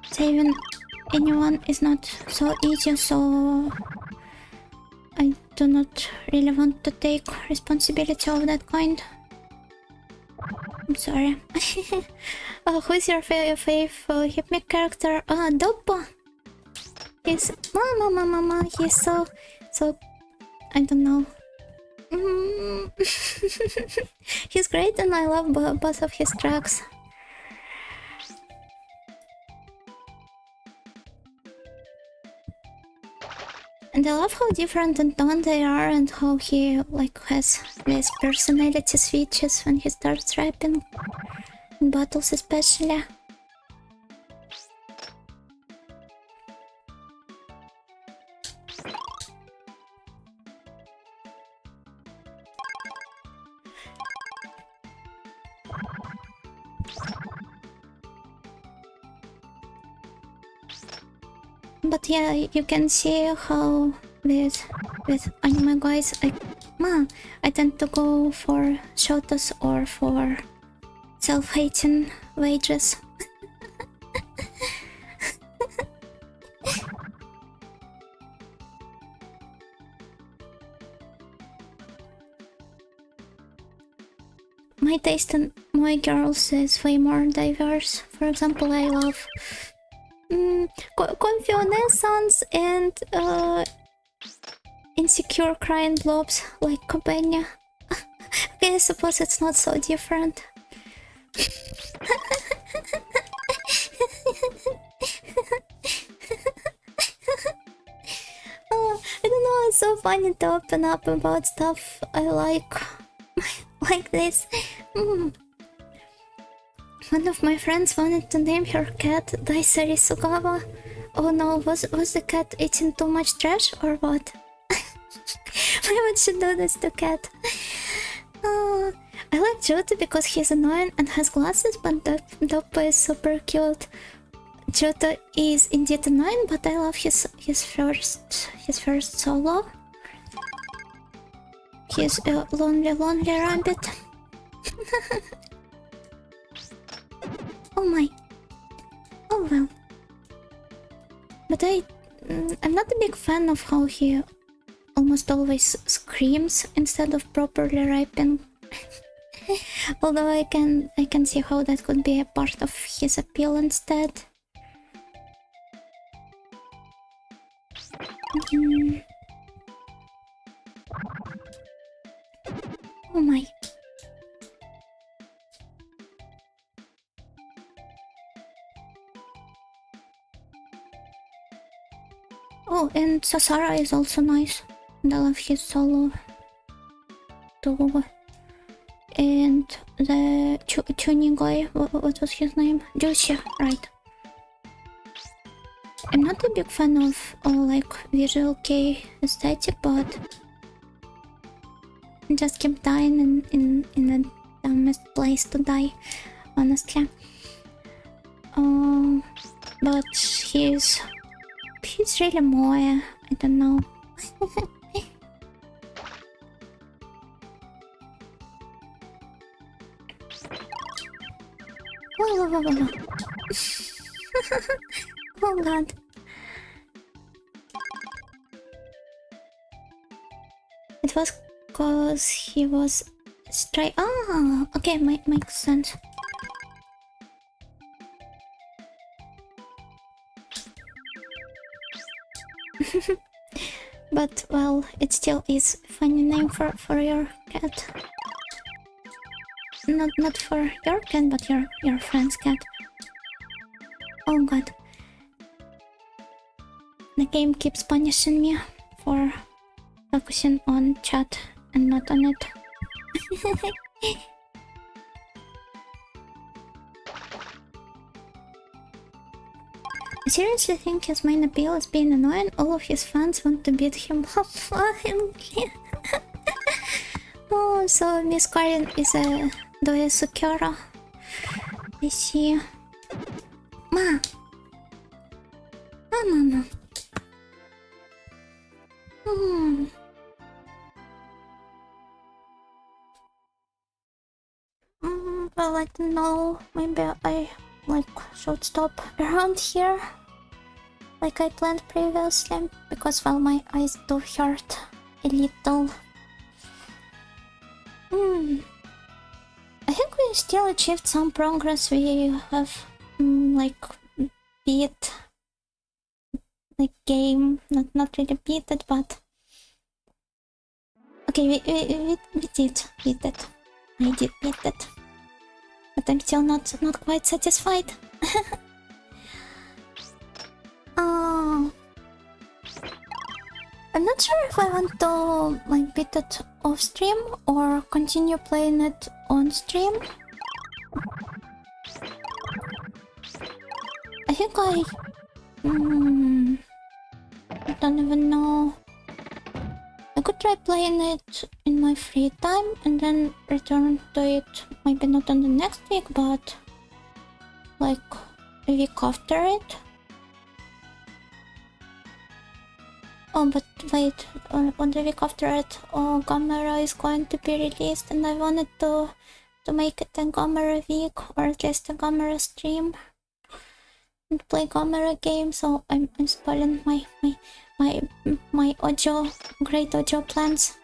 Saving anyone is not so easy, so I do not really want to take responsibility of that kind. I'm sorry. Who's your fave hypnic character? Doppa. He's mama. He's so I don't know. He's great and I love both of his tracks. And I love how different in tone they are and how he like has these personality switches when he starts rapping. In battles especially. But yeah, you can see how with anime guys, I tend to go for shotas or for self-hating wages. My taste in moe girls is way more diverse. For example, I love Confucianescence and insecure crying blobs like Kobenya. Okay, I suppose it's not so different. I don't know, it's so funny to open up about stuff I like like this. One of my friends wanted to name her cat Daisari Sugawa. Oh no, was the cat eating too much trash or what? Why would she do this to cat? I like Jota because he's annoying and has glasses, but Doppa is super cute. Jota is indeed annoying, but I love his first solo. He's a lonely rabbit. Oh my. Oh well. But I'm not a big fan of how he almost always screams instead of properly rapping. Although I can see how that could be a part of his appeal instead. Oh my. Oh, and Sasara is also nice. And I love his solo too. And the tuning guy, what was his name? Juicy, right. I'm not a big fan of like visual kei aesthetic, but I just keep dying in the dumbest place to die, honestly. But he's really more, I don't know. Oh god. It was cause he was straight. Ah, okay, makes sense. But well, it still is a funny name for your cat. Not for your cat, but your friend's cat. Oh god. The game keeps punishing me for focusing on chat and not on it. I seriously think his main appeal is being annoying. All of his fans want to beat him up violently. Oh, so Miss Karin is a Doya Sukara. I see. Ma! Mama. Well, I don't know. Maybe I should stop around here, like I planned previously, because well, my eyes do hurt a little. I think we still achieved some progress. We have like beat the game, not really beat it, but okay, we did beat it. I did beat it, but I'm still not quite satisfied. I'm not sure if I want to like beat it off stream or continue playing it on stream. I think I don't even know. I could try playing it in my free time and then return to it, maybe not on the next week, but like a week after it. Oh, but wait, on the week after it, Gamera is going to be released, and I wanted to make it a Gamera week, or at least a Gamera stream, and play Gamera game. So I'm spoiling my great audio plans.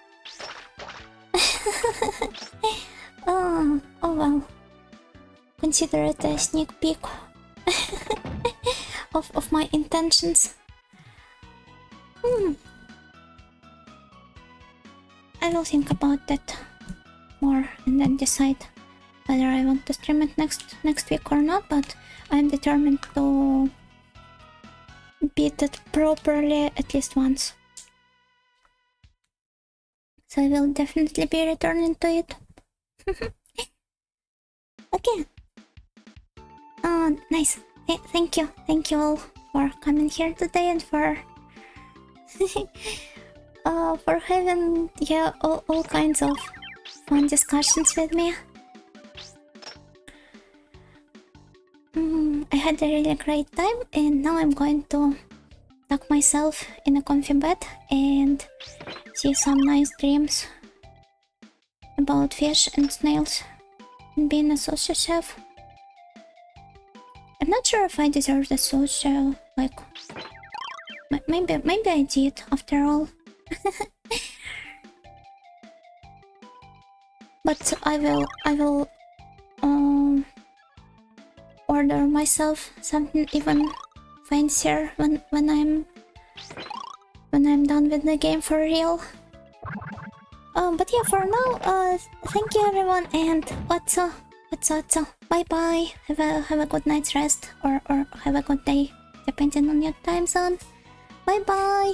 Oh well, consider it a sneak peek of my intentions. I will think about that more and then decide whether I want to stream it next week or not, but I'm determined to beat it properly at least once. So I will definitely be returning to it. Okay. Oh, nice. Thank you all for coming here today and for having all kinds of fun discussions with me. I had a really great time, and now I'm going to tuck myself in a comfy bed and see some nice dreams about fish and snails and being a sushi chef. I'm not sure if I deserve the sushi, like maybe I did after all. But I will order myself something even fancier when I'm done with the game for real. But yeah, for now, thank you everyone, and what's up? Bye bye. Have a good night's rest, or have a good day, depending on your time zone. Bye bye.